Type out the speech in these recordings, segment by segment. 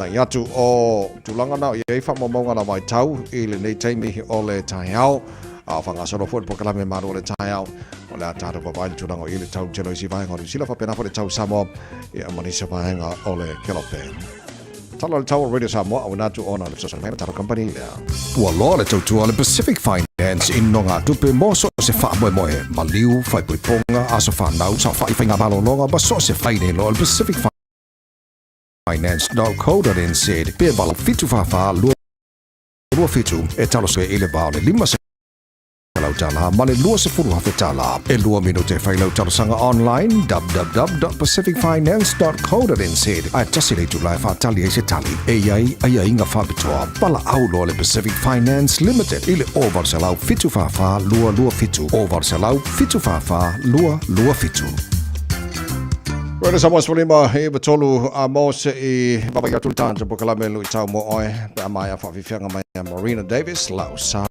na yatu o tulanga na ye fa mo nga na mai tau ile nei taimi o le taiao a whanga soro fo po kala me maro le taiao o le tata pa vai tulanga ile tau jelo si vai ngori sila fa pena fo le tau samo e amani sa vai nga o le kelope talo le tau radio samo au na tu ona le social media tata company ua loa le tautua le Pacific Finance in nonga tupe mo so se wha moe moe maliu whai pui ponga aso whanau sa whai whainga malo longa ba so se whaine lo le Pacific Finance.co.nz pe balo fitu whawha lua fitu e talo se ile bao le 5 lau tala ma le lua se furu hafe tala e lua minute whai lau talo sanga online www.pacificfinance.co.nz a tasi le tulai whaatali e se tali e iai ngā whabitoa pala au loa le Pacific Finance Limited ile ovar se lau fitu whawha lua fitu ovar se lau fitu whawha lua fitu. Rena Samoa Swalima e batolu a mo se I baba ya tultanja po kala melu I tau mo oe pe amaya whawhiwhianga mai a Marina Davis lau Samoa.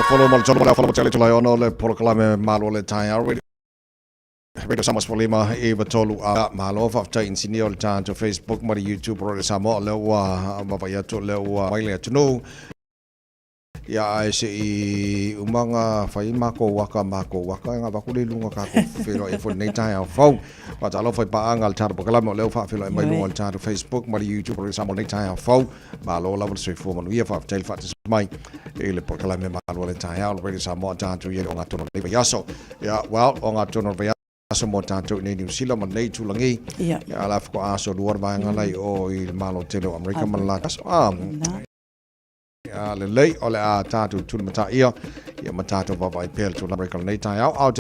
Follow mal jono la follow chale tulai ono le proklame malo le tai Radio Samoa Swalima e batolu a malo fa ta insinio le tan to Facebook ma YouTube ro le Samoa le wa baba ya to le wa mai le tuno ya ai se I umanga fai mako waka nga ba ku le lunga ka ko fero e fo nei tai au fo wa ta lo fai pa angal tar proklame le fa felo mai lunga le tan to Facebook ma YouTube ro le Samoa nei tai au fo malo la so fo ma via fa tel fa mai ele por kala me malo le tai au Radio Samoa tanto ye o ngatono le yaso ya well o ngatono le yaso mo tanto nei New Zealand ma nei tulangi ya ala ko aso luar ba ngalai o Il malo telo America man la ya le lei o le a tanto tu mata ia ya matato va vai pel tu America nei tai au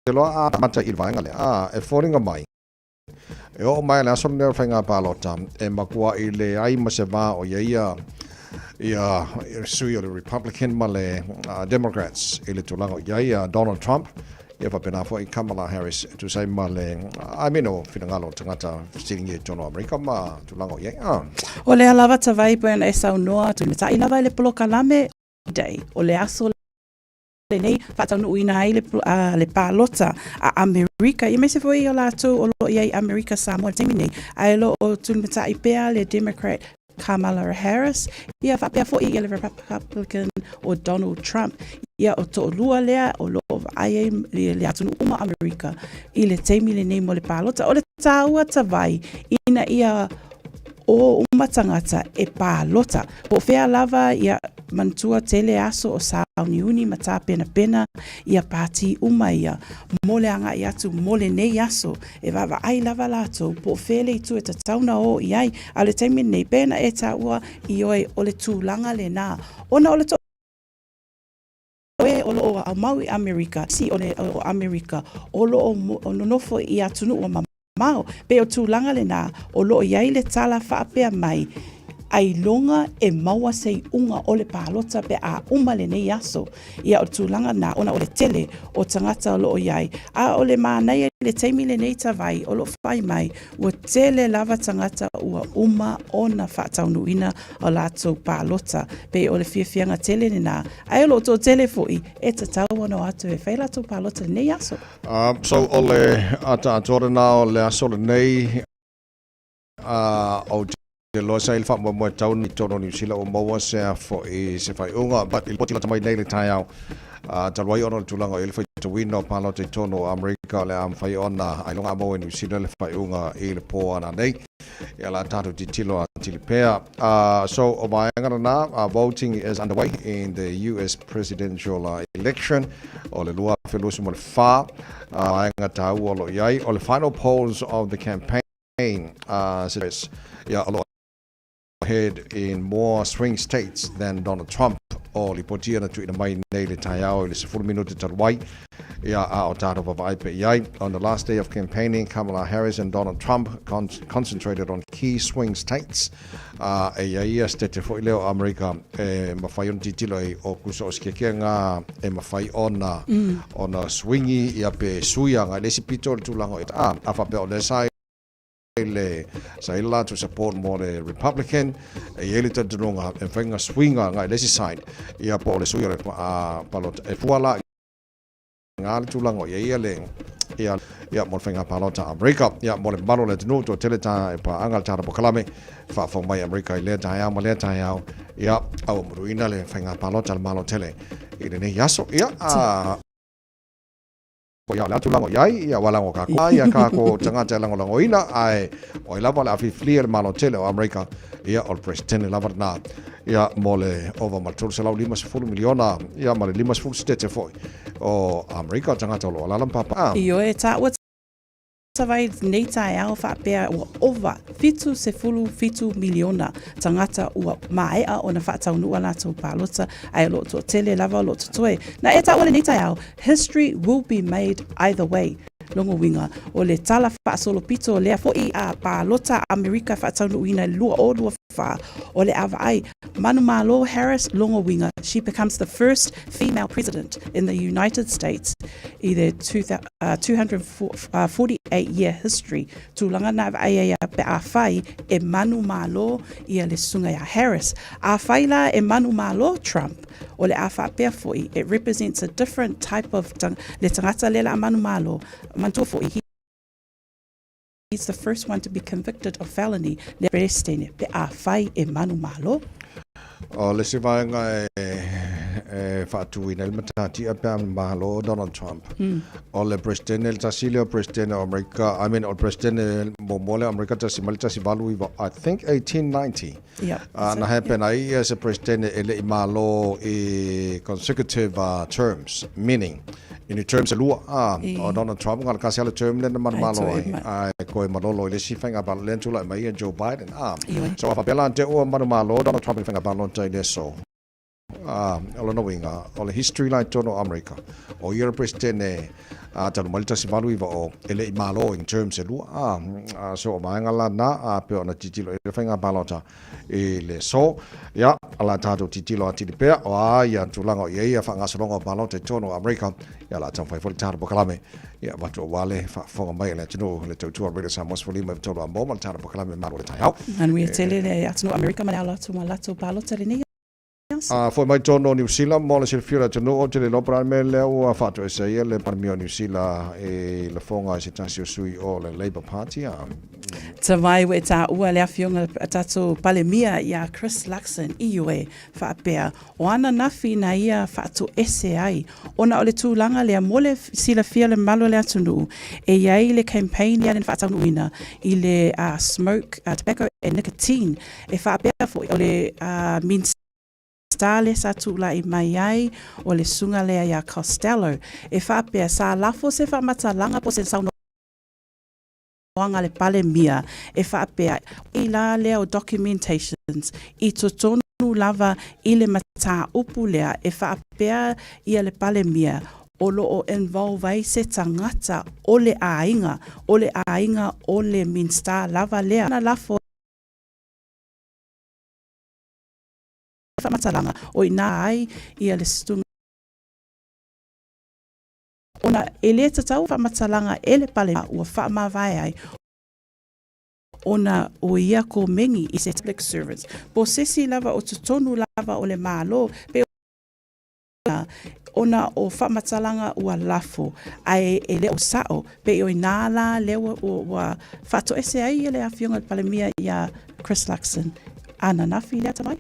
telo a mata Il va ngale e foringa mai e o mai la son le fanga palota e makua I le ai maseva o ia sui o le Republican ma le Democrats I le tulanga ia Donald Trump ia fa pena fo I Kamala Harris tu sai ma le amino finangalo tangata sitting tono America ma tulanga ia O le alava tawai pena e sau noa tu meta I lava le poloka lame day o le aso nei fatanu ina ai le palota a America I me se foi o lato o lo ia America Samoa temine ai lo o tu meta I pea le Democrat Kamala Harris ia fa pea foi le Republican o Donald Trump ia o to lua lea o lo ai le atunu uma America I le temine nei mo le palota o le taua tawai ina ia o uma tangata e palota po fea lava ia mantua tele aso o sauni uni mata pena ia pati uma ia mole anga ia tu mole nei aso e vava ai lava lato po fele tu e tauna o iai ale taimi nei pena e taua I oe o le tūlanga le nā ona o le to o lo o Maui America si o le o America o lo o nonofo I atunu o mamao pe o tūlanga le nā o lo iai le tala whaapea mai ai longa e maua sei unga o le palota pe a umale nei aso ia o tūlanga na ona o le tele o tangata o lo iai a o le mānei le teimi le nei tawai o lo whai mai ua tele lava tangata ua uma ona whaataunuina o lato palota pe o le fiafianga tele ni nā ai o lo tō tele foi e ta tau ono atu e whai lato palota nei aso so o le ata atorana o le aso le nei o le loa sa il fa mo tau ni tono ni sila o maua se fo I se fai unga but il poti la tamai nei le tai au talwai ono le tulanga il fai to win no palo te tono America le am fai ona ai longa mo ni sila le fai unga I le po ana nei ia la tatu di tilo a tilipea so o mai ngana na voting is underway in the US presidential election o le lua felusi mo le fa ngata u o lo iai o le final polls of the campaign says yeah a lot ahead in more swing states than Donald Trump o li potia na tuina mai nei le taiao le 10 minuti talwai ia a o tato va pe iai on the last day of campaigning Kamala Harris and Donald Trump concentrated on key swing states e ia state fo leo America e mafai on titilo o kuso skekenga e mafai ona swingi ia pe suia nga le sipito le tulango a fa pe o le sai le saila to support more the Republican ele tadunga e fenga swinga ngai lesi side ia po le suia palot e fuala ngal tulango ia le ia mo fenga palota America ia mo le balo le tunu to teleta e pa angal tara po kalame fa fo mai America le ta ia mo le ta ia au muruina le fenga palota malo tele ile ne yaso ia ia la tulango ia wala ngo ka ia ka ko tanga lango lango ina ai o la bala fi flier malo tele o America ia o president la varna ia mole over matul sala 5 miliona ia male 5 state foi o America tanga lo la papa io e ta Tawai nei tai au whapea ua over fitu miliona tangata ua maea o na whaataunua lātou pālota ai lo to tele lava lo to toe. Na e ta ole nei tai au, history will be made either way. Longo winga o le tala whaasolo pito lea fo'i a pālota Amerika whaataunuina lua o lua wha o le awa ai. Manu Malo Harris longo winga, she becomes the first female president in the United States in their 248-year history. Tūlanga na ai pe a whai e Manu Malo ia le sunga ia Harris. A whai la e Manu Malo Trump o le a whapea fo'i. It represents a different type of le tangata lela a Manu Malo. Mantua fo'i. He's the first one to be convicted of felony. Le prestene pe a whai e Manu Malo. O le se vaenga e whaatuina il matati a pēr mahalo Donald Trump. O le presidente il tasilio presidente o Amerika, I mean o presidente mole Amerika tasi valu I think 1890. Yeah. Na happen ai as a presidente ele I malo I consecutive terms, meaning in the terms lua o Donald Trump ngal kasi ala term le man malo ai ko malolo le si fenga ba le tula mai Joe Biden so fa pela ante o man malo Donald Trump fenga ba lonta ile so Ola no winga, ola history line tono America. O Europe tene tanu malita si malu iwa o ele I malo in terms e lua. So o maenga la na pe ona titilo e whainga palota e le so. Ia, ala tato titilo a titi pea. O ia tulanga o ia whanga salonga palota tono America. Ia la tau whaifoli tato pokalame. Ia watu o wale whonga mai le tino le tautua reda sa mosfoli mai tono a moma tato pokalame malo le tai hau. And we tele le atino America ma ala tu malato palota le ni. Foi mai tono New Zealand mo le silfira tono o te le lopra me le o fatu e sei le parmio New Zealand e le fonga se tasio sui o le Labour Party Ta vai we ta ua le afionga tato palemia ia Chris Luxon iue fa pea o ana nafi na ia fa to SAI ona o le tūlanga le mole sila fia le malo le atunu e iai le campaign ia le fa tau ina I le smoke tobacco and nicotine e fa pea fo o le means Stale sa tula I mai ai o le sunga lea ia Costello e whapea sa lafo se whamata langa po se sauno wanga le pale mia e whapea I la lea o documentations I to tonu lava I le mata upu lea e whapea ia le pale mia o lo o involve ai se tangata o le ainga o le minsta lava lea na lafo whamatalanga o ina ai ia le stunga. Ona e le tatau whamatalanga e le pale ua whamawai ai ona o ia ko mengi I se public servants. Po sesi lava o tutonu lava o le malo pe ona o whamatalanga ua lafo ai e le o sao pe o inala le ua whato ese ai le awhionga pale mia ia Chris Luxon. Ana nafi lea tamai?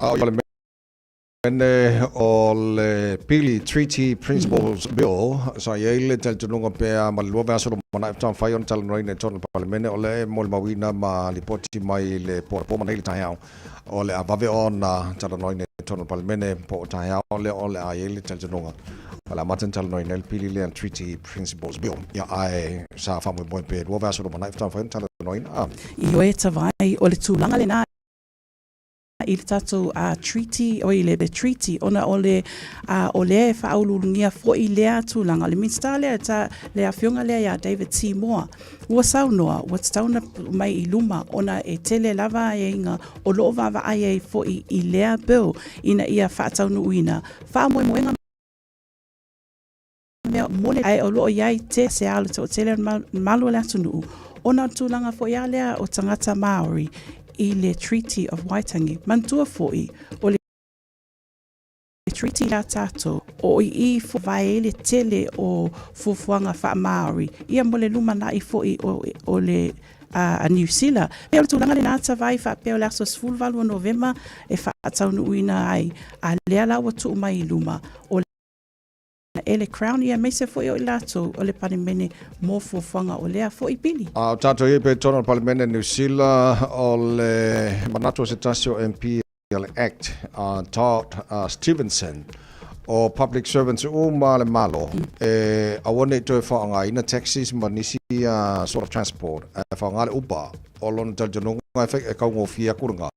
Ene o le Pili Treaty Principles Bill, sa iele tel tununga pea ma lua vea suru mana iftan whai on tala noine tonu palemene o le mo le mawina ma li poti mai le po ma neili tahi au o le avave o na tala noine tonu palemene po tahi au o le a iele tel tununga wala matan tala noine le Pili le Treaty Principles Bill ia ai sa whamu moe pe lua vea suru mana iftan whai on tala noine Io e tawai o le tūlanga le nā I le tatou treaty o I le treaty ona o le whaulungia fo I lea tūlanga le minsta lea ta lea whionga lea ia David T. Moore ua saunoa ua tauna mai I luma ona e tele lava e inga o loo vava ai e fo I lea bill ina ia whaataunu uina whaamoe moenga mea mole ai o loo iai te se alu te o tele malu lea tunu ona tūlanga fo ia lea o tangata Maori I le Treaty of Waitangi. Mantua foi o le Treaty la tato o I fo vai le tele o fufuanga wha Maori. Ia mo le luma na I foi o le a New Zealand. Pe o tūlanga le nāta vai wha pe o le aso sfulvalu o November e wha ataunu uina ai a lea lawa tu mai I luma o ele crown ia mese foi o lato o le panemene mo fufuanga o lea foi pili. Tato i pe tono palemene New Zealand o le manato se tasio MP Act Todd Stevenson o public servants ma le malo a wone to whaanga ina taxis ma nisi sort of transport whaanga le upa o lona taljanunga e kaungo fia kurunga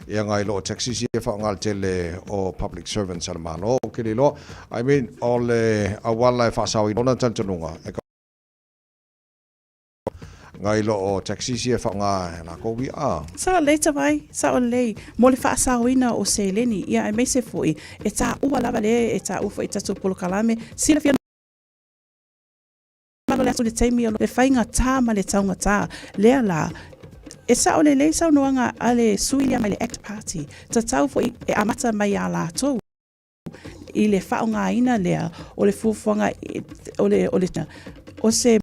ia ngai lo taxi si fa ngal tele o public servants al malo ke lo I mean all awala fa sawi ona tantunga ngai lo o taxi si fa nga na ko wi sa later vai sa o le mo le fa sawina o seleni ia e mese foi e ta u ala vale e ta u foi ta to polo kalame sila fia malo le le taimi le fainga ta ma le taunga ta le ala e sa o le sa noanga ale suia mai le ACT Party ta tau fo e amata mai ala to I le whaonga ina lea o le fufuanga o se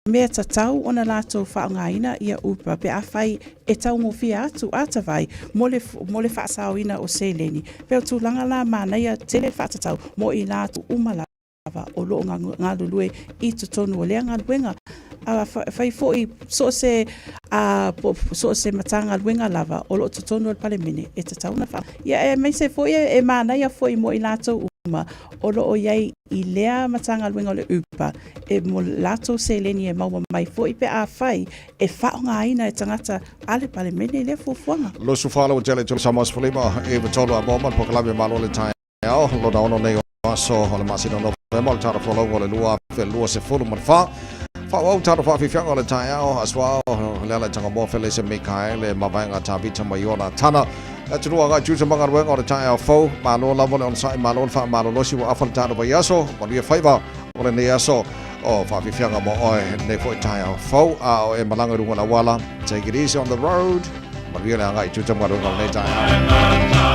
mea ta tau ona lato whaonga ina ia upa pe a whai e tau ngofia atu atawai mo le whaasao ina o se leni pe o tūlanga la mana ia tele whaatau mo I lato umala o loo ngā lulue I tutonu o lea ngā luenga fai foi so se matanga luenga lava o lo tutonu al palemene e te tauna fa ia e mai se foi e mana ia foi mo I lato olo o iai I lea matanga luenga o le upa e mo lato se leni e mauma mai fo I pe a fai e whaonga aina e tangata ale pale mene le fufuanga. Lo su fala o jele tole Samoa Spolima e tolo a moman po kalame malo le tai ao lo da ono nei so o le masino no e mal tara folo o le lua fe lua se fulu man fa o tara fa fi fianga o le tai ao aswa le ala tanga mo fele se Mikael le mavanga tabi tama yona tana e tulu aga jusa manga ruenga o le tai ao fo malo la vole on sai malo fa malo lo si wa afal tana ba yaso mo le faiva o le ne yaso o fa fi fianga mo o ne fo tai ao fo a e malanga runga la wala take it easy on the road Maria le anga I jusa manga ruenga o le tai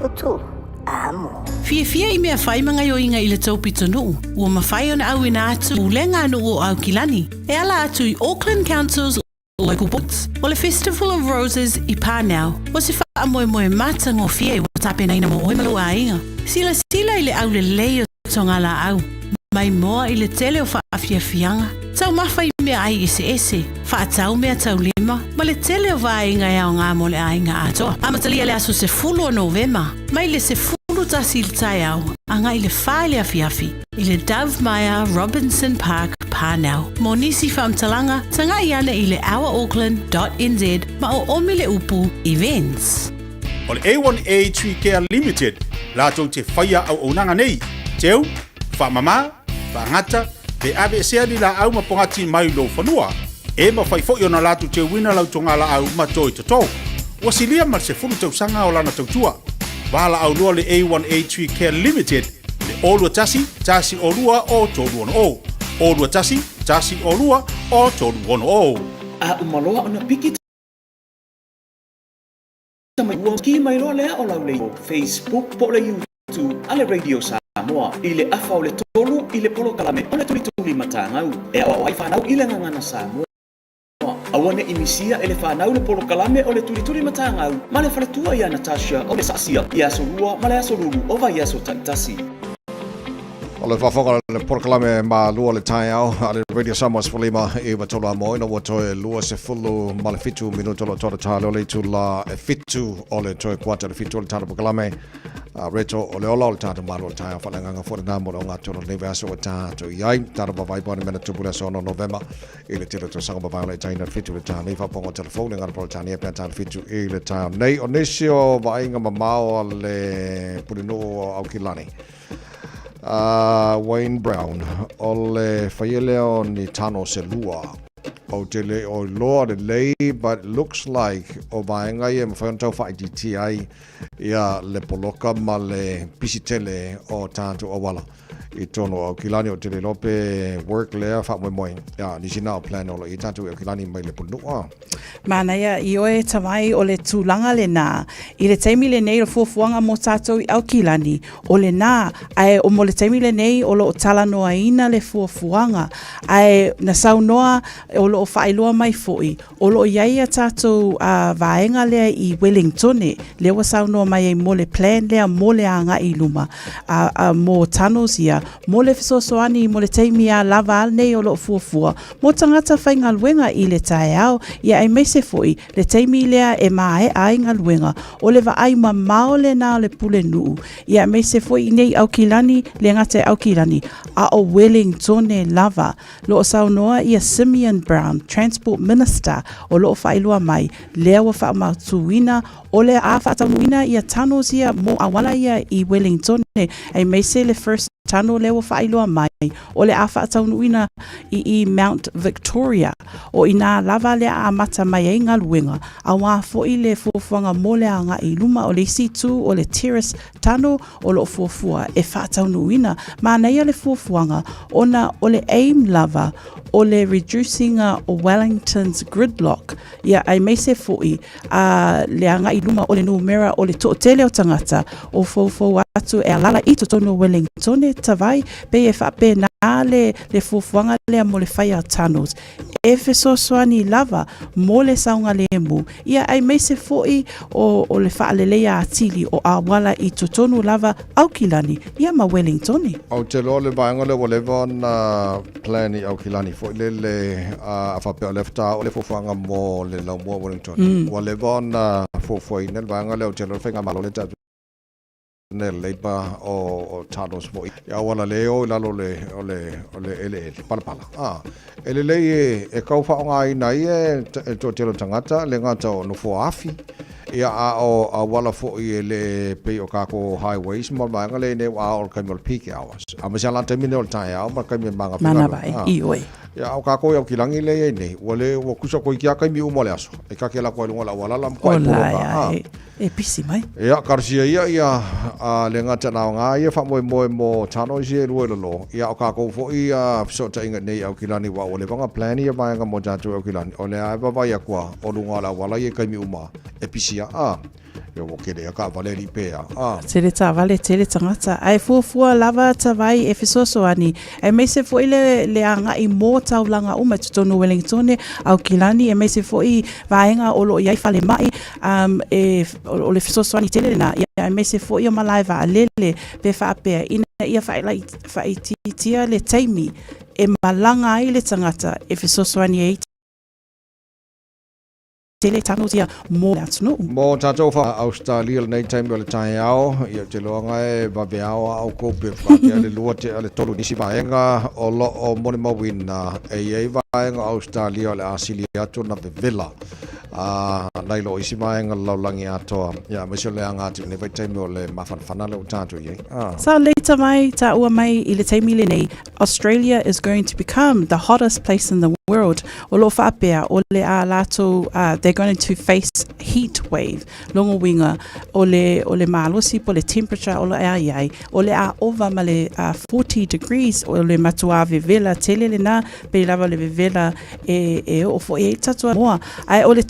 tu. Amo. Fia I mea whai mga yo inga I le taupito nuu. Ua mawhai ona au ina atu ulenga anu o au kilani. E ala atu I Auckland Council's local boards. O le Festival of Roses I Pānau. O se wha moe moe mata ngō fia I watape na ina mo oi malu a inga. Sila I le au le leo tonga la au. Mai moa I le tele o whaafia fianga. Tau mawhai mea ai ese. Whaatau mea tau lima. Ma le tele o vainga e ao ngā mole a inga atoa. Amatalia le aso se fulu o Novema. Mai le se fulu tasi il tai au. Anga I le whaile afiafi. I le Dove Maya Robinson Park Pānau. Mo nisi whamtalanga, tanga I ana I le ourauckland.nz ma o omi le upu events. O le A1A Tree Care Limited, lātou te whaia au onanga nei. Teu, whamama, whangata, pe ave sea ni la au mapongati mai lo whanua. E ma whai fo na lātou te wina lau tonga la au matoi tatou. Wasilia mar se funu tau sanga o lana tautua. Wala au loa le A1A Tree Care Limited, le olua tasi olua o tolu ono o. Olua tasi olua o tolu ono o. A umaloa ona piki tamai ua ki mai loa lea o lau le Facebook po le YouTube ale Radio Samoa I le afa o le tolu I le polo kalame o le tuli matangau e au ai whanau I le ngangana Samoa. Awane imisia ele whanau le polo kalame o le tuli matangau ma le whaletua ia Natasha o le sasia ia sorua ma le asoruru o vai aso taitasi. O le whawhanga le porokalame ma lua le tai au, a le Radio Samoa Sfalima I watola a moina wa toe lua se fulu ma le fitu minuto lo tōra tā leo le tu la e fitu o le toe kuata le fitu o le tāna porokalame. Reto o le ola o le tāna malu o le tai au whalenganga fwere nā mo le o ngā tōra neve aso o tātou iai. Tāna bawai pōne mena tupule so no November. I le tira tō sanga bawai o le taina le fitu le tāna. I whapongo telefone ngana po le tāna I pia tāna fitu I le tāna. Nei o nisi o wainga mamao le purino o Aukilani. Wayne Brown o le whaieleo ni tano se lua o te le o loa le lei, but it looks like o vaenga I mawhaion whai DTI ia le poloka ma le pisitele o tātou awala I tono o kilani o te le lope work lea wha moe moe ia nisi nao plan o lo I tātou o kilani mai le punua. Mana ia I oe tawai o le tūlanga le nā. I le teimi le nei o fuafuanga mo tātou I au kilani. O le nā, ai o mo le teimi le nei o lo o tala noa ina le fuafuanga. Ai na sau noa o lo o whaeloa mai foi. O lo o iaia tātou vaenga lea I Wellington. Lea wa sau noa mai mo le plan lea mo le anga I luma. Mo tanos ia. Mo le fisosoani mo le teimi a lava al nei o lo o fuafua. Mo tangata whainga luenga I le tae au. Ia ai meise foi, le teimi lea e mae a inga luenga, o le wa ai mamao le nā le pule nuu. Ia meise foi nei au kilani, le ngate au kilani, a o Wellington lava. Lo o saunoa ia Simeon Brown, Transport Minister, o lo o whailua mai, lea wa wha mautuina, o le a whaataunuina ia tanos ia mo awala ia I Wellington, ai meise le first tano lewa whailua mai, o le a whaataunuina I Mount Victoria, o I nā lava lea a mata mai e ngā luenga, a wā fōi le fuafuanga mo le anga I luma o le C2 o le terrace tano o lo fuafua e whaataunuina, ma nei le fuafuanga, ona o le aim lava, o le reducing o Wellington's gridlock, ia ai meise fōi le anga I luma o le numera o le to'otele o tangata, o fōfō atu e alala I totono Wellington tawai, pe e whape nā le fuafuanga lea mo le whaia tunnels. E whesosoani lava mo le saunga le mu. Ia ai meise fōi o le whaalelea atili o awala I totono lava Aukilani, ia ma Wellington. O te lo le vaenga le walewa na plan I Aukilani fo le a whape o lefta o le fuafuanga mo le lau mua Wellington. Walewa na fuafuai le vaenga le o te lo whainga malo le tatu. Ne leipa o tados mo ia wala leo lalo le ele pala ele e kau fa nga ina e to telo tangata le ngata no fo afi ia a wala fo le pe o kako highways mo ba ngale ne wa o kamol peak hours a masala terminal tai au ma kamol manga mana bai I oi ia o kako o kilangi le nei wale o kusa ko kia kai mi o mole aso e ka ke la ko la wala lam ko e pisi mai ia karsia ia le ngata na nga ia fa mo tano je lo lo ia o ka ko fo ia so ta inga nei au kilani wa o le vanga plan ia ba nga mo ja tu au kilani o le ai ba ia kwa o lunga la wala ia kai mi uma e pisia Yo kele ka vale li pe Tele ta vale tele tangata. Ai fua lava ta vai e fisoso ani. E me se foi le anga I mo tau langa uma tutonu Wellington au kilani e me se foi vaenga o lo iai fale mai e o le fisoso ani tele na e me se foi o malai va lele pe fa pe ina ia fa tia le taimi e malanga ai le tangata e fisoso ani e tele tano tia mo atunu mo tatou fa Australia nei time le tai ao ia te loanga e va beao au ko pe fa le lua te le tolu nisi vaenga o lo o moni mawina e vaenga Australia le asilia tu na vela nai lo isi vaenga laulangi atoa ia me se le anga tu ne vai time le mafana le tatou ye so later mai ta ua mai I le taimi le nei Australia is going to become the hottest place in the world o lo fa pea o le a lato they're going to face heat wave longo winga o le malosi po le temperature o le ai o le a over ma le 40 degrees o le matua vela tele le na pe lava le vela e o fo e tatua moa ai o le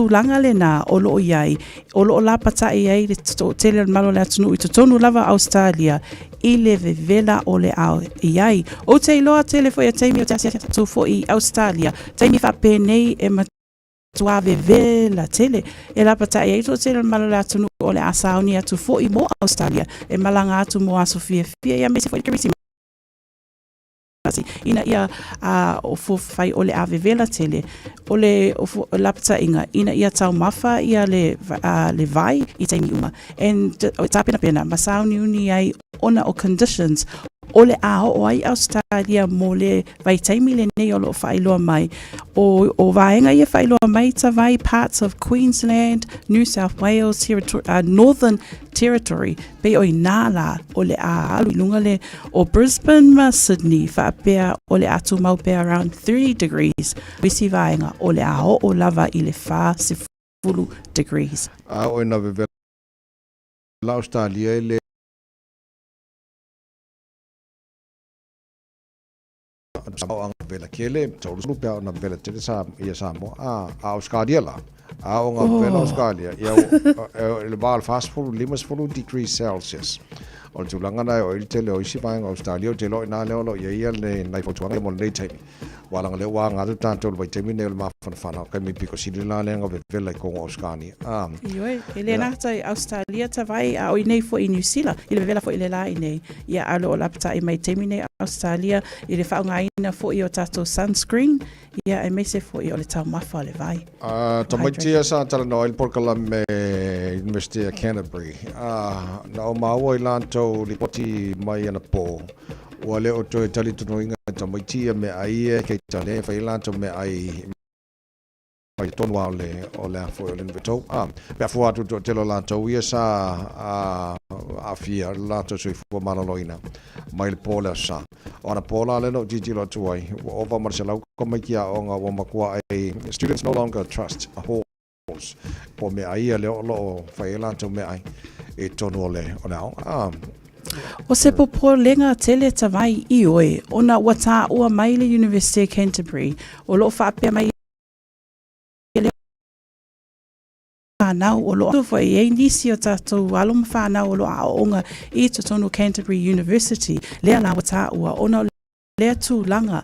langa le na o lo iai o lo la pata iai le tele malo le atunu I tonu lava Australia I le vela o le au iai o te loa tele fo ia taimi o te asia tu fo I Australia taimi fa pe nei e tuave vela tele e la pata iai to tele malo le atunu o le asauni atu fo I mo Australia e malanga atu mo asofia fia ia me se fo I kirisi ina ia o fai o le ave vela tele o le lapta inga ina ia tau mafa ia le vai I taimi uma and tapena pena masauni uni ai ona o conditions o le o ai Australia mo le vai taimi le nei o lo fai loa mai o vaenga ia fai loa mai ta vai parts of Queensland, New South Wales, Northern Territory pe o inala o le alu lunga le o Brisbane ma Sydney fa pea o le atu mau pe around 3 degrees wisi vaenga o le o lava I le fa se fulu degrees o ina ve la Australia le ang vela kele tolu pe na vela tele sa ia sa mo Australia la o nga vela Australia ia le bal fast food limas for degrees Celsius o tulanga na o tele o isi pa Australia te lo na le ia le nai fo tuanga mo le time wala le wa nga tanto vai te mine ma fana ka mi piko si la le nga vela ko Australia ioi ele na tai Australia ta vai o nei fo I New Zealand ile vela fo ile la nei ia alo la pata I mai te mine Australia ile fa nga ina fo I o tato sunscreen ia e me se fo I o le tau mafa le vai tamaiti sa tala no il porkala me University of Canterbury na o maua I lanto li poti mai ana po wale o toi tali tunu inga tamaiti me ai ke tale fa I lanto me ai mai tonu o le fo le veto pe fo atu te lo lanto ia sa a fia lanto sui fo maloloina mai le pola sa ona pola le no gigi lo tuai o va marcela ko mai kia o nga wa makua ai students no longer trust a horse po me ai le lo fa lanto me ai e tonu le ona o se popo lenga tele ta vai I oe ona wata ua mai le University of Canterbury o lo fa pe mai now o lo fo e nisi o tatou alum fa na o lo a onga I tonu Canterbury University le ala wata ua ona le tu langa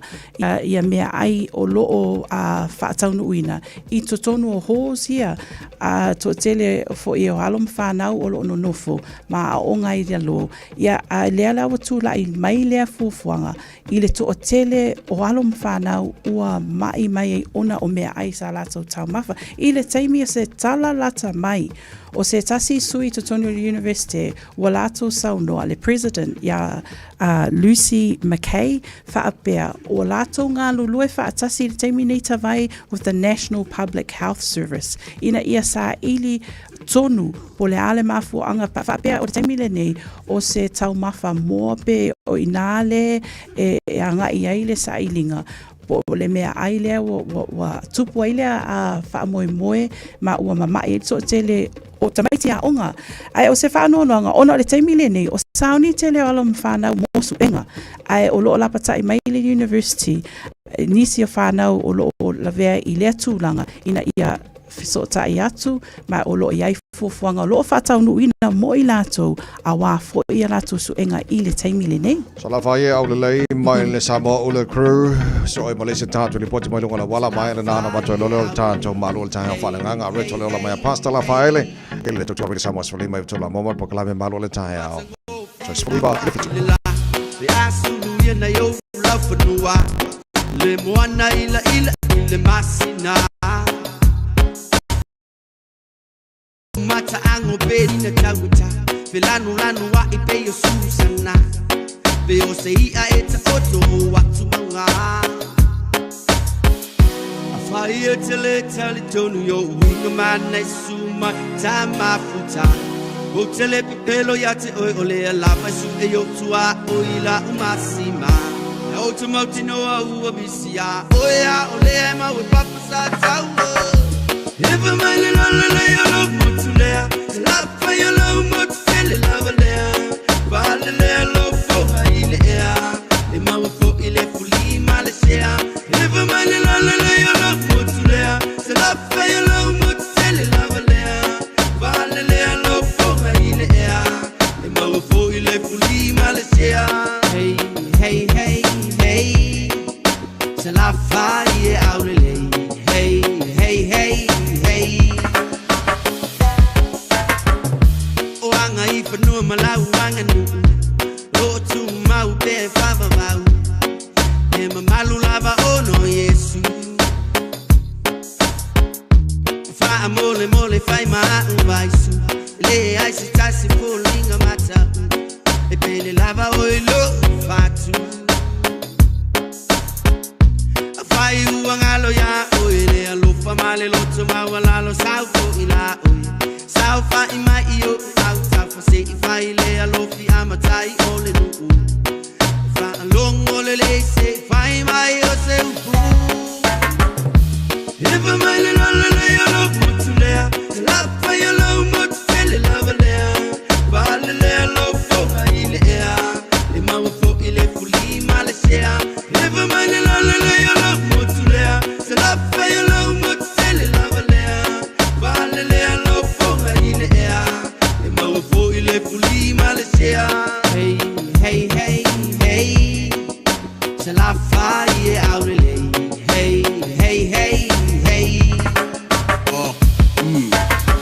ia mea ai o loo fa taunu uina I tonu o hos here to tele fo I o alum fa na o lo no nofo ma onga I le lo ia le ala watu la I mai le fufuanga I le to tele o alum fa na ua mai ona o mea ai sa la tau mafa I le taimi se tala lata mai o se tasi sui tonu University walato saunoa le president ia Lucy McKay whaapea o lato ngā lulue whaatasi le teimi nei tawai with the National Public Health Service ina ia sa ili tonu po le ale mafu anga whaapea o le teimi le nei o se tau mafa moa pe o inale e anga iaile sa ilinga po le mea ai lea wa tupu ai lea a whaamoe ma ua mamai so tele o tamaiti a onga ai o se whaanoanga ona le taimi le nei o sauni tele o alam whanau mosu enga ai o loo lapata I Maile University nisi o whanau o loo la vea I lea tūlanga ina ia fisotai atu, ma o lo iai fuafuanga o lo whatau nuina mo i lātou a wā fo i a lātou suenga i le taimi le nei. So la faye au le lei mai le Samoa o le crew. So e Malaysia tātou li poti mai lunga la wala mai le nana mato e lolo le tātou malu le tāia whale nganga reto le ola mai a pasta la faele. Ele le tutua Samoa sfali mai utula momo po kalame malu le tāia au. So sfali ba le fitu. Le asulu ye na yo la fnua. Le moana ila le masina. Mata ango beri na tauta. Filanu lanu wa ipe yo susana. Veo se ia eta oto watu manga. Afai tele tonu yo winga mana suma tama futa. Hotele pipelo yate oi ole lava su e yo tua oila umasima. Automoti no ua bisia. Oya ole ma we papa sa tau. If a man in all the lay of Mutulea, love for your love, but feel it love there. Valea love for Hailea, the mouth for Ile Fuli Malaysia. If a man in all the lay of Mutulea, love for your love, but feel it love there. Valea love for Hailea, the mouth for Ile Fuli Malaysia. Hey, hey, hey, hey, Salafa, out of hey, hey, hey. Oanga ifa no malau wanga nu. Lo tu mau be fava mau. E malu lava ono Yesu. Fa mole mole fai ma vai su. Le ai si tasi folinga mata. E pele lava oilo fatu. Fai uangalo ya oile alo fa male lo tu mau lo sau fo ila oi. Sau fa ima io out fa se fa ile alo fi amatai ole nu. Fa longo le se fa ima io se u. If a man in all the lay alo mutulea, love for your love mut feel love there. Vale le alo fo ile ea, le mau fo ile fuli Malaysia. If a man in all the lay alo mutulea, love for your love mut feel love there. Vale le alo fo ile ea, le mau fo ile fuli Malaysia. Hey, hey, hey, hey, Salafa ye aurele. Hey, hey, hey, hey. Oh,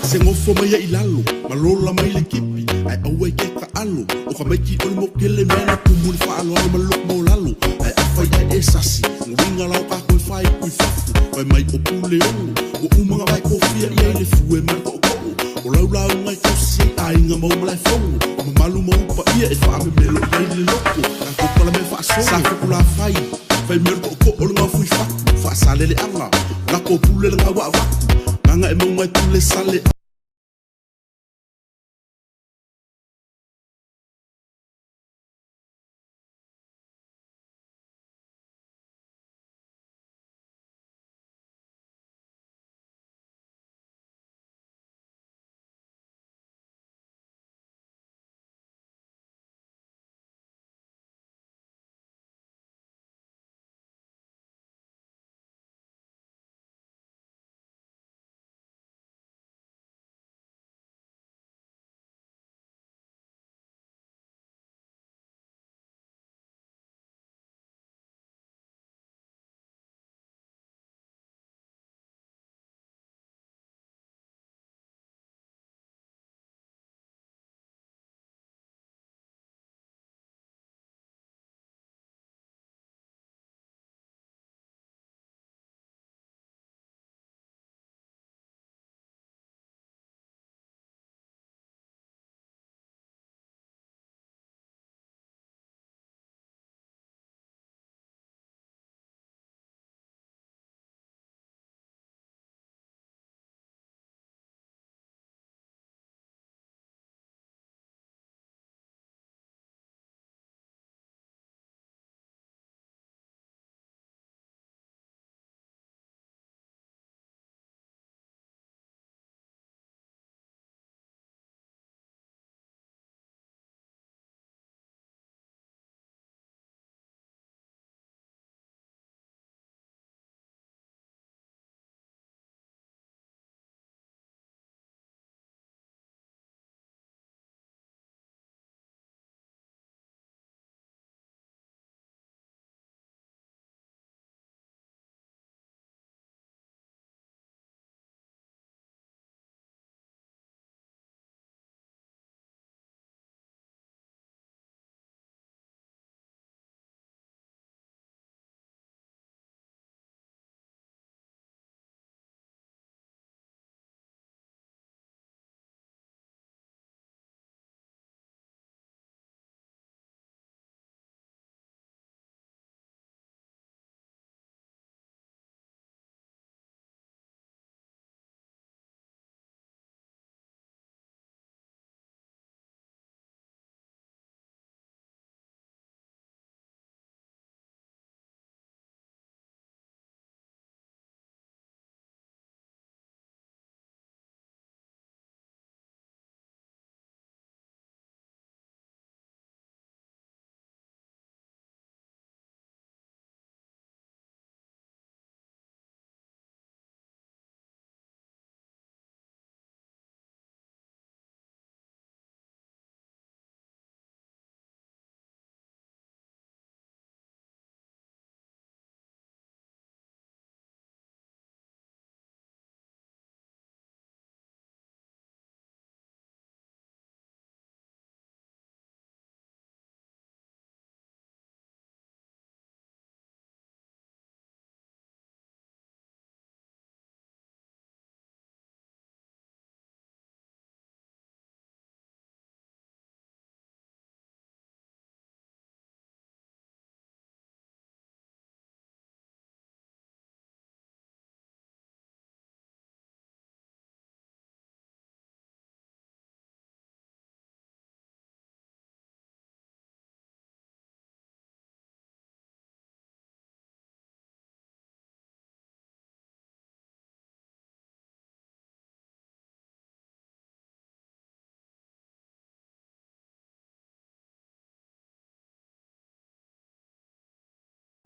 se ngofo mai ai lalo, malola mai le kipi, ai awe ke ka alo, o ka meki o mo kele mena kumul fa alo ma lo mo lalo, ai afai ai esasi, ngwinga lau ka ko fai ku fafu, ai mai o pule o umanga vai ko fia ia le fu e mar ko ko, o lau ngai ko si ai nga mo mai fongo, o malu mo pa ia e fa me melo ia le loko, ka ko pala me fa so, sa ko la fai, fai mer ko ko o nga fu fafu, fa sale le ala, la ko pule le nga wa wa. Nga e mo mai pule sale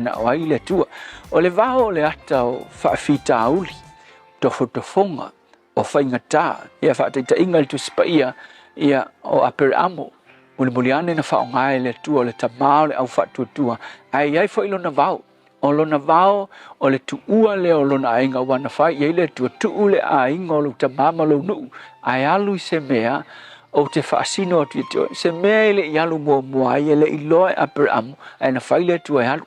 mana o ai le tua o le vao le ata o faafitauli tofotofoga o faigata ia faataʻitaʻiga i le tusipaia ia o Aperamo mulimuli ane na faaaogā e le atua o le tamā o le ʻau faatuatua ai ai foʻi lona vao o lona vao o le tuua le o lona aiga uana fai iai le tuatuu le aiga o lou tamā ma lou nuu ae alu i se mea o te faasino atu te se mea i leʻi alu muamua ai e leʻi loa e Aperamo ae na fai le atua e alu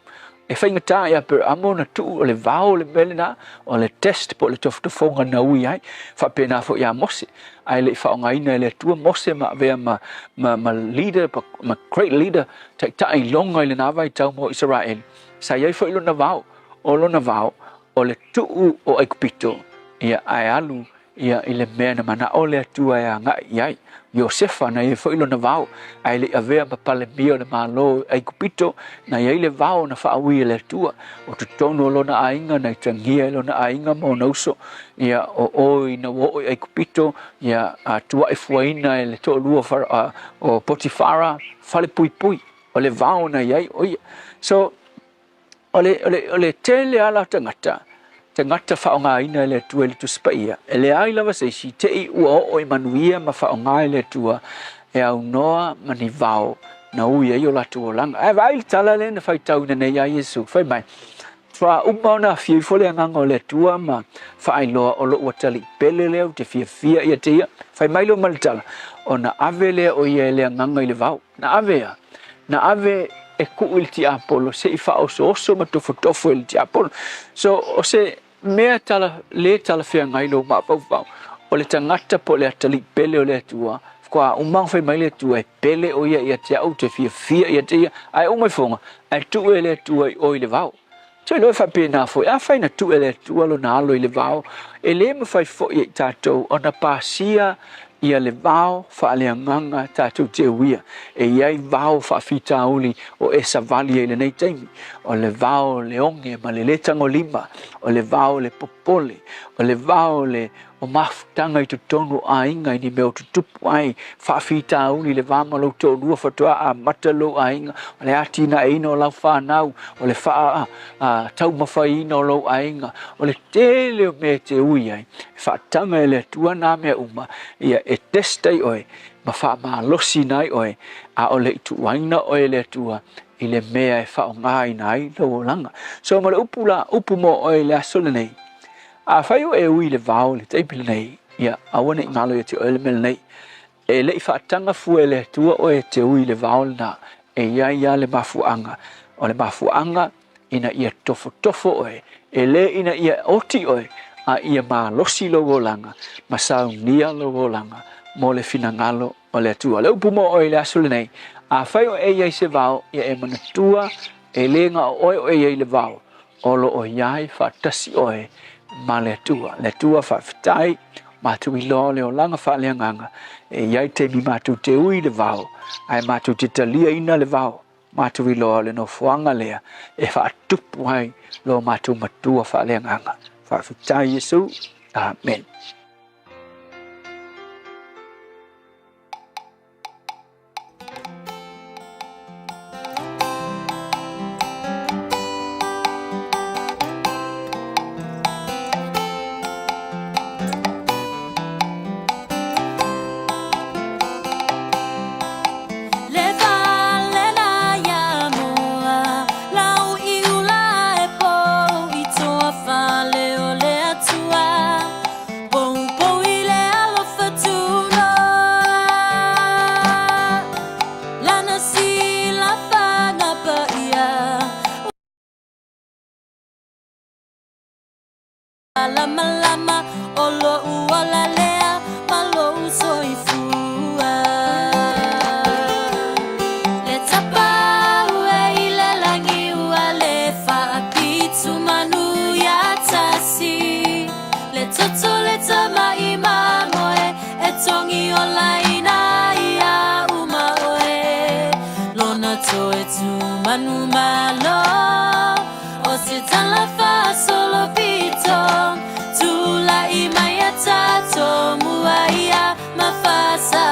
e faigatā e Aperamo na tuu o le vao o le mele na o le test po le tofotofoga na ui ai faapena foʻi a mose ae leʻi faaaogāina e le atua mose ma avea ma leader ma great leader taʻitaʻi loga i lenā vaitau mo Israeli sai ai foʻi lona vao o le tuu o Aikupito ia ae alu ia i le mea na manaʻo le atua e agaʻi ai Iosefa na ia foʻi lona vao ae leʻi avea ma palemia o le mālō Aikupito na iai le vao na faaui e le atua o totonu o lona aiga na itagia e lona aiga mo na uso ia o oi na ua o i Aikupito ia tuaʻi fuaina e le toʻalua o Potifara fale puipui o le vao na iai o ia so o le tele ala tagata faaaogāina e le atua i le tusipaia e leai lava seisi teʻi ua oo i manuia ma faaaogā i le atua e aunoa ma ni vao na ui ai o latou olaga ae vaai le tala lea na faitauina nei a Iesu fai mai fauma ona afioi fo le agaga o le atua ma faailoa o loʻu atali pele lea o te fiafia ia te ia fai mai leo ma le tala ona ave lea o ia e le agaga i le vao na ave e kuʻu i le tiapolo seʻi faaosooso ma tofotofo i le tiapolo so o se mea lē talafeagai lou maʻafaufau o le tagata po le atali pele o le atua koa umaga fai mai le atua e pele o ia te aʻu te fiafia ia te ia ae uma i foga ae tuʻu e le atua i o i le vao so i loe faapena foʻi a faina tuʻu e le atua lona alo i le vao e lē mafai foʻi ai tatou ona pasia ia le vao faaleagaga tatou te uia e iai vao faafitauli o Esavali ai lenei taimi o le vao le oge ma le lē tagolima o le vao le popole o le vao le o mafutaga i totonu aiga i ni mea o tutupu ai faafitauli le vao ma lou toʻalua fatoa amata lou aiga o le atinaʻeina o lau fanau o le taumafaiina o lou aiga o le tele o mea te ui ai faataga e le atua na mea uma ia e testai oe ma faamalosi nai oe a o le ituaina oe le atua i le mea e faaaogāina ai lou olaga so ma le upu mo oe le aso lenei a fai o e ui le vao le teipi lenei ia aua neʻi malo ia te oe le mea lenei e leʻi faataga fua e le atua oe te ui le vao lena e ia ia le mafuaaga o le mafuaaga ina ia tofotofo oe e lē ina ia oti oe a ia malosi lou olaga ma saunia lou olaga mo le finagalo o le atua le upu mo oe le aso lenei a fai o e iai se vao ia e manatua e lē ga oe o e iai le vao o loo iai faatasi oe ma le atua faafetai matou iloa le olaga faaleagaga e iai taimi matou te ui le vao ae matou te taliaina le vao matou iloa le nofoaga lea e faatupu ai lo matou matua faaleagaga faafetai Iesu amen Lama olo uala lea malo soifua le tapa ue le langi uale fa apitu manu ya tasi le toto le tama imamoe e tongi ola ina ia uma oe lona to e tu manu malo o se talafa solo pito tula imaya tato muaia mafasa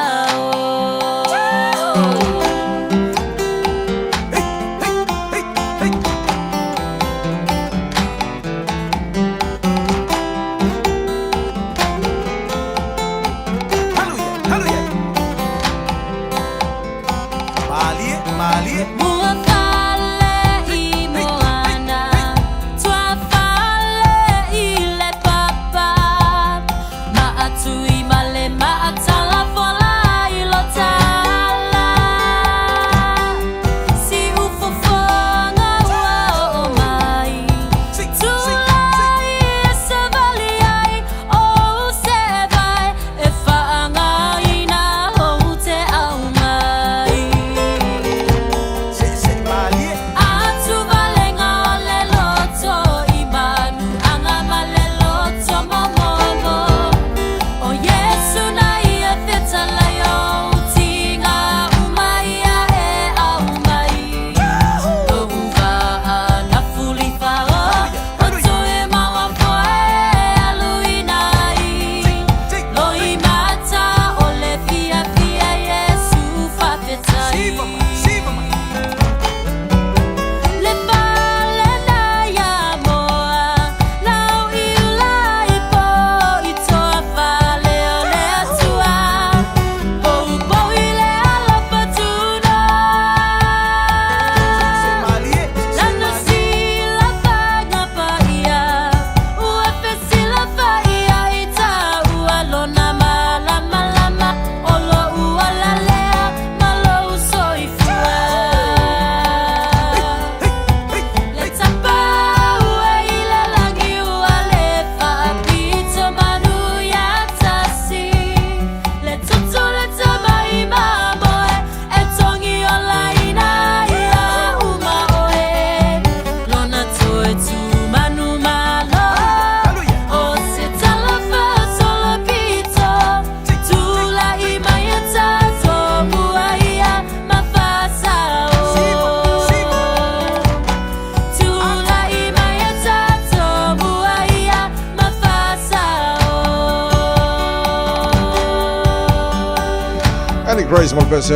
Grace mo pese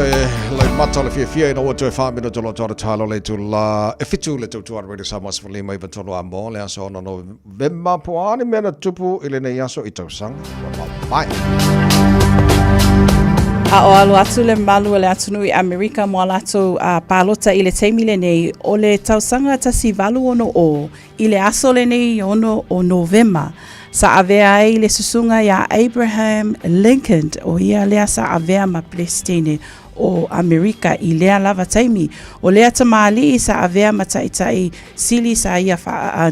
le mata le fia no to fa mino tolo tolo talo le tu la e fitu le tu already samas for le mai tolo amo le aso no vemma poani mena tupu ile ne yaso itosang. Bye. A o alu atu le malu le atunui Amerika mo alato palota i le teimile nei o le tausanga tasi valu ono o i le aso le nei ono o Novema. Sa avea ai le susunga ya Abraham Lincoln o ia lea sa avea ma Palestine o Amerika i lea lava taimi. O lea tamali sa avea ma taitai sili sa ia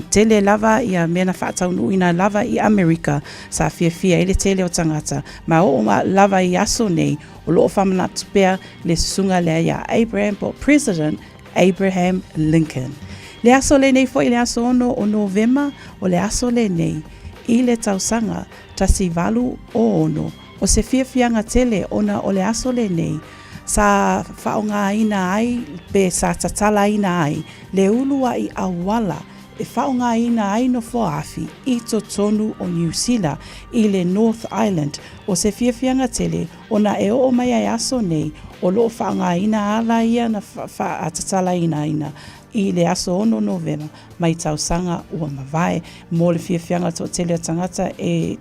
tele lava ia mena whaataunu ina lava i Amerika sa fia i le tele o tangata. Ma o lava i aso nei o loo whamana tupea le susunga lea ya Abraham po President Abraham Lincoln. Le aso le nei fo i le aso ono o Novema o le aso le nei i le tausanga tasi valu o ono o se fiafianga tele ona o le aso le nei sa whaonga ina ai pe sa tatala ina ai le ulua i awala e whaonga ina ai no foafi i to tonu o New Zealand i le North Island o se fiafianga tele ona e o mai ai aso nei o lo whaonga ina ala ia na tatala ina i le aso ono Novema mai tausanga ua mawai mo le fiafianga to tele tangata e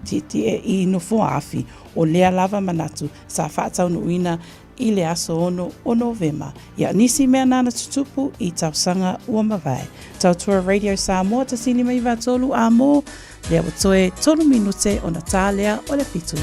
i no foafi o lea lava manatu sa whaataunu ina i le aso ono o Novema. Ia nisi mea nana tutupu i tausanga ua mawai. Tautua Radio Samoa tasini mai vatolu a mo lea watoe tolu minute o na tālea o le fitu.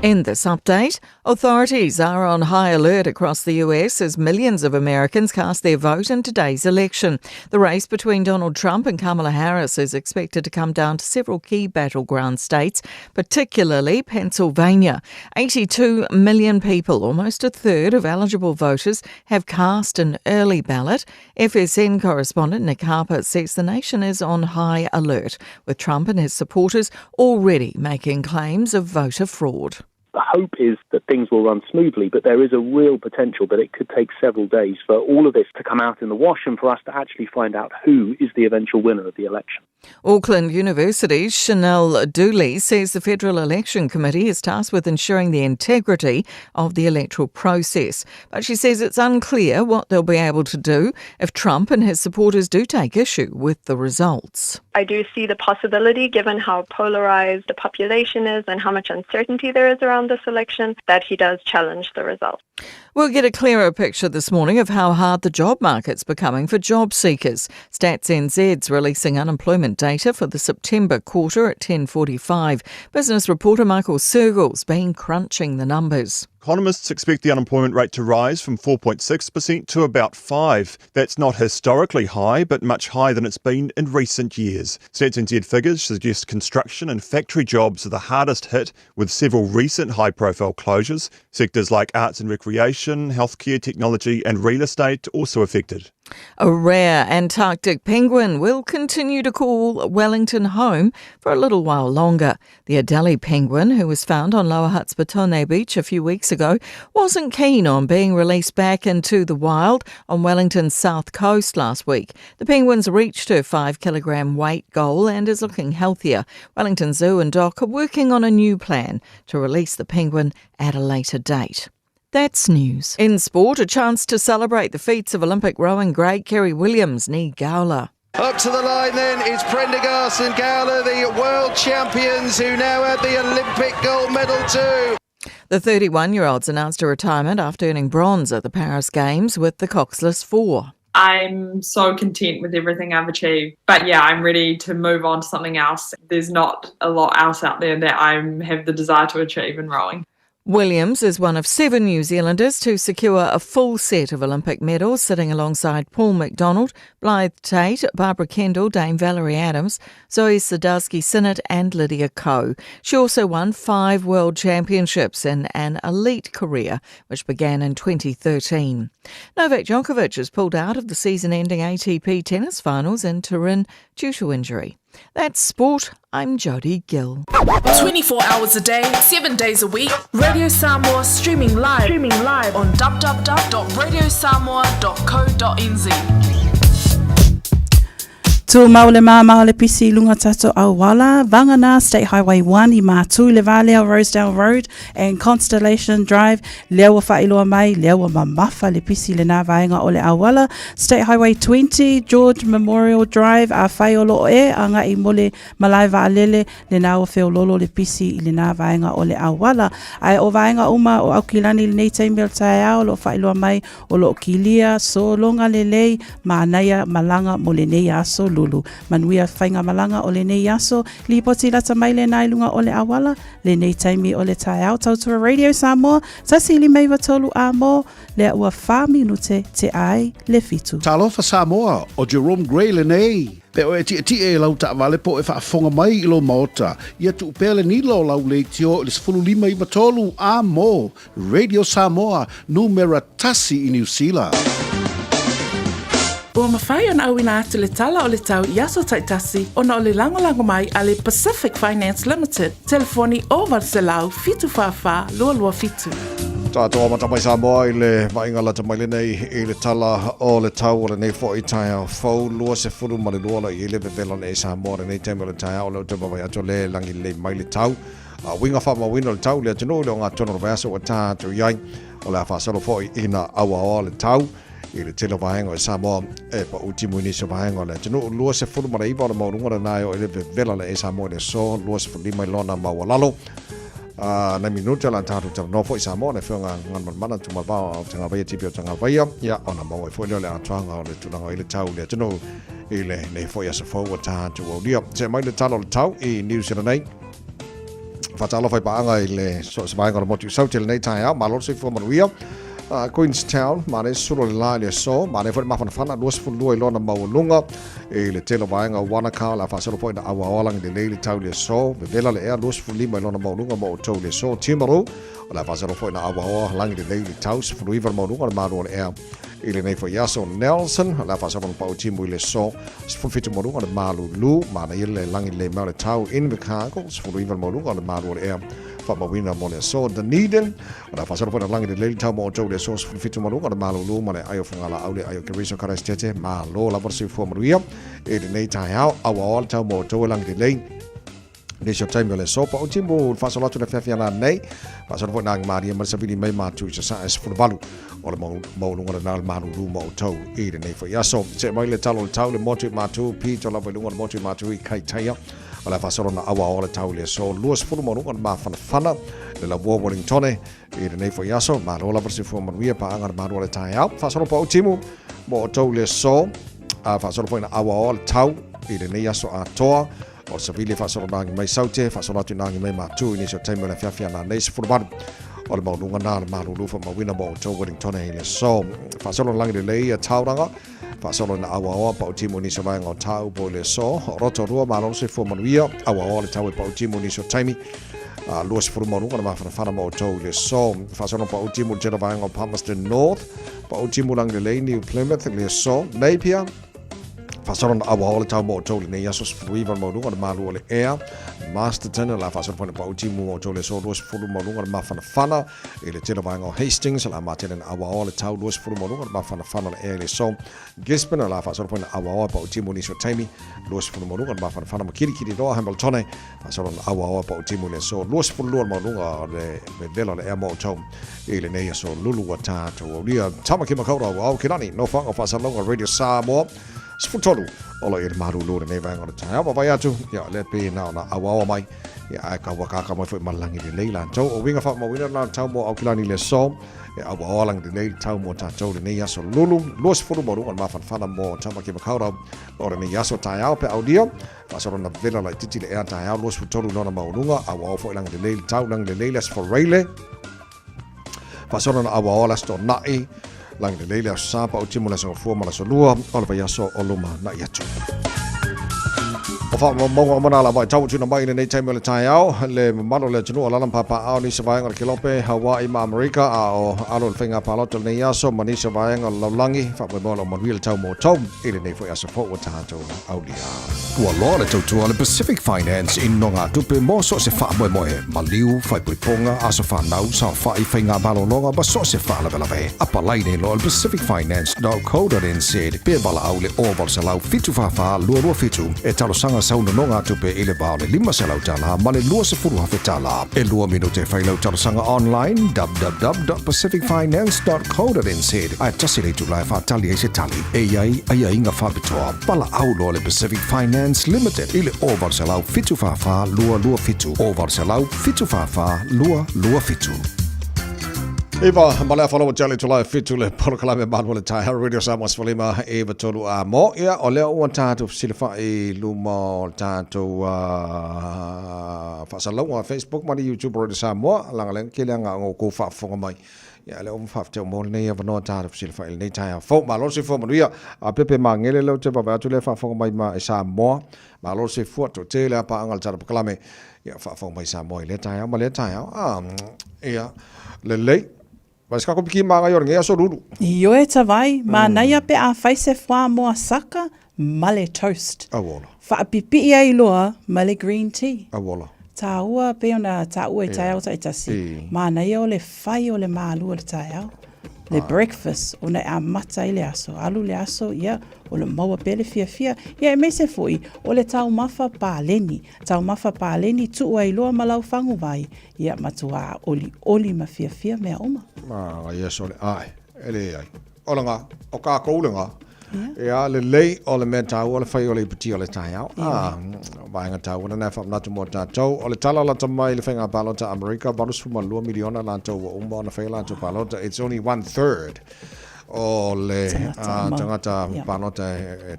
In this update, authorities are on high alert across the US as millions of Americans cast their vote in today's election. The race between Donald Trump and Kamala Harris is expected to come down to several key battleground states, particularly Pennsylvania. 82 million people, almost a third of eligible voters, have cast an early ballot. FSN correspondent Nick Harper says the nation is on high alert, with Trump and his supporters already making claims of voter fraud. The hope is that things will run smoothly, but there is a real potential that it could take several days for all of this to come out in the wash and for us to actually find out who is the eventual winner of the election. Auckland University's Chanel Dooley says the Federal Election Committee is tasked with ensuring the integrity of the electoral process. But she says it's unclear what they'll be able to do if Trump and his supporters do take issue with the results. I do see the possibility, given how polarised the population is and how much uncertainty there is around this election, that he does challenge the results. We'll get a clearer picture this morning of how hard the job market's becoming for job seekers. Stats NZ's releasing unemployment data for the September quarter at 10:45. Business reporter Michael Sergle's been crunching the numbers. Economists expect the unemployment rate to rise from 4.6% to about 5%. That's not historically high, but much higher than it's been in recent years. Stats NZ figures suggest construction and factory jobs are the hardest hit, with several recent high-profile closures. Sectors like arts and recreation, healthcare, technology and real estate also affected. A rare Antarctic penguin will continue to call Wellington home for a little while longer. The Adelie penguin, who was found on Lower Hutt's Batone Beach a few weeks ago, wasn't keen on being released back into the wild on Wellington's south coast last week. The penguin's reached her 5-kilogram weight goal and is looking healthier. Wellington Zoo and Doc are working on a new plan to release the penguin at a later date. That's news. In sport, a chance to celebrate the feats of Olympic rowing great Kerry Williams nee Gowler. Up to the line then is Prendergast and Gowler, the world champions who now have the Olympic gold medal too. The 31-year-olds announced a retirement after earning bronze at the Paris Games with the Coxless 4. I'm so content with everything I've achieved. But yeah, I'm ready to move on to something else. There's not a lot else out there that I have the desire to achieve in rowing. Williams is one of 7 New Zealanders to secure a full set of Olympic medals, sitting alongside Paul McDonald, Blythe Tate, Barbara Kendall, Dame Valerie Adams, Zoe Sadowski-Synnott and Lydia Ko. She also won 5 world championships in an elite career, which began in 2013. Novak Djokovic has pulled out of the season-ending ATP tennis finals in Turin due to injury. That's sport. I'm Jodie Gill. 24 hours a day, 7 days a week. Radio Samoa streaming live on www.radiosamoa.co.nz. Tu maule maule pisi lunga tato awala, Vangana State Highway 1 I mātū le Valea Rosedale Road and Constellation Drive, lewa whailoa mai, lewa mamafa le pisi le nā vaenga o le awala, State Highway 20, George Memorial Drive, a whaiolo e, anga I mole malai vaalele, le nā o whiololo le pisi le nā vaenga o le awala. Ai o vaenga uma o Aukilani le nei taimel tae ao, lo whailoa mai o lo kilia, so longa le lei, maanaya malanga mo le nei aso lulu. Manuia whainga malanga o le nei aso, li poti lata mai le nai lunga o le awala, le nei taimi o le tae au tautua Radio Samoa, tasi li meiwa tolu a mo, le ua 5 minute te ai le fitu. Talofa Samoa o Jerome Gray le nei. Pe o e e lau ta vale po e whaafonga mai ilo maota. Ia tu pele ni lo lau le tio le 15 tolu a mo. Radio Samoa, numera tasi I New Zealand. Ua mawhai ana au ina atu le tala o le tau I aso taitasi ona o le lango mai a le Pacific Finance Limited. Telefoni o Varselau fitu whawha lua fitu. Tātua matamai Samoa I le vainga la tamai le nei I le tala o le tau o le nei fo I tae au fau lua se furu ma le luola I le vevela nei Samoa le nei taime o le tae au le te mawai ato le langi le mai le tau. Winga wha mawina le tau le atino le o ngā tono rewaso o tātou iai o le a whasalo fo I ina awa o le tau. I le tilo vahenga o Samoa e pa utimu ini se vahenga le tino lua se furu ma le iwa o le maurunga le nai o le vevela le Samoa le so lua se furu lima I lona maua lalo. Na minuta la tātou tala nofo I Samoa ne whiunga ngan mana tu mabao o tanga vaia tipi o tanga vaia ia o na maua I fwoi le atuanga o le tunanga I le tau le tino I le nei fwoi asa fau o tātou o lia. Se mai le talo le tau I New Zealand nei whatalo fai pa ngai le so sbai ngor motu sau til nei tai out malo se fo manuia Queenstown mane suro le la le so mane fo ma fana dos fu lo lo na maulunga e le telo vai nga Wanaka la fa solo point awa olang de le tau le so be vela le air dos fu lima lo na maulunga mo tau le so Timaru la fa solo point awa olang de le tau fu river maulunga ma ro le air ile nei fo Yaso Nelson la fa solo pa timu le so fu fitu maulunga de malulu mana ile langi le ma le tau in the cargos fu river maulunga de ma ro le air Famawina mole so Dunedin ona fasara pona langi de le tau mo tau le so fitu malu ona malulu mane ayo fungala aule ayo keriso karastete malo la versi fo maria e de nei tai au awa tau mo tau langi de le ne so time le so pa utimbo fasala tu le fiana nei fasara pona ngi maria mar sabili mai matu sa es fu balu ona mo lunga na malulu mo tau e de nei fo yaso se mai le tau le motu matu pi to la lunga motu matu i kai tai Ala fasoro na awa ola tau le so luas fulu manu on ma fana le la war Wellington e de nei fo yaso ma rola versi fo manuia pa angar ma rola tai au fasoro pa utimu mo tau le so a fasoro po na awa ola tau e de nei yaso a toa o sabili fasoro na mai saute fasoro tu na mai ma tu ni so time le fiafia na nei fulu ban o le maunga na le malu fa ma wina mo tau Wellington e le so fasoro lang de lei a tau ranga Fasolo na awa pa utimu ni so vai ngo tau po le so roto rua malo se fo manuia awa le tau pa utimu ni so taimi luas fo manu kana ma fana mo tau le so fasolo pa utimu jena vai ngo Palmerston North pa utimu lang le New Plymouth le so Napier fasolo na awa le tau mo tau le yaso river mo kana malu le air Masterton la fasolo pa utimu mo tau le so luas fo manu kana ma fana ele jena vai ngo Hastings la matenen awa le tau luas fo manu kana ma fana le air le so Gisborne la fa sort point awa pa utimu ni so taimi los fu mo lunga ma fa fa kiri do Hamilton fa sort awa pa utimu le so los fu lo mo lunga le vela le mo tom ile nei so lulu wata to ria tamaki makora wa kirani no fa fa sa longa radio Samoa sfutolu ola ir maru lo nei va ngora ta ba ya tu ya le pe na awa mai ya ka waka ka mo fu malangi le leila to o winga fa mo winga na tau mo au kilani le so e awa lang de nei tau mo ta tau de nei yaso lulu los fu mo runga ma fa mo tama ki makara o de nei yaso ta ya pe audio fa so na vela la titi le ta ya los fu tolu no na mo runga awa fo lang de nei tau lang de leila for rele fa so na awa la sto nai lang de leila sa pa utimu la so fu ma la so lua o le yaso o luma na yatu fa mo mo na la vai tau tuna mai nei time le tai au le malo le tunu ala papa au ni savai ngal kilope Hawaii ma America au alo finga paloto nei aso mani savai ngal langi fa mo lo mo real tau mo tom ile nei fo aso fo wata to au dia Ua loa le tautua le Pacific Finance in nonga tupe mo so se wha moe moe. Maliu, whai puiponga, aso whanau, sa whai whainga balononga, ba so se wha lawe. Apa laine lo le pacificfinance.co.nz. Pea bala au le oval se lau fitu whawha, lua fitu. E talo sanga sauna nonga tupe ile bao le 5 se lau tala, ma le lua se furu hawhi tala. E lua minute whai lau talo sanga online, www.pacificfinance.co.nz. Ai tasi le tu lai whatali e se tali. E iai inga whabitoa. Bala au lo le Pacific Finance Limited ile oval se lau fitu whawha lua fitu. Oval se lau fitu whawha lua fitu. Eva, malea whalawa jale tulai fitu le porokalame manu le tai Hara Radio Samoa Sfalima Eva tolu a mo. Ia o leo ua tātou silifa i luma o tātou whasalau a Facebook mani YouTube Radio Samoa. Langalenga ke leanga ngō kou whaafonga mai. Ia leo mwhafte o mōle nei avanoa tātou silifa i nei tai a fo. Ma losi fo manuia a pepe ma ngele leo te papai atu le whaafonga mai ma e Samoa. Ma losi fuato te le apa angal tātou pakalame. Ia whaafonga mai Samoa i le tai au. Ma le tai au. Ia le lei. Mas kako piki manga yor ngea so lulu. Io e tawai, ma naia pe a whaise wha moa saka, male toast. Awola. Whaapipi ia i loa, male green tea. Awola. Tā ua pe ona tā ua e tai au tai tasi. Ma naia o le whai o le mālua le tai au. Le breakfast, o nei a mata i le aso. Alu le aso, ia, o le maua pele fia. Ia e meise foi, o le tau mafa pāleni. Tau mafa pāleni tu ua i loa malau whangu vai. Ia matua oli ma fia mea oma. Yes, ole ai. Ele ai. Ola ngā, o kā koule ngā. Ia, le lei o le mea tau, o le whai o le ipiti o le tai au. Vaenga tau, wana nei whamnatu mō tātou. O le tala la tamai le whainga palota Amerika, barus fuma 2 miliona lantou wa umba na whai lantou palota. It's only 1/3 o le tangata panota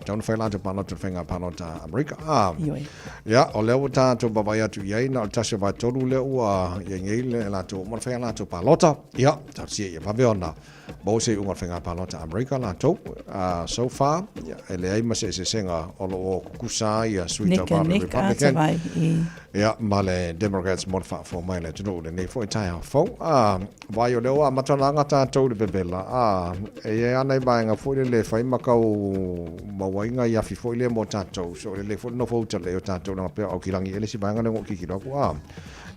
taun whaila te panota whenga panota Amerika. Ia, o leo tātou babaya tu iei na o tase vai tolu leo ua iei le la tu mon whenga la tu palota. Ia, tau sia ia paveona. Bo se unga whenga palota Amerika la tu. So far, e le aima se senga o lo o kukusa ia Sweet Party Republican. Ia, ma le Democrats mon wha fo mai le tunu le nei fo i tai hao fau. Vai o leo a matananga tātou le bebela. E anai bainga fo le whai makau mawainga ia fi fo le mo tātou. So le fo no fo tale o tātou na pia au kirangi ele si bainga nengo kiki rako.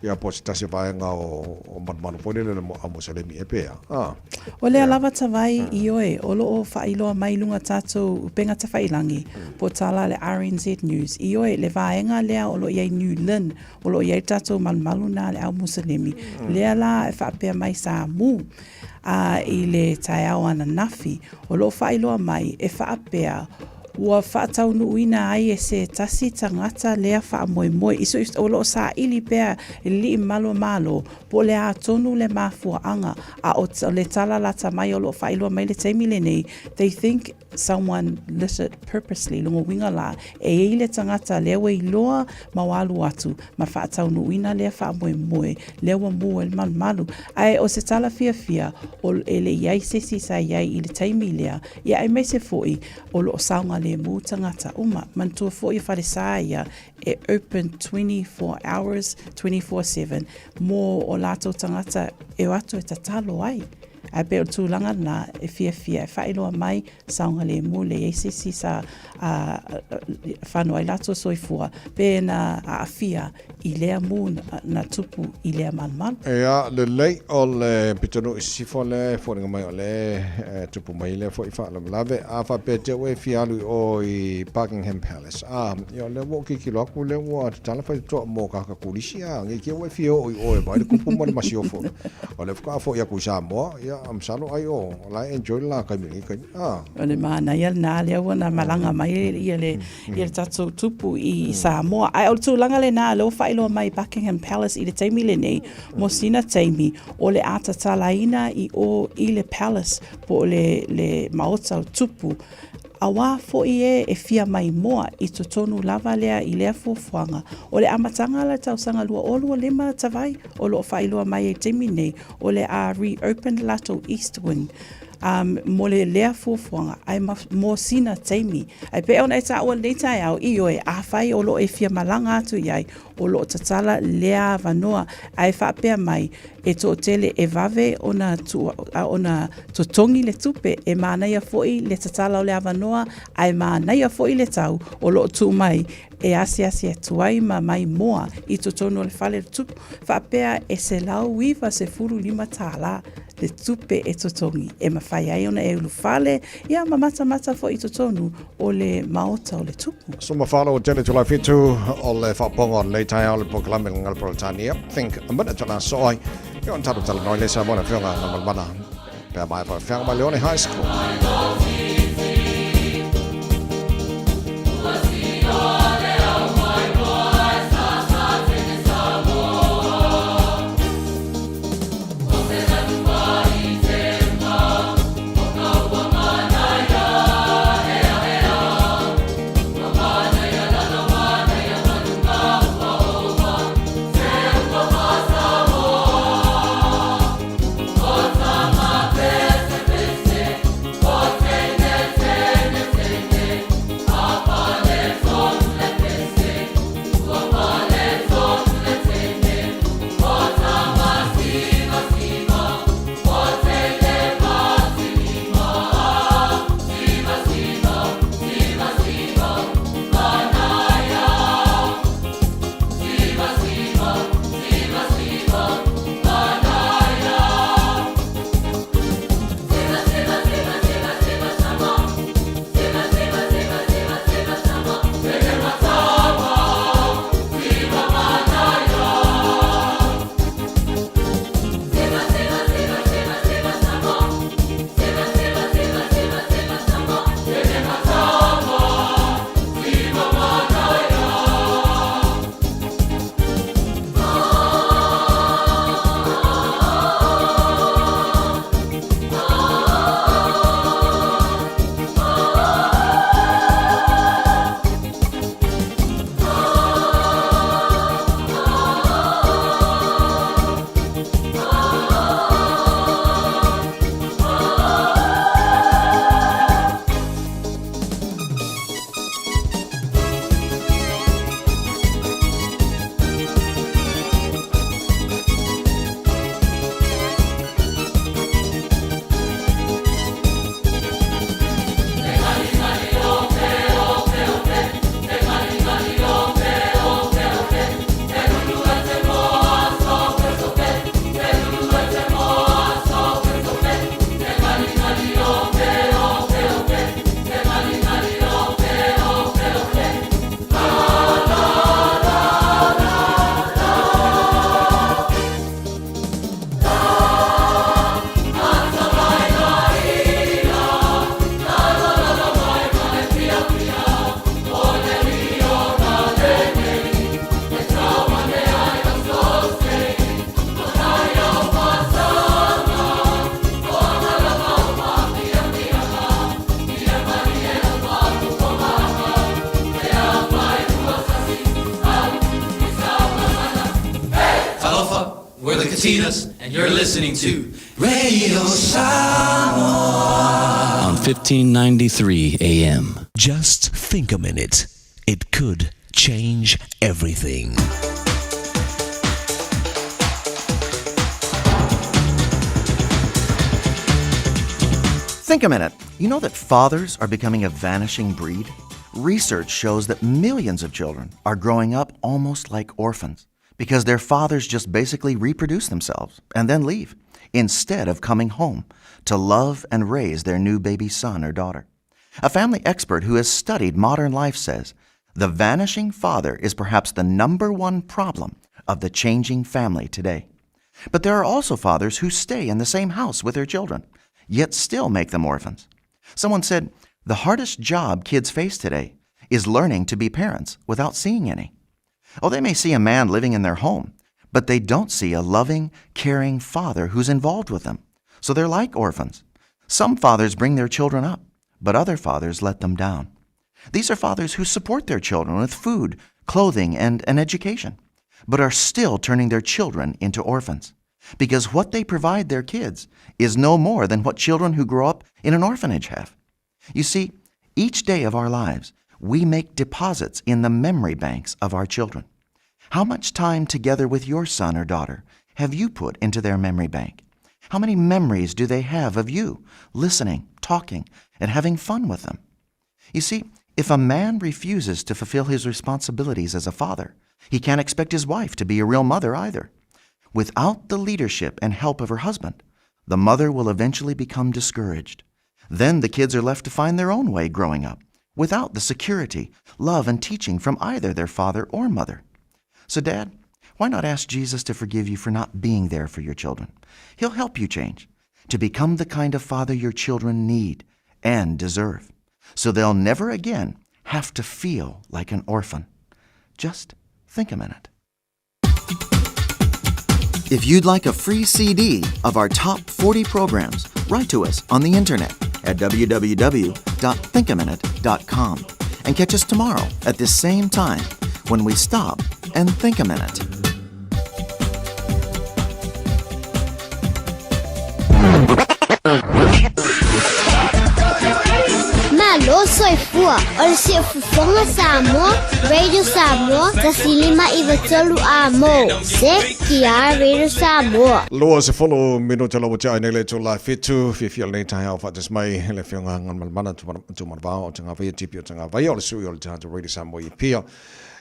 Ia po si tasi bainga o manu fo le mo amosalemi e pia. O le alava tawai i oe, o loo whailoa mai lunga tātou penga ta whailangi, po tala le RNZ News. I oe, le vaenga lea o lo iei New Lynn, o lo iei tātou malu na le au musalemi. Lea la e whaapea mai sa mu, i le tai au ana nafi, o lo whailoa mai e whaapea, ua whaatau nuuina ai e se tasi tangata lea wha moe moe. Iso o lo sa ili pea li malo, po le a tonu le mafua anga, a o le tala la tamai o lo whailua mai le teimi le nei, they think someone lit it purposely, lungo winga la, e le tangata lewa i loa mawalu atu, ma whaatau nuuina lea wha moe moe, lewa mua le malu. Ai o se tala fia, o ele iai sesi sa iai i le teimi lea, ia ai mai se foi, o lo saunga le mu tangata uma mantua fo ia whare saia e open 24 hours 24/7 mo o lato tangata e watu e tatalo ai ai pe o tūlanga na e fia e whailoa mai saunga le mu le eisisi sa whanua ai lato soifua pe na a fia i lea mu na tupu i lea man. Ea, le lei o le pitonu i sifo le fōringa mai o le tupu mai le fo i whaala mlawe a whape te ue fialu o i Buckingham Palace. Ia le wo ki kiloku le wo a tala whai toa mō kaka kulisi ngi kia ue fio o i oe mai le kupu mani masi o fōru. O le whaka fo i aku i Samoa, ia am salo ai o la enjoy la kai mingi kai. O le mana ia na le wana malanga mai ia le tatu tupu i Samoa. Ai o tūlanga le na le o whailo mai Buckingham Palace i le teimi le nei, mo sina teimi o le atatalaina i le Palace po le maota o tupu. Awa fo e fia mai moa i to tonu lava lea i lea fuafuanga. O le amatanga la tausanga lua o lua lima tawai o lo whailua mai e teimi nei o le a reopened lato East Wing. Mo le lea fuafuanga ai mo sina teimi. Ai pe ona e ta ua nei tai au i oe a whai o lo e fia malanga atu iai o lo tatala lea vanoa ai whapea mai e to tele e vave ona totongi le tupe e mānaia foi le tatala o le avanoa ai mānaia foi le tau o lo tu mai e asi e tuai ma mai moa i totono le fale le tupu whapea e se lau wiva se furu lima tāla le tupe e totongi e mawhai ai ona e ulu fale ia mamata fo i totonu o le maota o le tupu. So mawhalo o tele tulai fitu o le whaponga o le tai au le pokalame ngal Britania. Think a minute tala soai. Io on tatu tala noi le sa bona whiunga na malmana. Pea mai pa whiunga mai Leone High School. Take Casitas, and you're listening to Radio Samoa on 1593 AM. Just think a minute. It could change everything. Think a minute. You know that fathers are becoming a vanishing breed? Research shows that millions of children are growing up almost like orphans because their fathers just basically reproduce themselves and then leave instead of coming home to love and raise their new baby son or daughter. A family expert who has studied modern life says the vanishing father is perhaps the #1 problem of the changing family today. But there are also fathers who stay in the same house with their children, yet still make them orphans. Someone said, the hardest job kids face today is learning to be parents without seeing any. Oh, they may see a man living in their home, but they don't see a loving, caring father who's involved with them. So they're like orphans. Some fathers bring their children up, but other fathers let them down. These are fathers who support their children with food, clothing, and an education, but are still turning their children into orphans. Because what they provide their kids is no more than what children who grow up in an orphanage have. You see, each day of our lives, we make deposits in the memory banks of our children. How much time together with your son or daughter have you put into their memory bank? How many memories do they have of you listening, talking, and having fun with them? You see, if a man refuses to fulfill his responsibilities as a father, he can't expect his wife to be a real mother either. Without the leadership and help of her husband, the mother will eventually become discouraged. Then the kids are left to find their own way growing up, without the security, love, and teaching from either their father or mother. So, Dad, why not ask Jesus to forgive you for not being there for your children? He'll help you change, to become the kind of father your children need and deserve, so they'll never again have to feel like an orphan. Just think a minute. If you'd like a free CD of our top 40 programs, write to us on the internet at www.thinkaminute.com and catch us tomorrow at this same time when we stop and think a minute. Malo soifua, ol sifufonga Samoa, Radio Samoa, tasilima iwatolu amo, se kia Radio Samoa. Lua se follow minuto lo wachai nele to live fitu fifial nei tai alfa just mai le fionga ngan mana tu marva o tanga vai tipi o tanga vai o sui o tanga Radio Samoa pia.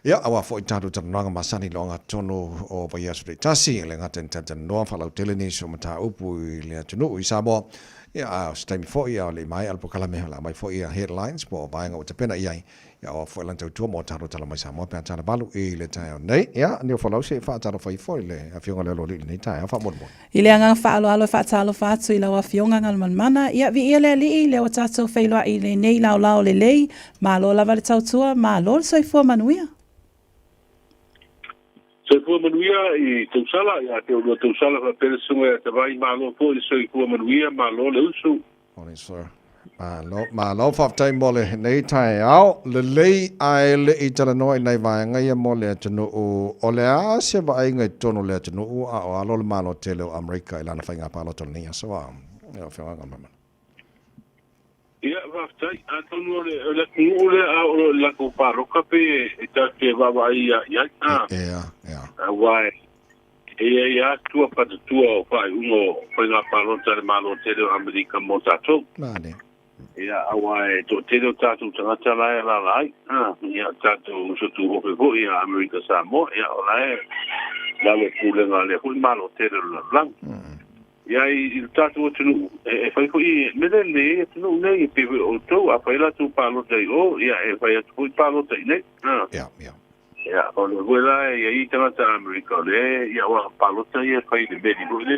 Ya awa fo itatu tananga masani longa tono o vai asri tasi le ngaten tan no fa lau teleni so mata upu le tunu i Samoa. Ya stai fo ia le mai alpo kala me la mai fo ia headlines po vai ngo te pena ia ya o fo lanto tu mo taro tala mai Samoa pe tana balu e le tai nei ya ni fo lau se fa taro fo le a fionga le lo le nei tai fa mo mo I le anga fa alo fa talo fa tu I la wa fionga ngal mana ia vi ile li le o tato feilo I le nei la le lei ma lo la va tau tua ma lo so fo manuia so fo manuia I tausala ya te o tausala fa persunga te vai ma lo fo so fo manuia ma lo le usu Morning sir ma lo fa tai mo le nei tai au le lei ai le I tala no nei vai ngai mo le tunu o le a se vai ngai tonu le tunu a lo le ma lo tele o America I lana fa nga pa lo tonu ni so ya fa nga ma Ia waftai, a tonu le kungule a o la ko paroka pe e ta te wawa ia. A wai. Ia tua pata tua o whai ungo whai ngā parota le malo tere o Amerika mo tātou. Ia a wai to tere o tātou tangata lai la lai. Ia tātou sotu hope ho ia Amerika Samoa. Ia o lai la le kulenga le hui malo tere o lang. Ia I tātou o tunu, e whai ko I mele le, tunu nei, e pewe o tau, a whai la tu pālota I o, ia e whai atu hui pālota I nei. Ia, o le hoi la, ia I tangata Amerika le, ia wa pālota ia whai le meri, o le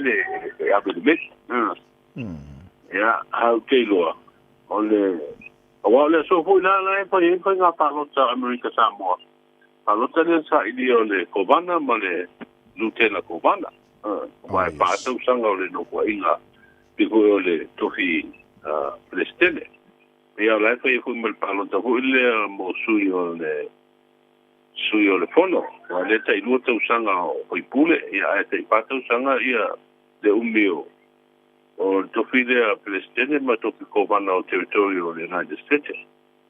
e abe le meri. Ia, hau te loa, o le, a wa le so hui la la e whai ngā pālota Amerika Samoa. Pālota le sa ili o le Kovana, ma le Lutena Kovana. Mai patau sanga o le no kua inga piko o le tofi le stele. Ia lai pa iku mal palo ta hu le mo sui o le sui o le fono wa le tai lua tausanga o i pule ia e tai patausanga ia le umio o tofile a presidente ma tofi komana o territorio o le United States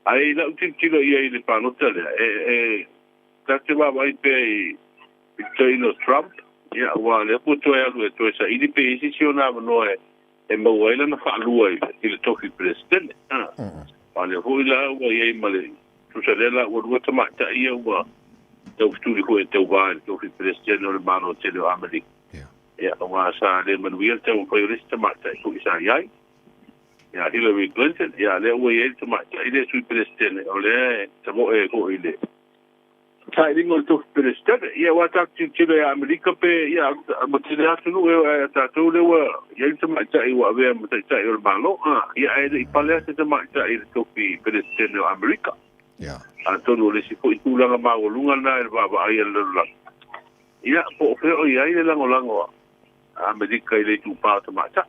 ai la utitilo ia i le panota le tate wa mai pe i taino Trump ia wa le puto e alu e to sa ili pe isi si ona no e mawela na fa lua i le tofi presidente pa le hoila wa ia male tu sa lela wa wata mata ia wa tau studi ko e tau va to fi presidente o le mano te le Amerika ya wa sa le manuel tau priorista mata ko isa ia ya Hillary Clinton ya le wa ia to mata ile su presidente o le tamo e ko ile sai ringo to presidente ya wa ta ti le Amerika pe ya mo te le atu no e ta to le wa ia to mata i wa ve mo te tai o le mano ya e pale te mata i to fi presidente o Amerika Antonio le si foi tulanga maulunga na e baba ai le la. Ia po fe o ia ile lango Amerika ile tu pa to mata.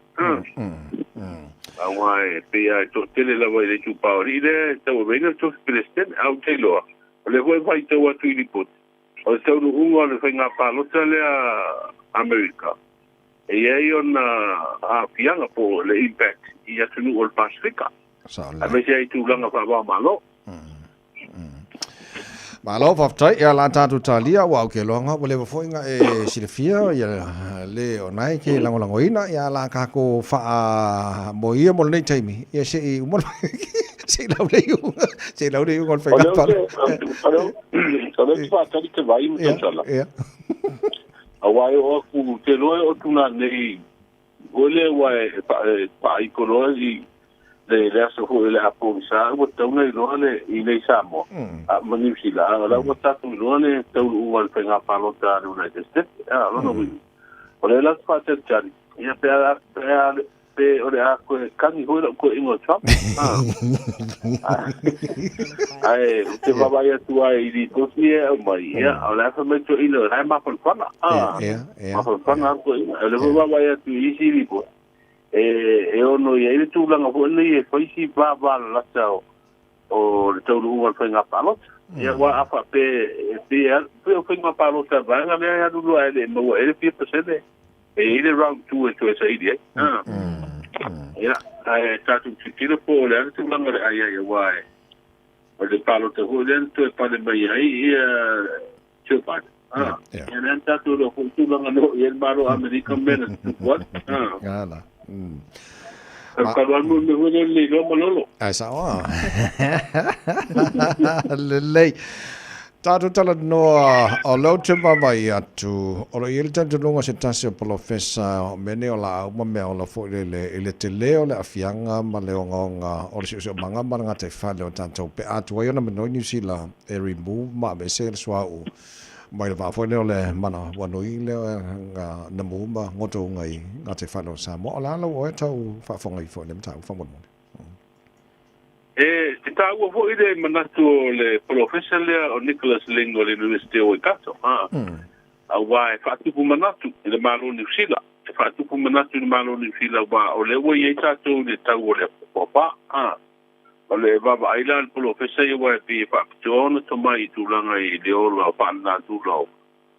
Awai pe ai to tele la vai le tu pa ile to venga to president au telo. Le voi vai to atu ili pot. O se no unga le fenga pa lo tele a Amerika. E ia ona a fianga po le impact ia tunu ol Pasifika. A me se ai tulanga pa ba malo. Ma lo fa tai ya la tatu talia wa ke longa bo le fo inga e silfia ya le onai ke lango ina ya la ka ko fa mo ia mo nei taimi ya se mo se la le u kon fa pa Alo fa tali ke vai mo tsala awai o ku te lo o tuna nei gole wa pa i koloi le so ho le apo sa o tona i lone i nei samo a mani sila la o tatu lone tau u al penga palota no na teste lo no o le la fa te tari ia pe o le a ko kani ho ko ingo chop ai te baba ia tu ai di to si e mai ia o la fa me to i lo ra ma pa fana ma pa fana ko le baba ia tu i si li po e ono ia ile tūlanga ho nei e whaisi baba la tau o le tau runga whainga palot ia wa apa pe o whainga palot ka vanga mea ia nulu a ele maua ele 5% e ile round 2 e to e sa ili ia tatu titira po o le ane tūlanga le aia ia wa o le palot ho le ane to e pale mai ai ia tūpane ia le ane tatu lo tūlanga no ia maro American men what Gala Kalau anu me hone le lolo. Ai sa wa. Le tatu tala no o lo tempa mai atu o lo il tanto longa se tasi o profesa mene o la uma me o la fo le te leo le afianga ma le ngonga o se manga manga te fale o tanto pe atu ai ona me no New Zealand e remove ma me se swa u mai va fo le mana wanoi le na mumba ngoto ngai ngate fano sa mo la lo o tau fa fo ngai fo le tau fa mo te tau fo ile manatu le professor le o Nicholas Lingo le University o Kato a wa fa tu pu manatu le malo ni sila fa tu pu manatu le malo ni sila wa o le wo ye tatu le tau le popa o le baba island professor ye wa pi pa tona to mai tu langa i le o la pa na tu lo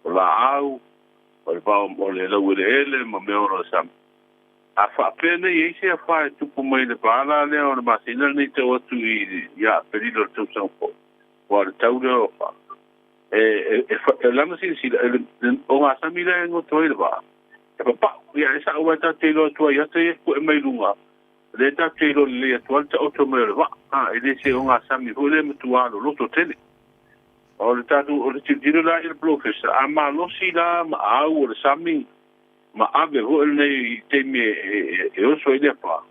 la au o le ba o le lo le ele mo me o sam a fa pene ye se fa tu pu mai le bala le o ma sina ni te o tu ya perilo tu so po o le tau le o fa la no si o ma samila ngo to ile ba pa ya esa o ta te lo tu ya te ku mai lunga le ta te lo le tu alta auto me va ele se o nga sami ho le tu alo lo to tele o le ta tu o le ti la il professor ama lo si la ma au le sami ma ave ho le te me e o so ile pa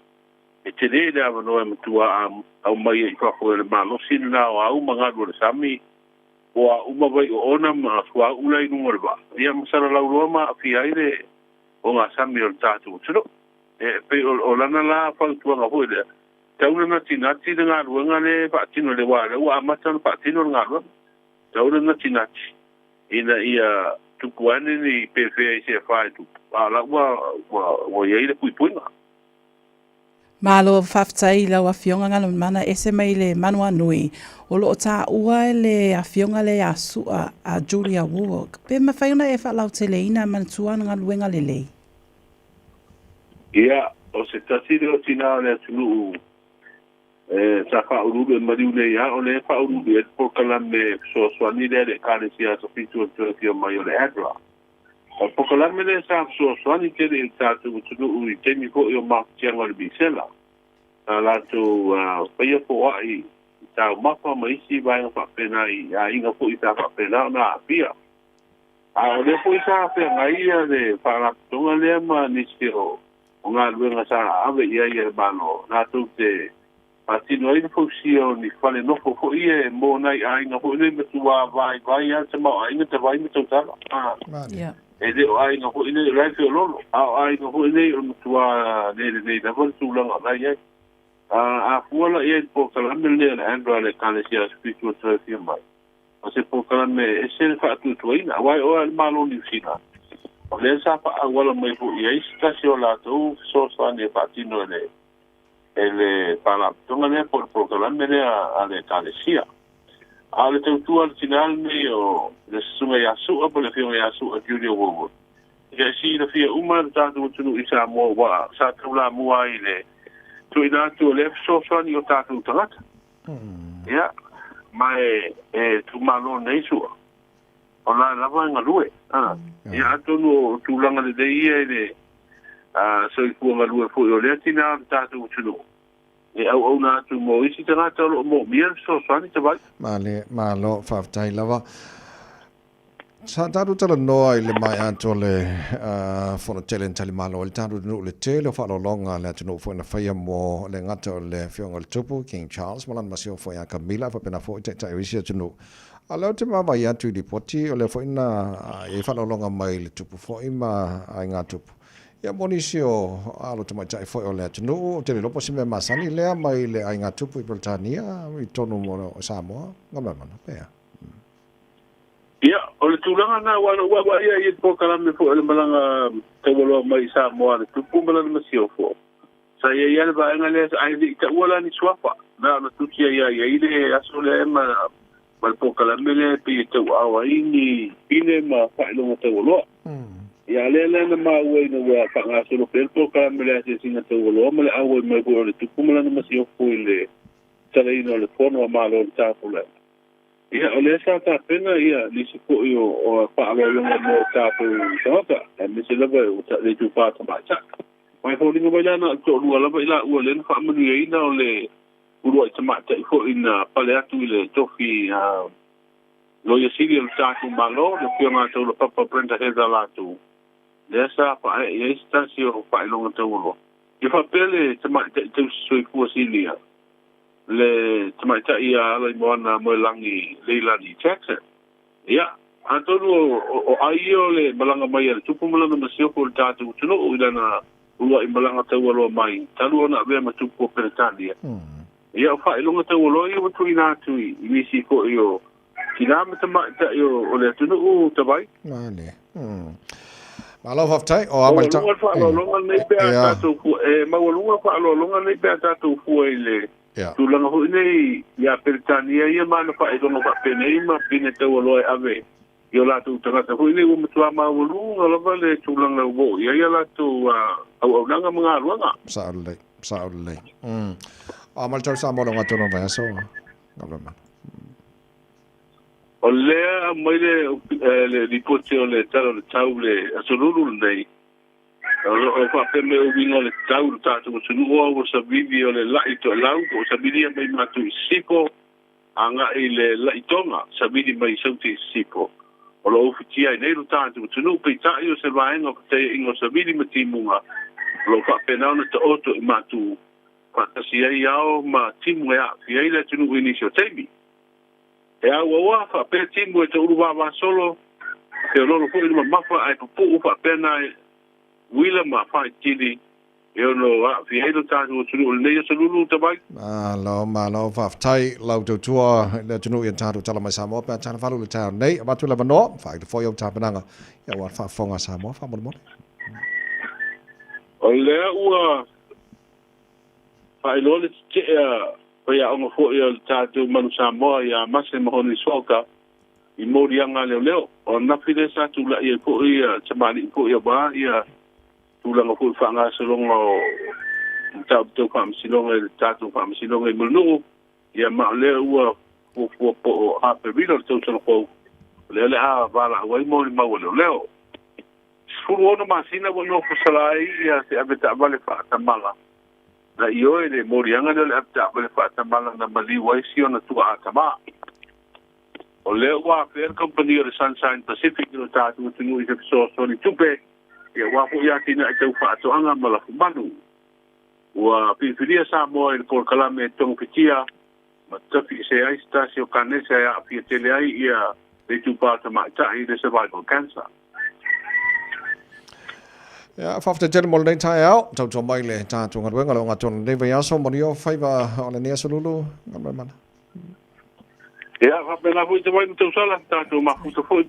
e te le la no e tu au mai e fa ho le ma lo si la au manga le sami o uma vai ona ma swa ulai no ba ia masala la roma fi aire o nga sami o tatu tro pe o lana la fa tu nga ho le tauna na tinati nga ruanga le pa tino le wa amata pa tino nga ru tauna na tinati ina ia tu kuane ni pe se fa tu ala wa ye le pui pui Malo whaftai lau a fionga ngalo mana ese mai le manua nui. O lo ta ua le a fionga le a sua a Julia Ward. Pe mawhaiona e wha lau te leina mantua nga luenga le lei. Ia, o se tasiri o tina le atunu sa whaururu e mariu le ia, o le whaururu e pokala me soaswani le kare si a sofitu o tuatia mai o le adra. O pokala me le sa soaswani te le tatu utunu i temi ko i o makianga le bisela. Na lato paia po ai tau mapa ma isi vai nga whapena i a inga po i ta whapena na apia. A o le po i sa whapena ia le wharatonga lea ma nisi o ngā luenga sa ave ia ia bano nā tau te patino ai fo sio ni fale no fo ia mo nai ai nga fo nei matua vai a te mau ai te vai me tau tala yeah e de ai nga fo nei rai fio lolo ai nga fo nei o matua nei da fo tu langa nai ai a fuala ia po kala me le andra le kalesia spiritual therapy mai o se po kala me ese fa tu tuina wai o al malo ni sina o le sa pa wala mai fu ia stasio la tu so ne patino ele para tonga ne por kala me ale kalesia ale tu al final me o le sunga ya su o le fio ya su a Julia Ward ya si le fio uma ta tu isa mo wa sa tu la mo ai le tu ina tu le so ni o ta tu tata ya mai tu malo nei su ona la va nga lue ya tu no tu langa de ia le so i ku nga lue fo o le tina ta tu e au na tu mo isi tanga ta lo mo bien so ni te vai malo whaftai lava sa taru tala noa i le mai anto le whono tele tali malo le taru nu le tele o whalo longa le atu nu whoina whaia mo le ngata o le whionga le tupu King Charles malan masio whoia Camilla whapena who i te tai wisi atu nu a leo te mawa i atu i li poti o le whoina e whalo longa mai le tupu whoi ma ai ngā tupu ia moni sio alo te mai tai whoi o le atu nu te le lopo si me masani lea mai le ai ngā tupu i Britania i tonu mo Samoa ngamamana pea ia o le tūranga nā wa ia i po kalame fo ele malanga te walo mai sa moa le tupu malanga masio fo sa ia le vaenga le ai di ta wala ni swapa na tukia ia ile aso le ma po kalame le pi te awa ini ine ma whaelo te walo ia le na ma we no wa panga solo po kalame le se singa te walo ma le awa mai po le tupu malanga masio fo ile tala ino le fono malo le tāpule ia o le sa ta pena ia ni se ko yo o pa lo mo tapu tota e me se lava o ta le tu pa ta ba cha mai fo lingo ba na to lu ala ba ila u le fa manu ye ina o le uru ta ma ta fo ina pa le atu le tofi lo ye sili o tapu malo le pio ma to lo papa prenda heza la tu le sa pa e sta si o pa lo to lo ye fa pele ta ma te sui fu silia le tamaita ia la moana mo langi leilani Texas ia antonu o aio le malanga mai le tupu malanga masio ko tatu tuno ulana ua i malanga tawalo mai talu ona ve ma tupu peretania ia fa ilonga tawalo ia tu ina tu i misi ko io kilama tamaita io o le tuno u tabai mane malo haftai o amalta longa nei pe tatu e mawalunga fa longa nei pe tatu fu ile tu langa ho nei ya Britania ia mana fa edo no fa penei ma pine te wolo ave yo la tu tanga ho nei o mutua ma wolu la vale tu langa wo ia la tu au langa mga luanga saule amal tar sa mo nga tono ba so ngabama o le mai le ripoti o le talo le taule asolulu nei o fa peme o vino le tau tatu sunu o sa vivi o le lai to lau o sa vivi mai matu sipo anga ile lai tonga sa vivi mai sauti sipo o lo ofitia nei lu tatu sunu pe tai o se vaenga o te ingo sa vivi matimunga lo fa pena na to oto matu pa si ai ao ma timu ya fi ile sunu inicio tebi e a wa fa pe timu e to uruwa va solo ke lo ko ile mafa ai pu fa pena wila ma fa tili eu no a fi helo tatu tulu le tulu tabai malo fa tai lau to tua le tunu ia tatu tala mai samo pa tana falu le tau nei ba tu le no fa de foi o tapananga ia wa fa fonga samo fa mo o le ua Pai lole te pai a onga fo ia tātou manu Samoa ia mase mahoni soka I morianga leo o na file sa tula ia po ia chamali po ia ba ia tula nga fo fanga solonga o tātou pamsilonga tātou pamsilonga mulungu ia ma leo ua po a perino tātou ko lele a bala wai mo ma leo furu ona masina wono fusalai ia se abeta vale fa tamala na io le morianga le abeta vale fa tamala na mali wai si ona tu a tama o le wa fair company o Sunshine Pacific no tatu tunu I so ni tupe ia wa fu ia tina I tau fa to anga mala manu wa pifilia sa mo il por kalame tong pitia ma tafi se ai stasio kanesa ia pietele ai ia le tu pa tama tai de survival cancer. Ja, fafte general nei tai au, tau mai le ta tunga wenga lo ngaton le vai aso monio faiva ona ne asolulu ngam mana. Ja, va bela fu te vai no tau sala ta tu ma fu te foi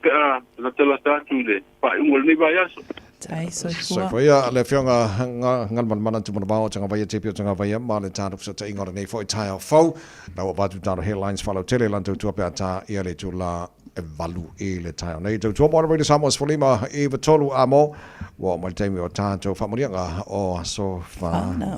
la tela ta tu le pa ungol ni vai aso. Tai so So foi a le fionga ngal man mana tu mana ba tanga vai te pio tanga vai ma le ta so te ingora nei foi tai au fo. Na wa tu ta headlines follow tele lan tu pa ta ia le tu la evalu le tai nei tu mo radio Samoa's folima Eva tolu amo wa mai taimi o tātou whamurianga o so far no.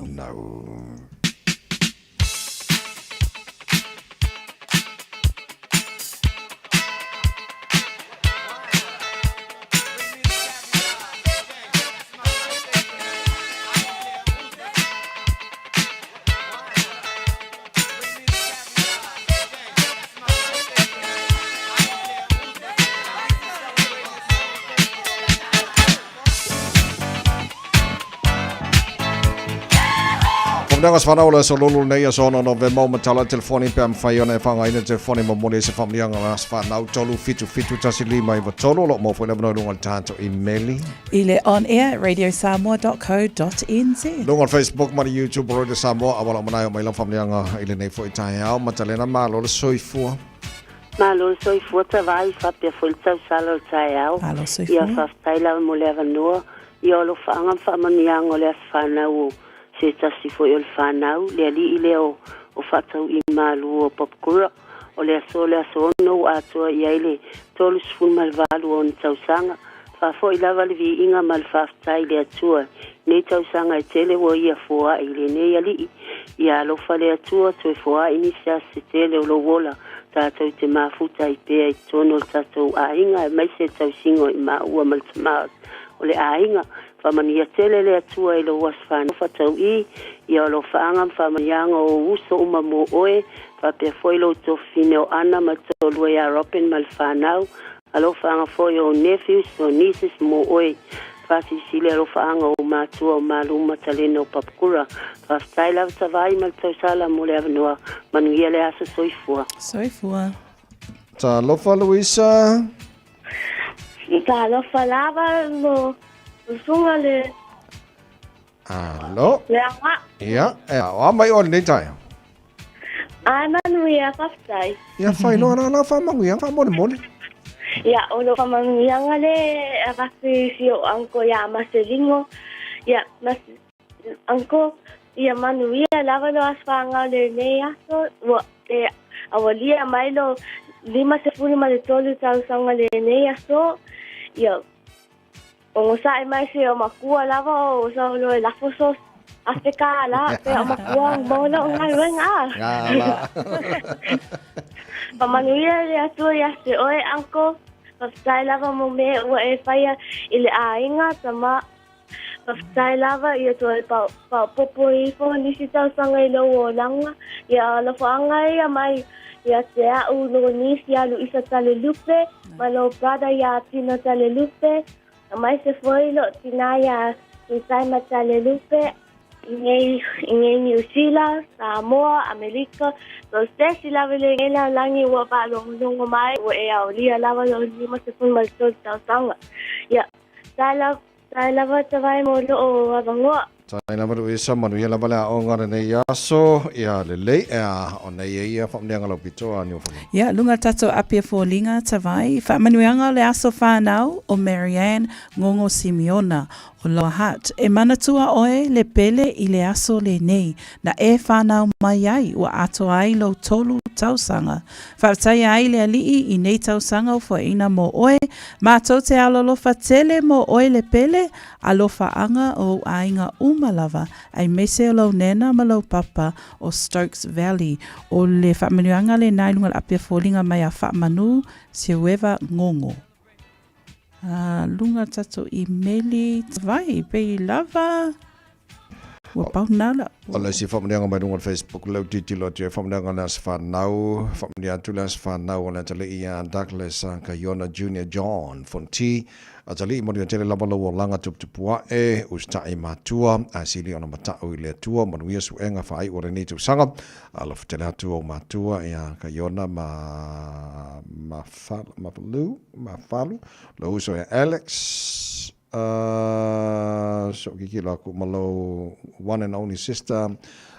Nanga sfanaula so lulu nei so no ve moment tala telefoni pe am fai ona fanga ina telefoni mo mo se family anga sfana tolu fitu tasili mai va tolu lo mo foi no lunga tanto emaili ile on air radiosamoa.co.nz lunga on Facebook ma YouTube Radio Samoa awala mana mai la family anga ile nei foi tai au matalena ma lo soifua ma lo soifua ta vai fa pe foi tau salo tai au ia fa tai la mo leva no ia lo fanga fa manianga le sfana u se tasi foi o whanau, le ali I leo o whatau I malu o popkura, o le aso no atua I aile tolu sfun malvalu o ni tausanga, fa foi lava le vi inga malfaftai le atua, ne tausanga I tele wo ia foa I le ne ali, ia alofa le atua to foa inisia se tele o lo wola, tātou te mafuta I pea I tono tātou a inga, mai se tausingo I maua maltamau, o le a inga, famania tele le atua I lo wasfana fatau I ia lo faanga famanianga o uso uma mo oe fa pe foi lo to fine o ana matolo ia ropen malfanau alo faanga foi o nephews o nieces mo oe fa sile lo faanga o matua o maluma taleno papkura fa style of savai maltosala mo le avnoa manuia le asa soifua ta lo fa Luisa ta lo fa lava lo Usunga le. Allo? Leanga. Ia, wa mai on nei tai. Ai manu ia faftai. Ia fai no na fa mangu ia fa mole mole. Ia ono fa mangu ia ngale afi fio anko ia maselingo. Ia mas anko ia manu ia lava lo asfanga le nei aso wa e awalia mailo 5 ma le tolu tau sanga le nei aso. Ia o sai mai se o makua lava o sa lo la fosos Afrika la pe o makua mo lo ngai wenga pa manuia le atu ya se oi anko pa sai lava mo me o e faia ile ainga tama pa sai lava ia to pa popo I fo ni si tau sanga I lo langa ia lo fanga ia mai ia se a u lo ni si alu isa tale lupe malo brada ia tina tale lupe mai se foi lo tinaya sai matale lupe Inge New Zealand, Samoa, Amerika, so stesi lavele ela langi wa ba lo longo mai o e au lia lava lo lima se fun mal tol sanga. Ya, sala va vai mo lo o avango. Sai lava ru isa manu ia lava la o ngara nei aso ia lele o nei ia famnianga lo pito anu fa. Ya, lunga tato apia fo linga tavai fa manuanga le aso fa now o Marianne Ngongo Simeona O Lower Hutt, e manatua oe le pele I le aso le nei, na e whanau mai ai ua ato ai lo tolu tausanga. Whaatai ai le alii I nei tausanga o whaina mo oe, mātou te alolofa tele mo oe le pele, alofa anga o ainga umalava, ai mese o lau nena ma lau papa o Stokes Valley, o le whaamanuanga le nailunga apia fōlinga mai a whaamanu, se wewa ngongo. Lunga tato I meli vai pe lava wa pau nala Ola si whamananga mai runga Facebook lau titilo te whamananga nas whanau whamania tulas whanau ona tale ia Douglas Kayona Junior John Fonti atali mo ni tele lama lo langa tupua e ustai matua asili ona matau I le tua manuia suenga fai ora ni tu sanga ala tele atua matua ia Kayona ma falu lo uso ya Alex so kiki la ku malo one and only sister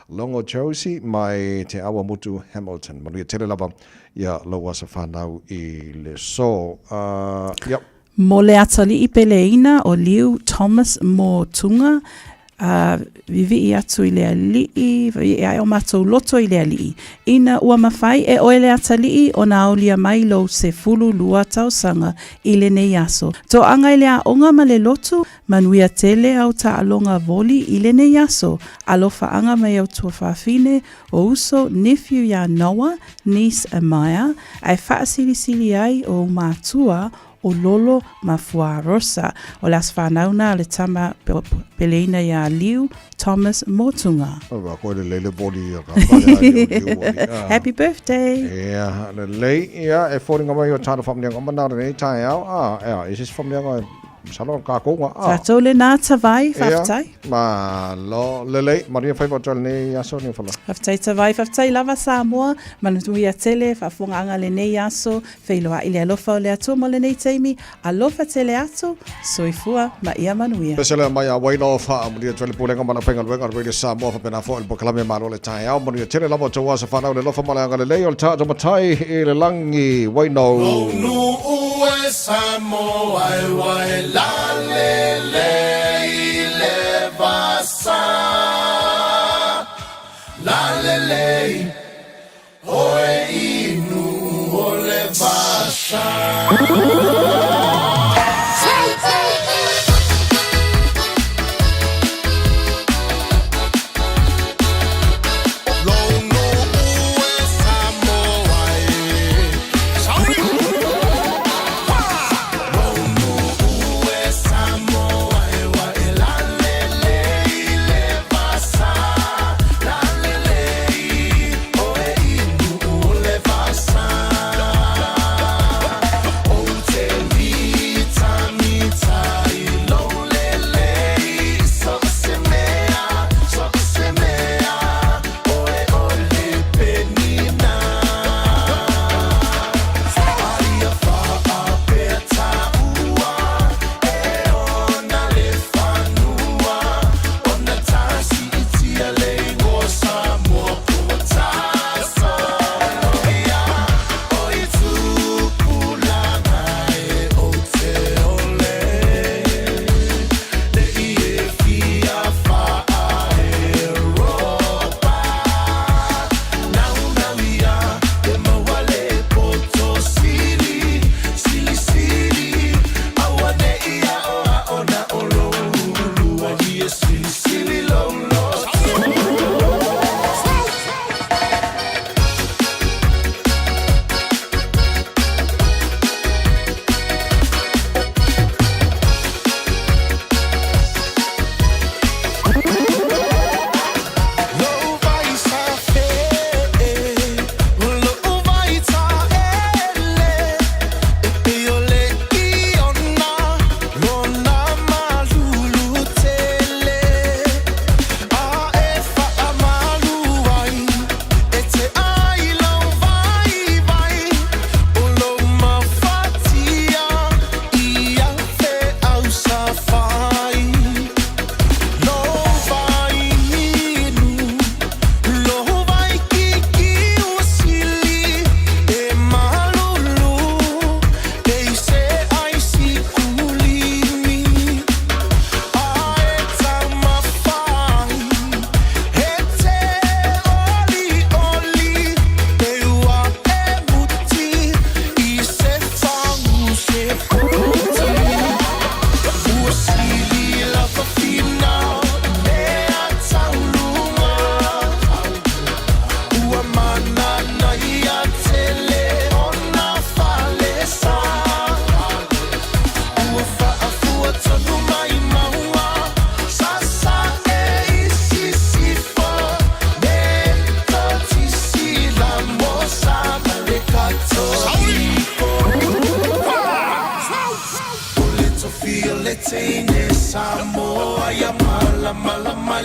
Longo Josie mai te awa mutu Hamilton manuia tele lava ia lo wasa whanau I le so yep. Mo le atali I peleina o liu Thomas mo tunga vivi I atu I le alii I ai o matou loto I le alii ina ua mawhai e oe le atali o na aulia mai lo se fulu lua tausanga I le nei aso to anga I le a onga ma le lotu manuia tele au ta alonga voli I le nei aso alofa anga mai au tua whawhine o uso nephew ya Noah niece Amaya ai whaasiri ai o mātua o lolo mafua rosa o las whanauna le tama peleina ia liu Thomas Motunga. Happy birthday! Yeah, the late, yeah, e fōringa mai o tāna whamnianga manara nei tai au, is this whamnianga salon ka konga? Tato le nā tawai, whaftai. Ma lo, le lei, maria whaipatal nei aso ni whala. Whaftai tawai, whaftai lava Samoa, manuia tele, whafonga anga le nei aso, whailoa I le alofa o le atua mo le nei teimi, alofa tele ato, soifua ma ia manuia. Pesele mai a waino o wha, maria tele pūlenga mana penga luenga, radio Samoa, whapena fo, il pokalame maro le tai au, maria tele lava tawa sa whanau le lofa mana anga le lei, o le tāta matai I le langi, waino. Lonu ue Samoa, wai la le le vasa la le oe inu o le vasa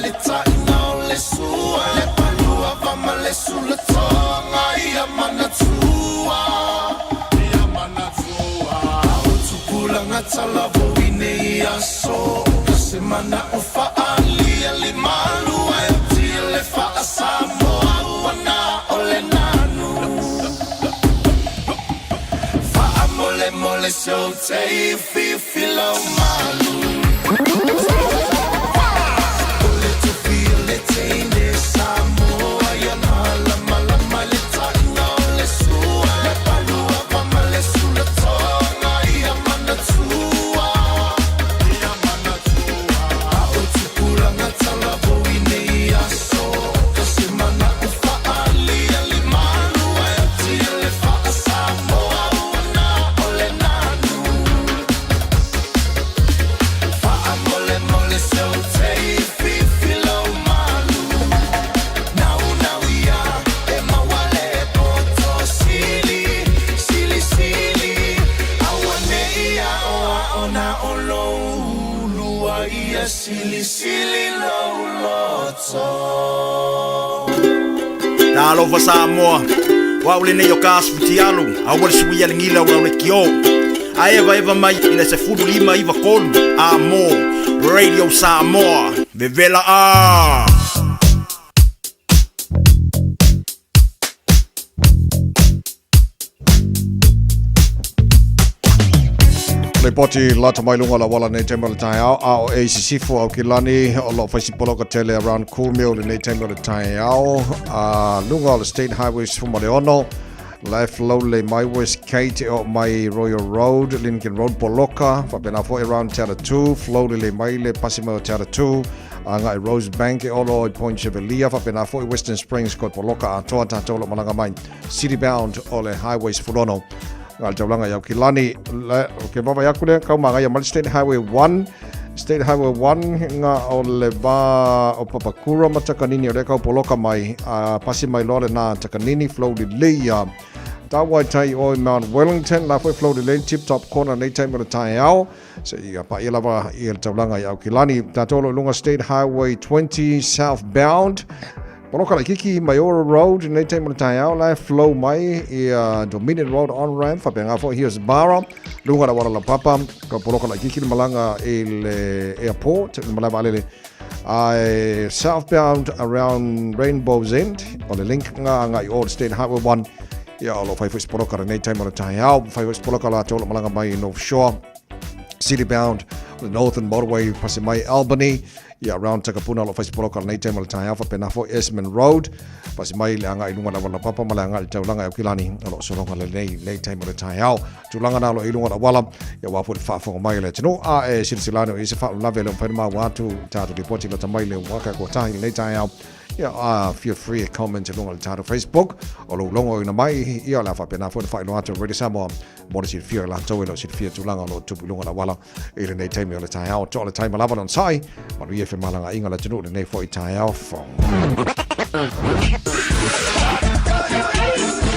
le taina o le sua le palua vama le sula tonga ia mana tua o tupulanga talavo ine ia so se mana o faalia le malu ai ti le fa Samoa wana o le nanu fa mole mole so te filo malu Alova Samoa wa ule ne yokas futialu awal suia ngila wa le kio eva mai ina se fudu lima iva kolu amo Radio Samoa vevela Le poti lata mai lunga la wala nei temel tai au ACC4 au kilani o lo faisipolo ka tele around Cool Mill nei temel tai au lunga le state highways from Maleono life low le my west Kate o my Royal Road Lincoln Road Poloka fa bena fo around Terra 2 flow le mai le pasimo Terra 2 anga Rose Bank o lo Point Chevelia fa bena fo Western Springs ko Poloka a toa tolo malanga mai city bound o le highways fulono al jaulanga ya kilani ke baba yakule kau manga ya mal State Highway 1 nga o le ba o Papakura matakanini o le kau poloka mai pasi mai lore na takanini flow di leia tawai tai o Mount Wellington la foi flow di lane tip top corner nei time o tai au se ia pa ia lava ia jaulanga ya kilani tatolo lunga State Highway 20 southbound Poloka la kiki Mayora Road nei te mo tai au la flow mai Dominion Road on ramp fa benga fo here's Barra lunga la wala la papa ko poloka la kiki malanga il airport malava ale southbound around Rainbow's End on the link nga Old State Highway 1 ya lo fai fo poloka nei te mo tai au fai fo poloka la tolo malanga mai North Shore city bound the Northern Motorway pasi mai Albany ya around Takapuna lo faisi poloka nei tema le tai afa pena fo Esmond Road pasi mai le anga ilunga na wala papa mala anga te ulanga kilani lo solonga le nei tema le tai au tulanga na lo ilunga na wala ya wa fo fa fo mai le tino silsilano ise fa lave le fa watu tatu reporting la tamai le waka ko tai nei tai au feel free to comment along the Facebook o lo longo ina mai ia la fa pena fo fa lo atu Radio Samoa mo si feel la to lo si feel tulanga lo tu longa na wala ile nei time le tai au to le time lava on sai ma ri fe malanga inga la tino nei fo tai au fo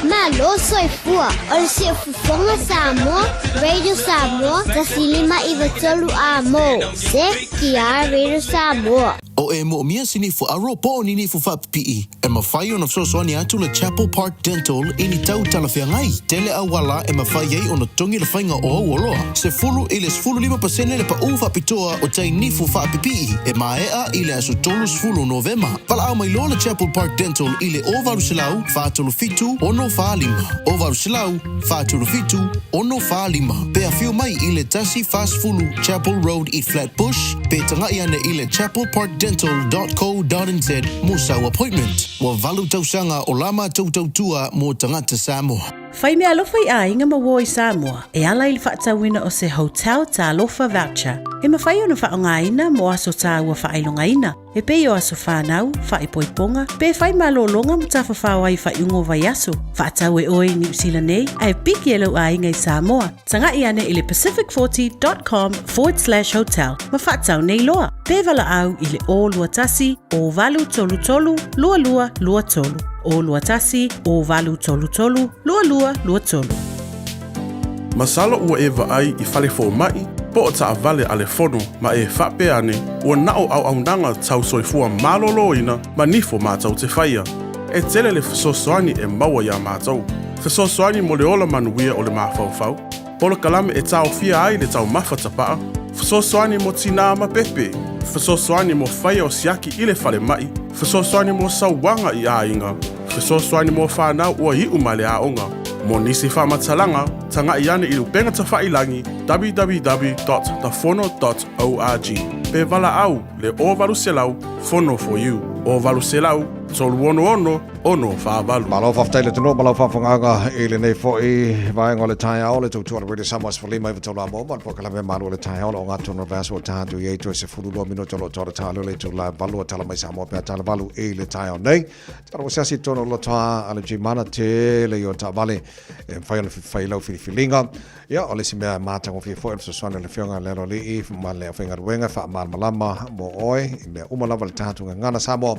Malo soy fua, ol si fufonga Samoa, Radio Samoa, tasilima iwa tolu amo, se kia Radio Samoa. O e mo mia sini fu aro po ni fu fa pi e ma fai ona so so ni atu le Chapel Park Dental ini tau tala fia ngai tele awala e ma fai ei ona tongi le fainga o woloa se fulu ile fulu 5% le pa ufa pitoa o tai ni fu fa pi e ma ea ile aso tolu fulu November pala au mai lo le Chapel Park Dental ile o varusilau fa tolu fitu ono fa lima o varusilau fa tolu fitu ono fa lima pe a fiu mai ile tasi fast fulu Chapel Road i Flatbush pe tanga iane ile Chapel Park dental.co.nz Musa appointment wa valu tausanga o lama tautua mo tangata Samoa. Fai mea alofa I a inga mawo I Samoa e ala ili whaatawina o se hotel ta alofa voucher. E mawhai ona whaongaina mo aso ta ua whailongaina. E pei o aso whanau, whaipoiponga, pe fai malolonga mo tafa whawai whaiungo vai aso. Whaatau e oi New Zealand nei, ai piki e lau a inga I Samoa. Tanga I ane ili pacific40.com/hotel. Ma whaatau nei loa. Pe vala au ili o lua tasi, o valu tolu tolu, lua lua lua tolu. O lua tasi, o valu tolu tolu, lua lua lua tolu. Masala ua e ai I fale fo mai, po ta vale ale fono ma e fape ane o na au nanga tau soifua malolo ina ma nifo ma tau te faia e tele le fesosoani e maua ya ma tau fesosoani mo le ola manuia o le mafau polo kalame e tau fia ai le tau mafatapaa fesosoani mo tina ma pepe fesosoani mo faia o siaki ile fale mai fesosoani mo sauwanga i ainga fesosoani mo whanau ua hiu ma le aonga mo nisi whamatalanga tanga i ane i lupenga ta whailangi www.tafono.org pe vala au le o valu selau fono for you o valu selau tolu ono whaavalu. Malo whafteile tino, malo whawhanganga i le nei fo i vaenga le tai ao le tautua le really samas for lima i vitola a moment po kalame malu le tai ao o ngā tonu vaso o tātu i eito e se furulua minuto lo tōra tālu le tu la valu a tala mai sa mo pia tala valu i le tai ao nei. Tara o siasi tono lo toa ale jimana te le i o ta vale e whailau whiriwhilinga. Ia, o le si mea mātango fi fo e so swane le whionga lero li i ma le whainga ruenga wha malama mo oi i mea umalava le tātu ngana sa mo.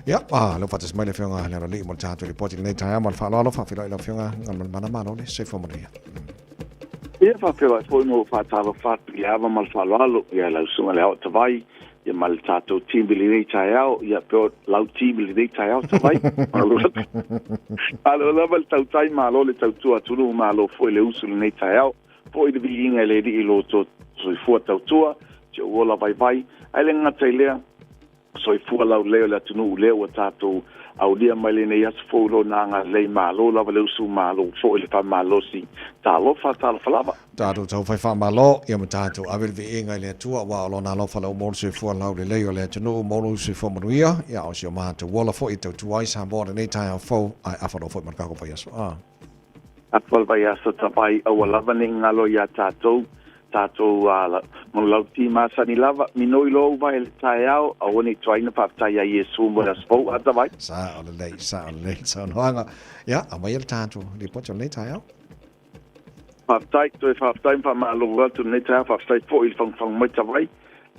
Ja, lo fattes mai le whionga lero li mo tātu li poti nei tai amal whaaloalo whawhira i la whionga ngan mana mano le se whamoria. Ia whawhira fo no whātalo whatu i awa mal whaaloalo ia lau sunga le hao tawai ia mal tātou tīmbili nei tai ao ia peo lau tīmbili nei tai ao tawai. Alo lava le tau tai malo le tau tua tunu malo fo i le usulu nei tai ao fo i le vi inga le di i lo to so i fua tau tua te uola vai ai le ngata i lea so i fua lau leo le tunu leo a tātou au lia mai le nei asu fo lo nanga lei malo lava le usu malo fo i le wha malo si tālo whalava. Tātou tau whai wha malo ia ma tātou awel vi inga i le tua wa o lo nā lofa lau mōru sui fua lau le leo le tunu mōru sui fua manuia ia o si o maha te wala fo i tau tuai sa mōra nei tai au fo ai awhano fo i markako pai aso. Apal pai aso tapai au alava ni ngalo ia tātou mo lau ti masani lava minoi lo vai le tai au au ni twaina paptai ai Yesu mo das fo atavai sa o le lei sa no anga ya a mai el tātou li poto nei tai au paptai pa malo tu nei tai paptai fo il fang mai tavai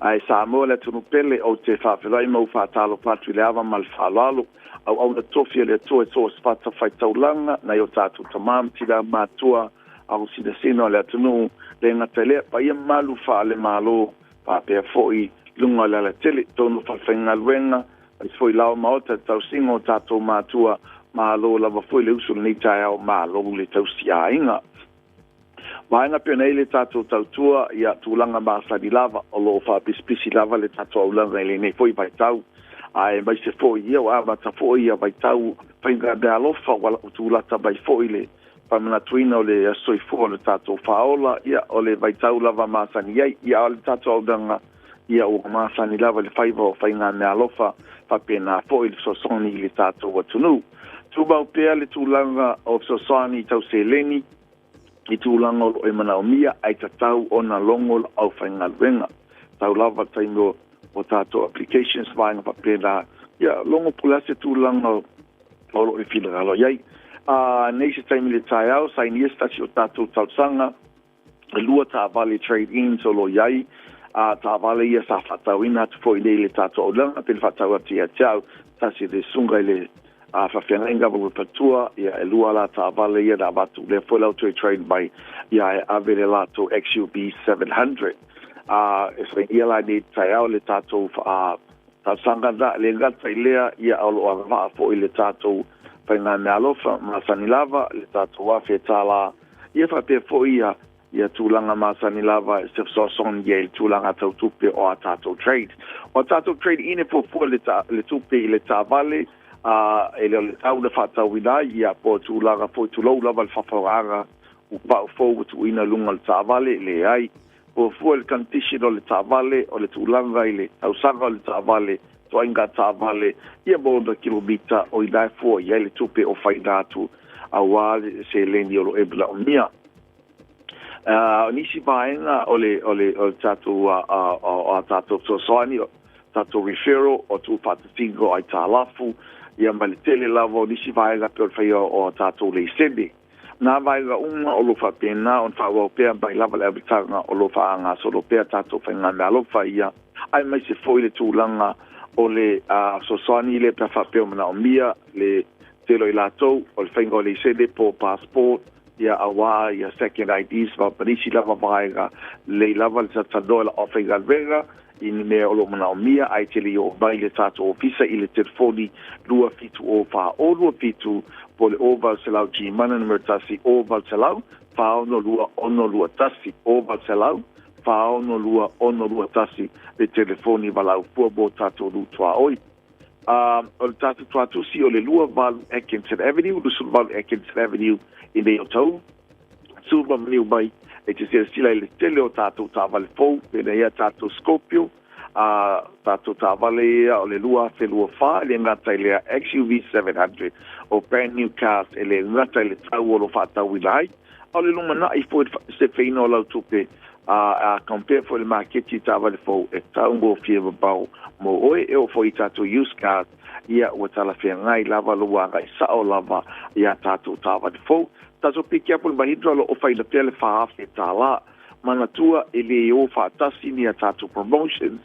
ai sa mo le tu pele o te fa felai mo fa talo patri lava mal falalo au na tofia le to spata fai taulanga na yo tātou tamam tira matua au si de sino le tunu le ngatele pa ia malu fa le malo pa pe foi lunga la tele tonu fa fenga luenga is foi lao maota tau singo tato matua malo lava foi le usul ni tai au malo le tau sia inga vainga pe nei le tato tau tua ia tulanga masa di lava o lo fa pispisi lava le tato au langa le nei foi vai tau ai mai se foi ia wa ta foi ia vai tau fenga de alofa wala utulata vai foi le pamana tuina o le asoi fo le tato faola ia o le vaitau lava masani ia o le tato audanga ia o masani lava le faiva o fainga me alofa papena fo il sosoni le tato watunu tuba o pea le tulanga o sosoni tau seleni i tulanga o e mana o mia ai tatau o na longo au fainga luenga tau lava taingo o tato applications vainga papena ia longo pulase tulanga o lo e filagalo iai nei se taimi le tai au sai ni stasi o tātou tausanga lua tā vale trade in so lo iai tā vale ia sa whatau ina tu fo i le tātou o langa pe le whatau ati a tiau tasi de sunga i le whawhianga inga wa patua ia e lua la tā vale ia da batu le fo lau tu trade by ia e avele la to XUB 700 e sre ia la ni tai au le tātou tausanga da le ngata i lea ia au lo a fo i le tātou paina me alofa masani lava le tātou wafi e tāla ia whape fo ia tūlanga masani lava se son ia le tūlanga tau tupe o a tātou trade ine po le tupe i le tāvale e le tau le whatau ina ia po tūlanga po tūlau lava le whawhauranga upau fo tu ina lunga le tāvale le ai po fo le kantisi o le tāvale o le tūlanga i le tausanga o le tāvale to inga tāvale ia boda kilomita o i dai fo ia le tupe o whaidatu a wale se leni o lo ebla o mia. Nisi vaenga o le tātou a tātou sosani, tātou referral o tu whatatingo ai tā lafu ia ma le tele lavo nisi vaenga pe o whaia o tātou le sebe. Nā vaenga unga o lo whapena o whawau pēr mai lava le abitanga o lo whaanga so lo pēr tātou whainga mea lo whaia ai mai se foi le tūlanga o le sosani le pa whapeo mana o mia le telo i lātou o le whainga o le sede po passport ia awa ia second IDs va parisi lava vaega le lava sa tsadola ofega vega in me o lo mana mia ai tele o baile tato ofisa ile telefoni lua fitu o fa o lua fitu pole over selau ki mana numertasi over selau fa ono lua tasi over selau fa ono lua tasi le telefoni valau fu bo tato lu tua oi o le tato tua tusi o le lua valu Atkinson Avenue lu sul valu Atkinson Avenue in the Otau Silva Mniu Bay e te sila le tele o tato tavale fou pena ia tato Scorpio tato tavale o le lua fa le ngata le XUV 700 o brand new cars e le ngata le tau o lo fatau ilai o le luma na i fo se feino lau tupe compare for le marketi tavale fou e tau ngo fieva bau mo oe e o fo i tato used cars ia ua talafia ngai lava lua ngai sao lava ia tato tavale fou taso piki apu le mahidra lo o faila pele whaafe tala manatua ele o whaatasi ni a tato promotions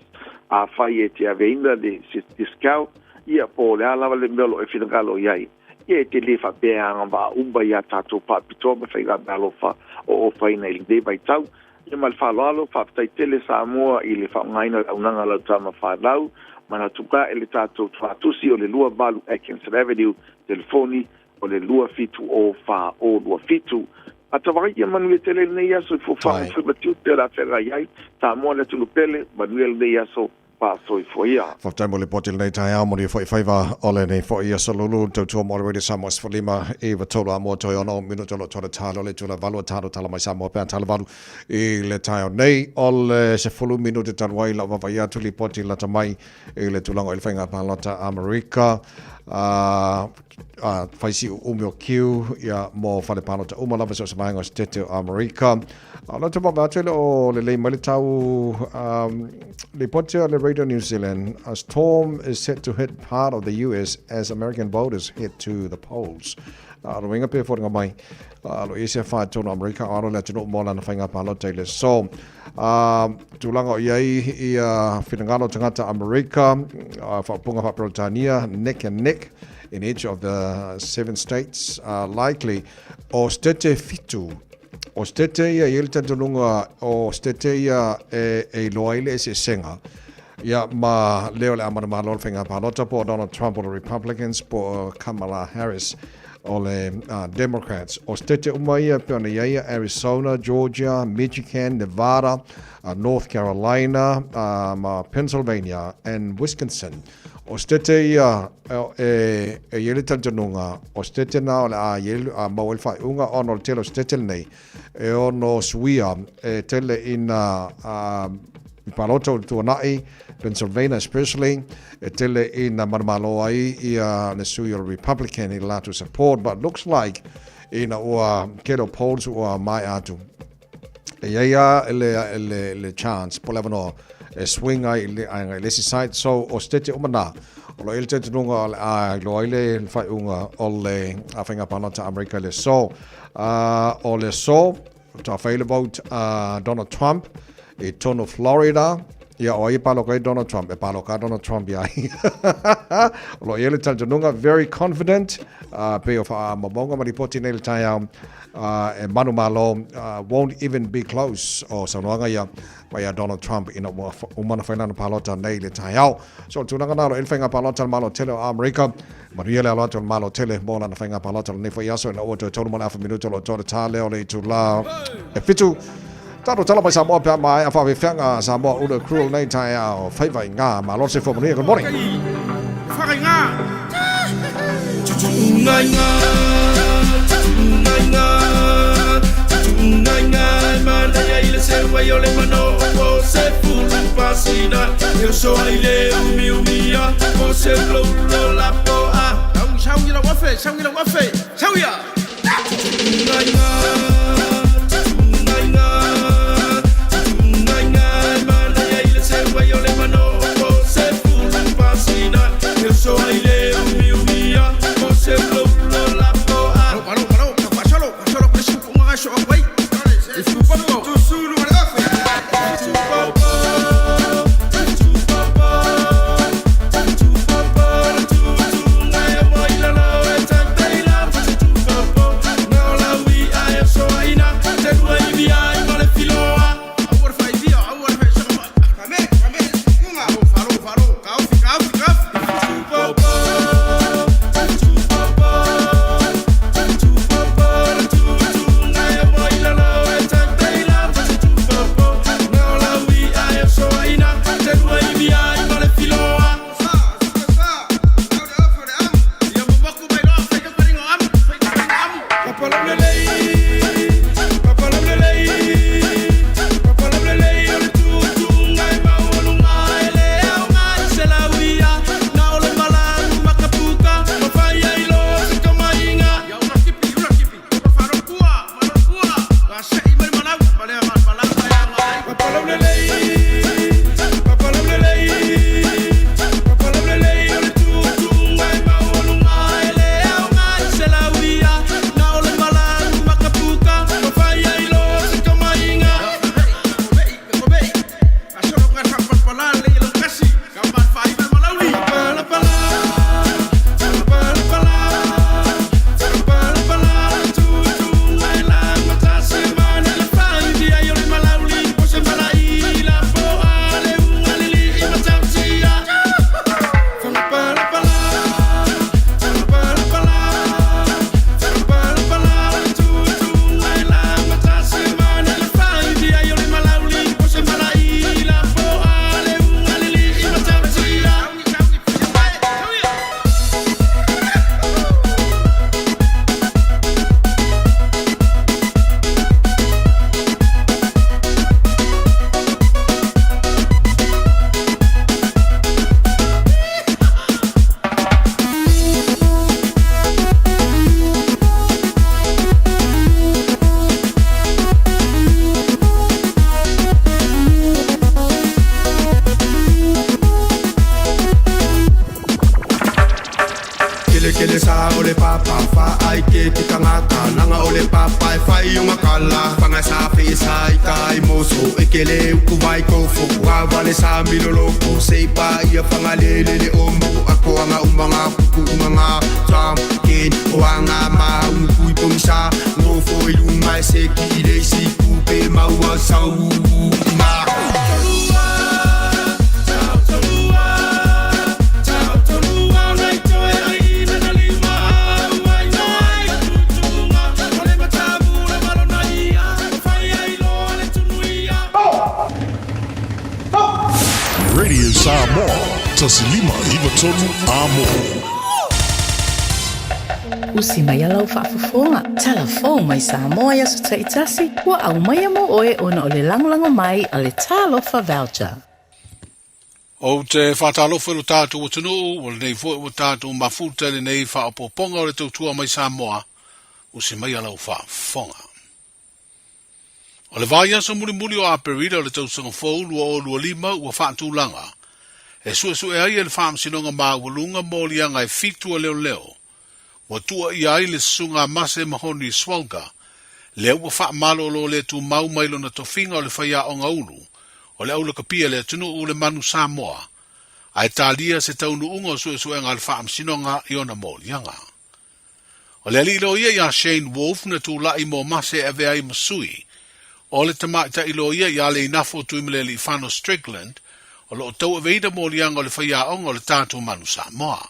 a whai e te aveina de discount ia po le alawa le melo e whingalo iai ia e te le whapea anga wa umba ia tato papito me whaiga melo wha o whaina ili de bai tau ia mal whaloalo whaptai tele Samoa i le whaungaina au nanga lau tama whanau manatuka ele tato tuatusi o le lua balu Atkinson Avenue telefoni o le lua fitu o fa o lua fitu atawai ia manuel tele nei aso fo fa fo batiu te la fera iai ta mo le tulu pele manuel nei aso pa so fo ia fa taimo le potel nei tai amo le fo faiva ole nei fo ia solo to to mo le Samoas for lima eva tola mo to ono minuto lo to talo le tula valo talo tala mai Samoa pe talo valo e le tai nei ole se fulu minuto tanwai la va ia tuli potel la tamai e le tulango il fenga pa lota America faisi umio kiu ia mo fale pano ta uma lava so samainga stete America ala te baba tele o le mali tau le pote le Radio New Zealand a storm is set to hit part of the US as American voters head to the polls lo winga pe for ngamai lo isia fa to America aro le tino mo na fainga palo tele so tulanga iai ia finangalo tangata America fa punga fa Britania neck and neck in each of the 7 states likely o stete fitu o stete ia yelta tulunga o stete ia e loile se senga ia ma leo le amana malo finga palota po Donald Trump o Republicans po Kamala Harris o le Democrats o stete umaia peona ia Arizona, Georgia, Michigan, Nevada, North Carolina, Pennsylvania and Wisconsin. O stete ia e yele tantunga o stete na o a yele mawel fai unga ono telo stete nei e ono suia e tele in Paloto tuanai Pennsylvania especially e tele in marmalo ai ia le suia Republican i la to support but looks like in o kelo polls o mai atu e ia le chance polevano e swing ai le side so o stete umana o lo el tete nunga a lo ile fai unga o le afinga panata America le so o le so to fail about Donald Trump e tono Florida ia o i palo kai Donald Trump e palo ka Donald Trump ia lo ele tete nunga very confident pe of mabonga maripoti nel tayam e manu malo won't even be close o sanoanga ia by Donald Trump in umana fainana palota nei le tayao so tunanga na el fainga palota malo tele America mariela alota malo tele mola na fainga palota nei foi aso na o to mo na fa minuto lo to tale o le tu la e fitu tato tala mai Samoa pe mai afa ve fanga Samoa o le cruel nei tayao fai vai nga malo se fo mo good morning fai nga io le mano se fulu pasina io so ile umia o se lo la po a chau ya wafe chau ya io le mano se fulu pasina io so ile umia o se lo la po a palo presu kuma so wai if you follow to sulu kele kele sa ole papa fa ai ke tikangata nanga ole papa fai uma kala panga sa pesa kai moso ekele ku vai ko fu wa vale sa milolo ko sei pa ia panga lele omo ako anga umanga ku umanga tam kin wanga ma ku pomsa no foi uma se ki le si ku pe ma wa sa ma Radio Samoa, tasilima iwa tolu amo. Usi mai alau whaafafonga. Telefon mai Samoa yaso taitasi. Wa au mai amo oe ona o le langolango mai a le talofa voucher. O te whatalofa lo tātou o tunu, o le nei fo o tātou mafuta le nei whaapoponga o le tautua mai Samoa. Usi mai alau whaafonga. O le vai aso muli o aperida o le tausanga fau lua o lua lima ua whaatulanga. E su e ai e le whaamsinonga maa walunga mōlianga e fitua leo. Wa tua i ai le sunga mase mahoni swalga. Leo ua whaamalo lo le tu mau mailo na tofinga o le whaia o ngaulu. O le aula kapia le tunu u le manu Samoa. Ai talia se taunu unga su e nga le whaamsinonga i ona mōlianga. O le alilo ia ia Shane Wolf na tu lai mo mase e vea i masui. O le tamaita ilo ia ia le inafo tuimele li whano Strickland, o lo tau aveida mōlianga o le whaiaonga o le tātou manu Samoa.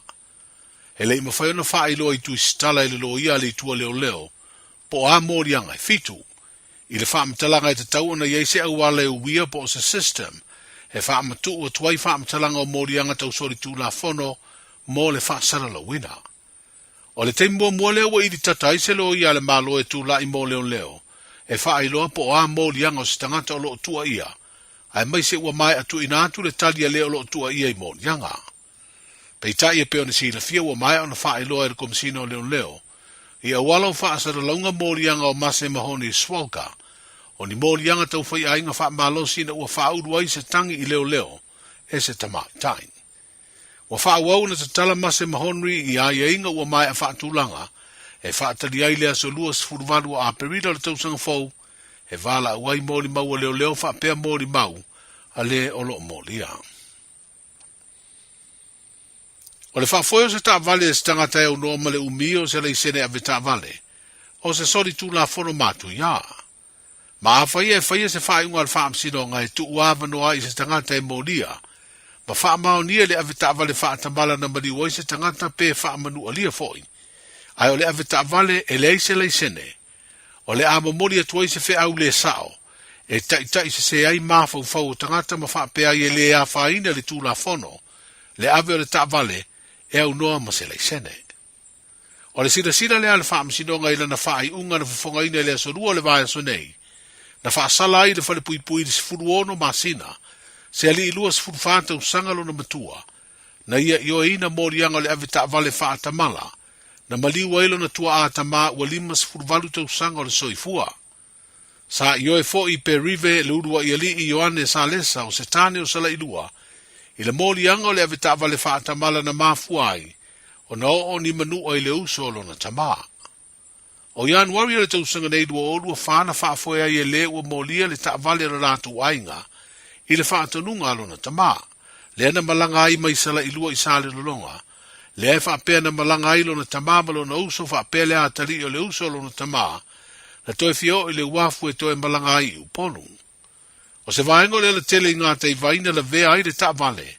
E le ima whaiona wha ilo i tui stala i le lo ia le tua leo, po a mōlianga i fitu. I le whaamatalanga i te tau ona yeise au wale uia po o se system, e whaamatu ua tuai whaamatalanga o mōlianga tau sori tū la whono, mō le whaasara la wina. O le teimua mua leo wa i di tatai se lo ia le malo e tū la i mō leo, e wha ailoa po a mōlianga o se tangata o loo tua ia, ai mai se ua mai atu ina atu le talia leo loo tua ia i mōlianga. Pei tai e peo ni si la fia ua mai o na wha ailoa e le komisina o leo, i a wala o wha asara launga mōlianga o mase mahoni swalka, o ni mōlianga tau whai ainga wha malosi na ua wha aurua i se tangi i leo, e se tamai tain. Ua wha awau na te tala mase mahoni i a inga ua mai a wha atulanga, e whaatari ai lea so luas furuvalu a perida le tausanga fau, e wala uai mōri mau a leo whaapea mōri mau, a le olo mōri a. O le whaafoio se ta vale se tangata e unoa ma le umio se le isene a veta vale, o se sori tu la fono matu ia. Ma a whaia e whaia se whainga al whaamsino ngai tu uava noa i se tangata e mōri a, ma whaamao nia le a veta vale whaatamala na mali oi se tangata pe whaamanu alia foi. Ai o le aveta vale e leise leisene. O le ama mori atuai se fe au le sao. E tai se ai mafau fau tangata ma whaapea i e le a whaina le tū la fono. Le ave o le ta vale e au noa ma se leisene. O le sira le ale whaamsinonga i lana whaai unga na whafonga ina le asorua le vai aso nei. Na whaasala ai le whale pui le sifuru ono ma sina. Se ali ilua sifuru whaata usangalo na matua. Na ia io ina morianga le aveta vale whaata mala. Na maliu ailo na tua a tama ua lima sifurvalu tau sanga o le soifua. Sa io e fo i pe rive le urua i ali i Ioane sa lesa o se tane o sala ilua. I le moli anga o le aveta vale wha atamala na mafuai, o na o ni manu o i le uso lo na tama. O ian wari le tau sanga nei dua o lua whana wha foia i e le ua molia le ta vale ra ratu ainga, i le wha atanunga lo na tama. Le ana malanga ai mai sala ilua i sale lolonga, le e whaapea na malanga ilo na tamamalo na uso whaapea le atari o le uso lo na tama, na toi fio i le wafu e toi malanga ai uponu. O se vaengo le tele ngā te vaina la vea ai le ta vale,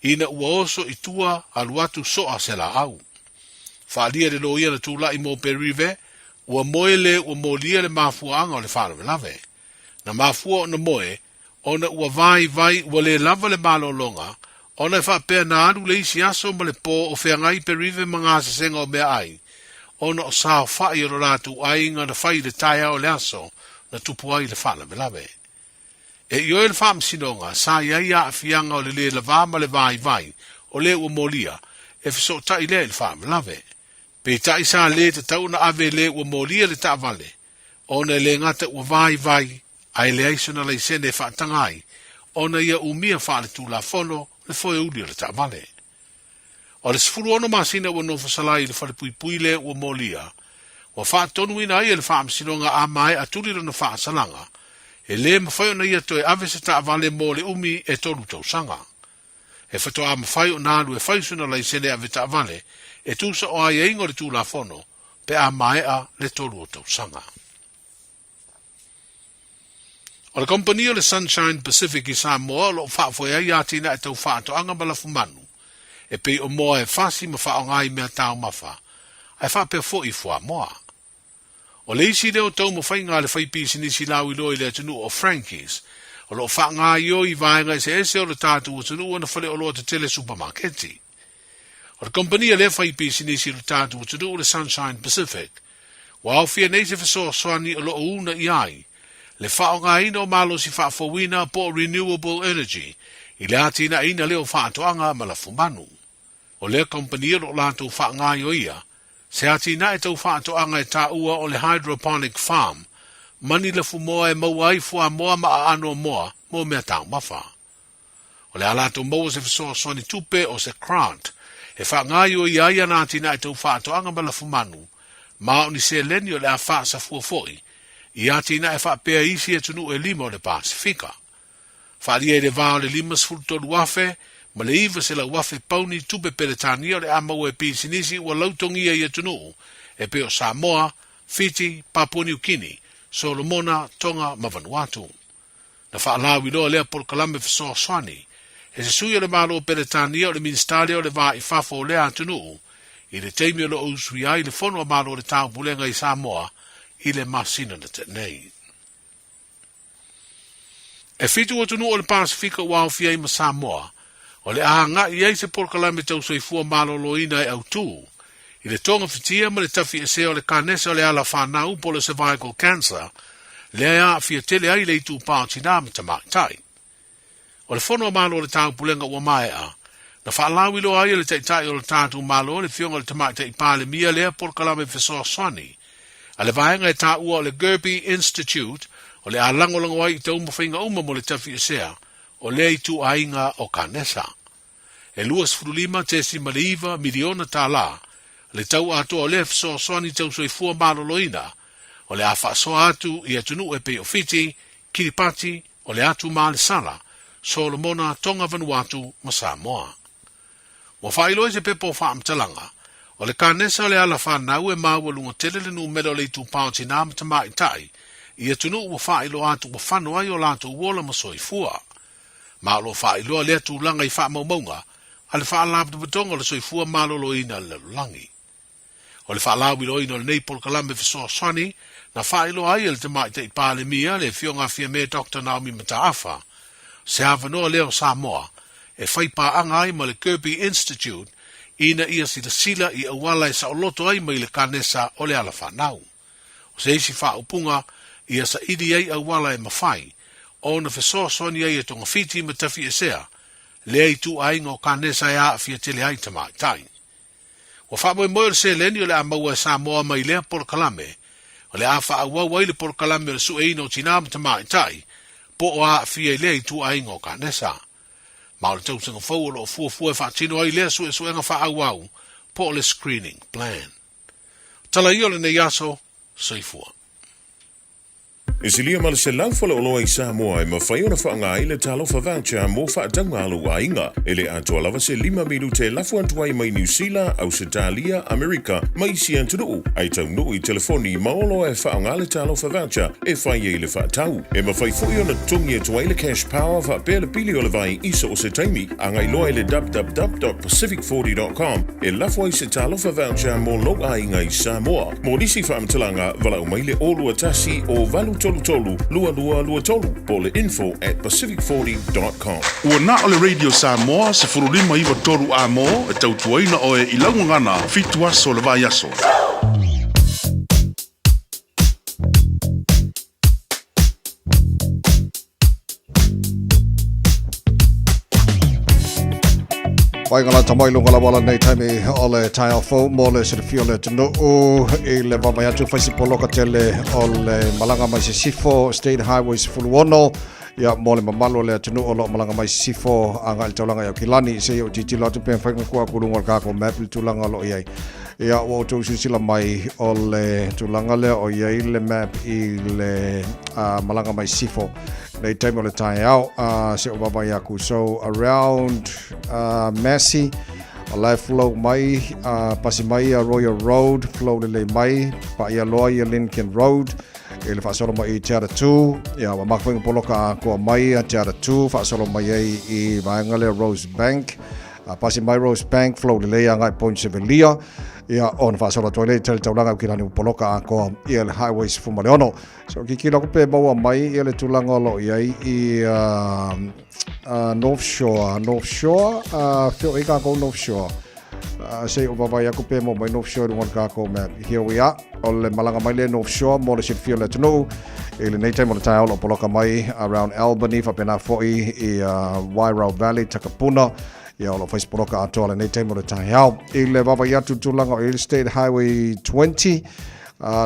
ina ua oso i tua aluatu soa se la au. Whaalia le loia na tūla i mō perive, ua moe le ua molia le mafua anga o le whāra lave. Na mafua o na moe, ona ua vai ua le lava le malolonga, ona e whaapea na aru le isi aso ma le pō o whengai perive mga sasenga o mea ai, ona o sao whai o rātu ai ngā na whai le taia o le aso na tupu ai le whāra lave. E io le whaamsinonga, sa iai a fianga o le la vama le vai, o le ua molia, e fiso tai le whaama lave. Pe tai sa le te tau na ave le ua molia le ta vale, ona le ngata ua vai, ai le aisona le sene whaatangai, ona ia umia whaale tu la fono, le foe uli le ta vale. O le sifuru ono masina ua nofasalai le falepui le ua molia. Ua whaatonu ina ia le whaamsinonga a mai atuli rana whaasalanga. E le mawhai ona ia toe ave se taavale mo le umi e tolu tausanga. E whatoa mawhai o nālu e whaisuna lai sene ave taavale e tūsa o aia ingo le tūla fono pe a mai a le tolu o tausanga. O le kompani o le Sunshine Pacific I Samoa lo whaafoia ia tina e tau whaatoanga malafu manu. E pei o moa e whasi ma whaongai mea tau mawha. Ai whapea fo I fua moa. O le isi leo tau ma whainga le whaipisi nisi lau I loi le atunu o Frankies. O lo whaanga io I vaenga I se ese o le tātu o tunu o na whale o loa te tele supermarketi. O le kompania le whaipisi nisi le tātu o tunu o le Sunshine Pacific. Wa au fia neise whasoa soani o lo o una I ai. Le whaonga ina o malo si whaafowina po renewable energy. I le atina ina leo whaatoanga malafu manu. O le kompania lo lātou whaanga io ia. Se atina e tau whaatoanga e tā ua o le hydroponic farm. Mani le fumoa e maua I fua moa ma a ano moa mo mea tau mawha. O le alato moa se whasoa soni tupe o se grant. E whaanga io ia ia nā tina e tau whaatoanga malafu manu. Ma o ni se leni o le a wha sa fuafoi. I atina e whapea isi e tunu e lima o le Pasifika. Wharia e le vāo le limas fultoru wafe, ma le iwa se la wafe pauni tupe peretania o le amau e pisinisi ua lautongia I e tunu, e peo Samoa, Fiji, Papua New Guinea, Solomona, Tonga, ma Vanuatu. Na whaalawi loa lea polkalame whasoa swani, e se sui o le malo peretania o le ministalia o le vā I whafo o lea tunu, I le teimi o le ousui ai le fono o malo o le tau pulenga I Samoa, I le masina na te nei. E fitu o tunu o le Pasifika ua au fia I ma Samoa, o le ahanga I eise porkalame tau soifua malo loina e au tū. I le tonga fitia ma le tafi e se o le kanesa o le ala whanau po le cervical cancer, le a fia tele ai le I tū pāti nā ma tamaitai. O le fono malo o le tau pulenga ua mai a, na whaalawi lo ai le teitai o le tātu malo le fionga le tamaitai pāle mia lea porkalame whesoa swani, a le vaenga e tā ua o le Gerby Institute, o le alangolango ai I tau mawhainga uma mo le tafi e sea, o le I tu ainga o kanesa. E luas furulima tesi maliva miliona tā la, le tau ato o le fso soani tau soifua maloloina, o le afa so atu I atunu e pe o Fiji, Kiribati, o le atu ma le Sala, Solomona, Tonga, Vanuatu, ma Samoa. Mo whailoi se pepo whaamtalanga, o le kanesa o le ala whanau e maua lunga tele le numero le tu pauti nā matamai tai, I atunu ua whailo atu ua whanu ai o lātu uola ma soifua. Ma lo whailo le atu langa I whaamaumaunga, a le whaalabda batonga le soifua malolo ina le langi. O le whaalawi loina o le neipol kalame whasoa swani, na whailo ai le tamai te ipale mia le fionga fia me Dr. Naomi Mataafa, se havanoa leo Samoa, e whaipa anga ai ma le Gerby Institute, ina ia si da sila I awala e sa oloto ai mai le kanesa o le ala whanau. O se isi whaupunga, ia sa idi ai awala e mawhai, o na whesoa soni ai e tonga Fiji ma tafi e sea, le ai tu ainga o kanesa e a fia tele ai tamai tai. O whamoe moe se leni o le amaua e Samoa mai lea porkalame, o le a whaawau ai le porkalame o le sueina o tinama tamai tai, po o a fia i lea I tu ainga o kanesa. Ma o le tausanga fau o lo fuafua e whaatino ai lea suenga whaawau, po o le screening plan. Tala I o le nei aso, soifua. E silia ma le se laufala o loa I Samoa e mawhai ona whaanga ai le talofa voucher mo whaatanga alu a inga. E le atua lava se 5 milu te lafu antuai mai New Zealand, Australia, Amerika, mai si antunu. Ai tau no I telefoni maolo e whaanga le talofa voucher e whai e le whaatau. E mawhai fui ona tungi e tuai le cash power wha pēle pili o le vai isa o se taimi. Angai loa le www.pacific40.com e lafu ai se talofa voucher mo lo a inga I Samoa. Mo nisi whaamtalanga wala umai le olua tasi o valu tolu, lua tolu, po le info@pacific40.com. Ua na o le Radio Samoa se furulima iwa toru a mo e tautuaina o e ilaungangana fitu aso le vai aso. Waingala tamailunga la wala nei taimi o le tai alfo mo le sirifio le tunu I le wamai atu whaisi poloka tele o le malanga mai se sifo State Highways fuluono ia mole mamalo le tunu o lo malanga mai sifo anga il taulanga ia kilani se o titi lo te pen fa ko kulunga ka ko map tulanga lo ia ia o to sila mai o le tulanga le o ia le map I le malanga mai sifo nei time o le tai au se o baba ia ku so around Massey a life flow mai pasi mai a Royal Road flow le mai pa ia loa ia Lincoln Road ele fa solo mai Tiara 2 ia wa makfeng poloka ko mai a Tiara 2 fa solo mai I vaingale Rose Bank pasi mai Rose Bank flow le anga Point Sevelia ia on fa solo toilet tel taulanga kilani poloka ko ia le highways fu maleono so kikilo ko pe bawa mai ia le tulanga lo ia I North Shore fio ika ko North Shore say o baba ya ko pe mo mai North Shore one ka ko map here we are all le malanga mai le North Shore mo le sit fio le tno ele nei time o taio lo poloka mai around Albany fa pena foi Wairau Valley Takapuna ia lo fais poloka atola nei time o taio ele baba ya tulanga o State Highway 20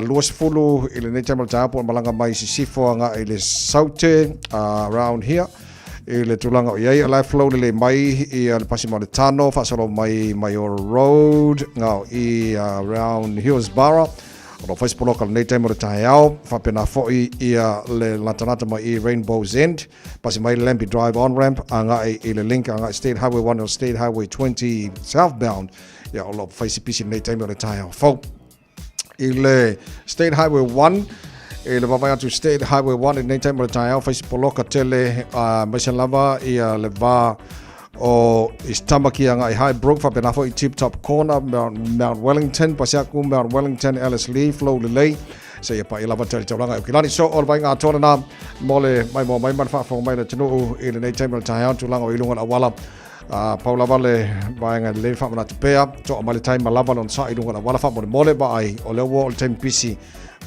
luas fulu ele nei time o taio po malanga mai sifo anga ele saute around here ele tulanga ia ia life flow le mai ia le pasi mo tano fa solo mai Mayor Road ngau I around Hillsborough o fais poloka nei time o taio fa pena foi ia le latanata mai I Rainbow's End pasi mai Lambie Drive on ramp anga ile link anga State Highway 1 or State Highway 20 southbound ia o lo fais pisi nei time o taio fo ile State Highway 1 ele baba to State Highway 1 in time o taio fais poloka tele masalava ia le va o istamaki anga I High Brook fa pena foi Tip Top Corner Mount Wellington pasiaku Mount Wellington Alice Lee flow le lei se ia pa ila va tele tauranga o kilani so all vai nga tona na mole mai man fa fo mai le tunu ile nei time o taio tulanga o ilunga awala Paula Vale vai nga le fa mana tupea to male time lava on sa ilunga awala fa mole ba ai o le wo time PC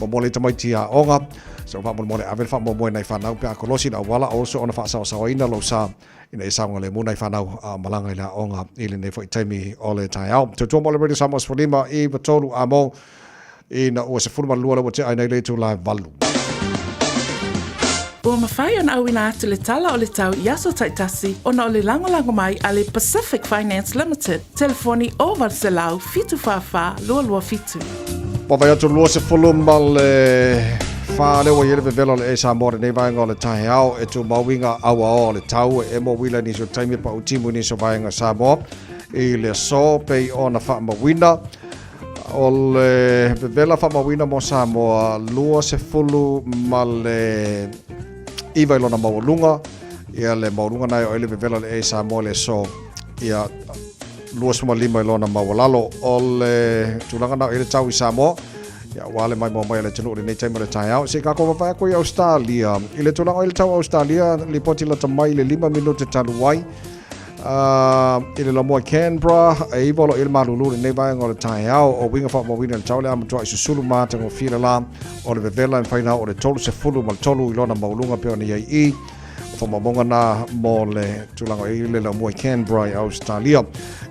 mole tamai tia onga so fa mole avel fa mo nei fa nau pe akolosi na wala also ona fa sa ina lo sa ina isa ngale mo nei fa nau malanga ila onga ile nei foi taimi ole tai au to mole ready samos for lima I batolu amo ina o se fulu malua lo te ai nei le tu live valu Ua mawhai ona au ina atu le tala o le tau I aso taitasi ona o le lango mai a le Pacific Finance Limited telefoni o Valselau fitu fafa lua fitu Papa ya tu lua se fulu mal fa le o yele velo le esa mo nei vai ngole tai au e tu mawinga awa o le tau e mo wila ni so taimi pa utimu ni so vai nga sa mo I le so pe ona fa mawina o le vela fa mawina mo sa mo lua se fulu mal iwa ilona maulunga ia le maulunga nai o ele vela le esa mo le so ia lua suma lima ilona mawalalo o le tulanga na ele tau I Samoa ia wale mai mai le tunu nei time le tai au se ka ko va ko Australia ile tulanga ele tau Australia li poti la tamai le 5 minuto talu wai ile la mo Canberra e volo il malulu nei vai ngol tai au o winga fa mo winga tau le am tro susulu mata ngo fila la o le vela in faina o le tolu se fulu mal tolu ilona maulunga pe ona I fa monga na mo le tulanga ile la mo Canberra Australia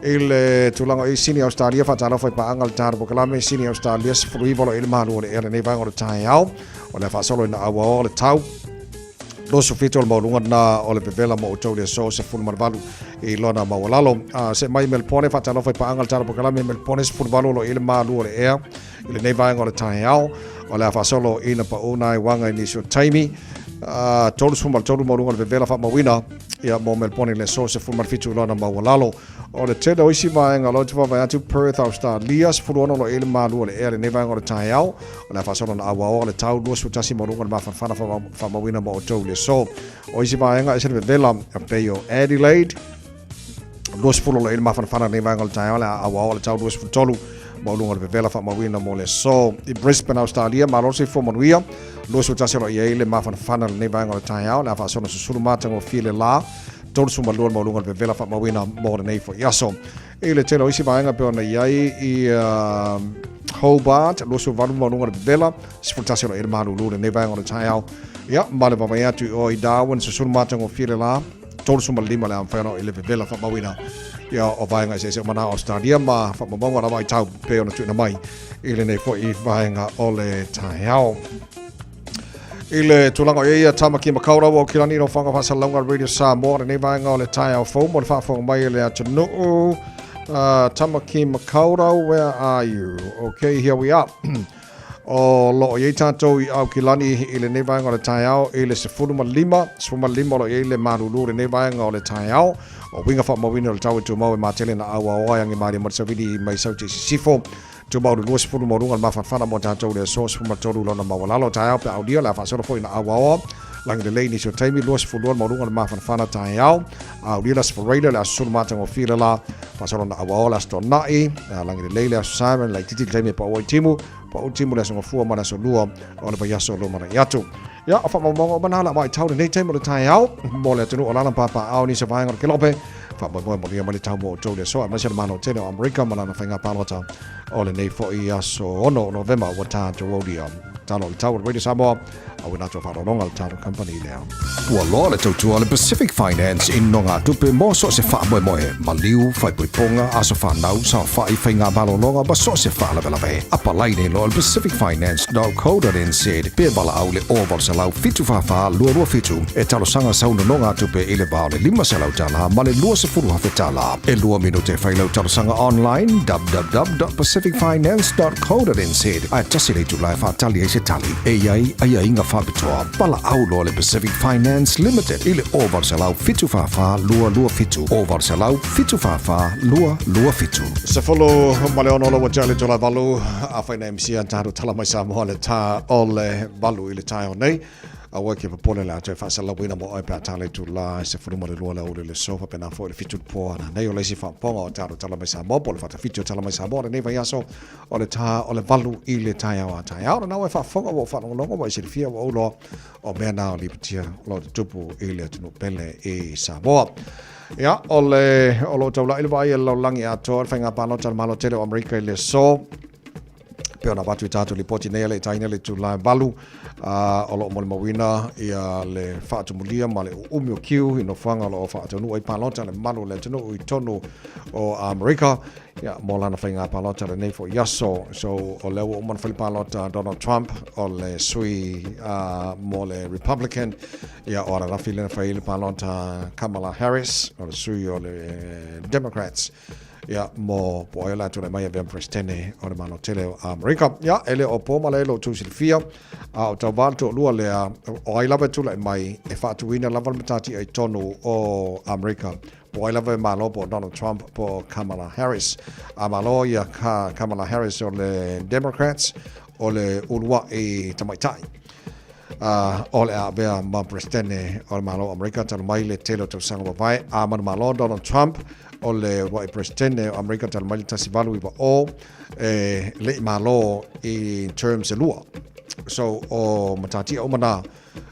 ile tulanga I sini Australia fa tala fa pa angal tar bo kala me sini Australia se fulu volo il malu le ele nei vai ngol tai au o le fa solo na awa o le tau lo sofito al maulunga na o le vela mo tau le so se fulu marvalu I lona mawalalo se mai Melbourne fa tala fa pa angal tar bo kala me Melbourne se fulu valo lo il malu le air ile nei vai ngol tai au o le fa solo ina pa una wanga ni so taimi tolu suma tolu mo lunga vela fa mawina ia mo Melbourne le so se fu marfitu lona mawalalo o le tele oisi vai ngalo te va atu Perth Australia se fu ono lo ele malu le ele nei vai ngol tai au o le fa solo na awa o le tau lo su tasi mo lunga ma fa mawina mo tolu le so oisi vai nga se vela pe yo Adelaide lo se fu lo ele ma fa nei vai ngol tai au la awa o le tau lo su tolu mo lunga le vela fa mawina mo le so I Brisbane Australia ma lo se fu manuia lo su tasi lo ye le ma fa nei vai ngol tai au la fa solo su sulu mata ngo file la tolu suma luan mo lunga le vela fa mawina mo le nei fo yaso ile telo isi vai nga pe ona yai I Hobart lo su valu mo lunga le vela se fu tasi lo ele ma lu le nei vai ngol tai au ya ma le va tu o I Darwin su sulu mata ngo file la tolu suma lima le am fa no ele vela fa mawina ia o vai nga se mana Australia ma fa mo ngora mai tau pe ona tu na mai ile nei fo I vai nga ole tai au Ile tulanga ia tamaki makaura wo kilani no whanga whasalonga Radio Samoa ne vaenga o le tai au fo mo le whawhonga mai le atu nuu tamaki makaura, where are you? Okay, here we are. O lo ye tātou I au kilani I le ne vaenga o le tai au I le sefulu lima lo ye le marulu le ne vaenga o le tai au o winga wha mawina o le tau tu mau e mātele na awa o ai angi maari mo le savidi mai sauti sifo tu mau lua sefulu mo runga le mawhanwhana mo tātou le so sefulu matoru lona mawalalo tai au pe au dia la whasoro fo ina awa o langi le leini so taimi lua sefulu mo runga le mawhanwhana tai au dia la sefareila le asulu matang o fila la whasoro na awa o la sto nai langi le leile asu Simon lai titi le taimi pa oi timu pa o timu le asonga fua mana so lua o le payaso lo mana yatu ya fa mo manala mai tau nei taimi le tai au mo le tunu o lana papa au ni se vaenga ke lope fa mo mo le tau mo to le so ma se mano tene o America mana na fainga palota o le nei fo I aso ono November wa ta to rodia talo le tau Radio Samoa au na to fa longa le tau company now wa lo le tau le Pacific Finance in nonga tupe mo so se fa mo maliu fa ponga aso fa nau sa fa I fainga balo longa ba so se fa la apa lai nei lo pacificfinance.co.nz pe bala au le over sa lau fitu fa lo fitu e talo sanga sa no nonga tupe ile ba le lima sa lau tala ma le lo se furu ha fetala e lo minute fa lau talo sanga online www.pacificfinance.co.nz ai tasile tu lai fa tali se tali e ai inga fa bitoa bala au lo le Pacific Finance Limited ile over sa lau fitu fa lo fitu over sa lau fitu fa lo fitu se follow maleono lo wajale jola valu a faina MC antaro tala mai sa mo le ta ole valu ile tai nei a wake pa pole la te fa sala wina mo pa tale tu la se fu mo le lo la o le sofa pe na fo le fitu po na nei o le si fa ponga o taro tala mai sa mo pole fa fitu tala mai sa mo nei va yaso o le ta ole valu ile tai a na wa fa fonga wo fa no mo se fia o lo o me na o lipatia lo tupu ile tu pele e sa mo ya ole lo tau ile vai lo langi a to fa nga pa no tala malo tele o America ile so pe ona batu tatu lipoti nei le taina le tu la valu o lo mo mawina ia le fatu mulia ma le umio kiu ino fanga lo fatu no ai palota le malu le tonu I tonu o America ya mo lana fainga palota le nei fo yaso so o le o man fali palota Donald Trump o le sui mo le Republican ya ora la fila faile palota Kamala Harris o le sui o le Democrats ya mo poela tu le mai ben prestene o le mano tele America ya ele o po male lo tu silfia o tavanto lua le o ai lava tu le mai e fa tu wina lava matati ai tonu o America po ai lava malo po Donald Trump po Kamala Harris malo ya Kamala Harris o le Democrats o le ulwa e tamaitai o le avea ma prestene o le malo America tal mai le telo tu sanga vai malo Donald Trump o le wai presidente o America tal mai tasivalu iwa o le malo in terms of lua so o matati o mana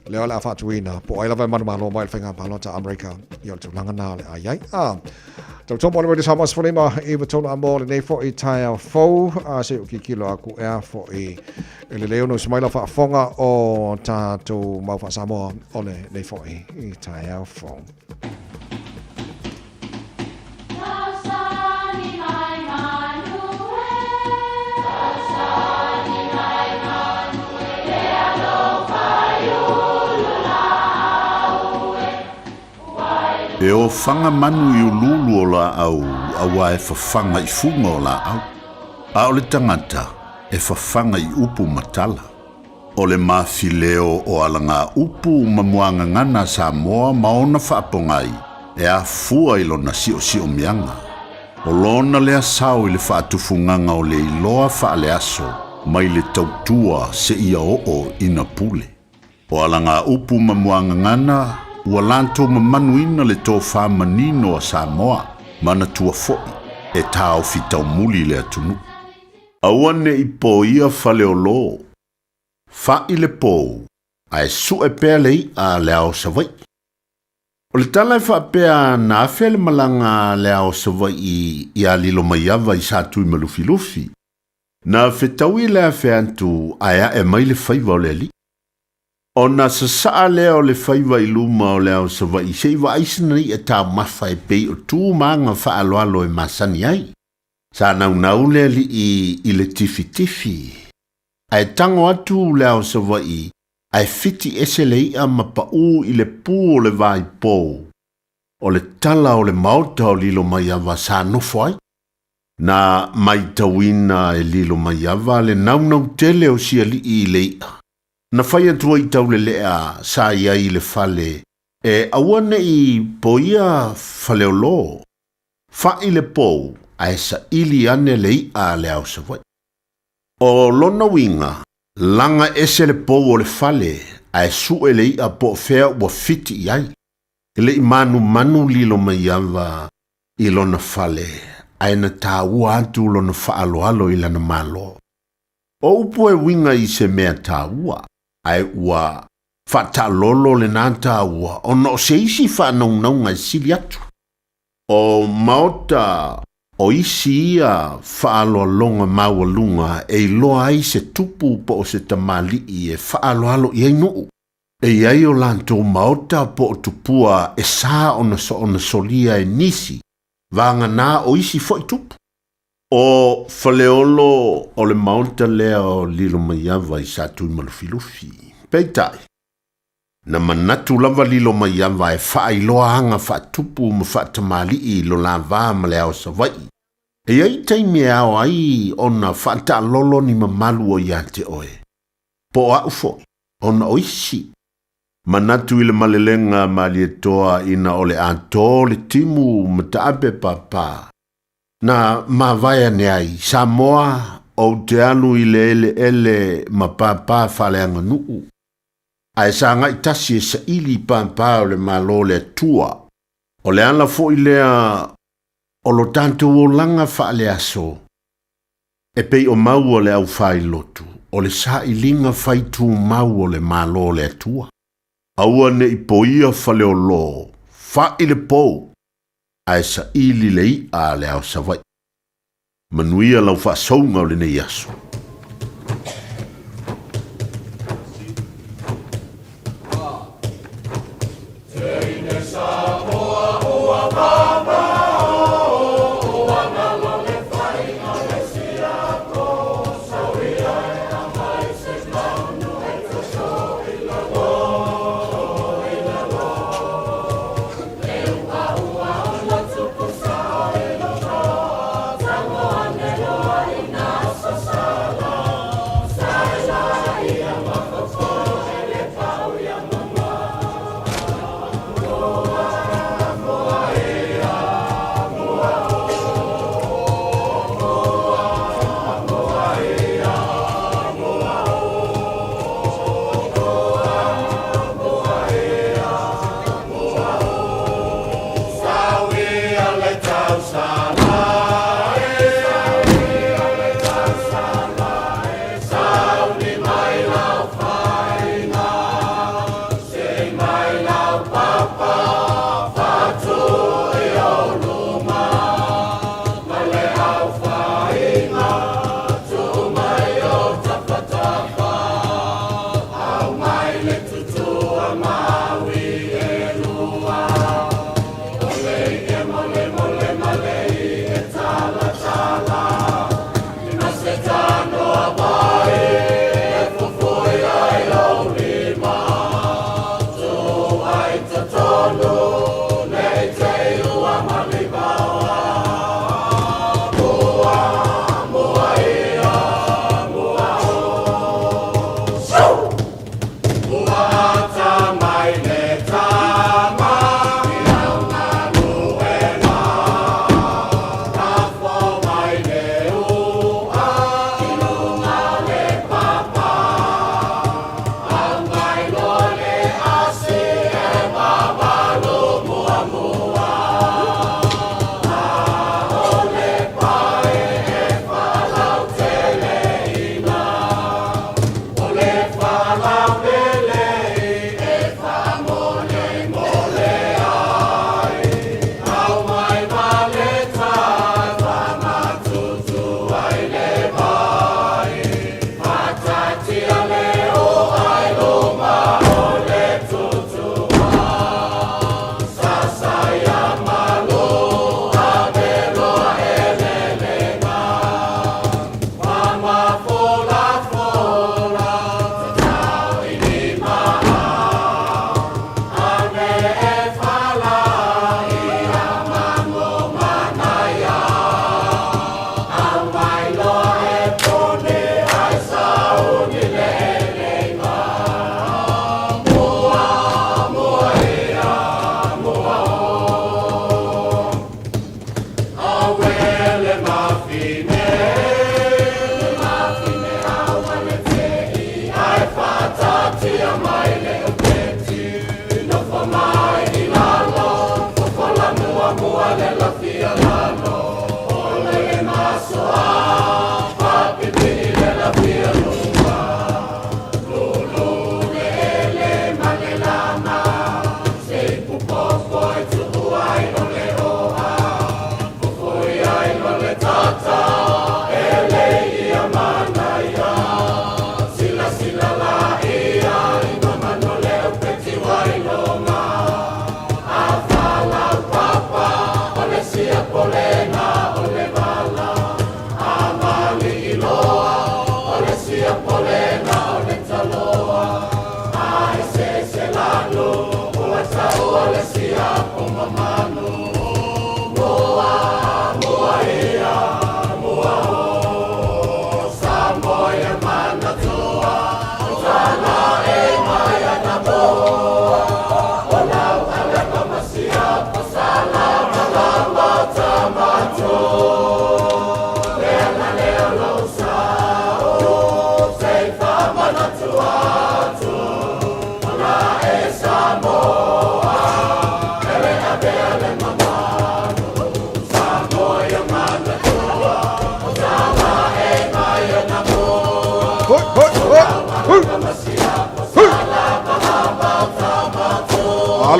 le ala fatuina po ai lava malo mai fenga palota America yo tu langa na le ai tau tomo le wedi samas folema iwa tonu amo le nei fo I tai au fo se uki kilo aku fo I le leo no smaila fa fonga o tatou mau fa Samoa o le nei fo I tai au fo E o whanga manu I ululu o la au, awa e whawhanga I funga o la au. A o le tangata, e whawhanga I upu matala. O le mawhileo o alanga upu mamuanga ngana Samoa maona whaapongai, e a fua I lona sio mianga. O lona lea sao I le whaatufunganga o le iloa whaale aso, mai le tautua se ia o ina pule. O alanga upu mamuanga ngana, ua lantou mamanuina le tō whamanino a Samoa, mana tua foi, e tāo fitau muli le atunu. Awane I po ia whale o lo. Wha I le pō, a e su e pēa lei a leo savai. O le tala e wha pēa na awhele malanga leo savai I a lilo mai awa I sātui malufi. Na whetau I lea wheantu a ea e mai le whaiva o le li. O na sa saa leo le whaiva I luma o leo sa wa I seiva aisanari e tā mawha e pei o tū maanga wha aloalo e masani ai. Sa nau lea li I le tifi. Ai tango atu leo sa wa I ai fiti ese le ia ma pa u i le pū o le vai pō. O le tala o le mauta o lilo mai awa sa nofo ai. Na mai tauina e lilo mai awa le naunau tele o sia li i le ia. Na whai atua i tau le lea sa ia i le fale e awane i poia fale o lo. Fa i le pō a e sa ili ane le ia le au sa vai. O lona winga, langa ese le pō o le fale a e su e le ia po fea ua fiti i ai. Le imanu manu lilo mai awa i lona fale. Aina tā ua atu lona whaaloalo i lana malo. O upo e winga i se mea tā ua, ai ua whatalolo le nā tā ua, o no se isi whanaunga i sili atu. O maota o isi ia whaaloalonga maualunga e loa ai se tupu po o se tamali i e whaaloalo i ei nuu. E iai o lanto maota po o tupua e sā ona solia e nisi, vanga nā o isi foi tupu. O whaleolo o le maunta lea o lilo mai awa i sa tui malufilufi. Peitai, na manatu lava lilo mai awa e whaailoa hanga whaatupu ma whaatamali i lo la vā ma lea o savai. E ai taimi ao ai o na whaata lolo ni mamalu o ia te oe. Po au foi, o na oisi. Manatu i le malelenga ma li toa ina o le ato le timu mataape papa. Na ma vaya ne ai, Samoa o te anu i le ele ma papa faleanga nuu. Ai sa ngai tasi e sa ili papa o le malo le tua. O le ala fo i lea o lo tanto o langa fale aso. E pei o mau o le au fai lotu. O le sa ilinga fai tu mau o le malo le tua. Aua ne i poia fale o lo, fa i le pou, ai sa ili le i a le au savai. Manuia lau fa saunga o le ne yaso. Sa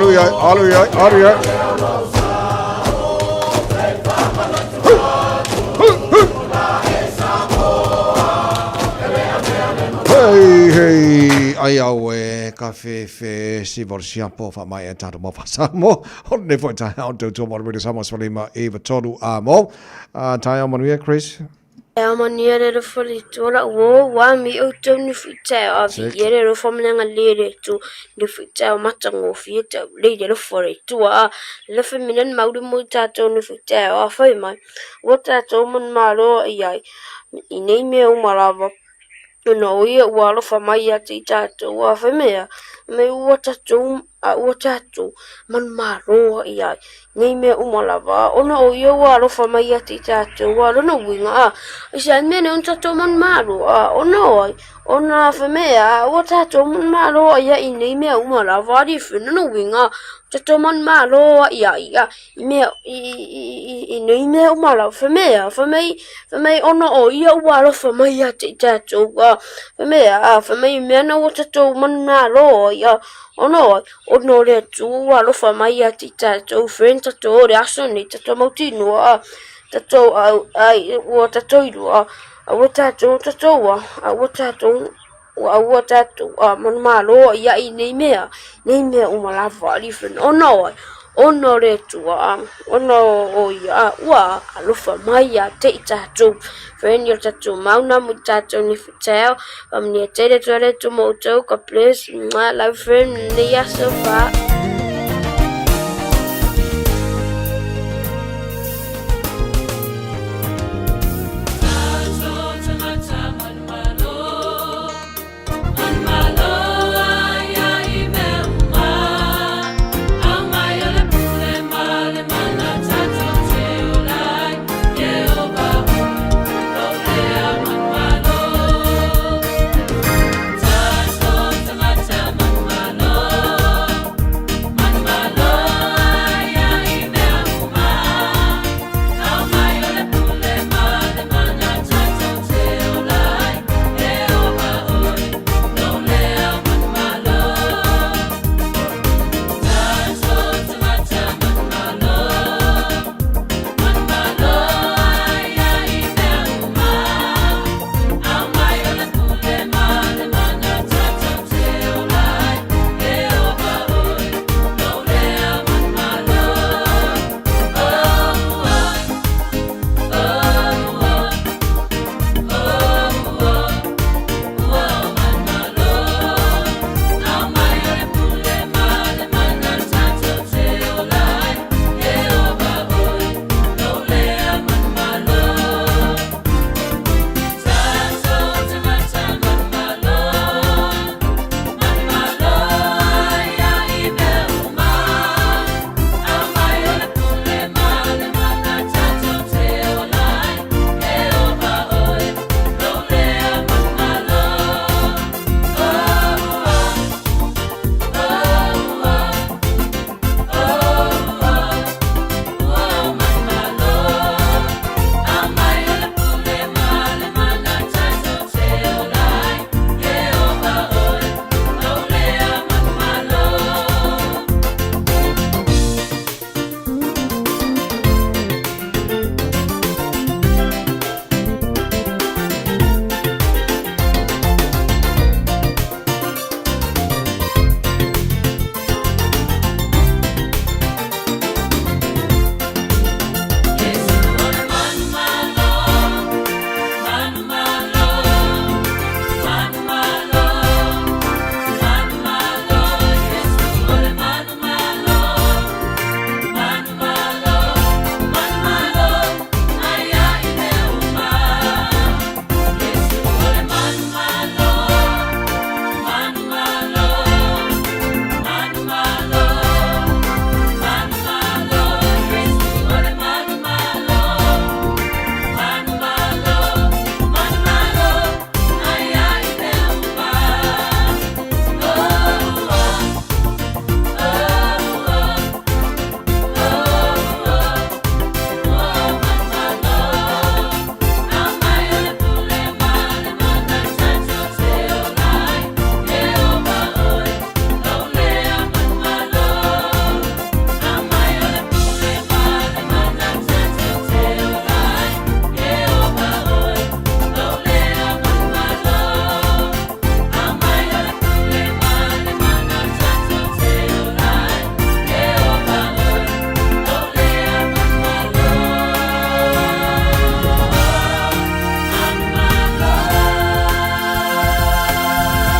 Hallelujah. Hey, ai au e kafe fe si vor sia po fa mai e tata mo fa samo. On ne foi tai on to mo re samo so lima eva tolu amo. Tai on mo Chris. Mania re foli tora wo wa mi o to ni fita of yere ro famna lere to ni fita matango fita lere fori to le feminen maudu muta to ni fita of mai wata to mon maro ai inei me o marava no ia walo famai ati tato wa femea me wata to man maro ia nei me umalava ona o ia walo famai ati tato walo no winga isa mene un tato man maro ona femea wata to man maro ia nei me umalava di fina no winga tato man maro ia me nei me umalava femea femei ona o ia walo famai ati tato femea femei mena wata to man maro ia ono le tu walo famai ati tato friend tato re aso ni tato mautino tato ai wo tato ilu wata to man malo ia nei mea umalava different ono le tu ono o ia wa alofa mai ati tato friend yo tato mauna mu tato ni fitao ni tele tole tu moto ka please my life friend ni ya sofa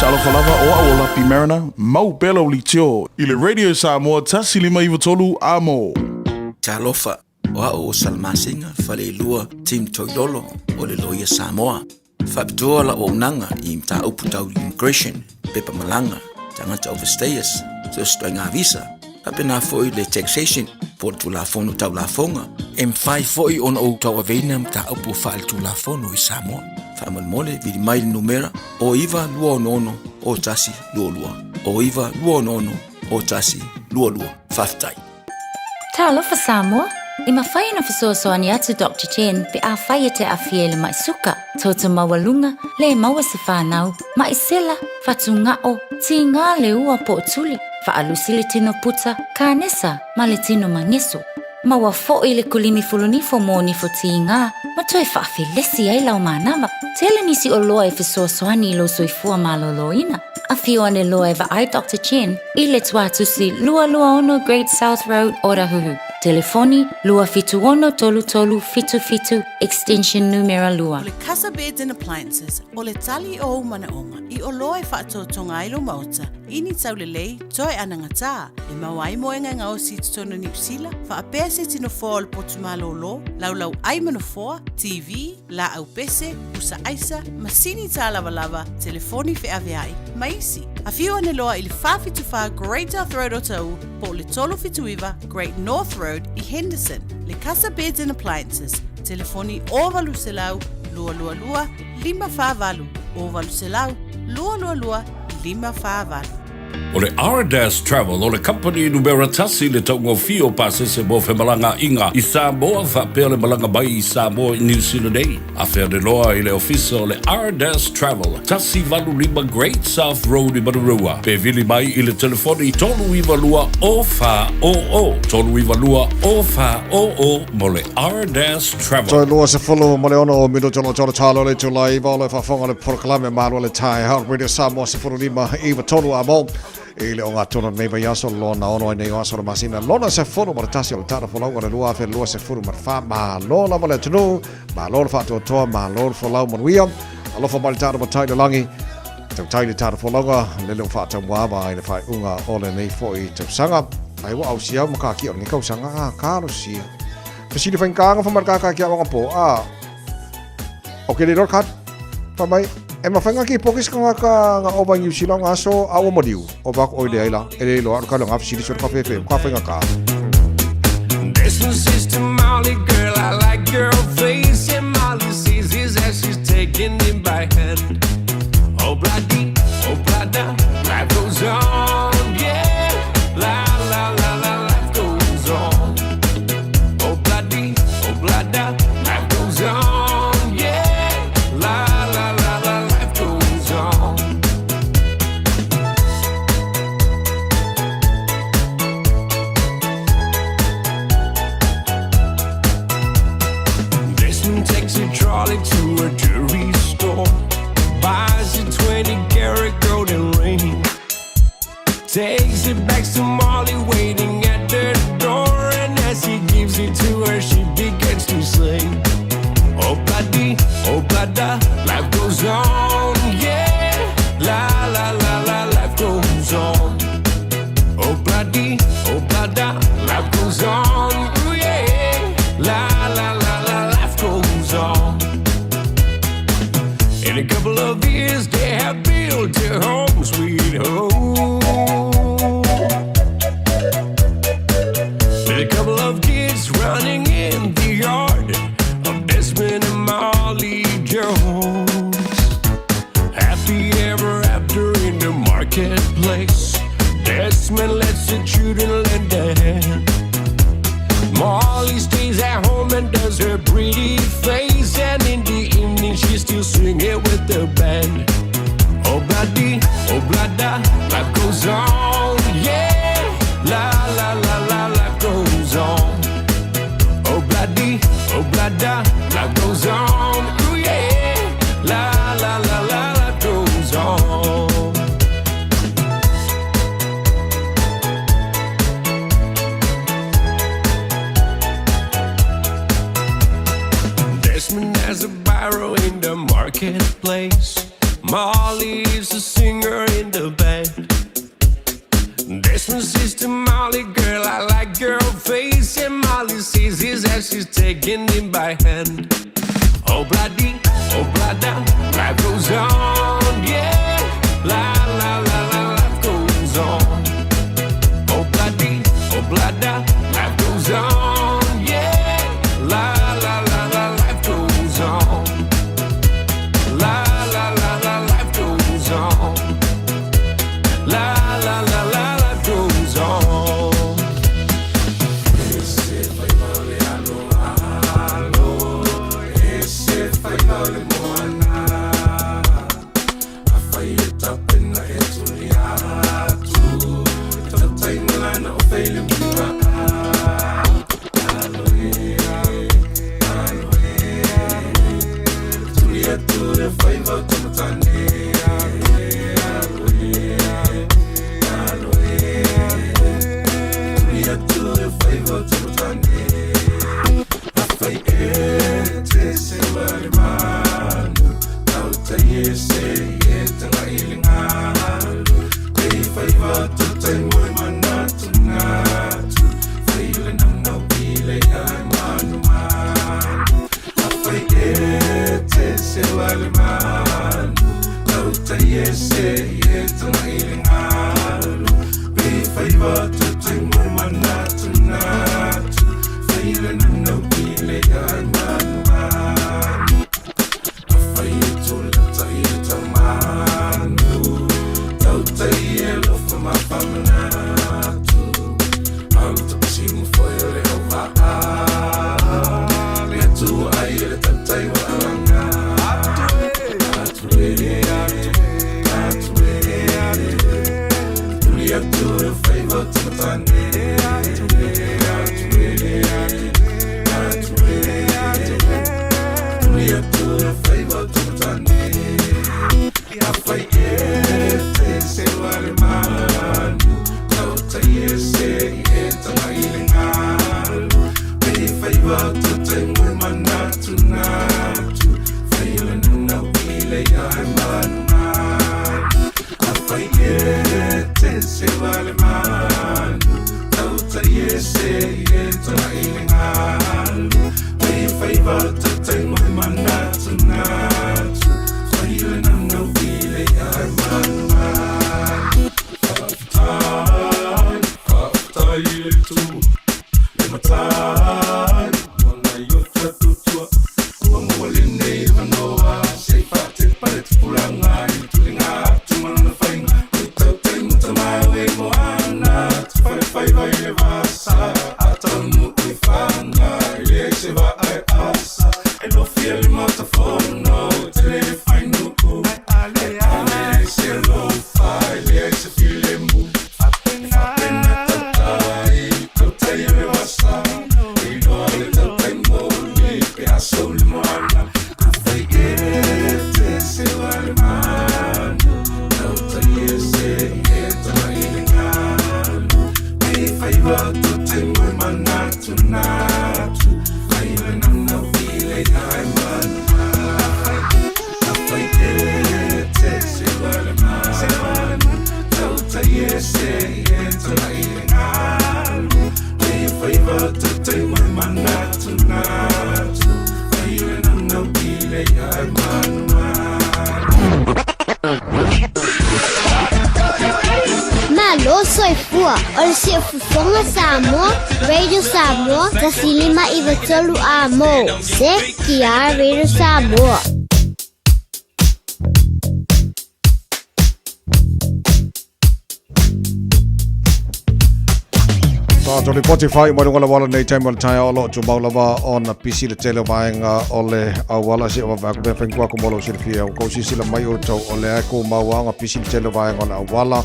Talo falava o aola pimerna, mau belo li tio. Ile Radio Samoa tasi lima iwa tolu amo. Talofa o salmasinga fale lua Tim Toidolo o le loia Samoa. Fapitoa la o nanga I mta uputau immigration, pepa malanga, tangata overstayers, so stoinga visa. Apena foi le taxation, por tu la fono tau la fonga. M5 foi on o tau avena mta upu faal tu la fono I Samoa. Famal mole vidi mail numera o iva lua nono o tasi lua lua. O iva lua nono o tasi lua lua. Faftai. Talofa Samoa. I mawhai na whasoasoani atu Dr. Chen pe a whai te a fiele mai suka. Toto mawalunga, le maua se whanau, mai sela, whatu ngao, ti ngā le ua po tuli, whaalusi le tino puta, ka nesa, ma le tino mangeso. Maua fo I le kulimi fulunifo mo nifo ti ngā, ma toi whaafi lesi ai lau manawa. Tele nisi o loa e whasoasoani lo soifua maloloina. A fio ane loa e ai Dr. Chen, I le tuatusi lua lua ono Great South Road, Orahuhu. Telefoni lua fitu ono tolu tolu fitu fitu extension numero lua. O le Casa Beds and Appliances, o le tali o umanaonga, I o loa e whaatotonga ilo mauta, ini tau le lei, toi anangata, e mawai moenga ngao si tutono New Zealand, wha pese tino foa o le potumalo lo, lau ai manofoa, TV, la au pese, usa aisa, masini ta lava lava, telefoni fe aveai, maisi. A fio ane loa I le whawhituwha Great South Road o tau, po le tolo fituiva Great North Road I Henderson. Le Casa Beds and Appliances. Telefoni o valu selau, lua lua lua, 5 o valu selau, lua lua lua, 5 O le R-Dash Travel, o le company numera tasi le taungo fio pasese mo fe malanga inga I Samoa, whapea le malanga mai I Samoa I New Zealand ei. A whea de loa I le ofisa o le R-Dash Travel, tasi valu lima Great South Road I Manurua. Pe vili mai I le telefoni tolu iwa lua o fa o o. Tolu iwa lua o fa o o mo le R-Dash Travel. Toi lua se fulu mo le ono o minu tolo tolo talo le tulai iwa le whafonga le proklame malo le tai. Heart Radio Samoa se fulu lima iwa tolu amo. I le o ngā tona nei mai aso lona ono ai nei o aso masina lona se furu mara tasi o le tara folau ngana lua fe lua se furu mara wha ma lona ma le tunu ma lona wha atua toa ma lona folau manuia alofa ma le tara ma tai le langi tau tai le tara folaunga le leo wha atua mwama ai le whai unga o le nei fo I tau sanga ai wa au siau ma ka ki o ni kau sanga karo sia fasili whainkaanga wha mara ka ki a wanga po ok le rokat pa mai e mawhainga ki pokis ka nga oba New Zealand nga so awa madiu o bak oile aila e le loa ka longa fisili sur ka fefe ka whainga ka This one sister Molly girl I like your face and Molly sees his as she's taking him by hand Oh bloody, oh blada life goes on yeah la la la la life goes on Oh bloody, oh blada life goes on yeah la la la la life goes on This one takes a trolley to a jewelry store buys a 20-karat golden ring takes it back to Molly waiting at the door and as he gives it to her she begins to sing Oh blada, life goes on, yeah La la la la, life goes on Oh blada, life goes on, ooh, yeah La la la la, life goes on In a couple of years they have built a home, sweet home With a couple of kids running in the yard of Desmond and Molly Jones. Happy ever after in the marketplace. Desmond lets the children lend a hand. Molly stays at home and does her pretty face. And in the evening she's still singing with the band. Oh blada, life goes on, yeah. La la la la, life goes on. Oh blada, life goes on, ooh yeah. La la la la, life goes on. Desmond has a barrow in the marketplace. Molly's the singer in the band. That's my sister Molly, girl, I like girl face. And Molly sees his as she's taking him by hand. Oh, bloody, oh, blada, life goes on, yeah. La, la, la, la, life goes on. Oh, bloody, oh, blada, life goes on, yeah. La, la, la, la, life goes on. La, la, la, la, life goes on. La, la, la, la. Malo soifua, ol si fufonga Samoa, Radio Samoa, tasilima iwa tolu amo. Se kia Radio Samoa. Tuli Spotify mo ngala wala nei time wala tai olo tu lava on PC le tele vainga ole awala si wa ku be fengwa ku molo sirfia ko si sila mai o tau ole ko mawanga PC le tele vainga ole awala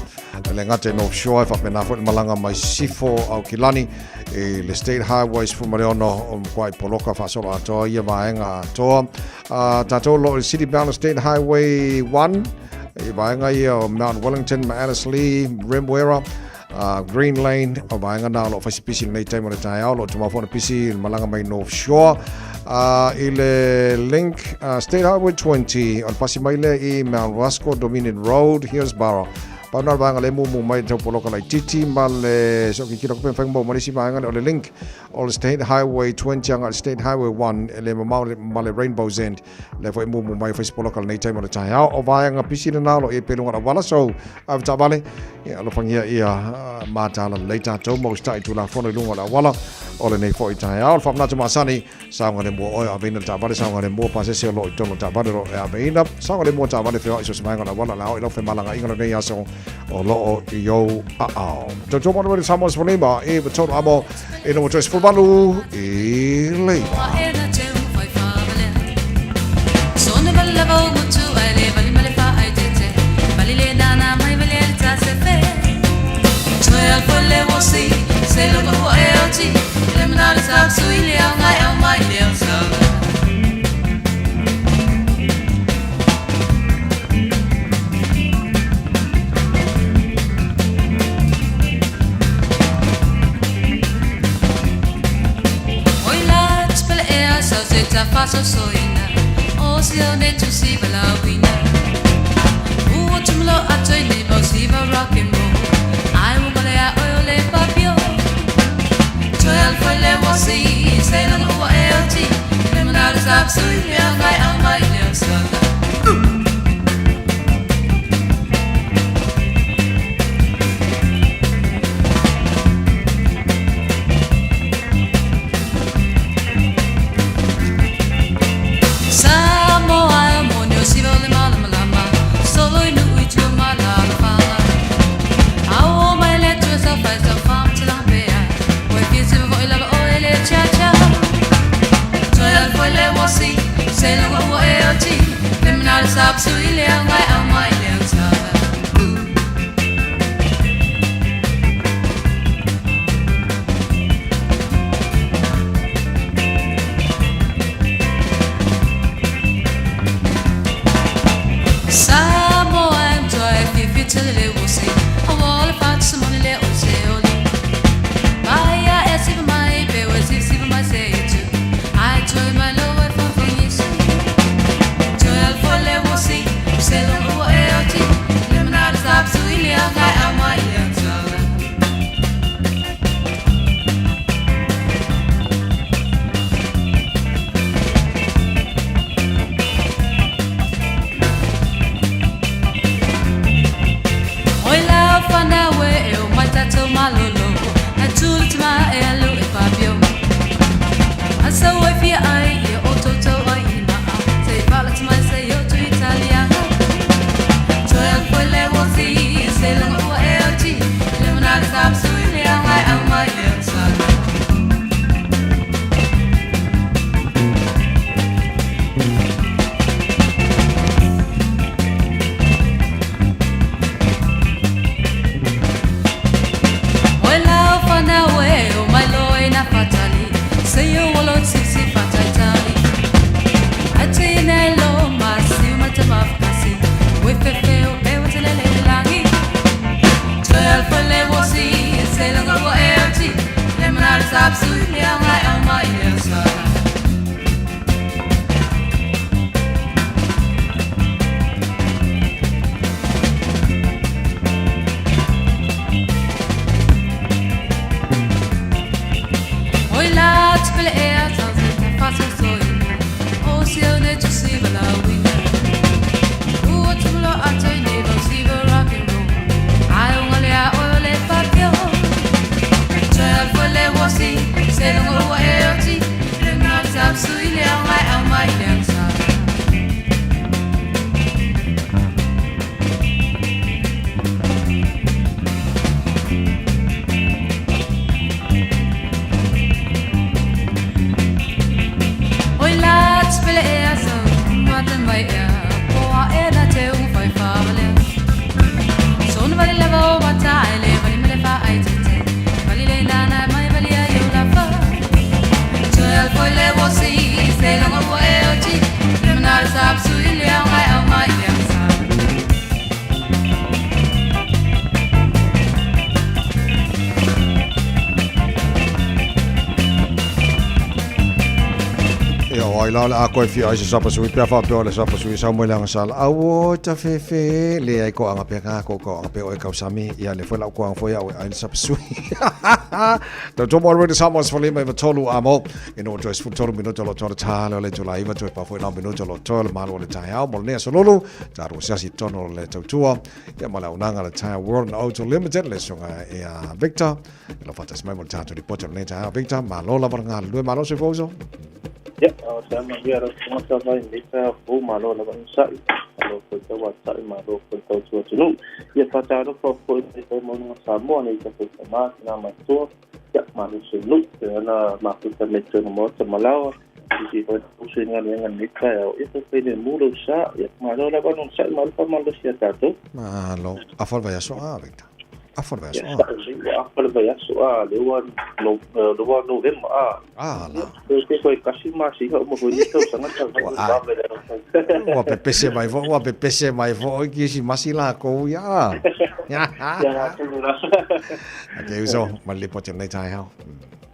le ngate no show fa pena fo malanga mai sifo au kilani e le state highways fu mariono kwai poloka fa solo ato ia vainga to tato lo city bound state highway 1 e vainga ia Mount Wellington Annesley Rimwera Green Lane o vaenga na lo fasipisi nei time o tai lo tuma fona pisi malanga mai North Shore I le link State Highway 20 on Pasimaile I Mount Roscoe Dominion Road, Hillsborough. Pauna banga le mumu mai tau poloka lai titi male so ki kira ko pen mo mali si banga o le link o State Highway 20 anga State Highway 1 le male Rainbow's End le foi mumu mai foi poloka nei tai mo le tai o vai anga pisina na lo e pelunga wala so av tabale ya lo fangia ia mata la later to mo stai tu la fono lunga la wala o le nei foi tai o fa na tuma sani sa nga le mo o avena tabale sa nga le mo pa se lo to tabale ro avena sa nga le mo tabale fe so smanga la wala la o lo fe malanga inga nei aso o lo o yo to to mo le samos fonema e to amo e no to sfobalu e le Faso soina, o si ne tu si bala wina. Tumlo atoy ne bosiva rock and roll. I will go there oil e papio. 12 for le wosi, say no o LT. Criminal is absolutely on my left. Absolutely, I'm my say mai la a ko fi ai sa pa sui pe fa pe le sa pa sui sa mo la sal a wo ta fe le ai ko anga pe ka ko pe o ka sami ia le foi la ko ang foi ai sa pa sui to to mo already samos for lima tolu amo ino jois fu tolu minuto lo tor ta le julai va to pa foi na minuto lo tor malo le ta ya mo ne so lolu ta ro sia si tono le to tua ya mala unanga le ta world auto limited le so e a Victor lo fatas mai mo ta to report le ta Victor malo la barnga lu malo se foso. Ya, saya mengira semasa lain kita pun malu lawan saya. Kalau kita buat saya malu kita cuci dulu. Ya, pada kalau kita mau sama ni kita sama nama tu. Ya, malu selu. Kerana maksud kita leceh nombor semalau. Jadi pada usianya dengan kita itu ini mulu saya. Ya, malu lawan saya malu siapa tu? Malu. Afal bayar soal kita. Afal bayar soal. Afal bayar soal. Luar November. Ah, lah. Kita kasih masih kalau mau itu sangat sangat. Wa pepese mai vo iki si masila ko ya. Ya. Okay, so mali po chen nei tai hao.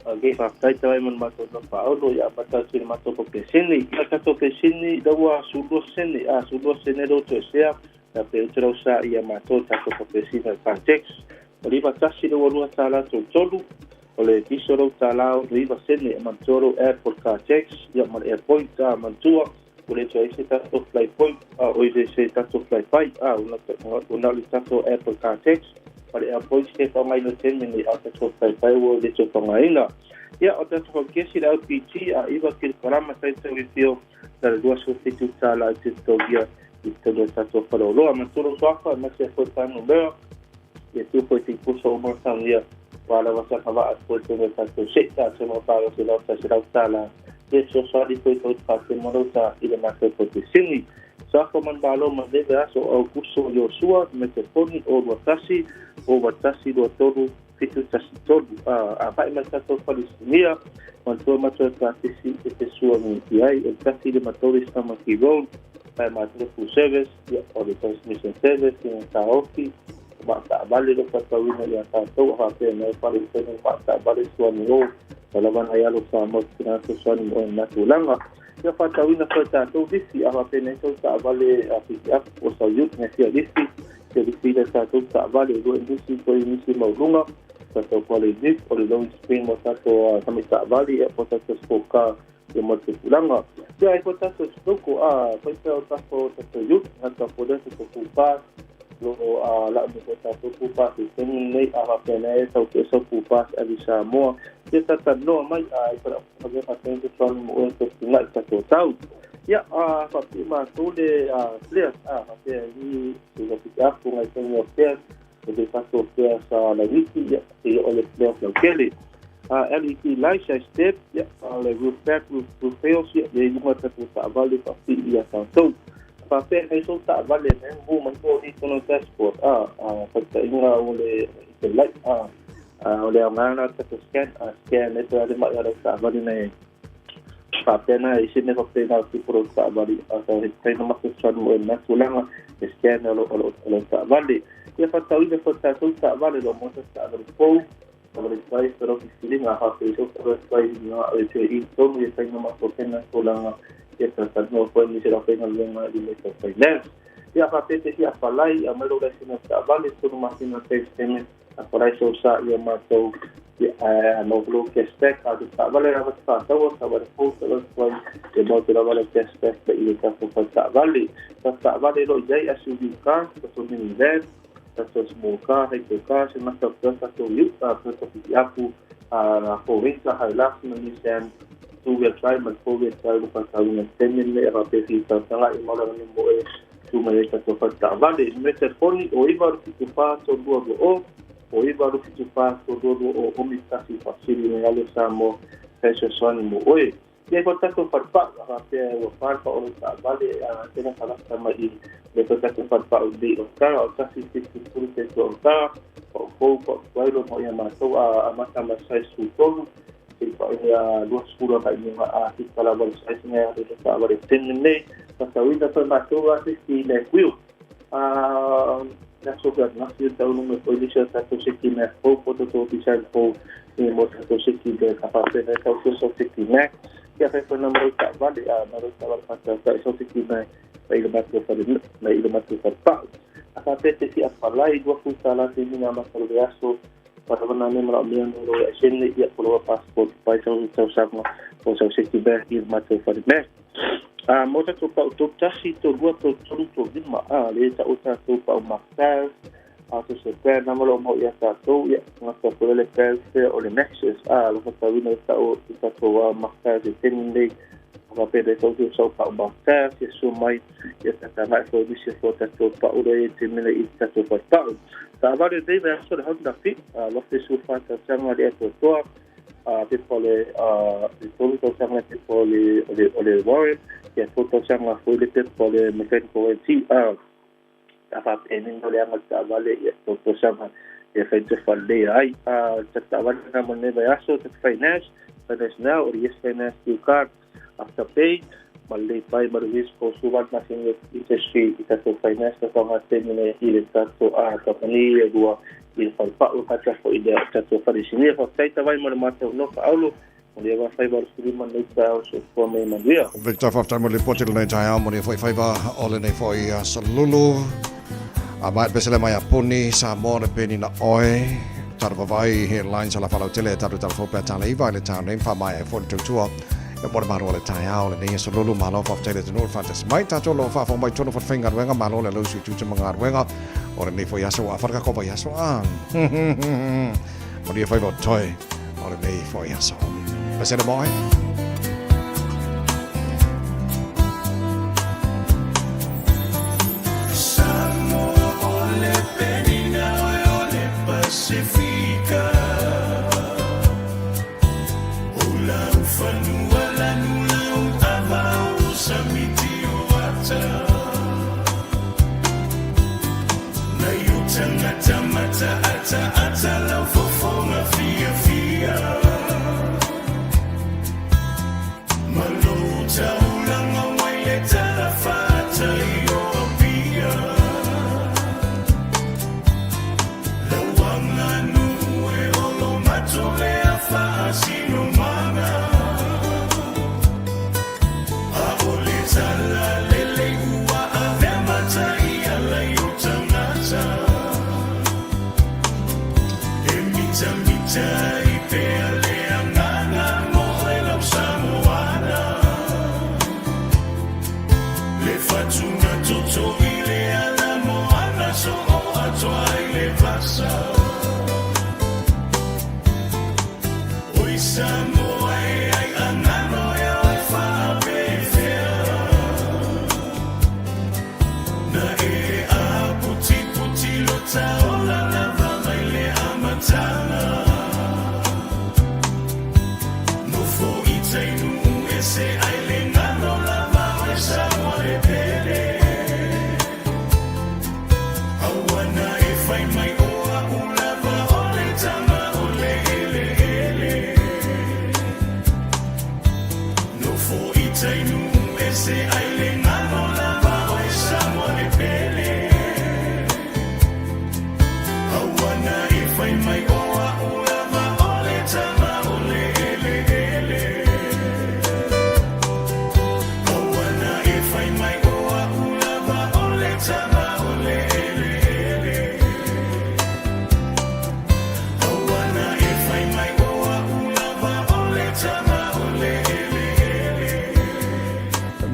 Okay, fakta itu memang masuk ke Paulo ya pada sini masuk ke sini. Kita ke sini dawa sudah sini do tu siap. Tapi terus ia masuk ke sini konteks. Oli batasi do walua sala tolu. Oleh kisoro talau riba sini mantoro airport car checks yang mal airport mantua boleh cuai satu flight point oleh satu flight fight una satu airport car checks pada airport ke pangai no ten ni satu flight fight boleh cuai pangai na ya ada tu kesi da LPG iba kil karama sai servicio dari 2 substitut sala itu dia itu satu kalau mantoro swaka masih airport number itu penting puso umur dia wala wasa kawa at po ito sa tusik at sumaparo sila sa sila Yeso sa di po ito kasi mo sa ilamasa po tisini. Sa ako man balo man debe aso Augusto Yosua meteponi o watasi do todo fitu tasi todo apa iman sa to Palestina man to mato kasi ite suwa ni ai el kasi de matoris na makibon pa mato fu service ya o de transmission service in Taoki tak balik lepas tahun yang satu hasil naik paling senang tak balik suami lo dalam ayat lo sama dengan suami lo nak ulang ya pada tahun yang satu disi apa pening tu tak balik apa usayut nasi disi jadi tidak satu tak balik dua disi tu ini mau lunga satu politik oleh long spring satu kami tak balik apa satu spoka yang mau ulang ya apa satu stoko kita satu yut atau pada satu kupas lo la kita kupas itu ni apa pernah satu kupas ada semua kita tak no mai pada bagi pasien itu soal untuk nak satu tahu ya tapi masuk de clear tapi ini juga tidak pungai semua clear jadi satu clear lagi ya oleh clear lagi LED license step ya oleh repair fails ya jadi mata tak balik pasti ia tahu papel itu tak balik bu mentu di kono transport kita ingat oleh like oleh mana kita scan itu ada mak ada tak balik ni papel na isinya papel na si pro tak balik atau kita nak masuk mo na tulang scan oleh tak balik ya tahu dia foto tak balik lo motor tak balik pun kalau saya terus pilih ngah itu terus saya itu itu dia nak masuk na tulang kita no pun ni sila pengen dengan director finance ya apa PT apa lai amalo da sino ta vale tu masin na sistema apa so sa ya mato no blue cashback adu ta vale ra ta tawo ta vale po ta vale de mo ta vale cashback pe ile ta po ta vale lo jai asubi ka to ni vet ta so smoka hai to ka se mas ta to yu ta to aku po venta highlights ni sen two-wheel drive man four-wheel drive bukan tahun yang temen ni RPC sangat imalah ni boleh cuma mereka cepat tak balik mereka telefon oi baru kita pas dua oi baru kita pas dua komunikasi fasili dengan sama sesuatu ni oi dia kata tu farpak apa orang tak balik dengan salah sama ini dia kata tu farpak di orang kasih sistem politik orang kau mau yang masuk sama saya susun Ia 20 kali kita lawan saya ada tak boleh tenang pasal kita termasuk sisi level nasibnya masih tahun ini polisi satu sisi level foto tu bisa pun ini motor satu sisi dia kapasitas satu sisi max Kia whai whai namaro ta wale, namaro ta wale whata ta iso te ki mai le matu whare, mai le matu whare pao. A ka pete si a whalai, dua futa la te mina makaro de aso, wharavana me mara mea noro e sene ia poloa passport, pai sau sanga, o sau seki bea i le matu whare mea. Mo tatou pau tō tasi tō rua tō tonu tō lima, le ta o tatou pau makar, so se pēr namalo mo ia tātou, ia ngata pōrele pēr pēr o le Nexus, loko tawina i tātou makar se teni nei, ka pēr tau tō sau pau makar, se so mai, ia tātana e fōi misi fō tātou pau re te mene i tātou pau pau. Tā aware dei me aso le honda fi, lote su whata tanga le ato toa, te pole, te tolu tau tanga te pole o le Warren, ia tōtau sanga fōi le te pole mechanical NT, a pening no le anga ta vale ia tōtau sanga ia whai te whale ai, ta vale na mo neva aso, te finance now, or yes finance due card, after pay, ma le pai maruhis ko suwan na singe industry, i tato finance na tonga temine i le tato kapani, e dua i le whalpau kata fo i le tato wharisini, e whakaita vai mo le matau no ka aulo, le wa fai bar suriman nei tau so ko me mandia Victor Fafta mo le potil nei tai mo le fai ba ole nei foi salulu a mai besele mai apuni sa mo le peni na oi tar vai headlines ala falo tele tar tar fo peta le vai le town nei fa mai fo tu tu e mo ma ole tai ole nei salulu ma lo Fafta le no fantas mai ta to lo fa fo mai to no fa finga wenga ma lo le lo si tu tu manga wenga ole nei foi aso afarka ko vai aso mo le fai ba toi ole nei foi aso Besede moi. Samoa ole penina ole Pacifica. Ula ufanua lanula utavau samiti uata. Na yutangata mata ata lau fofonga fia. Maluta ulang away le talafata Europia Lawanganu e olo matole afa sino mana Aole tala lele ua avemata ia la yutangata Mita i pea le angana mohe lau Samoa Fatuna toto ile ala moana so o atoa ile vasa Oi Samoa e ai anano e ai wha pefea Na e a puti lo taola lava mai le amatana No fo i tainu e se ai le ngano lava mai Samoa e pele Awana e fai mai oa ulava ole tama ole ele No fo i tainu e se ai le ngano lava mai Samoa e pele Awana e fai mai oa ulava ole tama ole ele Awana e fai mai oa ulava ole tama ole ele Awana e fai mai oa ulava ole tama ole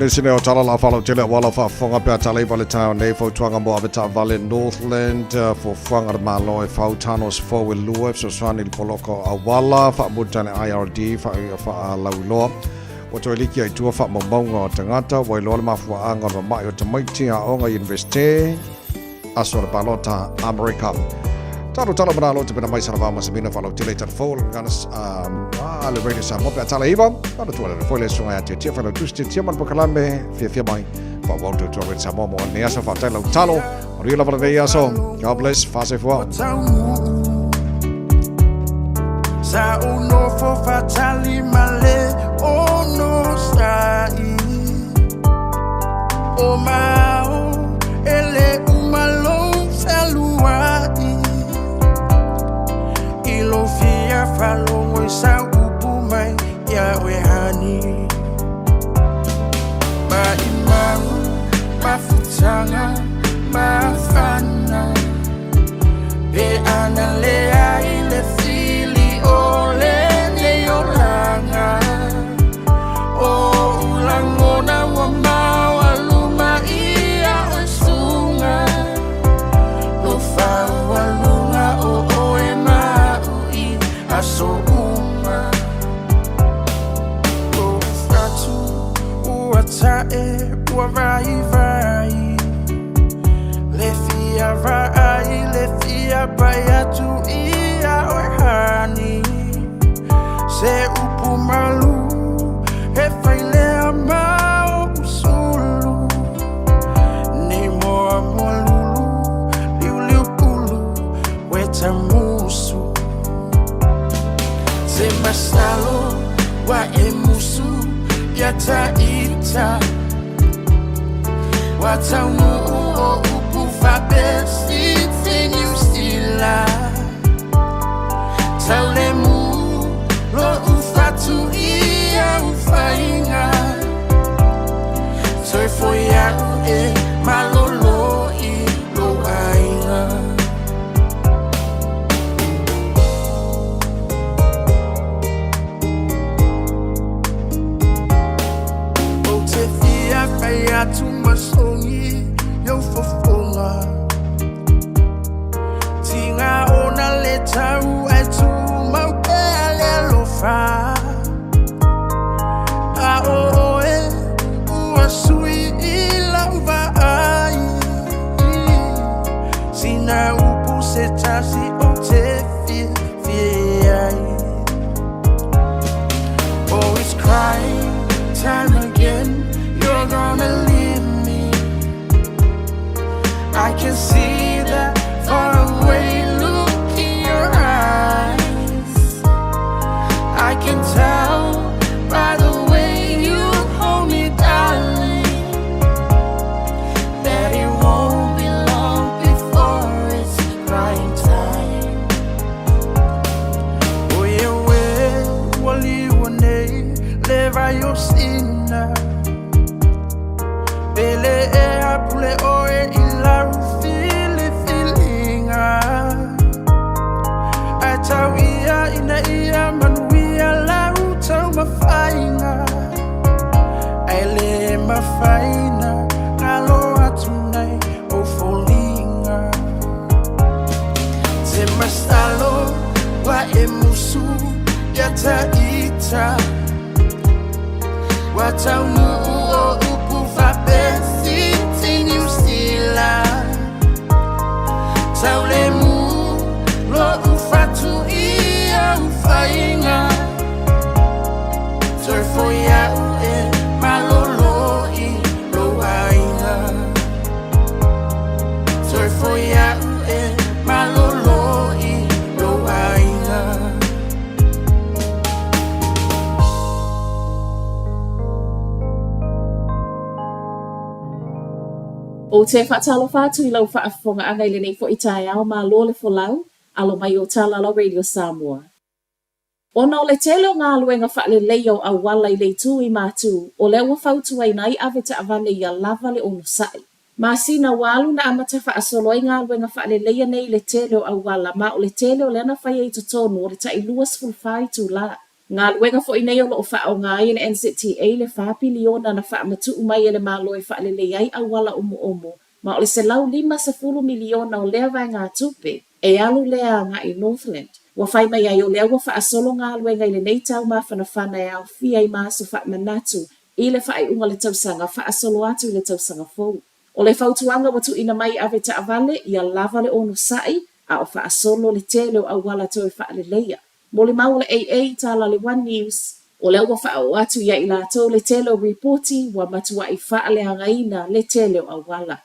Nisine o tala la whalo tele wala wha whonga pia tala i wale tau nei fau tuanga mo avita vale Northland for whanga malo e fau tanos fau e lua so swani li poloko a wala wha mutane IRD wha lau loa o toi liki ai tua wha maunga o tangata wai loa le mafua anga o mai o tamaiti a onga investe asora balota America Taro tala mana lo te pena mai sarava ma sabina falo tele tan fol ganas le radio sa mo pe tala iva taro tu le foi le songa ya te falo tu te man pokalame fia mai fa volto tu ave sa mo ne asa fa tala talo ri la vale aso God bless fase foi Sa uno fo fatali male no sai O mao ele umalo saluai Ilo fia falo sa upu mai ya we hani vai atu ia oi hani se upu malu he fai lea mau usulu ni moa moa lulu liu liu pulu weta musu se masalo wa emusu yata ita wata mu o upu fabesi you still are Taulemu lo ufatu ia ufainga Soy foia e malolo I lo ainga O te fia faia tu masongi yo fofonga ona le tau e tu mau pe ale lofa a o e ua sui I lauva ai sina upu se tasi o te fie ai always crying time again you're gonna leave me I can see that far away I can tell by the way you hold me, darling, that it won't be long before it's crying time. Oh yeah, well, wali wane leva yo sina, bele e apule oe ilaru feelinga. Atawia ina ia manu. Mafaina Aile mafaina Nalo atunai o folinga Te masalo wa emusu Yata ita Wataunu o upu fabesi Tinu stila Taulemu Lo ufatu ia ufainga Soy foia e malolo I lo ainga Soy foia e malolo I lo ainga O te whaatalo whātu I lau whaafonga anga I lenei fo I tae ao mā lole fo lau, alo mai o Tālala Radio Samoa. Ona o le tele o ngā luenga whaale leo a wala I le tū I mātū, o leo wa whautu ai nai ave ta avane I a lava le onu sai. Mā sina walu na amata whaasolo I ngā luenga whaale lea nei le tele o a wala, ma o le tele o leana whai ei tonu o le tai luas fulfai tū la. Ngā luenga fo I nei o lo o wha o ngā I le NZTA le whapiliona na wha matu umai e le māloe whaale lea ai a wala omo, ma o le se lau 5 miliona o lea vai ngā tupe, e alu lea ngā I Northland. Wa fai mai ai o lea wa whaasolo ngā luenga I le nei tau mā whanawhana e au fia I māsu wha manatu I le whae unga le tausanga whaasolo atu I le tausanga fau. O le whautuanga watu ina mai ave ta avale I a lava le onu sai a o whaasolo le tele o awala tau e whaale leia. Mo le mau le AA tala le One News o lea wa whao atu ia I la tau le tele o reporti wa matua I whaale angaina le tele o awala.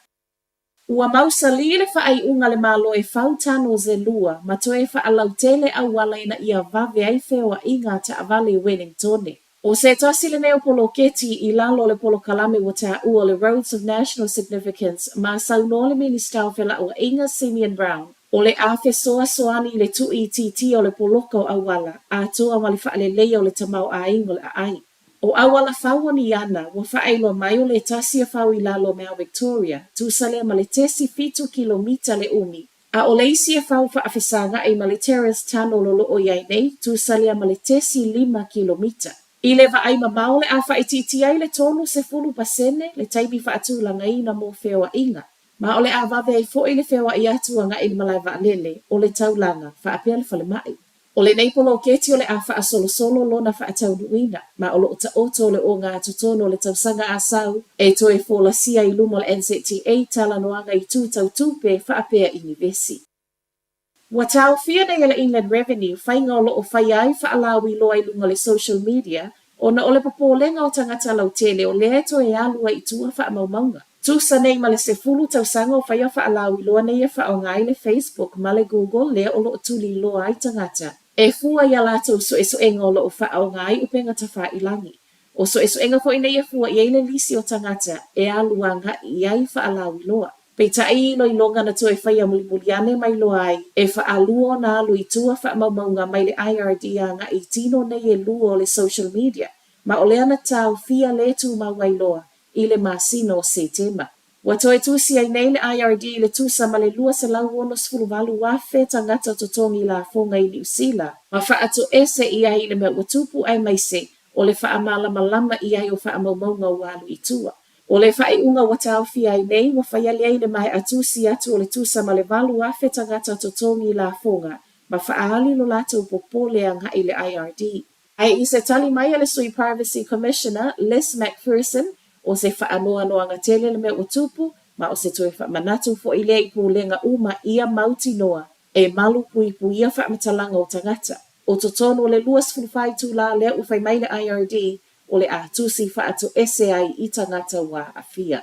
Ua mausali le whaai unga le malo e whautano ze lua, ma toe whaalau tele au wala ina ia vave ai whewa inga ta avale Wellingtone. O se tosi le neo polo keti I lalo le polo kalame wa ta ua le Roads of National Significance, ma sauno le minister whela ua inga Simeon Brown. O le awhe soa soani le tui titi o le poloko au wala, a toa wali whaale leo le tamau a ingo le ai. O awala whawani ana, wa whaeloa mai o le tasia whau I lalo mea Victoria, tūsalea ma le tesi 7 kilomita le umi. A o le isia whau whaafesanga I ma le terrace tano lolo o iai nei, tūsalea ma le tesi 5 kilomita. I le vaai ma maole a whaititi ai le tonu se fulu pasene, le taibi whaatulanga ina mo whewa inga. Ma o le a vave ai fo I le whewa I atuanga I le malai vaalele, o le taulanga, whaapea le fale mai. O le nei polo keti o le a wha solo solo lona wha atau nuina, ma o lo ta oto le o ngā tutono le tausanga a sau, e toe fola sia I lumo le NZTA tala noanga I tūtau tūpe wha apea I nivesi. Ua tau fia na yala inland revenue, whai ngā lo o whai ai whaalawi loa i lunga le social media, o na ole papolenga o tangata lau tele o lea to e alua i tua wha maumaunga. Tusa nei ma le se fulu tau sanga o whai a whaalawi loa nei e wha o ngai le Facebook ma le Google lea o lo o tuli loa ai tangata. E fua ia lātou so e so enga o lo o wha o ngai upenga ta wha ilangi. O so e so enga fo ina ia fua i eile lisi o tangata e alua nga i ai whaalawi loa. Pei ta ilo i longa na to e whaia mulimuliane mai loa ai, e wha alua na alu i tua wha maumaunga mai le IRD a nga i tino nei e lua o le social media, ma o le ana tau fia le tu mawai loa, i le masino o se tema. Wa to e tusi ai nei le IRD i le tusa ma le lua se lau ono sfulu walu wafe tangata totongi la fonga i New Zealand, ma wha ato ese i ai le mea watupu ai mai se, o le wha amala malama i ai o wha maumaunga walu i tua. O le whae unga wa tau fia ai nei, wa whaia lei le mai atusi atu o le tusa ma le walu afe tangata totongi la fonga, ma whaali lo lato popole anga i le IRD. Ai i se tali mai le Sui Privacy Commissioner, Les McPherson, o se whaanoa noanga tele le mea utupu, ma o se toi whamanatu fo i le i pūlenga uma ia mauti noa, e malu pui pui ia whamatalanga o tangata. O totono le luas fulfai tu la lea ufai mai le IRD, o le atusi whaato ese ai i tangata wa afia.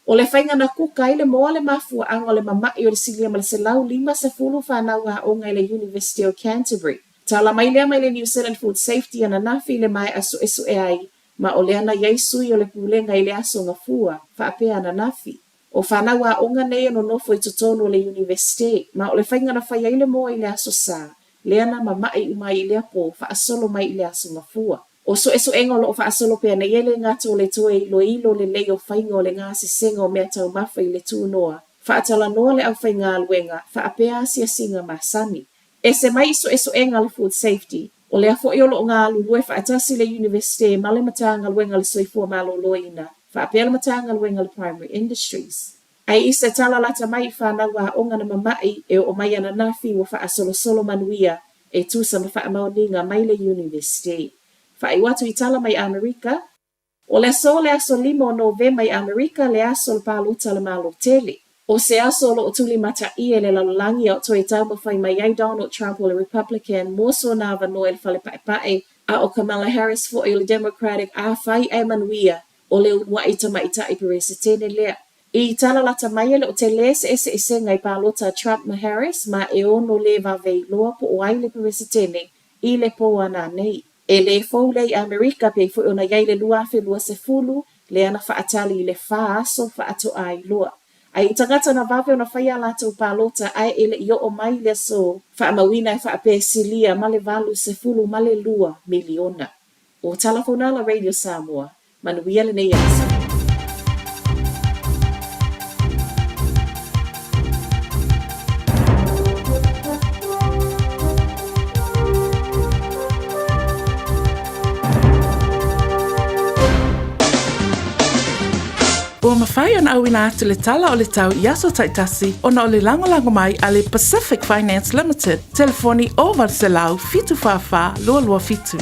O le whainga na kuka i le moa le mafua anga o le mamai o le silia ma le se lau 5 whanau a o ngai le University of Canterbury. Tala mai lea mai le New Zealand Food Safety ana nafi le mai aso esu e ai, ma o le ana yaisui o le pulenga i le aso nga fua, whaapea ana nafi. O whanau a onga nei no nofo i totono le University, ma o le whainga na whaia i le moa i le aso sa, le ana mamai umai i le apo, whaasolo mai i le aso nga fua. O so eso engo lo fa asolo pe na yele ngato le toe ilo le leo faingo le ngasi sengo me tau mafa i le tu noa. Fa atala noa le au fainga alwenga, fa apea sia singa masani. E se mai so eso enga le food safety, o le afo i olo ngā lulue fa atasi le university ma le matanga alwenga le soifua malo loina, fa apea le matanga alwenga le primary industries. Ai isa tala lata mai fa na wa onga na mamai e o mai ana nafi wa fa asolo solo manuia e tu sa fa amaoninga mai le university. Whai watu i tala mai Amerika, o le aso lima o Novemba i Amerika le aso le paluta le malo tele. O se aso lo o tuli mata i e le lalulangi au toi tau mawhai mai ai Donald Trump o le Republican moso na vano e le fale pae a o Kamala Harris fo e le Democratic a whai e manuia o le unwa i tama i tai perese tene lea. I tala lata mai le o te lese ese ngai paluta Trump ma Harris ma e ono le vavei loa po o ai le perese tene i le po ana nei. E le fau lei Amerika pe fu ona yai le lua fe lua se fulu, le ana whaatali le wha aso whaato ai lua. Ai tangata na vawe ona whaia lato palota ai ele i o mai le so, whaamawina e whaapesilia ma le valu se fulu ma le lua miliona. O Talafonala Radio Samoa, manuia le nei asa. Ua mawhai ana au ina atu le tala o le tau i aso taitasi o na o le lango mai a le Pacific Finance Limited. Telefoni o Valselau fitu whawha lua lua fitu.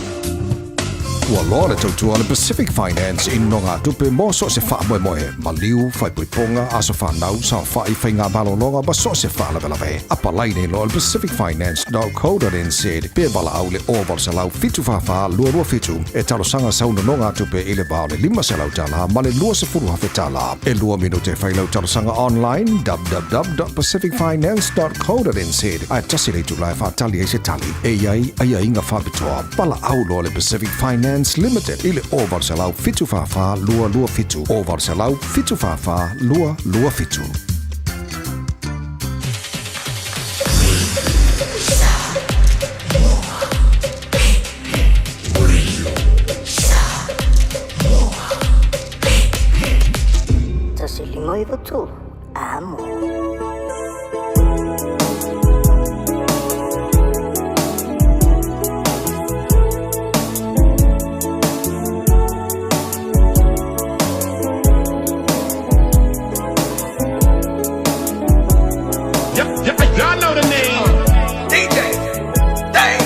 Ua loa le tautua le Pacific Finance in no ngā tupe mo so se wha moe moe, ma liu, whai puiponga, aso whanau, sa whai whai ngā balonga, ba so se wha lawe lawe. Apa lai nei loa le pacificfinance.co.nz, pe wala au le o Valselau fitu whawha lua lua fitu, e talo sanga sauna no ngā tupe i le bao le 5 selau tala, ma le lua se furu hafe tala. E lua minute whai lau talo sanga online, www.pacificfinance.co.nz, a tasi le tulai whaatali e se tali, e iai aia inga whabitoa, pala au loa le Pacific Finance Limited ile o Valselau fitu whawha lua lua fitu. O Valselau fitu whawha lua lua fitu. Tasi limoi vatu amo. Y'all know the name. DJ. Dang.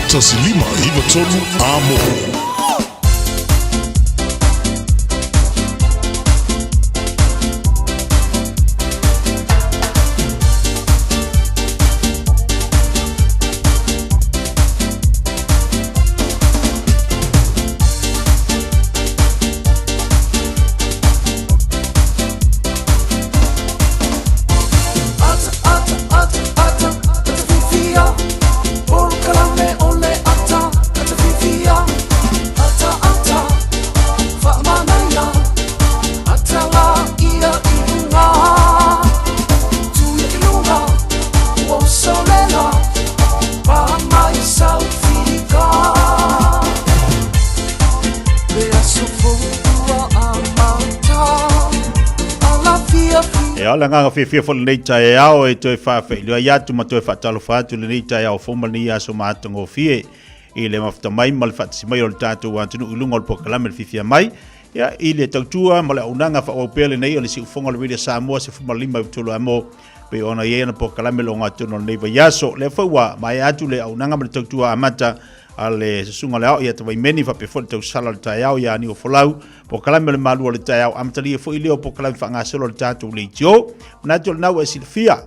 Tasilima Ivatolu Amo. Ala nga fefia fo nei tai ao e toi fa fe le ya tu ma toi fa talo fa tu le nei tai ao fo mani aso ma tango fie i le mafta mai mal fa si mai o tatu wa tunu ulunga o pokala me fifia mai ya i le tautua ma le unanga fa o pele nei o le si fonga le video Samoa se fuma lima tulu amo pe ona ye na pokala me lo nga tunu nei va yaso le fa wa mai atu le unanga ma le tautua amata ale sunga leo ia tawai meni fa pe fo te usala le tai ao ya ni o folau po kala me le malu le tai ao amtali fo ile o po kala fa nga selo le tatu le jo na to na wa silfia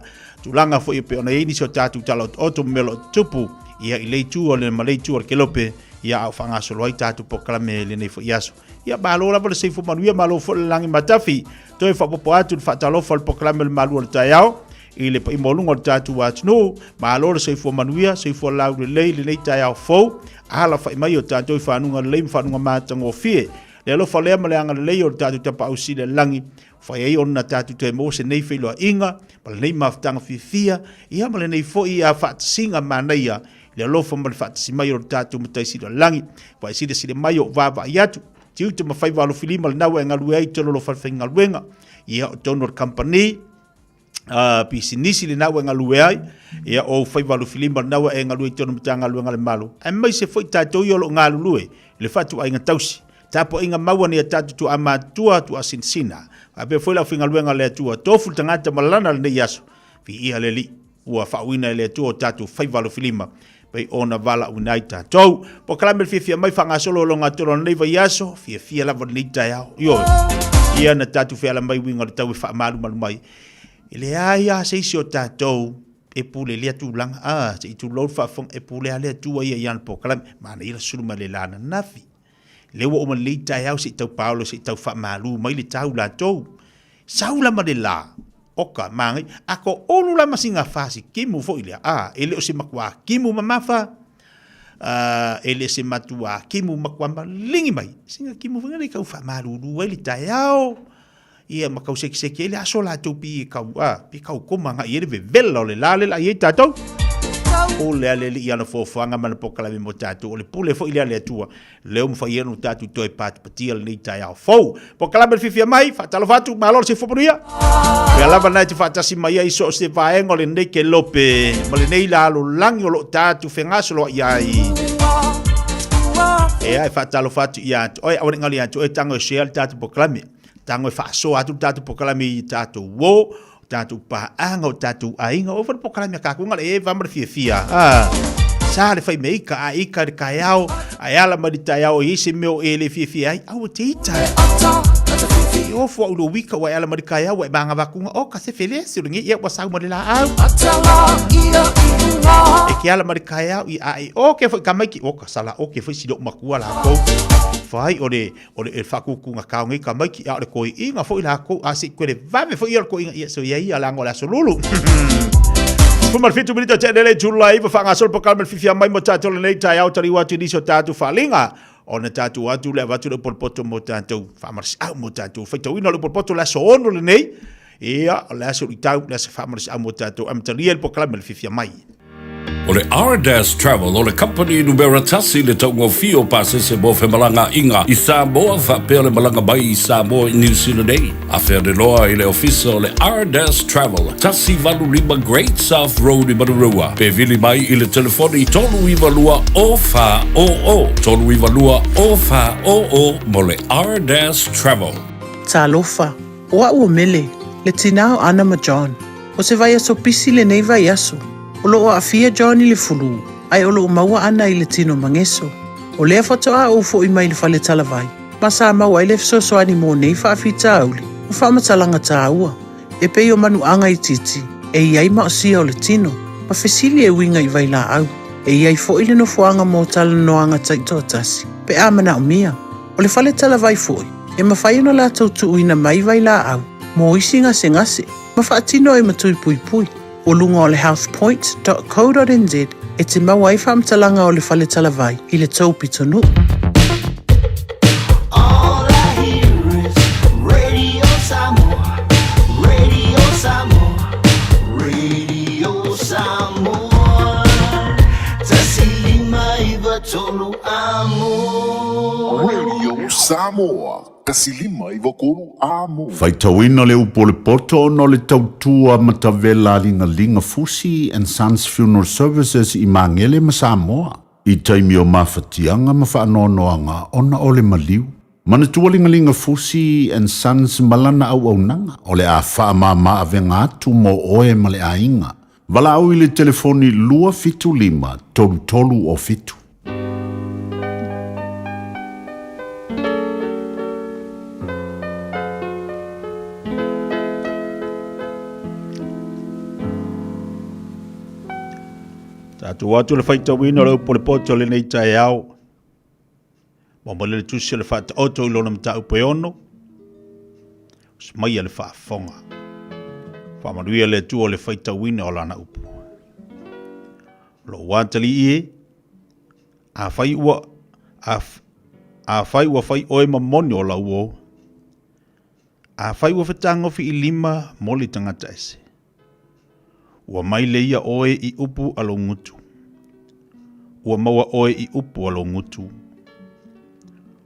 tulanga fo pe ona ini so tatu talo oto melo tupu ia ile tu o le malei tu o kelope ia au fa nga selo ai tatu po kala me le nei fo yaso ia balo la po se fo manu ia malo fo langi matafi to fa po atu fa talo fo po kala me le malu le tai ao ile pa imolunga tatu wat no ma lor se fo manuia se fo lau le nei tai ao fo ala fa mai o tatu fa nunga le fa nunga matango fie le lo fa le ma le anga le o tatu te pa usi le langi fa ye ona tatu te mo se nei filo inga pa nei maftanga fifia ia ma le nei fo ia fa singa manaia le lo fa mal fa si mai o tatu mutai si langi fa si de mai o va va yatu tiu te ma fai valo filima na we nga luai tolo lo fa finga luenga ia o donor company pisinisi le nawe ngalu ai ia o fai valu filima nawe e ngalu tonu mtanga lu ngale malu ai mai se foi tato yo lo ngalu lue le fatu ai ngatausi tapo inga mawa ni tatu tu ama tua tu asinsina abe foi la finga lu ngale tua tofu tangata malana le yaso fi ia le li ua fawina le tua tatu fai valu filima pe ona vala unaita to po kala fifia mai fanga solo lo ngatoro nei va yaso fia la bonita yo ia na tatu fia la mai winga le tau fa malu mai ile aya se sio tatou e pule le tu lang se tu lo fa fong e pule ale tu ia yan po kala mana ila sulu le lana nafi le wo o le tai au se tau paulo se tau fa malu mai le tau la tou saula ma de la oka mangi ako onu la masinga fasi kimu fo ile ele o se makwa kimu mamafa ele se matua kimu makwa lingi mai singa kimu fo ngai ka fa malu lu le tai au ia makau seki ele aso la tu pi kau koma nga ia ve velo le la ia tato o le ale ia no fo fanga man pokala me motato o le pule fo ile ale tua le um fa ia no tatu toi pat patil ni tai ao fo pokala me fifia mai fa talo fatu malor se fo puria ia lava na te fata si mai iso se va engole nei ke lope male nei la lo langi lo tatu fengaso lo ia e ai fa talo fatu ia oi awani ngali atu e tango share tatu pokala me tango fa so atu tatu pokala mi tatu wo tatu pa anga tatu ainga over pokala mi ka kunga e va mar fia sa le fai meika a ika de kayao ayala madita yao isi meo ele fia ai au tita o fo ulo wika wa ayala madika yao e banga vakunga o ka se fele si ringi ia wasa madila au e ki ala madika yao i ai o ke fo kamaiki o ka sala o ke fo si do makua la ko fai ore e fakuku nga kaungi ka mai ki ore koi inga fo ila ko asi ko le vave fo ia ko inga so ia ia lango la solulu Fumar fitu minita tendele Julai fa nga sol pokal fifia mai mo tato le nei tai au tari watu diso tatu falinga ona tatu watu le watu le porpoto mo tatu fa mars au mo tatu fa to ino le porpoto la so ono le nei ia la so itau la fa mars au mo tatu am tari el pokal fifia mai O le R-Dash Travel o le company numera tasi le taungo fio pasese mo fe malanga inga i Samoa fa pe le malanga bai i Samoa i New Zealand Day. A fe de loa i le ofisa o le R-Dash Travel tasi valu lima Great South Road i Marurua. Pe vili mai i le telefoni tolu i valua o fa o o. Tolu i valua o fa o o mo le R-Dash Travel. Talofa, o a ua mele, le tinao Anna ma John. O se vai aso pisi le nei vai aso. O loo a fia Johnny le fulu. ai o lo maua ana i le tino mangeso. O lea whatoa o fo i mai le whale talawai. Ma sa maua i le fisosoani mō nei whaafita auli. O whaamatalanga tā ua. E pei o manu anga i titi. E iai ma o sia o le tino. Ma fesili e winga i vai la au. E iai fo i le no fuanga mō tala noanga taito tasi. Pe amana o mia. O le whale talawai foi. E mawhai ona la tautu uina mai vai la au. Mō isi ngase ngase. Ma whaatino e matui pui pui. O lunga o le healthpoint.co.nz e te maua i whaamtalanga o le whale talawai i le tau pitonu. Radio Samoa, Radio Samoa, Radio Samoa. Tasilima iwa tolu amo. Radio Samoa. Kasilima iwa kuru amo. Faitawina le upo le poto no le tautua matavela linga Fusi and Sons Funeral Services i Mangele ma Samoa. I taimi o mawhatianga ma whaanoanoanga ona o le maliu. Manatua linga Fusi and Sons malana au nanga. O le a whaamama avenga atu mo oe ma le ainga. Wala au i le telefoni lua fitu lima tolu o fitu. Tu watu le faita wino le pole poto le nei tai au. Mo le tusi le fata auto lo na mta upe ono. Smai le fa fonga. Fa manuia le tu le faita wino la na upu. Lo wantali e a fai wa fai oi mamoni o la uo. A fai wa fatango fi ilima moli tangata ese. Ua mai le ia oe i upu alo ngutu. Ua maua oe i upu alo ngutu.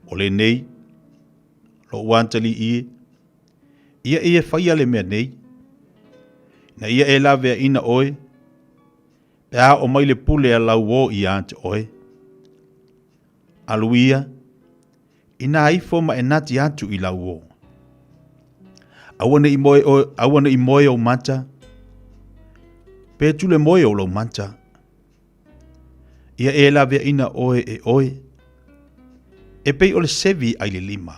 O le nei, lo wantali ie, ia e whaia le mea nei, na ia e lavea ina oe, pe a o mai le pule a lau o i ante oe. Aluia, ina haifo ma e nati atu i lau o. Awana i moe o mata, pe tu le moe o lau mata. Ia e lavea ina oe e oe. E pei o le sevi ai le lima.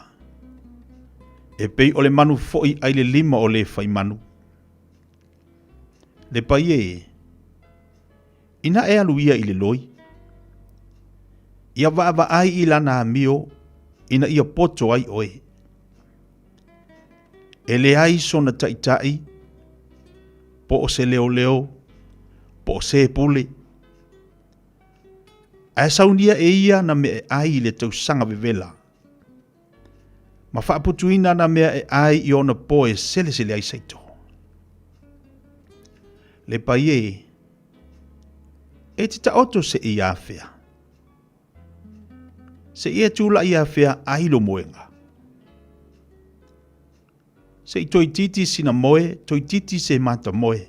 E pei o le manu foi ai le lima o le fai manu. Le pai e. Ina e aluia i le loi. Ia vaava ai i lana amio. Ina ia poto ai oe. E le ai sona taitai. Po o se leo leo. Po o se pule. Ai saunia e ia na me ai le tau sanga vevela. Ma whaaputuina na mea e ai i ona poe sele ai saito. Le pai e te ta oto se i awhea. Se ia tūla i awhea ai lo moenga. Se i toi titi sina moe, toi titi se mata moe.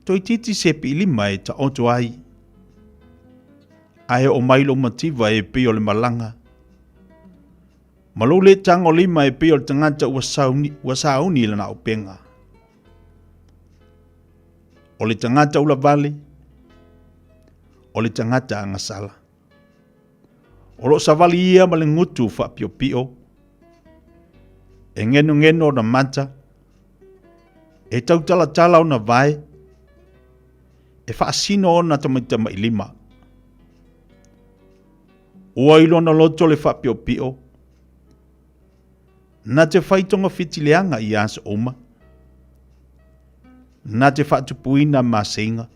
Toi titi se pilima e ta oto ai. Ae o mailo mativa e pio le malanga. Malo le tango lima e pio le tangata ua sauni lana o penga. O le tangata ula vale. O le tangata angasala. O lo savali ia ma le ngutu wha pio pio. E ngeno na mata. E tau tala o na vai. E wha asino o na tamaitama i lima. Ua ilo na loto le whapio pio. Na te whaitonga whitileanga i asa oma. Na te whatupuina ma seinga.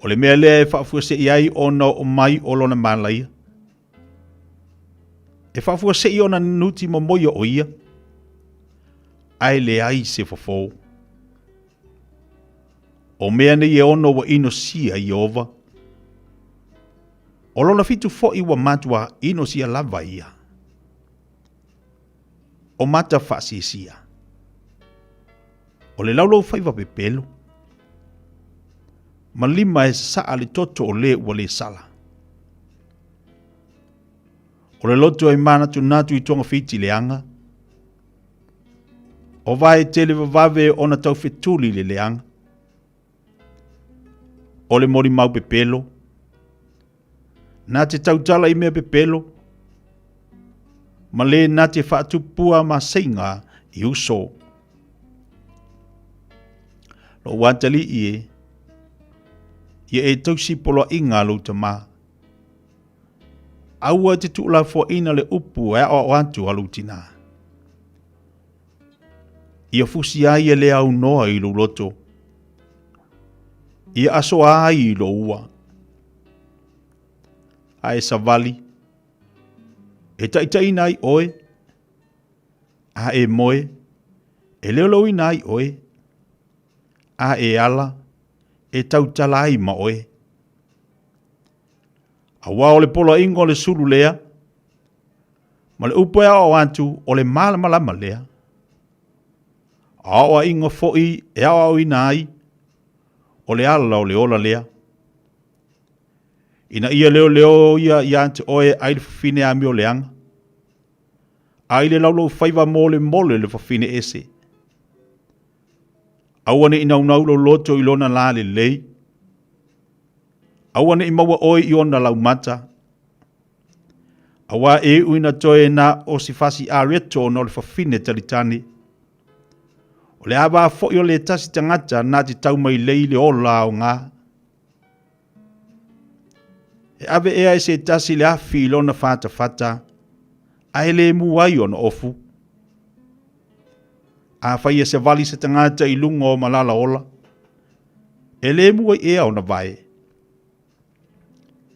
O le mea lea e whafua se iai ona o mai o lona malaia. E whafua se i ona nuti mo moia o ia. Ai le ai se whafou. O mea ne e ono wa ino sia i ova. O lona fitu fo i wa matua ino sia lava ia. O mata whasi sia. O le laulau whaiva pepelo. Ma lima e saa le toto o le ua le sala. O le loto e mana tu natu i tonga fiti leanga. O vai tele vavave ona tau fetuli le leanga. o le mori mau pepelo. Nā te tautala i mea pepelo. Ma le nā te whaatupua ma seinga i uso. Lo wantali i e tausi polo inga lo te mā. Aua te tuula fo ina le upu e o antu alutina. Ia fusi ai e le au noa i lo loto. Ia aso ai i lo ua. A e savali. E taitaina i oe. A e moe. E leolo ina i oe. A e ala. E tautala ai ma oe. A wā o le polo ingo o le suru lea. Ma le upo ea o antu o le malama lea. A oa ingo foi e a o ina ai. O le ala o le ola lea. Ina ia leo ia ante oe ai le fafine a mi o leanga. Ai le laulo faiva mole le fafine ese. Awane ina unaulo loto ilona la le lei. Awane imawa oi iona lau mata. Awa e uina toe na o sifasi a reto no le fafine talitani. O le aba fo i o le tasi tangata na te tau mai lei le ola o ngā. E ave ea e se tasi le afi ilona fata. A ele mu ai ona ofu. A fai e se vali se tangata i lunga o malala ola. Ele mu ai ea ona vai.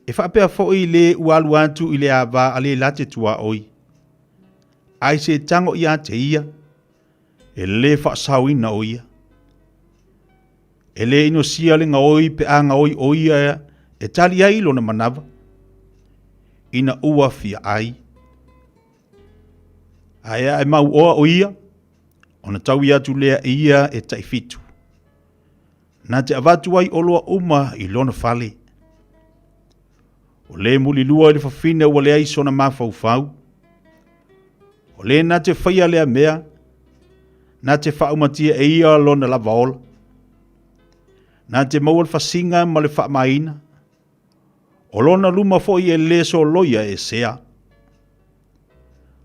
E whapea fo i le ualu antu i le ava a le late tua oi. Ai se tango i ate ia. E le whaasau ina o ia. E le ino sia le nga oi pe a nga oi o ia e tali ai lona manava. Ina ua fia ai. Aia e mau oa o ia. Ona tau i atu lea ia e taifitu. Nā te avatu ai oloa uma i lona fale. O le muli lua i le fafine ua lea iso na mawhau. O le nā te whaia lea mea. Nā te whaumatia e ia lona lava ola. Nā te maua le fasinga ma le whaamaina. O lona luma fo i e leso loia e sea.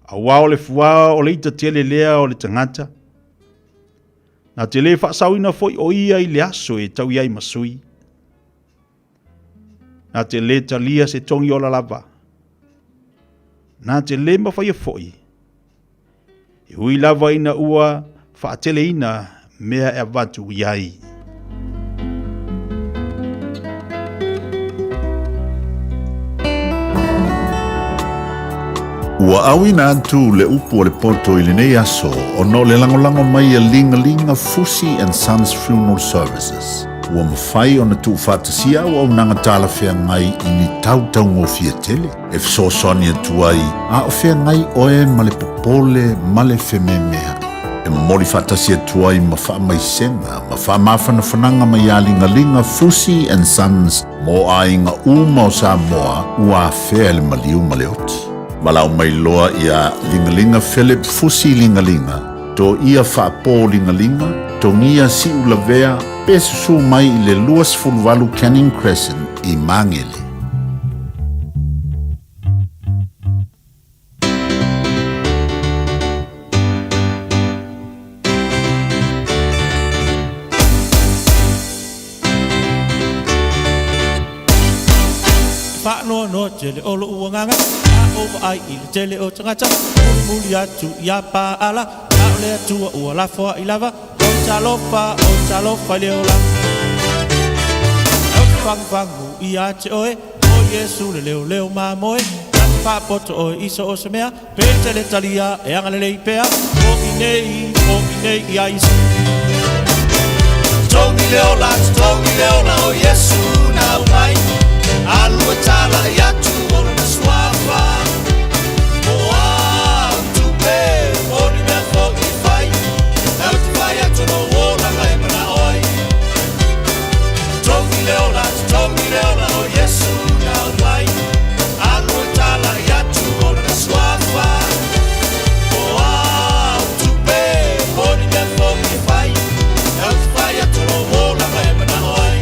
A wao le fua o le ita tele lea o le tangata. Nā te le whaasauina fo i o ia i le aso e tau iai masui. Nā te le talia se tongi o la lava. Nā te le mawhaia fo i. E hui lava ina ua whaatele ina mea e watu iai. Ua awina atu le upu o le poto i le nei aso o no le langolango mai a linga Fusi and Sons Funeral Services. Ua mawhai o na tu whatasia o nanga tala whea ngai i ni tau ngofia tele. E fsosoni atu ai a o whea ngai oe ma le popole ma le whememea. E mori whatasia atu ai ma wha mai senga, ma wha mawhana whananga mai a linga Fusi and Sons mo a inga uma o Samoa ua whea le maliu ma le oti. Malau mai loa ia lingalinga Philip Fusi lingalinga. To ia whaapo lingalinga, to ngia si ulavea, pesusu mai i le luas fulvalu Canning Crescent i Mangele. Whaano no tele olo uanganga. Over ai i le tele o tangata muli atu ia pa ala a le atua ua lafoa i lava o talofa leola au whangwangu i a te oe o Yesu le leo mamoe whapoto o iso o se mea pe tele talia e angalelei pea o inei i a iso Tongi leola o Yesu na umai alua tala i atu o na swafa Tongi leola o Yesu na umai alua tala i atu o na swafa o au tupe o ni me foki fai au fai atu no wola mai mana oi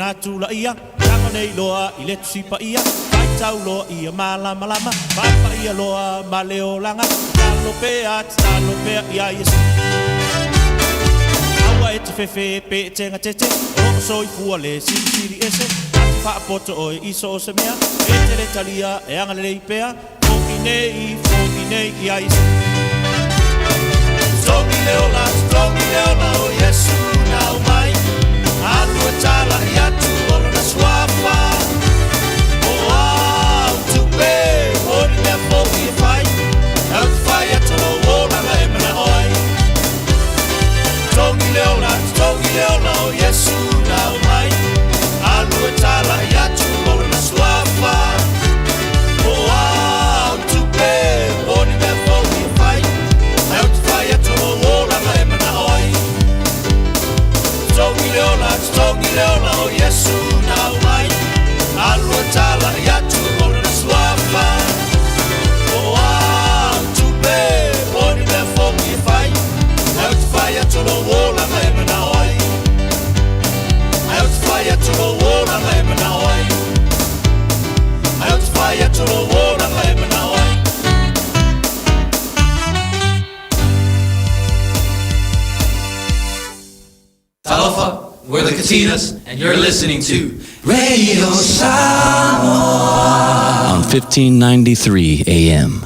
ngā tūla ia Kaka nei loa I le tusipa ia Kai tau loa ia malama lama Papa ia loa ma leo langa Talo pea ia Yesu Aua e te fefe pe e tenga tete Roko soi fua le siri ese Ati wha poto oi iso o se mea E te le talia e anga le pea Foki nei ia Yesu Tongi leola o Yesu nau mai Alua tala I atu ora na suafa O au tupe Ori mea foki e whai Au te whai atu no ora na emana oi Tongi leola o Yesu nau mai Alua tala I atu ora na suafa O au tupe Ori mea foki e whai Au te whai atu no ora na emana oi Tongi leola o Yesu nau mai Alua tala I atu ora na suafa O au tupe Ori mea foki e whai Au te whai atu no ora na emana oi Au te whai atu no ora na emana oi Au te whai atu no ora na emana oi Talofa, we're the Katinas, and you're listening to Radio Samoa on 1593 AM.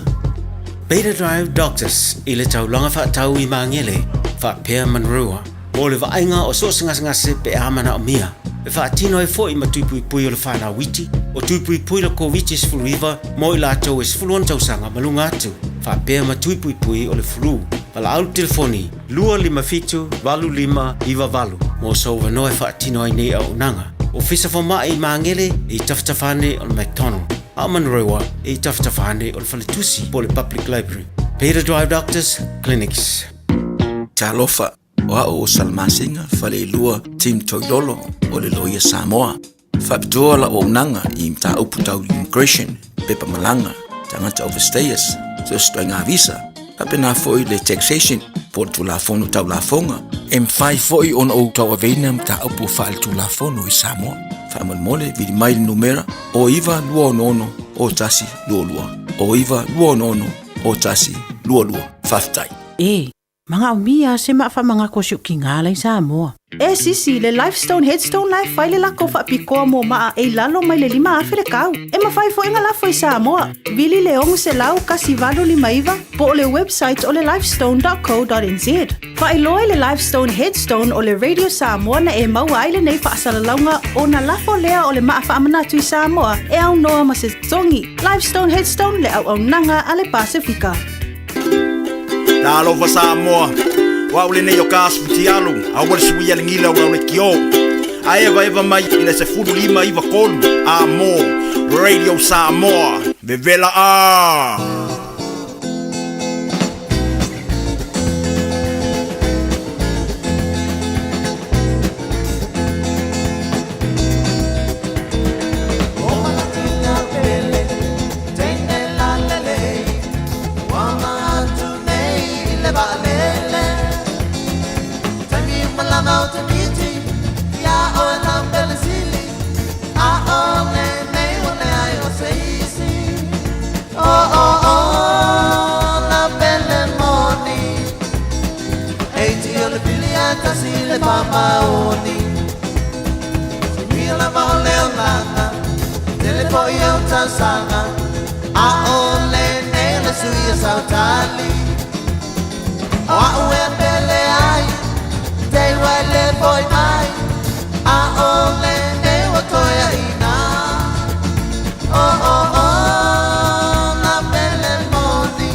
Beta Drive Doctors, I le taulanga whaatau I mangele, whaapea manrua, o le vaenga o so ngase pe amana o mia, e whaatino e fo I matupui pui o le whana witi, o tupui pui la ko witi is fuluiva, mo I la tau is fuluan tausanga malunga atu, whaapea matupui pui o le fulu, pala au telefoni, 255 iwa valu, mo so wanoe whaatino ai nei au nanga, o fisa whama I mangele, I taftafane o le McDonald, a manrewa, I taftafane o le Whaletusi, po le Public Library, Beta Drive Doctors, Clinics. Talofa, o salmasinga, fale lua, Tim Toidolo, o le loia Samoa. Whapitoa la o unanga, I mta uputau immigration, pepa malanga, tangata overstayers, so stoinga visa, Hapena foi le taxation, por tu la fono tau la fonga. M5 foi on o tau aveina mta upu fal tu la fono I Samoa. Whaman mole, vidi mai numera, o iwa lua ono, o tasi lua lua. O iwa lua ono, o tasi lua lua. Whaftai. Mga umia se maafa mga kosyo kingalay sa Samoa. Sisi, le Lifestone Headstone Life file lako whaapikoa mo maa e lalo mai le 5 Afrikau. Mawhai fo inga lafo I Samoa. Vili leong se lau kasi valo 5 po le website o le lifestone.co.nz. Whailoe le Lifestone Headstone o le Radio Samoa na e maua aile nei whaasalaunga o na lafo lea o le maa whaamanatu I Samoa e au noa ma se tongi. Lifestone Headstone le au nanga a le Pasifika. Talofa Samoa, wa ule nei o kaasputi alu, a wale suia le ngila ura ule kio. A eva mai ina se furu 5 iwa kolu, a mo, Radio Samoa, vevela a. Maoni Mila maoleo langa Tele po iau tausanga A ole nele suia sautali O a ue pele ai Te wale poi mai A ole ne watoya ina Na pele moni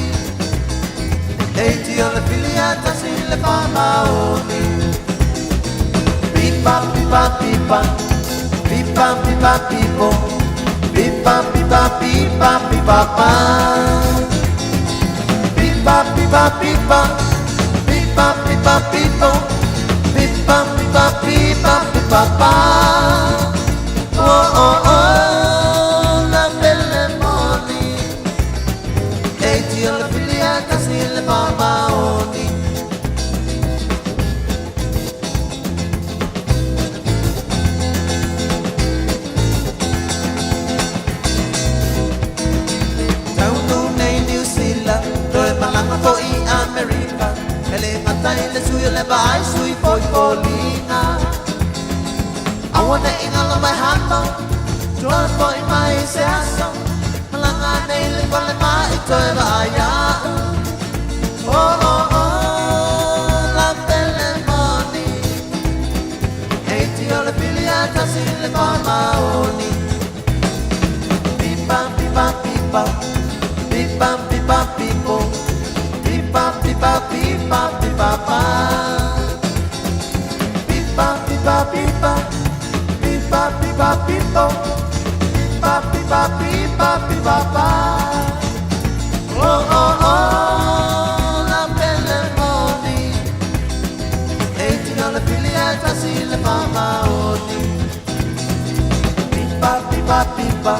Eiti ole filiata sile pa maoni Pipa, pipa, pipa, pipa, pipa, pipo, pipa, pipa, pipa, pipa, pa. Pipa, pipa, pipa, pipa, pipa, pipo, pipa, pipa, pipa, pipa, pa. La belle moni, e Dio la figlia casi le mamaoni. i America ele matai le sui le vai sui poi polina I wanna ingala my hando Joan boy mai se aso Malanga nei le pale mai toi vaya Oh oh oh la belle moni Eiti ole filiata si le fama oni Pipa pipa pipa Pipa pipa pipo Pipa pipa pipa pipa pa Pipa pipa pipa Pipa pipa pipo Pipa pipa pipa pipa pa Oh oh oh la belle moni Eiti ole filiata si le fama oni Pipa pipa pipa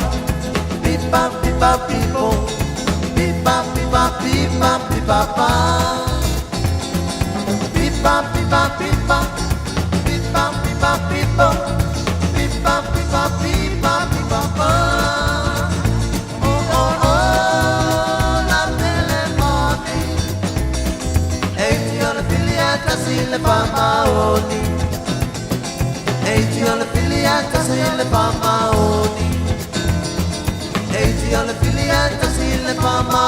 Pipa pipa pipo Pipa pipa pipa pipa pa Pipa pipa pipa Pipa pipa pipo Pipa pipa pipa pipa pa Oh oh oh la belle moni Eiti ole filiata si le fama oni Eiti ole filiata si le fama oni Eiti ole filiata si le fama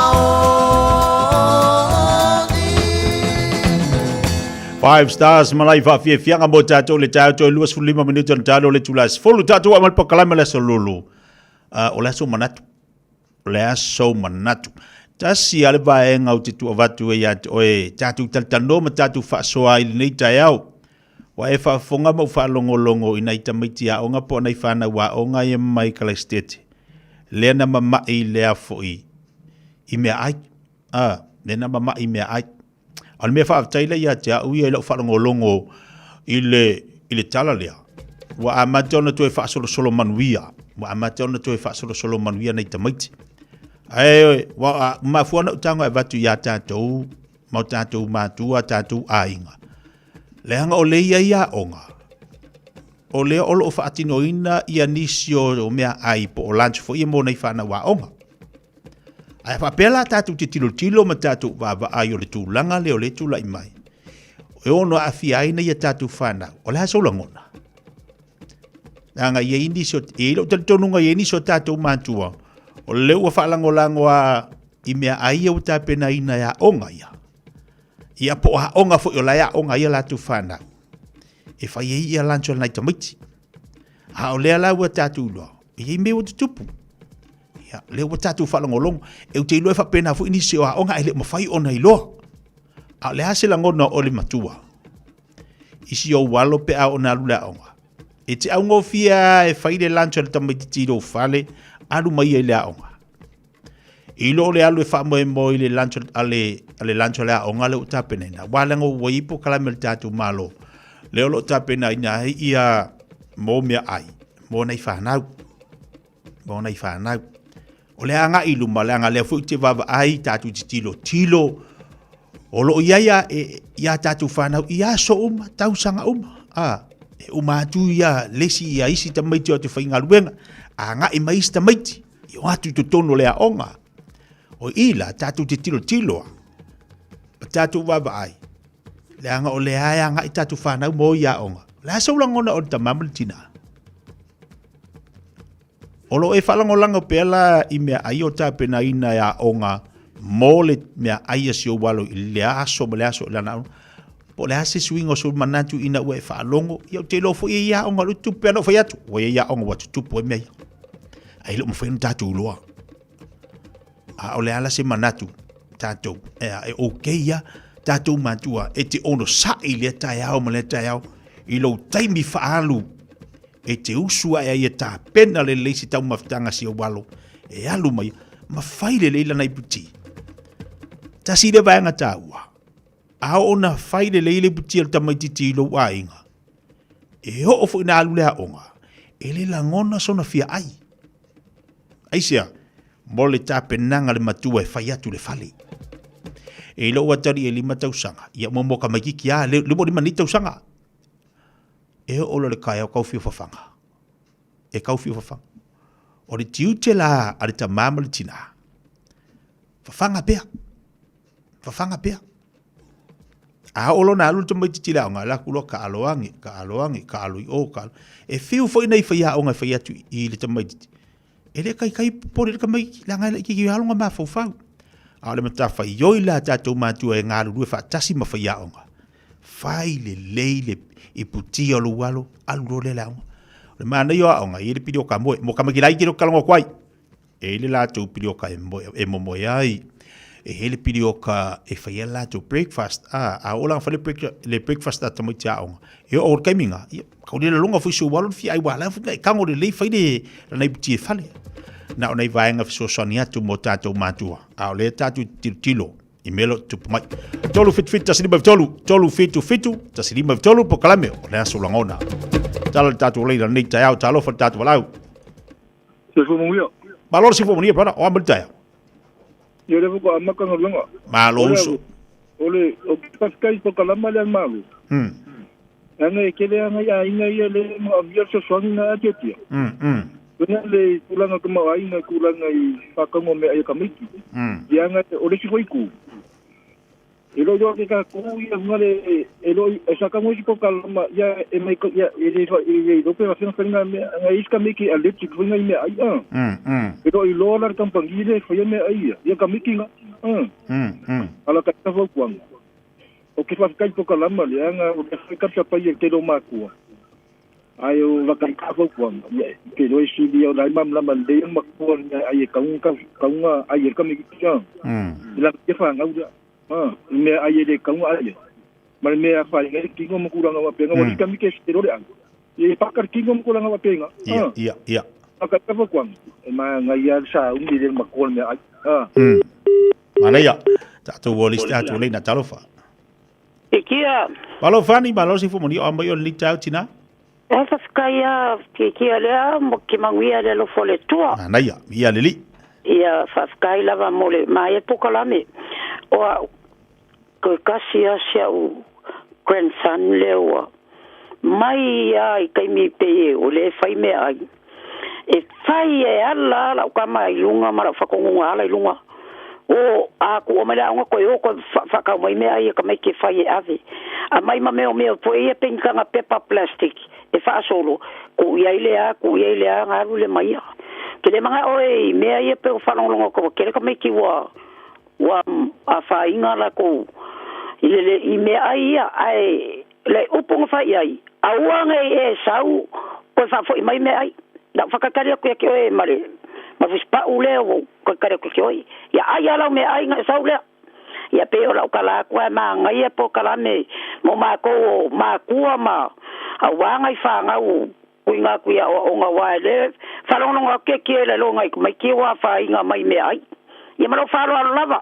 Five stars malai fa fie fianga mo tato le tato luas fu 5 minuto na tato le tulas folu tato amal pakalama le solulu o le so manatu le so manatu tasi ale ba e ngau te tu avatu e at oe tato taltano ma tato fa so ai nei taiao wa e fa fonga mo fa longo ina ita mitia o nga po nei fa na wa o nga e mai kala state le na mama i le afoi i me ai le na mama i me ai al me fa taila ya tia u ye lo fa longo ile tala lea wa amatona to e fa solo manuia wa amatona to e fa solo manuia nei tamaiti ai wa ma fuana tanga e vatu ya tatou ma tatou ma tua tatou ainga le hanga o le ia onga o le o fa atino ina ia nisio o mea ai po o lunch fo ia mo nei fa na wa onga ai fa pela tatu te tilo ma tatu va ai o le tūlanga le o le tula i mai. E ono a fi ai na ia tatu whana, o le haso langona. Nga ia indi so, e ilo taltonunga ia indi so tatu mātua, o le ua whalangolango a i mea ai au tāpena ina ia onga ia. Ia po a onga fo i o la ia onga ia la tu whana. E whai ia lancho nai tamiti. Ha o lea la ua tatu loa, e i mea o te tupu. Ya, le wa tatu falangolong e te ilo fa pena fu ini se o nga ele mo fai ona ilo a le hase langona o le matua isi o walo pe a ona lula onga e te au ngofia e fai le lancho le tamiti tiro fale alu mai ele onga ilo le alu fa mo le lancho ale lancho le onga le uta pena wala ngo wipo kala mel tatu malo le lo ta pena ina ia mo me ai mo nei fa na mo nei fa na o le anga ilu malanga le fu te vava ai tatu tilo o lo ia e ia tatu fana ia so tau sanga e tu ia lesi ia isi ta mai te whainga luenga anga i mai sta mai i o atu to tono le onga o ila tatu tilo tatu vava ai le anga o le anga i tatu fana mo ia onga la so langona o ta mamlitina Olo e whalangolanga pela i mea ai o tāpena ina ia onga mole mea ai a sio walo i le aso ma le aso i lana po le ase swingo so manatu ina ue whalongo i au te lofo i ia onga lu tupe ano whai atu o ia onga watu tupu e mea ai lo mwhainu tātou uloa a o le ala se manatu tātou e okei ia tātou matua e te ono sa i le tai au ma le tai au i lo taimi whaalu e te usua e ia tā pena le leisi tau mawhtanga si o walo e alu mai ma whaile leila nei puti ta si le vaenga tā ua a ona whaile leile puti al tamai titi ilo wa inga e ho ofo ina alu lea onga e le langona sona fia ai aisia mo le tā penanga le matua e whai atu le whale e ilo watari e 5 tausanga ia momoka makiki a le mo lima ni tausanga e o le kai o kaufi fafanga e kaufi fafanga o le tiu te la ale ta mama le tina fafanga pea fanga pea a olo na alu tamo titi la nga la kulo ka aloangi ka alui o ka e fiu foi nei fia o nga fia tu I le tamo titi ele kai pore ka mai la nga ki halu nga ma fofau a le mata fa yoi la tatou matu e nga lu fa tasi ma fia o nga fai le leile I puti o lu walo alu le la le mana yo o nga I le pidio ka mo ka makilai ki ro kalongo kwai e le la tu pidio ka e mo ai e hele pidio ka e faia la tu breakfast a ola fa le breakfast at mo tia on e o kaminga ka le longa fu so walo fi ai wala fu ka ngore le fa de na puti fale na ona vai nga so sonia tu mo tato matua a le tatu tilo I melo tu mai tolu fit tasini ba tolu fitu tasini ba tolu po kalame o le so langona talo tatu le ni tao talo fa tatu wala se fu mo yo valor si fu mo ni para o amta yo le ko amaka ngolonga maloso ole o paskai po kalama le malu anga kele anga ya inga le mo abier so sona atia Kuna le kulanga kuma aina kulanga I whakango me ai kamiki. Ianga ole si hoiku. Elo yo ke ka ku ia ngale elo e sakango si ko kalama ya e mai ya e do pe vasen fenga me nga is kamiki electric fenga me ai Elo I lolar kampangile foi me ai ya kamiki nga. Ala ka ta vokuang. O ke fa kai po kalama le nga o ke ka ta pa ye ke do makua. Ayo lakan ka vokuang ke do si dia dai mam la man de makon ai kaunga ai kamiki ya. Ila ke fa nga uda. Me ai de kaunga ai. Mal me fa ngai kingo mo kurang wa penga wa kamiki stero le ang. E pakar kingo mo kurang wa penga. Iya. Aka ka vokuang. Ma ngai ya sa ungi de makon me ai. Mana ya? Tatu wolis tatu le na talofa. Ikia. Malo fani malo si fu mo ni amba yo li tau tina. Esa skaya kia lea mo ki manguia le lo fole tua. Mana ya? Ia lili. Ia faskai lava mole mai e pokalame. O ko kasi asia u grandson leo. Mai ai kai mi pe o le fai me ai. E fai e ala la ka mai lunga mara fakonga ala lunga. O a ku o mala ngo ko yo ko fa ka mai me ai ka mai ke fai e ave. A mai ma me o po e penka nga pepa plastic. E fa solo ku ia ile a ngaru le mai ke le manga oi me ai pe fa longo ko ke ka me ki wa a fa inga la ko ile I me ai le upong fa ai a wanga e sau ko fa fo mai me ai da fa ka kare ko ke e mare ma fis pa ule o ko kare ko ke ya ai ala me ai nga sau le ya pe o la kala ko ma ngai po kala me mo ma ko ma kuwa ma a wanga I whanga u kuinga kuia o nga waile whalonga ke le longa I mai ki wa wha inga mai me ai ia malo whalo alo lava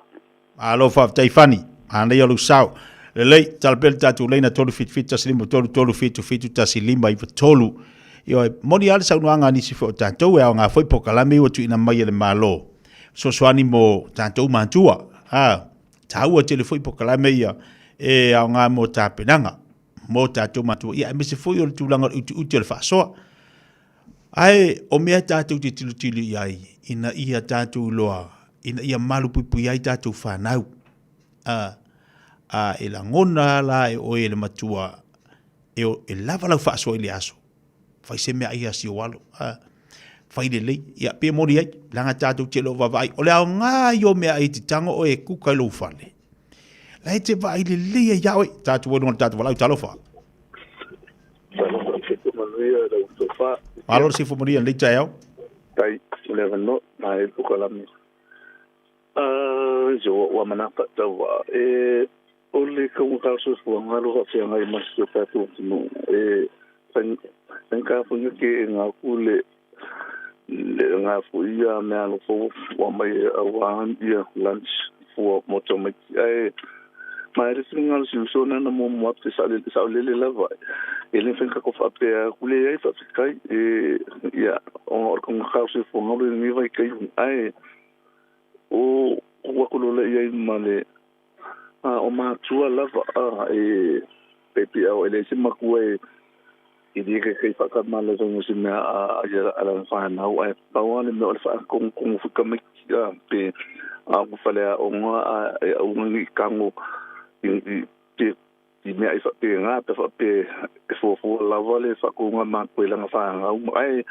alo wha taifani ane yalu sao le lei talpel tatu leina tolu fit tasilima tolu fitu tasilima I tolu io moni al sa unuanga nisi fo tatou e nga foi pokalame o tu ina mai le malo so swani mo tatou mantua tau te le foi pokalame ia e nga mo tapenanga mo tatou matua ia me se foi o tulanga uti le fasoa ai o mea tatou te tilu ai ina ia tatou loa ina ia malu pui ai tatou whanau e la ngona la e o e le matua e lava lau fasoa i le aso fai se mea ia si o walo fai le lei ia pe mori ai langa tatou te lo vavai o le au ngā i o mea i te tango o e kuka lo fale lai te vai le lei ia oi tatou wano tatou walau talofa Malo si fumaria le tau. Tai le no mai pokalame. Jo wa mana pa tau e ole ko ka so fo ngalo ha se ngai mas to pa tu no san ka fu ke nga kule le nga fu ia me alo fo wa mai awan ia lunch fo moto mai mai resingal si so na mo mo te sa le lava ele fenka ko fa pe kule ai fa kai ya on ko nga so fo ngalo ni vai kai ai o wakulu le ia male o ma tua lava pepe au ele se makue Ini ke whakamala tonga si mea ala whanau e pawane me ole whakong whakamiki pe a whalea o ngā e aungangi kango I mea I whape ngā pe whape e fōfō lawa le whakonga mā koe langa whangau ai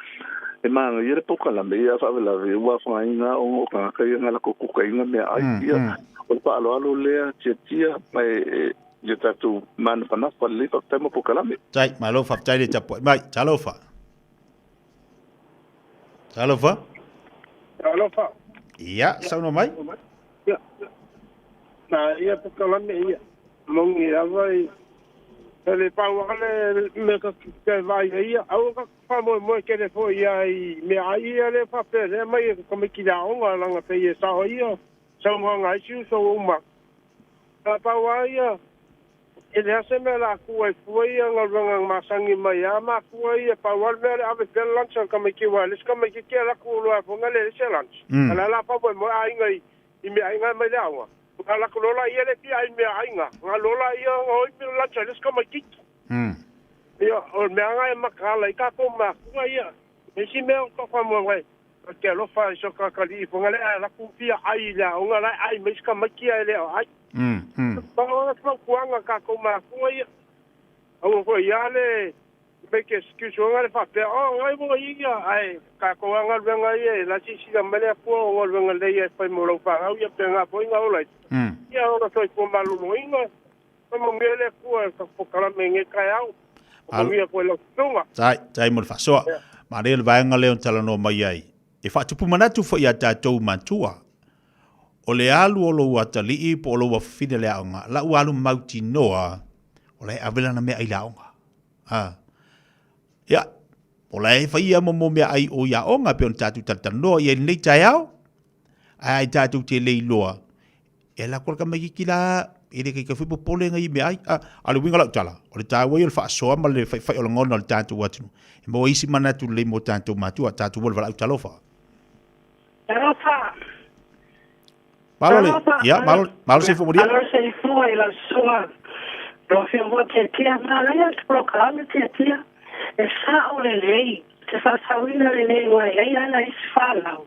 e maanga I re pokala me ia whawelawe ua whainga o ngō kākai ngā lako kukainga mea ai ia o le paalo lea tia mai Ia tātou mana whanafa le whakataima pokalame. Tai, mai lo whaptai le tapo. Mai, talofa. Talofa? Talofa. Ia, sauno mai? Ia. Nā, ia pokalame ia. Mongi awai. Ele pauakale me ka vai ia. Au ka whamoe kere fo ia I me ai ia le whapere mai ka miki da onga langa pe ia saho ia. Sau mga isiu so uma. Ka paua ia. Ele hase me la kuai fuai nga ranga masangi mai ama kuai pa wal me ave pel lunch ka me ki wal ska me ki la ku lo fa ngale se lunch ala la pa mo ai ngai I me ai ngai mai lawa ala ku lo la ile pi ai me ai nga lo la ia o I lunch ska me ki ia o me ngai makala ka ko ma kuai me si me ko fa mo ngai ke lo fa so ka li fa ngale ala ku pi ai la o ngala ai me ska me ki ai le ai Paola kuanga ka koma kuia. Au ko iale be ke excuse ngale fa pe o ngai mo ia ai ka kuanga venga ia la sisi ga mele po o venga le ia fa mo lo fa au ia pe nga po nga ola. Ia ora foi ko malu no inga. Mo mele ko ka pokala menge kai au. Ko ia ko lo tunga. Tai mo fa so. Ma le vai nga le on tala no mai ai. E fa tupu manatu fo ia tatou mantua. O le alu o lo watali'i po o lo wafine le aonga. La u alu mauti noa. O le avela na mea i la aonga. Ia. O le whaia mo mea ai o ia aonga pe on tātou tatanoa. Ia nei tai au. Ai tātou te lei loa. E la korka mai ki la. E le kei ka whipo pole ngai mea ai. Alu winga lau tala. O le tāwai o le whaasoa ma le whai o le ngona o le tātou watinu. E mo isi manatu le mo tātou matua. Tātou wala wala au talofa. Talofa. Malo se fo moria. Malo se fo e la soa. Lo fe mo te tia na la proclame te tia. E sa o le lei. Se fa sa wina le lei wa ai ana is fala.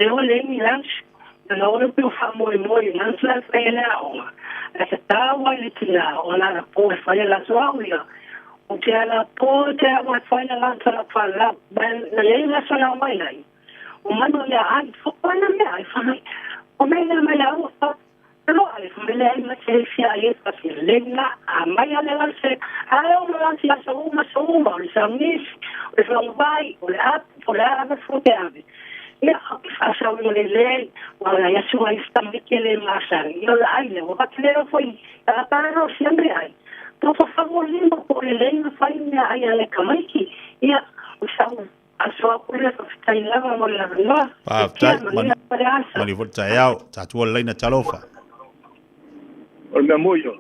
E o le mi lanch. Na o le pe fa mo lanch la fe la o. E se ta wa le tia o la po fa la soa wina. O te ala po te wa fa la la fa la. Ben le la so na mai lai. O mano ya ai fo na me ai fa O me na mai au fa. Lo ai fa le ai ma se fia ai fa se lenga a mai ale la se. Ai o ma si a so ma le samis. O fa vai o le ap o le ave fo te ave. Ia fa sa o le le o la ya su ai sta me ke le masa. Io la ai le o fa le foi. Ta para no siempre ai. Por favor lindo por le lenga fa ni ai ale kamaiki. Ia o sa Asoa kule tai lava mo la noa. Tai mani vo tai au, tatu o leina talofa. O me moyo.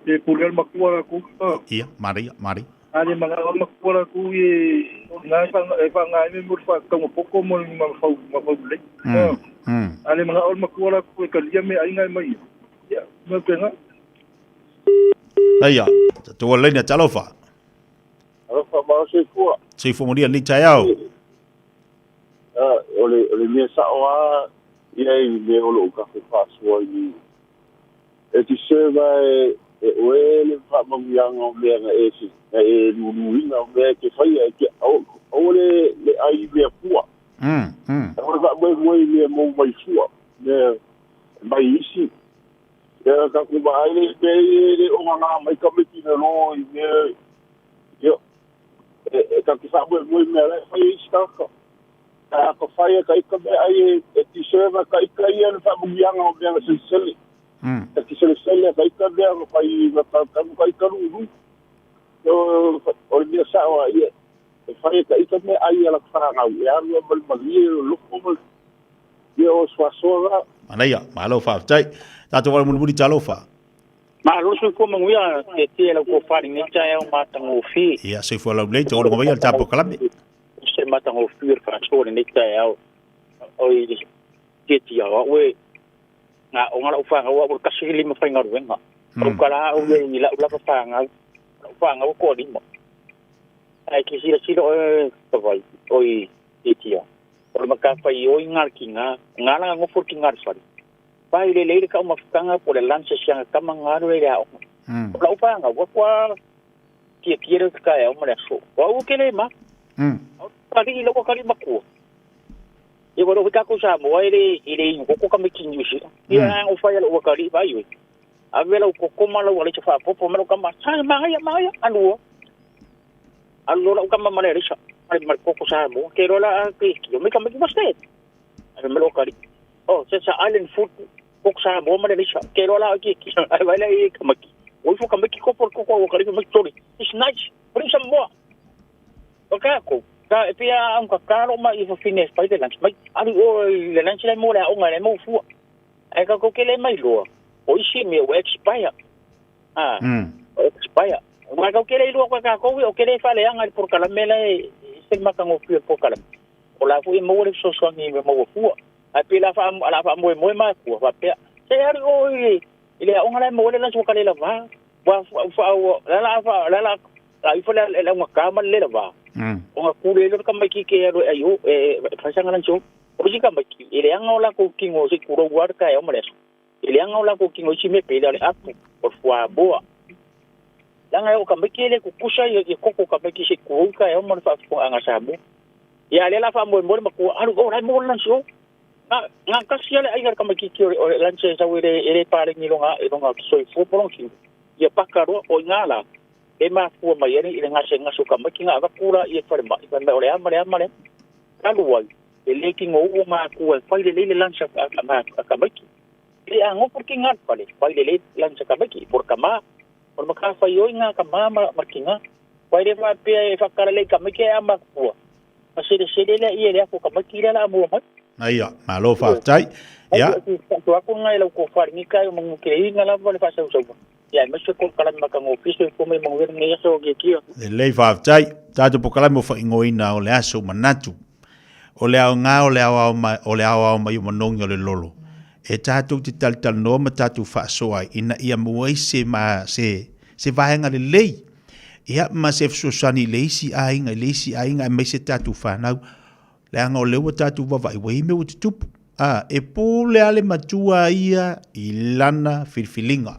E pulel makua ku. Ia, mari. Ale mga makua ku e ngai fa ngai me mo fa tong poko mo ma fa le. Ale mga ol makua ku e kalia me ai ngai mai. Ia, me penga. Aia, tatu o leina talofa. Fa ma se ku. Se fo moria ni tai au. Ole me sa oa ia I me olo ka fa so I. E ti serva e ole fa mo yang o me nga e si. E luina me ke fa ia ke ole le ai me fu. Ole va mo me mo mai fu. Me mai isi. Ya ka ku ba ai le o nga mai ka me ti no I me yo ka ki fa mo me la fa sta ka ka fa ka ka me ai ti serva ka ka ia fa mo yang o me se sele ki se sele ka ka me fa I ka ka ru yo o le sa wa ia fa ka me ai la fa nga ya no mal mal lo ko yo so so Manaya, malo fa tai. Tato wala mulbudi talofa. Ma rusu ko manguya te la ko fari ni cha o matango fi. Ia se fo la leite o ngomai al tapo kalame. Se matango fi fa so ni cha o I te tia we nga o ngala fa nga wa ka sili ma fa nga ruenga. O kala o le ni la fa nga ko ni mo. ai ki sila tawai oi itia o maka fai oi ngar kinga ngala ngofur kingar sari pai le ka mafkanga po le lanse siang kama ngaru le au la upa nga kwa ki ro ka e o mare so o kele ma kali lo ko kali maku e go ro ka ko sa mo ile ko ka me kinyu shi ya o fa ya lo kali ba yu avela ko ko malo wale fa popo malo ka ma sa ma ya anu allora ukama mane risha ai mar ko sa mo ke rola ki yo me kamaki baste ai me lo kali oh sa island food ko sa mo mane risha ke rola ki ai wala i kamaki o fu kamaki ko por ko kali me story is nice bring some more okay ko ka pia am ka karo ma i fines pa de lunch mai ali o le lunch le mo la o ngale mo fu ai ka ko ke le mai lo o isi me o expire expire ma ka kele lu ka ko o kele fale anga por kala mela se makango fu por kala o la fu mo le so so ni mo fu a pila fa mo ma ku fa pe se ari o ile o ngala mo le na so kala la va fa la i fa la ma ka ma le la va o nga ku le ka ma ki ke ro ayo fa sanga lan so o ji ka ma ki ile anga la ko kingo se ku ro war ka e mo le ile anga la ko kingo chi me pe le apu por fa boa langa o kambekele ku kusha ye koko kambeki se ku ka e mo fa ko anga sabu ya le la fa mo ko alu o rai mo lan so nga kasiale ai gar kambeki ki o lan se sa wele ere pare ni longa so fo polong ki ye pakaro o ngala e ma fu ma yeri ile nga se nga so kambeki nga kura ye fa ma ba o le amale kalu wa ele ki ngo ma ku fa le lan sa kambeki e ango por ki ngat pale fa le lan sa kambeki por kama o maka fa yo nga ka mama makinga wai de fa pe fa kala le ka me ke ama ko ase de se de la ie le ko ka makira la mo ma aia malo fa tai ya to ako nga ilo ko fa ni kai mo ke nga la va le fa sa so ya me se ko kala maka ngo piso ko me mo ver ni so ke kio le fa tai ta to kala mo fa ngoina o le aso manatu o le nga o le awa ma yo monongo le lolo e tātou te tal no ma tātou whaasoa ina ia muai se vahenga le lei. Ia ma se fsosani leisi ainga mai se tātou whanau. Le anga o lewa tātou wawai wei me o te tupu. E pōle ale matua ia I lana whirwhilinga.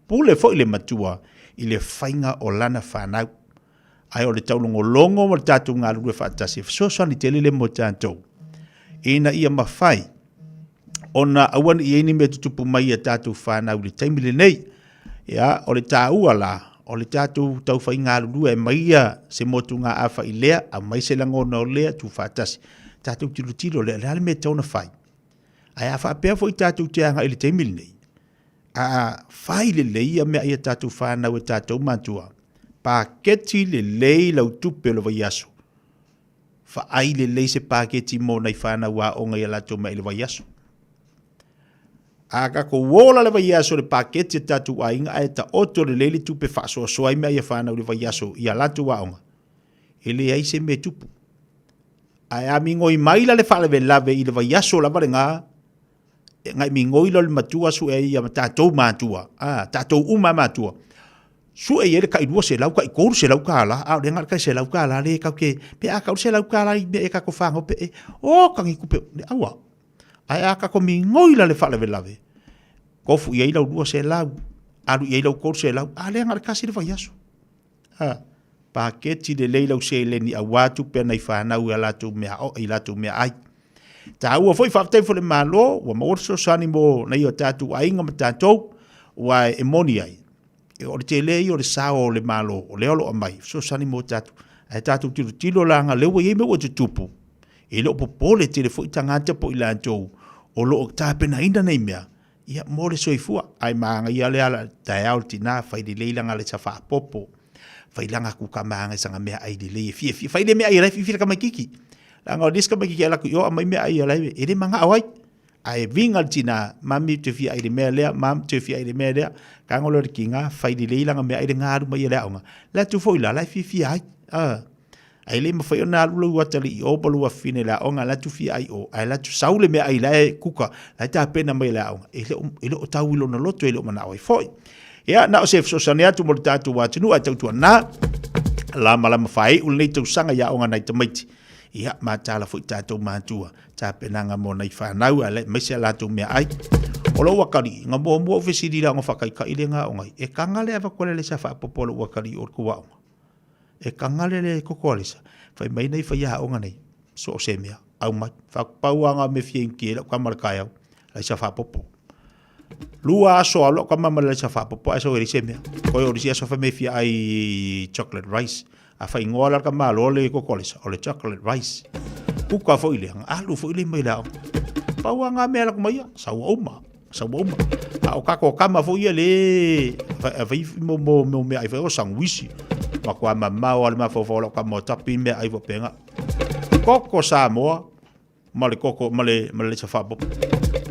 Pōle fo I le matua I le whainga o lana whanau. Ai o le taulongo longo ma tātou ngā lue whaatasi. Fsosani te lele mo tātou. Ina ia mawhai. Ona awan I ni me tutupu mai a tātou whanau le taimile nei. Ia, o le tāua la, o le tātou tau whai ngā lulua e mai a se motu ngā awha I lea, a mai se langona o lea tu whaatasi. Tātou tilo le ale me tauna whai. Ai a whaapea fo I tātou te anga I le taimile nei. A whai le leia mea I a tātou whanau e tātou mantua. Pāketi le lei lau tupe o le vai aso. Whaai le lei se pāketi mo nei whanau a onga I a lato mai le vai aso. Aga ko wola le vai aso le pakete tatu ainga ai ta oto le lele tupe faso so ai me ia fana le vai aso ia latu waonga ele ai se me tupu ai amingo I maila le fala lave I le vai aso la valenga ngai mingo I le matua su e ia tatou matua tatou uma matua su e ele kai se lau kai ko se lau kala a le ngal kai se lau kala le ka ke pe a ka se lau kala I be ka ko fango pe o kangi kupe awa ai aka ko mingo I le fala lave kofu ia lau dua se lau alu ia lau kor se lau ale ngar kasi le vai aso paketi de leilau se le ni awatu pe na ifana u ala tu me o ila tu me ai ta u foi fa te fo le malo wa mo so sani mo na yo tatu ai ngam tatu wa emonia e o te le yo le sao le malo o le olo mai so sani mo tatu ai tatu tilo langa le we me o te tupu e lo po le te fo tanga te po ila to o lo ta pe na inda nei mea ia mo le soifua ai manga ia le ala ta altina fa di leilanga le safa popo fai langa ku kamanga sanga mea ai di le fi fai le mea ai fi ka makiki langa diska makiki ala ku yo mai mea ai ala e le manga awai ai vinga tina mami te fi ai le mea le mam te fi ai le mea le ka ngolo le kinga fai di leilanga mea ai le ngaru mai le aunga la tu foi la fi ai ai le mo fai ona lu watali o bolu afine la onga la tu fi ai o ai la tu saule mea ai la kuka la ta pena mai la onga ele o tawilo na loto ele o mana ai foi ia na o se so sania tu mo tatu wa tunu a tatu na la malama fai ul nei tau sanga ya onga nei tamaiti ia matala fu tatou matua ta penanga mo nei whanau ale mesia latu mea ai o lo wakari nga mo ofisiri la nga whakai ka ilenga o ngai e kangale ava kole le sa wha popolo wakari o kuwa onga e kangale le kokole sa whai mai nei whaia onga nei so o se mea au mai whakpauanga me fienki e la kwa marakai au la sa wha popo lua aso alo kwa mama le sa wha popo aso e se mea koe orisi aso wha me fia ai chocolate rice a whai ngoala ka malo le kokole sa o le chocolate rice kuka fo ile alu fo ile mai la pauanga me la kumai sa uma a o kako kama fo ia le vai mo me ai fo sangwisi ma kwa mama o le ma fo lo ka mo tapi me ai fo penga koko sa mo ma le koko ma le sa fa bo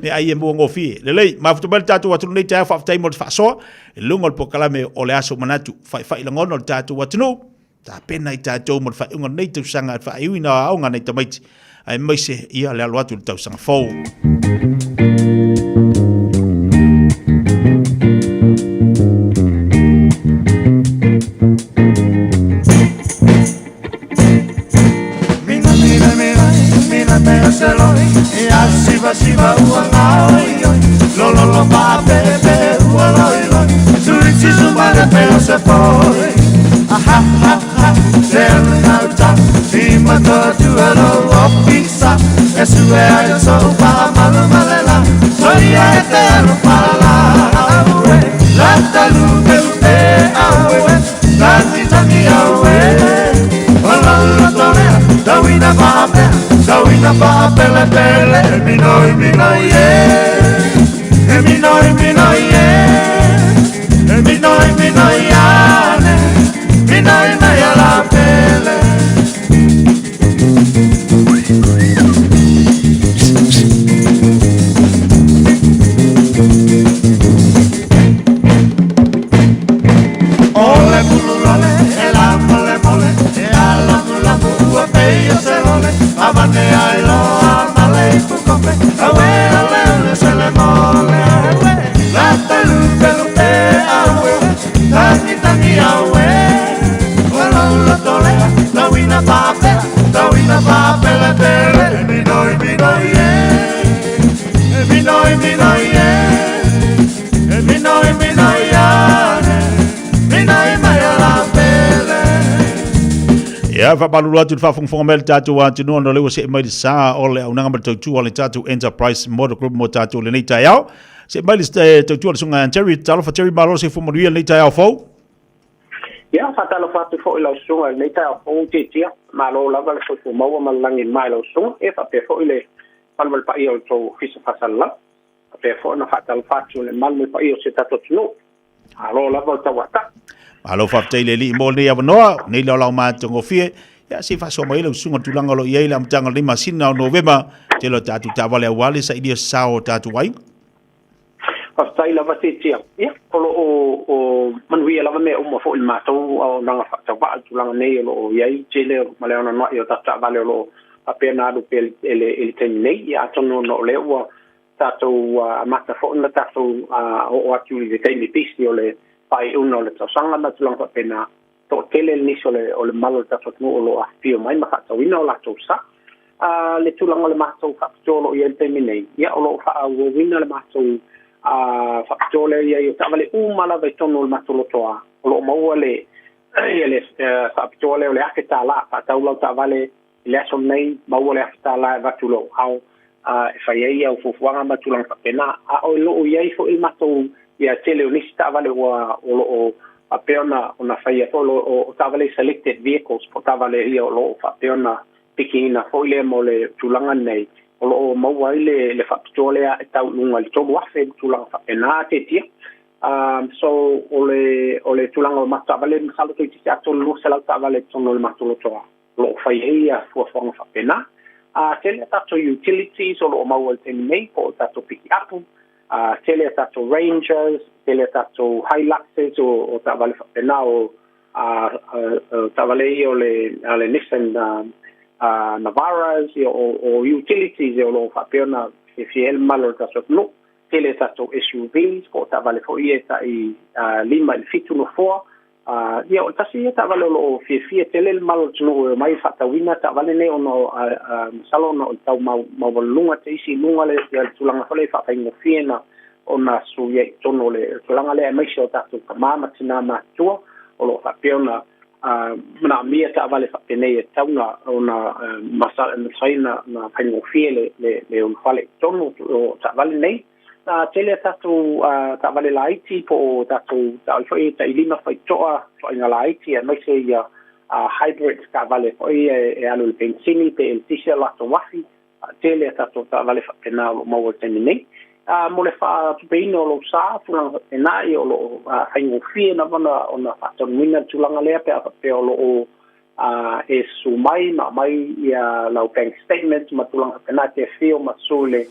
me ai mo ngofi le ma fo bel tatu watu nei ta fa tai mo fa so lungo po kala me o le aso manatu fa ila ngono tatu watu no ta pena i tatu mo fa ngo nei tu sanga fa i na o nga nei tamait ai mai se ia le alo atu tau sanga fo Siva uangai lo pa pepe ualoi suici sumare pero se poi ha serna ta sima to tu alo opisa esue ai so pa malela soia eterno para la talu que awe la titani awe la tole dawina pape Dawina pape le pele mi noi ye mi noi ye mi noi ane mi noi la pele ole bululole la mole e ala la bua peyo se lole avane ai lo amale fu cope awe ale se le mole la talu pe awe tani awe wala la tole la wina pape le pele mi noi ye mi noi ye mi noi ya mi noi mai la pele ia fa balu atu fa fong mel tatu wa tunu no le se mai sa o le unanga ma tu o le tatu enterprise motor group mo tatu le nei taiao se mai le tu o sunga Terry talo fa Terry malo se fo mo ria nei taiao fo ia fa talo fa tu fo le sunga nei taiao fo ti tia malo la va fo mo ma langi mai lo sunga e fa pe fo ile palmal pa io to fisa fasalla pe fo na fa talo fa tu le mal pa io se tatu no alo la va tawata alo fa tele li mo ne avanoa nei lo ma tongo fie ya si fa so mai lo sunga tulanga lo ye la mtanga le masina no november te lo tatu tavale wale sa idia sao tatu wai pastai la vatia ya o manui la me o mo fo il mato o nanga fa tava tulanga nei lo ye tele male ona no yo tata vale lo apena do pel ele terminei ya tono no le o tatu mata fo na tatu o atu le temi pisti o le pai uno le sanga na tulang pa pena to tele ni sole o le malo ta fatu o lo afio mai ma ta wina o la to sa le tulang o le mato fa tolo ye terminei ya o lo fa o wina le mato fa tolo ye ta vale mala ve tono le mato lo toa o lo mo le ele fa tolo le afita la fa ta lo ta vale le so nei ma o le afita la va tulo how fa ye o fu wanga ma tulang pa pena o lo ye fo il mato ia tele unista vale o apeona ona faia solo o tavale selected vehicles po tavale ia lo apeona pikina foile mo le tulanga nei o mauaile le factole e tau lunga le tolu afe tulanga fa penate tia so ole tulanga o matavale misalo to tia to lu sala tavale tono le matolo to lo faia fo fa pena tele tato utilities o mauaile nei po tato piki apu tele tato Rangers, tele tato Hiluxes o tavale na o tavale o le Nissan Navaras o utilities o lo fapiona fiel malo tato no tele tato SUVs o tavale fo ieta I lima il fitu no fo ia o tasi ta vale lo fia tele mal tunu mai fatawina ta vale ne ono salo no tau mau lunga te isi lunga le ia tulanga fale fa kai ngofina ona su ye tono le tulanga le mai sho ta tu mama tina ma tua o lo fa peona na mia ta vale fa pene tauna ona masa na na kai ngofia le on fale tono o ta vale nei tele tatu ta vale laiti po tatu ta foi ta ilima foi toa foi na laiti e mai se ia hybrid ta vale foi e alu pensini pe el tisha la to wafi tele tatu ta vale fa pena mo wo tenini mo le fa tu peino lo sa tu na pena i lo haingo fie na vana ona fa to mina tu langa le pe o lo e su mai ia la bank statement ma tu langa pena te fio ma sole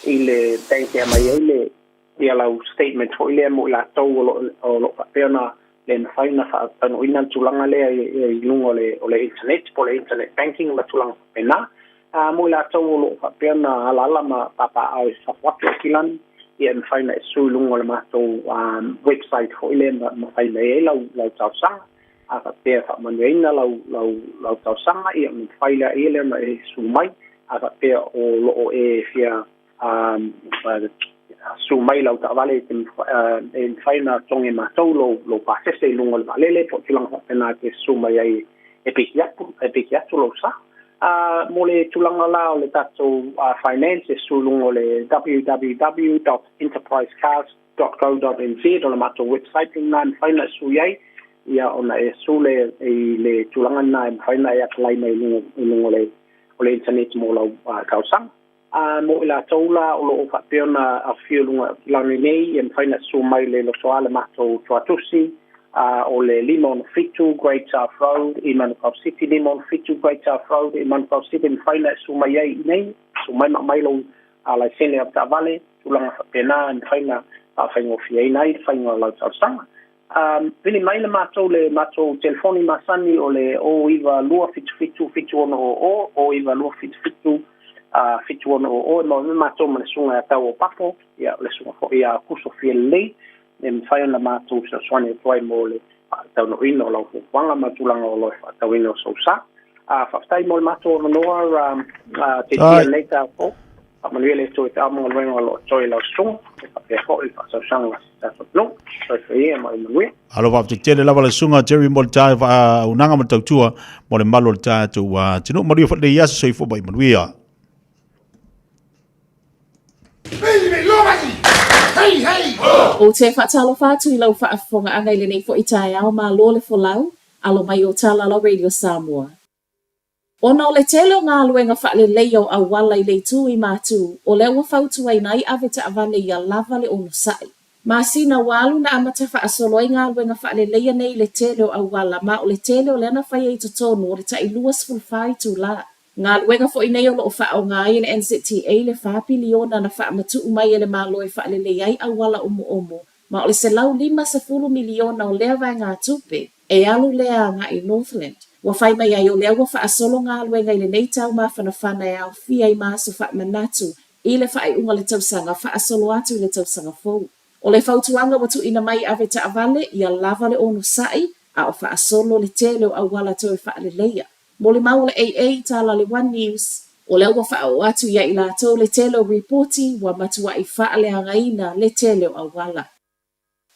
ile bank ya mai ile ia la statement fo ile mo la to o lo pena le faina fa tano ina tulanga le i lungo le o le internet po le internet banking ma tulanga pena mo la to lo pena ala ma papa au sa watu kilan ia faina su lungo le ma to website fo ile ma faina e la tausa a pe fa manena la tausa ia ma faila ile ma su mai a pe o lo e fia su mai lau ta vale en faina tonge ma tolo lo pasese lungo le valele po tilang pena ke su mai ai epikiatu lo sa mole tulanga la le tato finance su lungo le www.enterprisecars.co.nz o le mato website nan faina su yai ia ona e su le tulanga na faina ya klai mai lungo le internet mo lau kausang mo ila tola o lo fa peona a fiolunga lani nei en faina su mai le lo soale mato tuatusi o le limon fitu Great South Road i Manukau City limon fitu Great South Road i Manukau City en faina su mai nei su mai mai lo ala sene of ta vale tulanga fa pena en faina a faingo fie nei faingo lo tsanga vini mai le mato telefoni masani o le o iva lua fitu ono o iva lua fitu fitu ono o no mato ma sunga ta o papo ia le sunga fo ia kuso fiele em fai na mato so swani toi mole ta no ino lo wanga matulanga o lo ta ino so sa fa stai mol mato no te tia leta po ma le to ta mo lo lo toi lo sunga e fo il fa so sanga ta so no so ia ma no alo va te tele lava le sunga Jerry Molta va unanga matautua mo le malo ta tu tino mo ri fo le ia so fo bai manuia O te whaatalo whātu I lau whaafonga angai le nei fo I tae ao mā lo le fo lau, alo mai o Talala Radio Samoa. Ona o le tele o ngā luenga whaale leio a wala I le tū I mātū, o le ua whautu ai nai ave ta avane I a lava le ono sai. Mā sina walu na amata whaasolo I ngā luenga whaale leia nei le tele o a wala, ma o le tele o le ana whai e totonu o le ta I luas fulfai tū la. Ngā luenga fo I nei o lo o wha o ngā I le NZTA le whapiliona na wha matu umai ele mā loe wha le leiai a wala omo, ma o le se lau 5 miliona o lea vai ngā tupe, e alu lea ngā I Northland. Wa whai mai ai o lea wa wha asolo ngā luenga I le nei tau mā whanawhana e au fia I māsu wha manatu, I le wha I unga le tausanga, wha asolo atu I le tausanga fau. O le whautuanga watu ina mai ave ta avale, I a lava le ono sai, a o wha asolo le tele o a wala toi wha le leia. Mole mau le AA tala le One News, o le ua wha o atu ia I lato le tele o reporti wa matua I wha le angaina le tele o awala.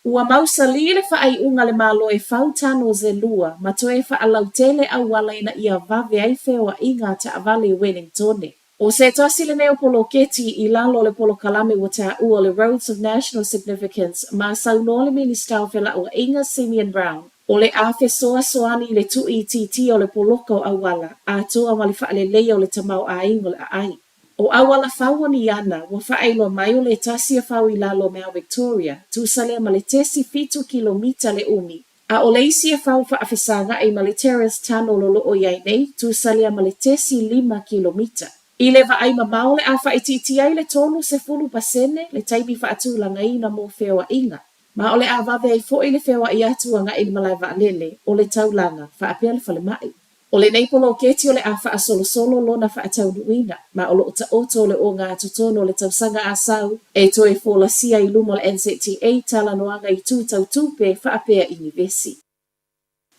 Ua mausa li le wha ai unga le malo e whautano ze lua, matoe wha alau tele awala ina ia vave ai whewa inga ta avale Wellingtone. O se tosi le neo polo keti I lalo le polo kalame wa ta ua le Roads of National Significance, ma sauno le minister o whela o Inga Simeon Brown. O le afe soa soani le tu titi o le poloko awala, a toa wale wha le leia o le tamau a ingo le ai. O awala whawani ana, wa whaeilo mai o le tasia whau I lalo mea Victoria, tu sale ma le tesi fitu kilomita le umi. A o le isia whau whaafesanga I ma le terrace tano lolo o iai nei, tu sale ma le tesi 5 kilomita. I le wa ai ma maole a whaetiti ai le tonu se fulu pasene, le taibi whaatu langa ina mo whewa inga. Ma ole a vave ai fo ile whewa I atua nga ili malai wa lele, o le taulanga, wha apea le whale mai. O le neipolo keti o le a wha solo lona wha atau nuina, ma o lo ta oto le o ngā tutono le tausanga a sau, e toe fōla sia I lumo le NZTA tala noanga I tū tau tūpe wha apea I nivesi.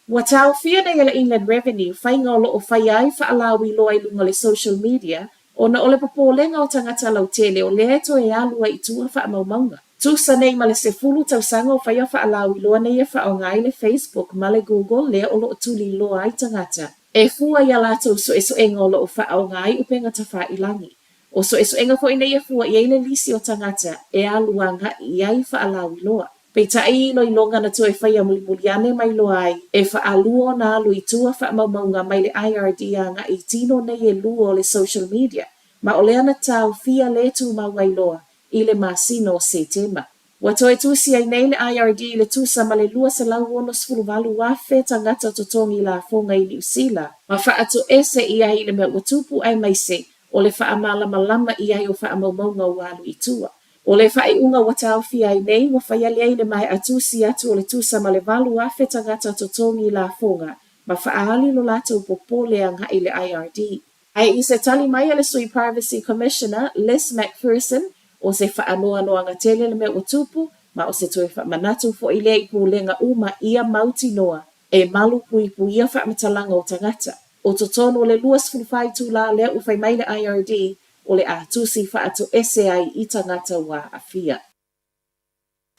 Ua tau fia na yala Inland Revenue, whai ngā lo o whai ai whaalawi loa i lunga le social media, o na ole papolenga o tangata lau tele o lea to e alua i tua whaamaumaunga. Tusa nei ma le se fulu tau sanga o whaia whaalawi loa nei e whaongai le Facebook ma le Google lea o lo o tuli loa ai tangata. E fua ia lātou so eso enga o lo o whaongai upenga ta whailangi. O so eso enga fo ina ia fua i eile lisi o tangata e aluanga i ai whaalawi loa. Peita i lo i longa na to e whaia mulimuliane mai loa ai e whaalua na alu i tua whaamaumaunga mai le IRD anga i tino nei e lua o le social media. Ma o lea na tau fia le tu mawai loa i le masino o se tema. Wa toe tusi ai nei le IRD le tusa ma le lua sa lau ono sfuluvalu wafe tangata totongi la fonga i New Zealand. Ma whaato ese i ai le mea watupu ai mai se o le whaamalama i ai o whaamaumaunga walu i tua. O le whai unga wa tau fia ai nei wa whaiali ai le mai atusi atu o le tusa ma le valu wafe tangata totongi la fonga. Ma whaali lo lato popole anga i le IRD. Ai i se tali mai le sui Privacy Commissioner Les McPherson o se whaanoa noanga tele le mea watupu, ma o se toe whaamanatu fo i lea i pūlenga uma ia mauti noa e malu pui ia whaamatalanga o tangata. O totono le luas fulfai tūla lea u whai mai le IRD o le atusi whaato ese ai i tangata wa afia.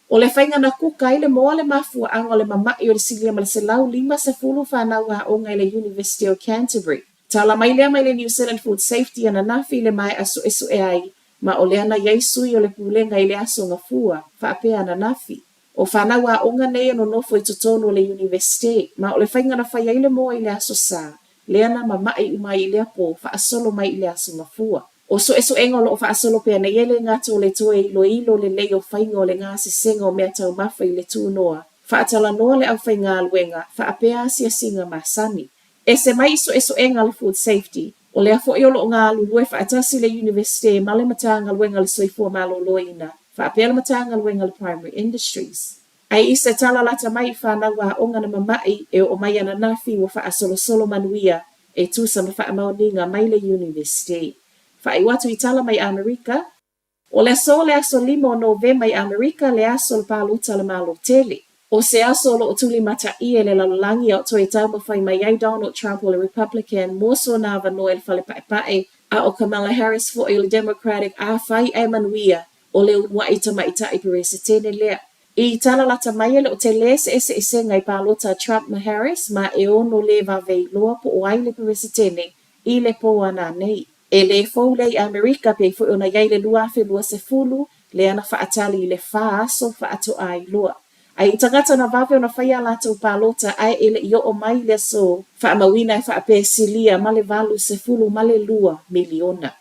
O le whainga na kuka i le moa le mafua anga o le mamai o le silia ma le se lau 5 whanau a o ngai le University of Canterbury. Tala mai lea mai le New Zealand Food Safety ana nafi le mai aso esu e ai, ma o lea na yaisui o le pulenga i le aso nga fua, whaapea ana nafi. O whanau a onga nei ano nofo i totono le university, ma o le whainga na whai le moa i le aso sa, lea na mamai umai i le apo, whaasolo mai i le aso nga fua. O so esu engo lo whaasolo pea na yele ngata o le toe ilo le leo whainga o le ngasi senga o mea tau mafa i le tū noa, whaatala noa le au whainga aluenga, whaapea asia singa masani. E se mai so eso enga le food safety, o le afo iolo ngā lulue whaatasi le university ma le matanga luenga le soifua malo loina, whaapea le matanga luenga le primary industries. Ai se tala lata mai whanau a onga na mamai e o mai ana nafi wa whaasolo manuia e tusa ma whaamauninga mai le university. Whai watu i tala mai Amerika, o le aso 5 Novemba i Amerika le aso le paluta le malo tele. O se aso lo tuli mata i le lalangi o toi tau mawhai mai ai Donald Trump o le Republican moso na vano el fale pae a o Kamala Harris fo le Democratic a whai e manuia o le unwa ita maita i perese tene lea. I tala lata mai le o te lese ese ngai palota Trump ma Harris ma e ono le vavei loa po o ai le perese tene i le po ana nei. E le fo le Amerika pe fo ona yai le lua fe lua se fulu le ana whaatali le wha aso whaato ai loa. Ai tangata na vave o na whaia lātou pālota ai ele i o mai le so whaamawina e whaapesilia ma le valu se fulu ma le lua miliona.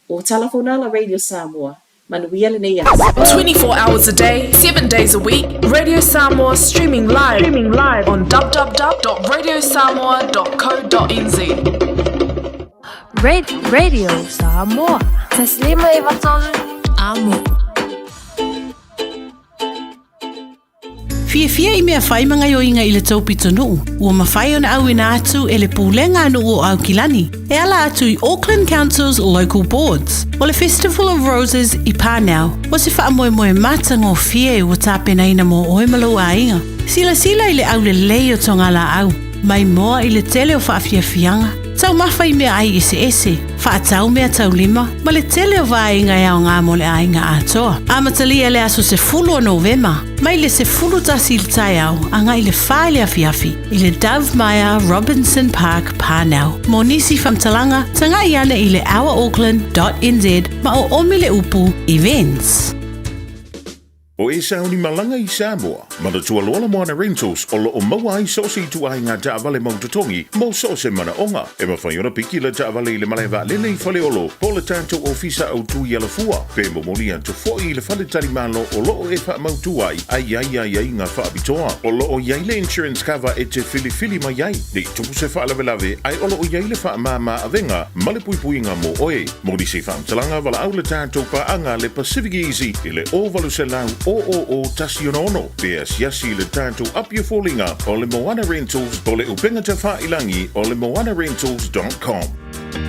O Talafonala Radio Samoa, manuia le nei asa. 24 hours a day, 7 days a week, Radio Samoa streaming live on www.radiosamoa.co.nz. Radio Samoa. Taslima Ivatol Amo. Fia i mea whai mga yo inga i le taupito nuu. Ua mawhai ona au ina atu e le pūlenga anu o au kilani. E ala atu i Auckland Council's local boards. O le Festival of Roses i pānau. O se wha moe mata ngō fia e ua tāpena ina mō oimalo a inga. Sila i le au le lei o tongala au. Mai moa i le tele o whaafia fianga. Tau mawhai mea ai ese. Whaatau mea tau lima. Ma le tele o vainga e au ngā mole a inga atoa. Amatalia le aso se fulu o Novema. Mai le se fulu tasi il tai au. Anga i le whaile afiafi. I le Dove Maya Robinson Park Pānau. Mō nisi whamtalanga. Tanga i ana i le ourauckland.nz. Ma o omi le upu events. O e sauni malanga i Samoa, mana tua loala moana rentals o lo o maua ai sosi tu ai ngā taavale mautatongi mo so se mana onga. E mawhaiona piki le taavale i le malewa lele i whale olo, po le tātou ofisa au tu i ala fua. Pe momoli anto fo i le whale tari malo o lo o e wha mautu ai ngā whaabitoa. O lo o iai le insurance cover e te fili mai iai. Nei tupu se whaalawe ai o lo o iai le wha mama avenga, male pui ngā mo oe. Mori se whaamtalanga wala au le tātou pa anga le Pacific Easy i le ovalu se lau o tasi ono. Pea siasi le tātou apia fōlinga o le Moana Rentals o le upenga te whaailangi o le moanarentals.com.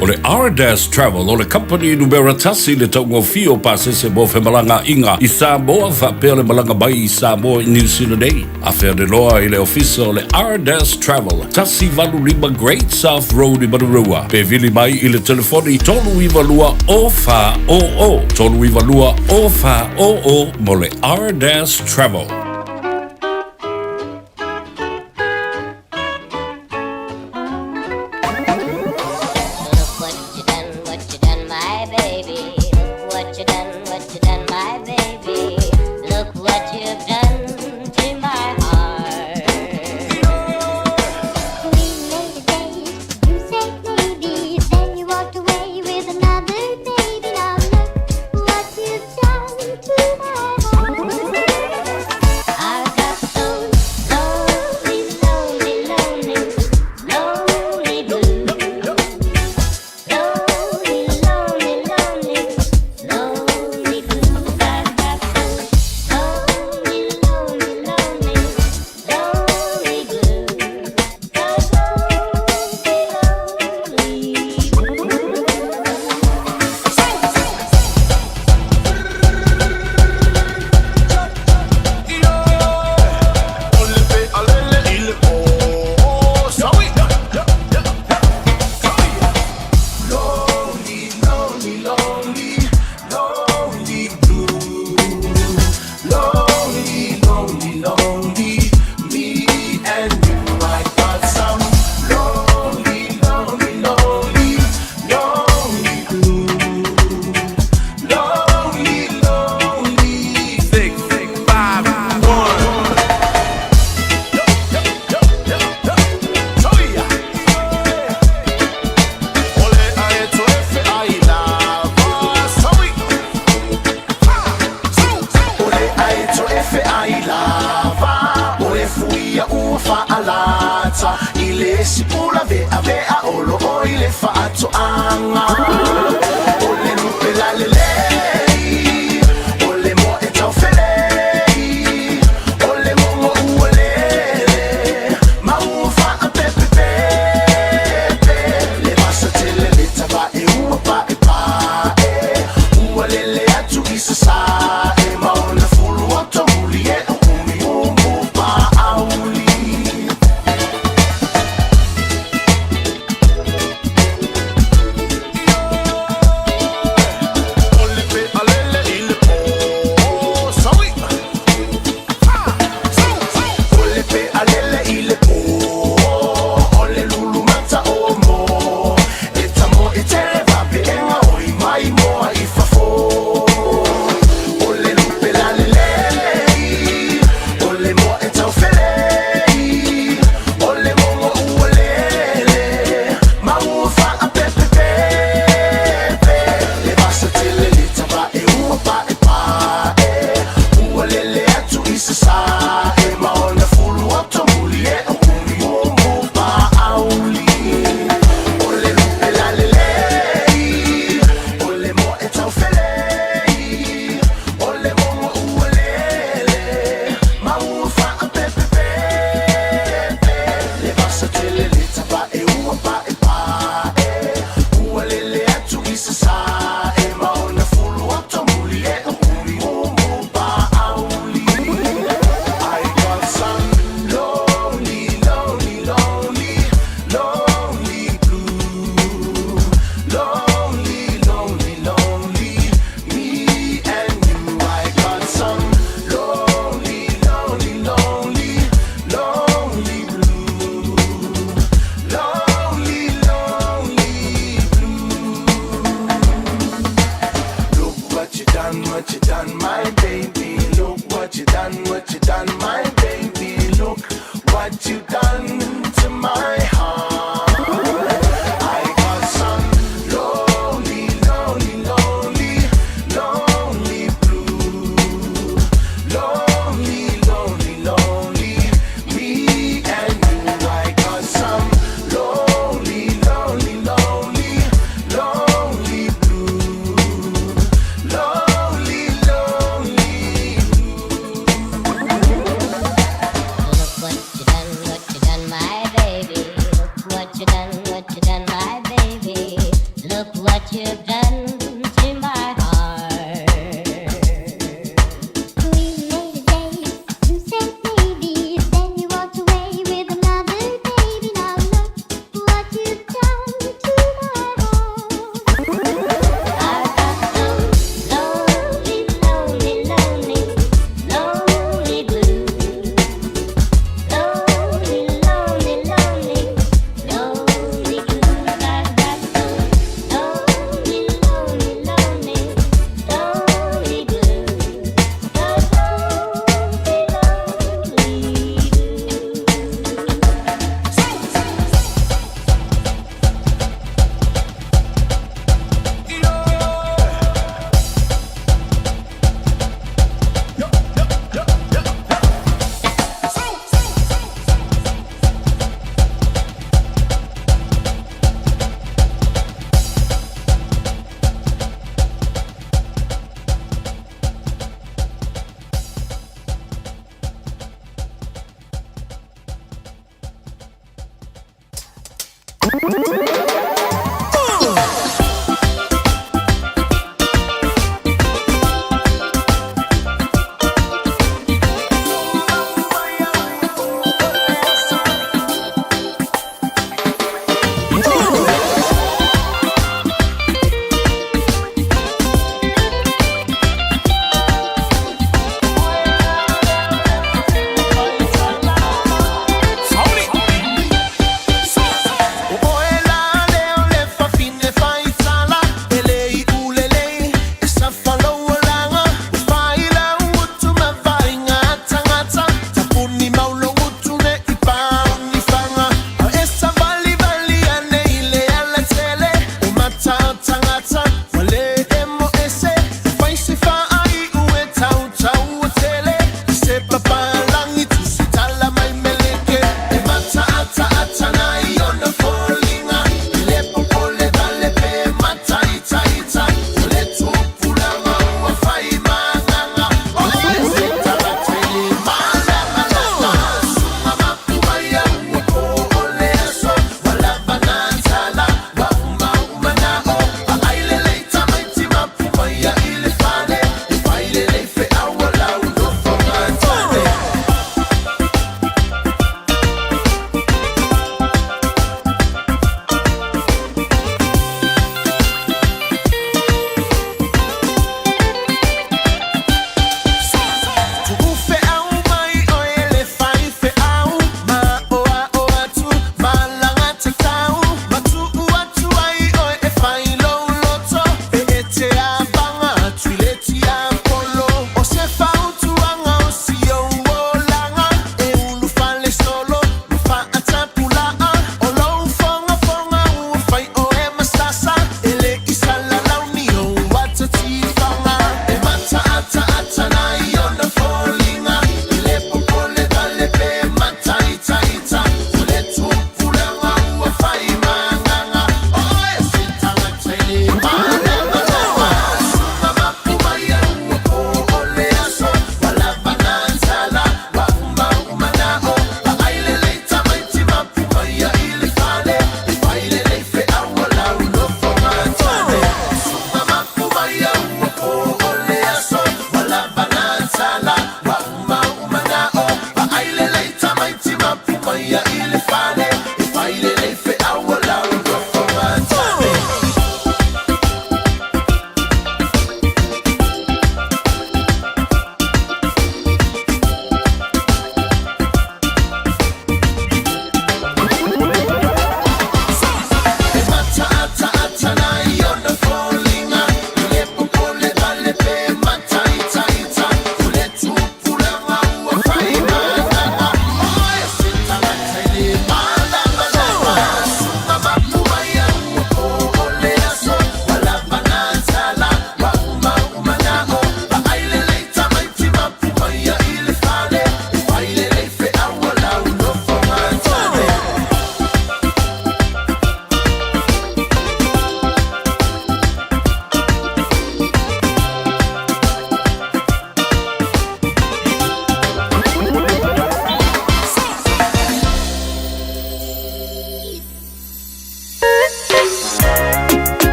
O le R-Dash Travel, o le company numera tasi le taungofio pasese mo Femalanga inga i Samoa, whapea le malanga mai i Samoa i New Zealand ei. A whea de loa i le ofisa o le R-Dash Travel, tasi valu lima Great South Road i Marurua. Pe vili mai i le telefoni tolu iwa lua o wha o o. Tolu iwa lua o wha o o mo le R-Dash Travel.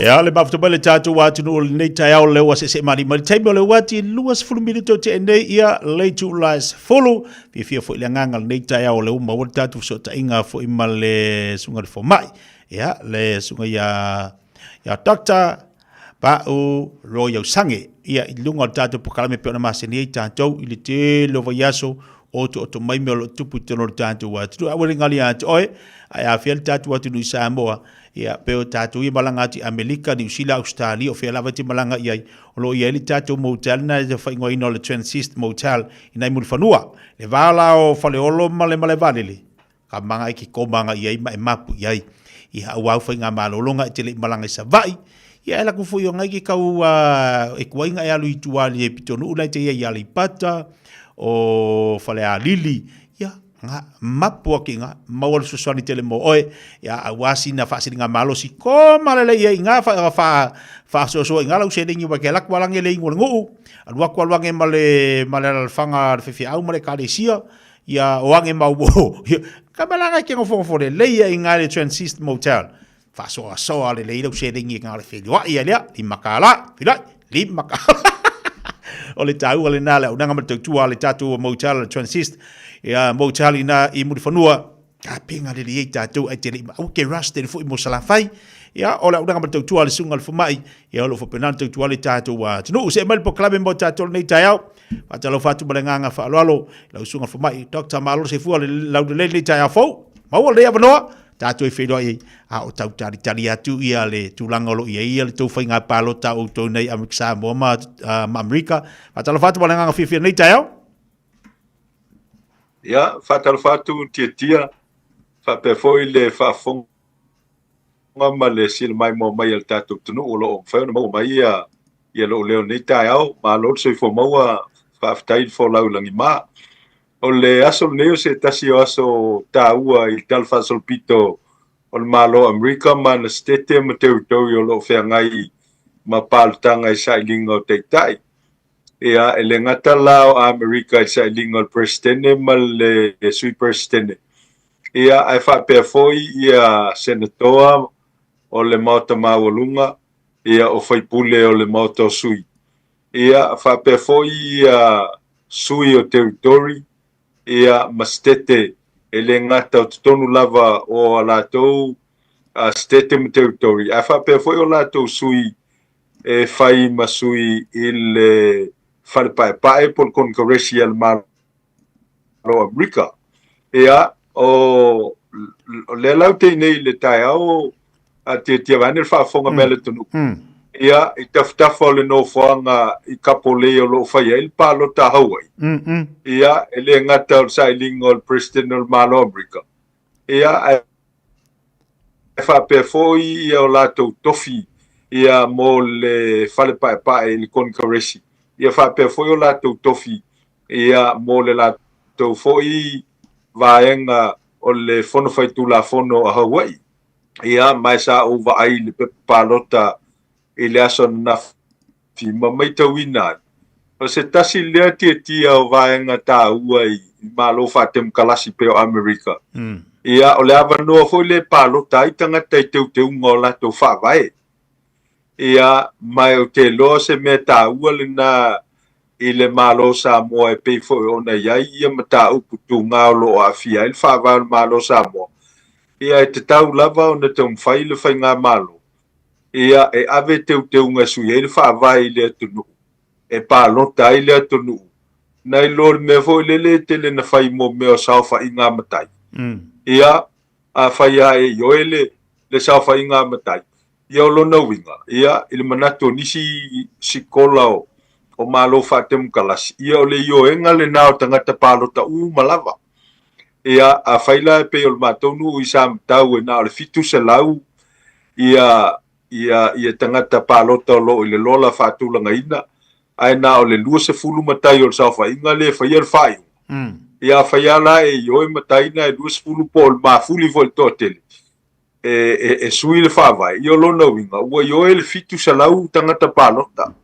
Ya le bafto bale tatu watu no nei tayao le was se mari mari taibo le wati luas fulu minuto te nei ia le tu las follow fi fo le nganga nei tayao le uma wol tatu so ta inga fo imale sunga fo mai ya le sunga ya doctor pa o royal sange ia lunga tatu pokalame pe na maseni tatu ile te lo vayaso o mai melo tupu te no tatu watu awele ngali atu oi ai fiel tatu watu no Samoa ia peo tatu i malanga ti Amerika ni Usila Australia o fia lava ti malanga iai o lo ia li tatu motel na e whaingo ino le Transist Motel inai mulfanua le vala o fale olo male valili ka manga iki komanga iai ma e mapu iai i hawau whainga malolonga i te le malanga i savai ia ela kufu i o ngai ki kau e kuainga e alu i tuali e pitonu unai te iai ali pata o fale a lili nga mapu ki nga mawal susani tele mo oe ya awasi na fasili nga malo si ko malele ya nga fa so nga la usede ngi bakela kwala ngele ngulu alwa kwala nge male alfanga fifi au male kalesia ya wange maubo kabala nga kengo fo le ya nga le Transist Motel fa so ale le usede ngi nga le fili wa ya li makala li makala ole tau ole nala unanga matu ale tatu motel Transist ya motel ina i murifanua ka pinga le i tatu ai te o ke rust le fu mo sala fai ya ole unanga matu ale sungal fu mai ya ole fu penanto tu ale tatu wa no se mal po klabe mo tatu nei tayau patalo fatu balanga fa lalo la sungal fu mai Dr. Malo se fu ale la le tayau fo ma ole ya no tatu e fedo ai a o tau tari atu ia le tulanga lo ia le tau whainga palota o tau nei amiksa mo ma Amerika patalo fatu balanga fifi nei tayau ya fatal fatu tia fa pe foi le fa fong ma le sil mai mo mai el tatu tunu lo fa no mai ia lo le nei tayau ma lo so fo mo fa ftai fo la ulangi ma o le aso neo se tasi o aso taua i talfa solpito o le malo Amerika ma na stete ma territorio lo fea ngai ma paltanga i sailinga o teitai. Ia ele ngata lao a Amerika i sailinga o presidente ma le sui presidente. Ia ai fa pe foi ia senatoa o le mauta mawalunga ia o faipule o le mauta sui. Ia fa pe foi ia sui o territory ia mastete ele ngata o tonu lava o latou state territory afa pe foi o latou sui e fai masui il fal pai por congressional malo America ia o le laute nei le taiao a te vanel fa fonga mele tonu ia i taftafa le no foanga i kapole o lo fai il palo ta Hawaii. Ia ele ngata o sailinga o president o malo Amerika. Ia e fa pe foi ia o lato tofi ia mo le fale pai il congresi. Ia fa pe foi o lato tofi ia mo le lato foi vaenga o le fono fai tu la fono a Hawaii. Ia mai sa o vai le palota ele aso na fi mamai tawina o se tasi lea tia o vaenga ta uai malo fatem kalasi pe o Amerika ia o le avanoa foi le palota i tangata i teu ngola to fa vai ia mai o te lo se me ta ua le na ile malo Samoa e pe foi ona ia mata upu tunga lo afia il fa va malo Samoa ia te tau lava ona te mfai le fainga malo ia e ave teu nga sui ele fa vai le tunu e pa lota ile tunu nai lor me vo le tele na fai mo me o sa fa inga matai ia a fai ai yo ele le sa fa inga matai ia lo no winga ia il manato nisi sikola o malo fa tem kalas ia le yo enga le na tanga ta pa lota malava ia a fai la pe o matonu i sam tau na le fitu se lau ia tangata palota lo ile lola fatulanga ina ai na o le lua se fulu matai o safa inga le fa yer fai ia fa la e yo matai na lua se fulu pol ma fuli volto tele e sui le fa vai yo lo no winga wo yo el fitu salau tangata palota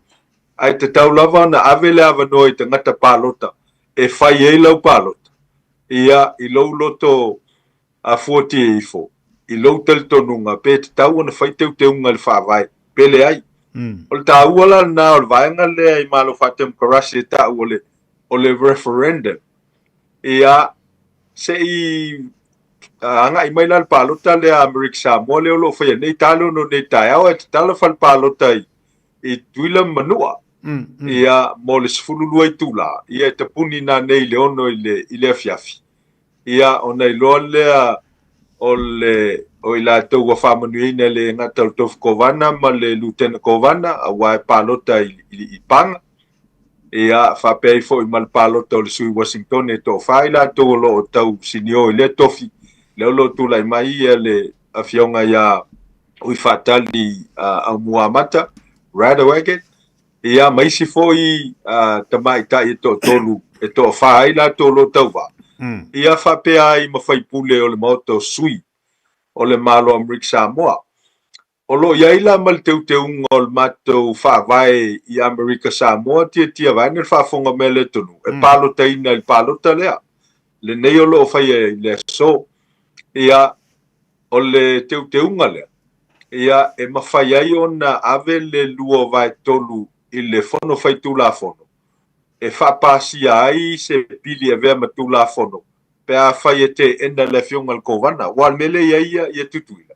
ai te tau lava na avele ava noi tangata palota e fai e lau palota ia i lo loto a 40 i lo tel tonunga pe te tau na fai teu ngal fa vai pele ai o le tāua la na o le vaenga le ai malo fa'atemakarasi e ta'u o le referendum ia se'i anga i mai la le palota le Amerika Samoa le o lo fai nei talo no nei taeao e tala fal palota i tuila manua ia mo le sefululua i tula ia e tapuni na nei le ono i le afiafi ia ona i loa lea o i latou ua fa'amanuiina le gata o le tofu kovana ma le lutena kovana aua e palota i paga ia fa'apea ai fo'i ma le palota o le sui Washington e to'afā i latou o lo'o tau sinio i le tofi le o lo tula'i mai ia le afioga ia ui fa'atali aumuamata Radawagan ia maisi fo'i tamaita'i e to'atolu e to'afā ai latou lo tauva ia fa'apea ai mafaipule o le maota o sui o le malo Amerika Samoa o lo ia ila ma le teuteuga o le matou fa'avae i Amerika Samoa tia vae le fa'afoga mea le tonu e palotaina i le palota lea lenei o lo'o fai e le aso ia o le teuteuga lea ia e mafai ai ona ave le lua vae tolu i le fono faitulafono e whaapasia ai se pili e vea matulafono pe a fai e te ena le fionga le kovana wal mele ia tutuila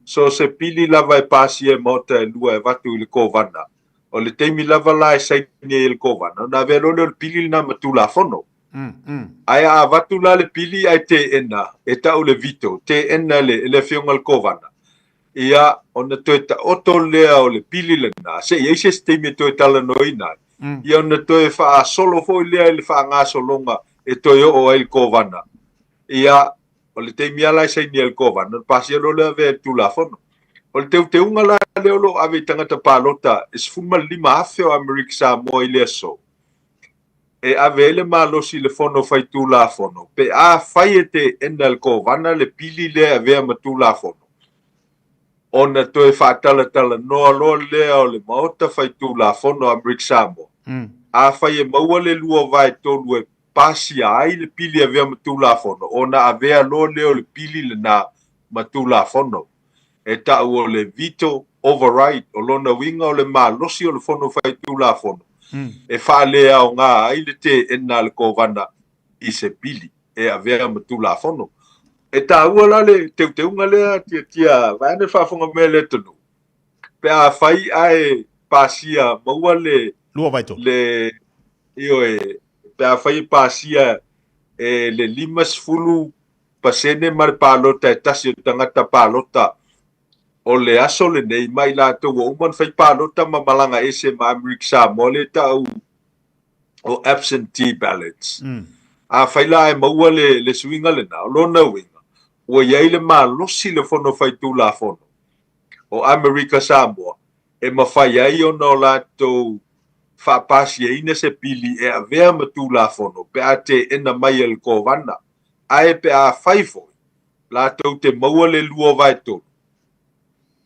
so se pili lava e pasi e mota e lua e vatu i le kovana o le teimi lava la e saini e le kovana na vero le pili na matulafono ai a vatu la le pili ai te ena e tau le vito te ena le fionga le kovana ia ona toeta oto lea o le pili le na se ia se teimi toeta la noina ia ona toe fa solo fo lea le fa nga solonga e toe o ai kovana ia o le teimi ala sai ni el kovana pasi lo le ve tu la fono o le te unga la le lo ave tangata palota is fuma lima afe o Amerika Samoa i le so e ave le malo si le fono fai tu la fono pe a fai te endal kovana le pili le ave ma tu la fono ona toe fa tala no lo le o le maota fai tu la fono Amerika Samoa a fai e maua le lua vai tolu e pasi ai le pili ave ma tu la fono ona ave lo le o le pili le na ma tu la fono e ta o le veto override o lona winga o le malosi o le fono fai tu la fono e fa le au nga ai le te ena le kovana i se pili e ave ma tu la fono e ta ua le te unga le tia vai ne fa fonga me le tonu pe a fai ai pasia maua le lua vai to le io e pe a fai pasia e le limas fulu pasene mar palota e tasi tangata palota o le aso le nei mai la to o man fai palota ma malanga ese ma Amerika Samoa le tau o absentee ballots a fai la e maua le swinga le na lo na winga o ia le malosi le fono fai tu la fono o Amerika Samoa e mawhai ai o no la to whapasi e ina se pili e a vea ma tu la fono pe a te ena mai el kovana ae pe a whaifo la to te maua le lua vai tonu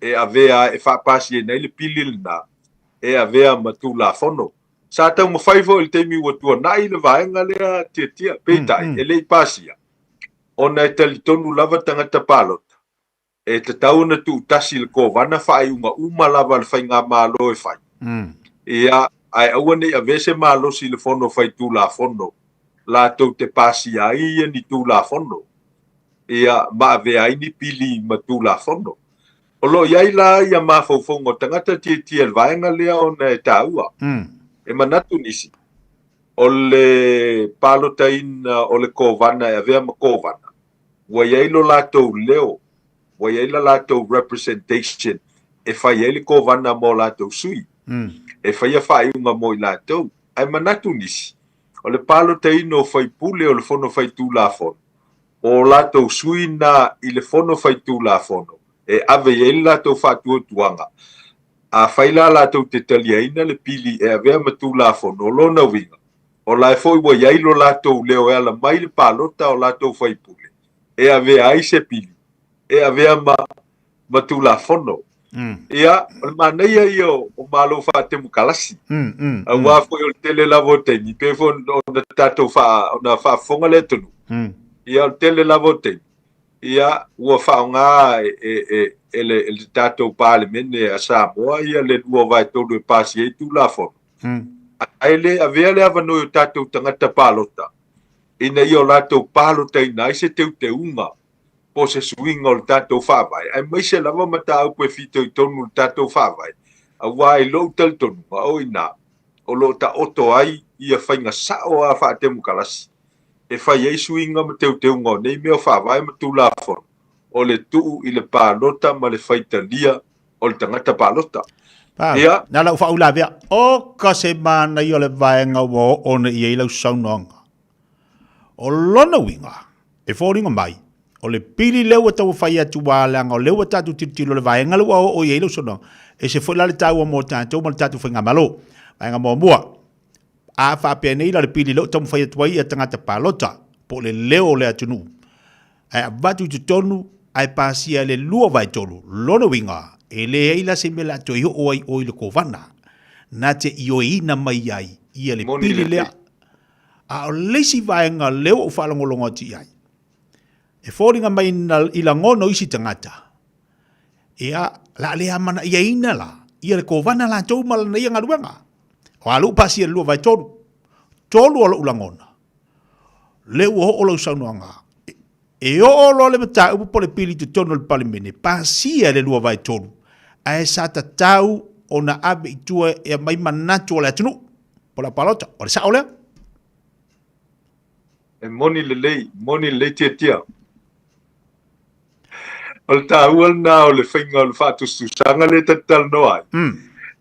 e a vea e whapasi e nei le pili le na e a vea ma tu la fono sa tau ma whaifo il teimi ua tua nai le vaenga lea tia peitai e lei pasia ona e tali tonu lava tangata palota e te tau na tu tasi le kovana whai uma lava le whai ngā malo e whai ia ai awane a vese malo si le fono fai tu la fono la to te pasi ai ni tu la fono ia ma ve ai ni pili ma tu la fono o lo ia la ia ma fo fongo tangata ti el vaenga lea ona e taua e manatu nisi o le palotaina o le kovana e avea ma kovana wa ia lo lato leo wa ia la lato representation e fai ele kovana mo lato sui e fai fai unga mo lato ai manatu nisi o le palotaina o fai pule o le fono fai tu la fono o lato sui na i le fono fai tu la fono e ave ele lato fatu tuanga a fai la lato te taliaina le pili e avea ma tu la fono lo na winga o la foi wa ia lo lato leo ela mai le palota o lato fai pule e avea ai se pili e avea ma tu la fono ia ma nei io o malo fa te mukalasi a wa foi o tele la vote ni pe fo na tato fa na fa fonga le tonu ia o tele la vote ia ua whaonga le tātou pālemene a Samoa ia le lua vai tolu e pāsi e tū la fono. Ai le avea le avanoi o tātou tangata pālota. Ina i o lātou pālota ina i se teu te unga po se suinga o le tātou whāwai. Ai mai se lava mata au koe fito i tonu le tātou whāwai. A wai lo tal tonu o ina o lo ta oto ai ia whainga sao a whaatemu kalasi. E whai ei suinga ma teu unga nei mea whāwai ma tū la fono. O le tuu i le pālota ma le whaitalia o le tangata pālota. Ia. Nā lau whau la vea. O ka se mana i o le vaenga wo o na i eilau saunonga. O lona winga. E fōringa mai. O le pili lewa tau whai atu wālanga. O lewa tatu titilo le vaenga lewa o i eilau saunonga. E se fwela le tau o mō tātou ma le tatu whainga malo. Vaenga mō mua. A whapea nei la le pili lewa tau whai atu wai a tangata pālota. Po le leo le atunu. Ai abatu tu tonu. Ai pasia le lua vai tolu. Lona winga. E le eila se me la to i o ai o i le kovana. Na te i o ina mai ai. Ia le pili lea. A o lesi vaenga leo o whalangolonga ti ai. E fōringa mai i la ngono isi tangata. Ia la lea mana ia ina la. Ia le kovana la tau mala na ia ngaruanga. O alu pasi e lua vai tolu. Tolu o la ulangona. Leo o o lau saunuanga. E o lo le mata upo le pili te tono le palimene. Pasia le lua vai tolu. Ae sa ta tau o na abe i tua e mai manatu o le atunu. Po la palota. O le sa o lea? E moni le tia tia. O le tāua na o le whainga o le whātu susanga le tatal noai.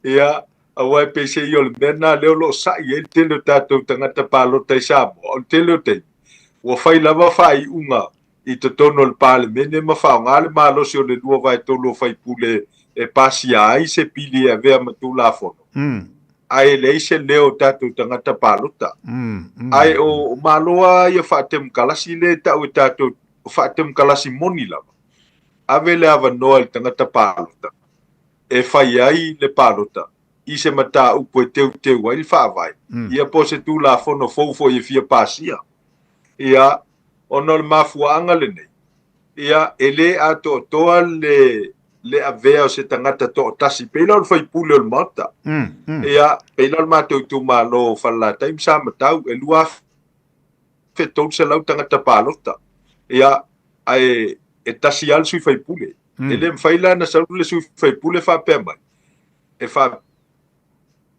Ia, a wai pese i o le mena leo lo sa i e te leo tātou tangata palota i Samoa. O te leo te. Ua whai lava whai unga i te tono le palemene ma whaonga le malosi o le lua vai tolo whai pule e pasi ai se pili e vea matu la fono. Ai le se leo tātou tangata palota. Ai o maloa ia whaatem kalasi le tau e tātou whaatem kalasi moni lava. Ave le ava noa le tangata palota. E whai ai le palota. I se mata upo e teu ai le whaavai. Ia po se tu la fono fōfo i fia pasia. Ia ono le mafuanga le nei. Ia ele ato toa le avea o se tangata to tasi peila o fai pule o mata. Ia peila o mata tu malo fala taim sa matau e lua fetou se lau tangata palota. Ia ai e tasi al sui fai pule. Ele mfaila na sa le sui fai pule fa pe mai. E fa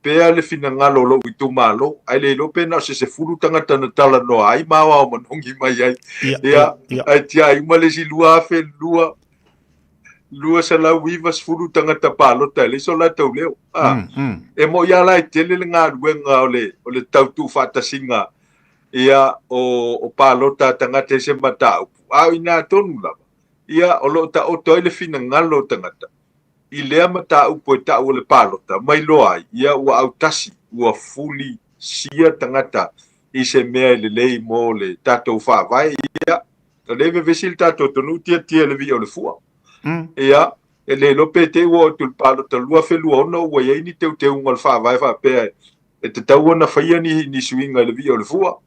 pea le fina ngalo lo i tu malo, ai le lo pena se furu tangata na tala no ai mawa o manongi mai ai. Ia, ai tia i male si lua fe lua sa la wivas furu tangata palota, le so la tau leo. E mo ia la i tele le ngā ruenga o le tau tu fata singa ia o palota tangata se matau. Au ina tonu lava. Ia o lo ta o toi le fina ngalo tangata. I lea mata upo e tau le palota, mai loa ia ua autasi, ua fuli sia tangata i se mea le lei mo le tatou whaavai ia, o lewe vesil tatou tonu tia le vi o le fua. Ia, e le lope te ua o tul palota lua felua ona ua iei ni teu unga le whaavai whaapea e te tau ona whaia ni suinga le vi o le fua.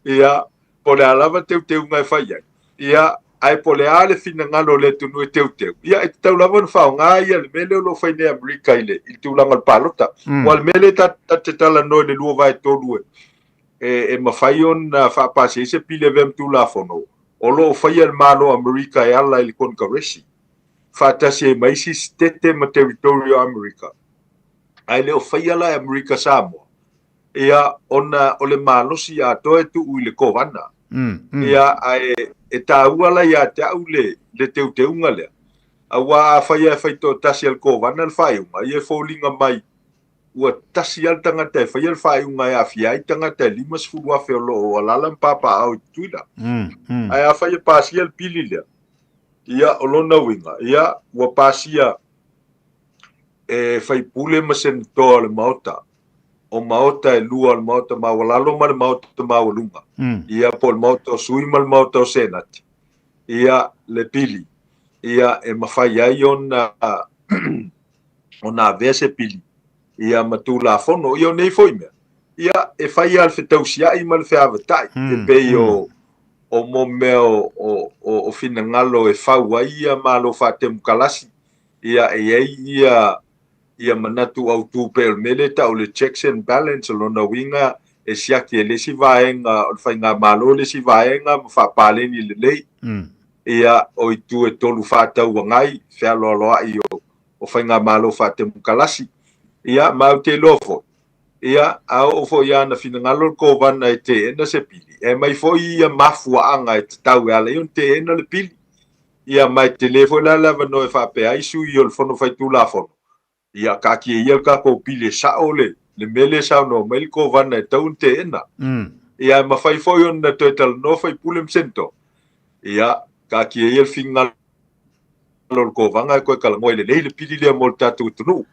Ia, po le alava teu unga e whaia. Ia, ai po le ale fina ngalo le tunu e teu. Ia e tau lava na whao ngā ia le mele o lo whaine Amerika i tu langa le palota. Wal mele ta te tala noi le lua vai tolu e mawhai on whaapasi e se pile vem tu la fono. O lo whaia le malo Amerika e ala i le konkaresi. Whaatasi e maisi stete ma territorio Amerika. Ai le o whaia la Amerika Samoa. Ia ona o le malosi a toe tu ui le kovana. Ia ai e tāua la ia te au le teu lea. A wā whaia e whaito tasi al kovana al whaiunga. Ia e fōlinga mai. Ua tasi al tangata e whaia al whaiunga e a whiai tangata e limas furu awhi o lo o alalam papa au tuina. Ai a whaia pasi al pili lea. Ia o lona winga. Ia ua pasia e whaipule ma senatoa le maota. O maota e lua le maota mawalalo ma le maota mawalunga. Ia po le maota o sui ma le maota o senati. Ia le pili. Ia e mawhai ai o na vese pili. Ia matu la fono. Ia o nei foi mea. Ia e whai al whetausia i ma le wheawatai. E pei o o mo meo o fina ngalo e whaua ia malo whate mukalasi. Ia ia manatu au tūpel mele ta o le checks and balance lona winga e siaki e lesi vaenga o whainga malo lesi vaenga mwhapaleni le lei. Ia o i tu e tolu whatau wangai whea loa i o whainga malo whate mukalasi. Ia mau te lofo. Ia au fo ia na fina ngalo ko vana e te ena se pili. E mai fo ia mafua anga e te tau ala ion te ena le pili. Ia mai telefo la lava no e whape aisu i o le fono whaitu la fono. Ia kaki e ia kako pili sa ole le mele sa no mai ko vana e tau te ena. Ia mawhai fo ion na toi tala no whai pulem sento. Ia kaki e ia finga lor ko vanga e koe kalangoe le leile pili lea mo le tatu tunu.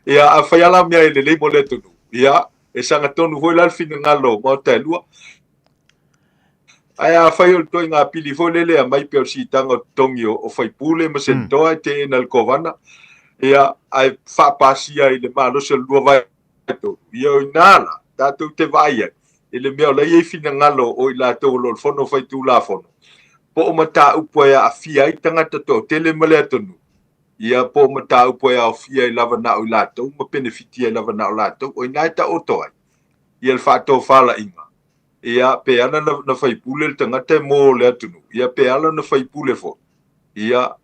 Ia a whai ala mea e le leile mo le tunu. Ia, e sanga tonu hoi lalfina ngalo mo te lua. Ai a whai o toi ngā pili fo lele a mai peo si tanga tongi o whai pule ma sen toa te ena kovana. Ia, ai whapasia i le malo se lua vai to. Ia o inala, tātou te vai ai. I le mea lai e fina ngalo o i la tau lo fono whai tu la fono. Po o mata upo a fia i tangata to tele male atonu. Ia po mata upo a fia i lava na o i latou, ma benefiti i lava na o latou, o i nai ta oto ai. Ia le whātou whala inga. Ia pe ana na whaipule le tangata e mō le atunu. Ia pe ala na whaipule fo. Ia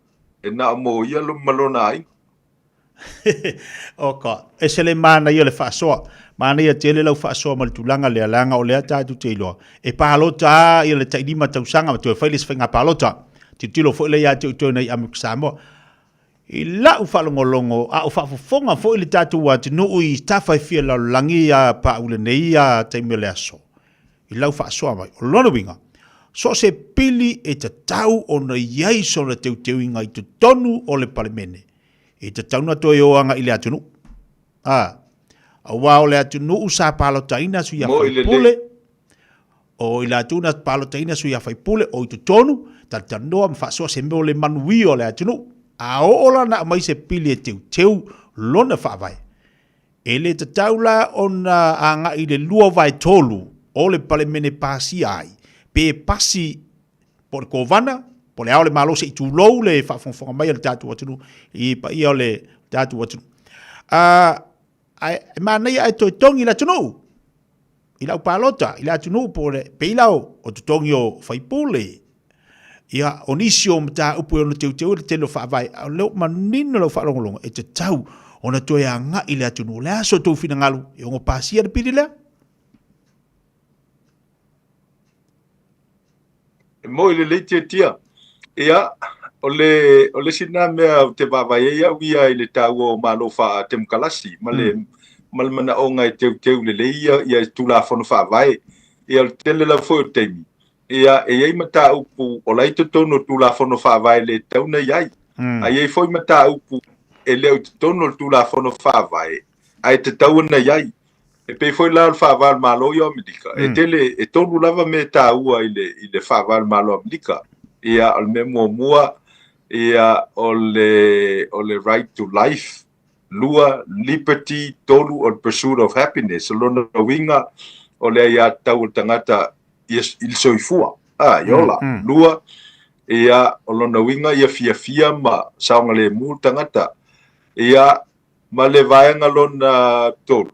e na mo ia lo malona ai. Oka, e se le mana ia le whaasoa. Mana ia tele lau whaasoa ma le tulanga le alanga o le atatu te iloa. E pahalota ia le tainima tausanga ma tue whailis whainga pahalota. Titilo fo ile ia te utoi nei amuk Samoa. I la u whalongolongo a u whafonga fo ili tatu wa te nuu i tawhai fia lau langi a pa ule nei a taimio le aso. I lau whaasoa mai, o lono winga. So se pili e te tau o na iai so na teu teu inga i te tonu o le palemene. E te tau na toi o anga i le atunu. A wao le atunu sa palo taina su ia whaipule. O i le atuna palo taina su ia whaipule o i te tonu. Tanoa mwhaasoa se meo le manui o le atunu. A ola na mai se pili e teu lona whaavai. E le te taula o na anga i le lua vai tolu o le palemene pasi ai. Pe pasi po le kovana, po le ao le malo se i tūlou le whaafonga mai le tātu watunu, i pa i o le tātu watunu. Mana ia e toi tongi la tunu. I lau palota, i la tunu po le peilau o tu tongi o whaipule. Ia onisio mta upu ona teu le telo whaavai, au leo manino lau whaalongolonga, e te tau ona toi a ngā i le atunu, le aso tau whina ngalu, e ongo pāsia le piri lea? E mo i le leite tia, ia, o le sina mea te vavai ia uia i le tau o malo wha te mkalasi, ma le mana o ngai teu le leia, ia i tula whanu whaavai, ia le tele la fo teimi. Ia e ai mata upu o lai te tono tula whanu whaavai le tauna iai. A iei foi mata upu e leo te tono tula whanu whaavai. Ai te tauna iai. E pei foi la whaavai malo i Amerika. E tele e tonu lava me ta ua i le whaavai malo Amerika. Ia al me mua ia o le right to life. Lua, liberty, tolu o pursuit of happiness. Lona winga o le ia tau tangata il soifua yola lua ia olona winga ia fia ma saunga le mu tangata ia ma le vaenga lona tolu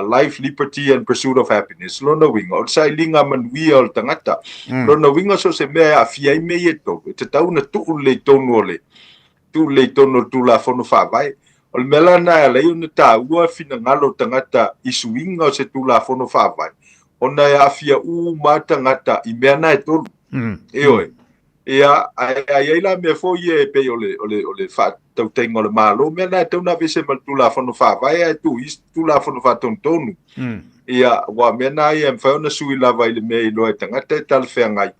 life, liberty and pursuit of happiness lona winga o sai linga man wia o tangata lona winga so se mea a fia me eto te tau na tu le tonu ole tu le tonu tu la fonu fa vai o mela na le una ta ua fina ngalo tangata isuinga o se tu la fonu fa vai ona ya fia mata ngata i mea na e tolu. Eoe. Ia, ai la mea fo ie pe ole fa tau tengo le malo, mea na e tau na vese mal tu la whanu wha vai ai tu la whanu wha tonu. Ia, wa mea na ia mwhao na sui lava i le mea i loa e tangata e tal whea ngai.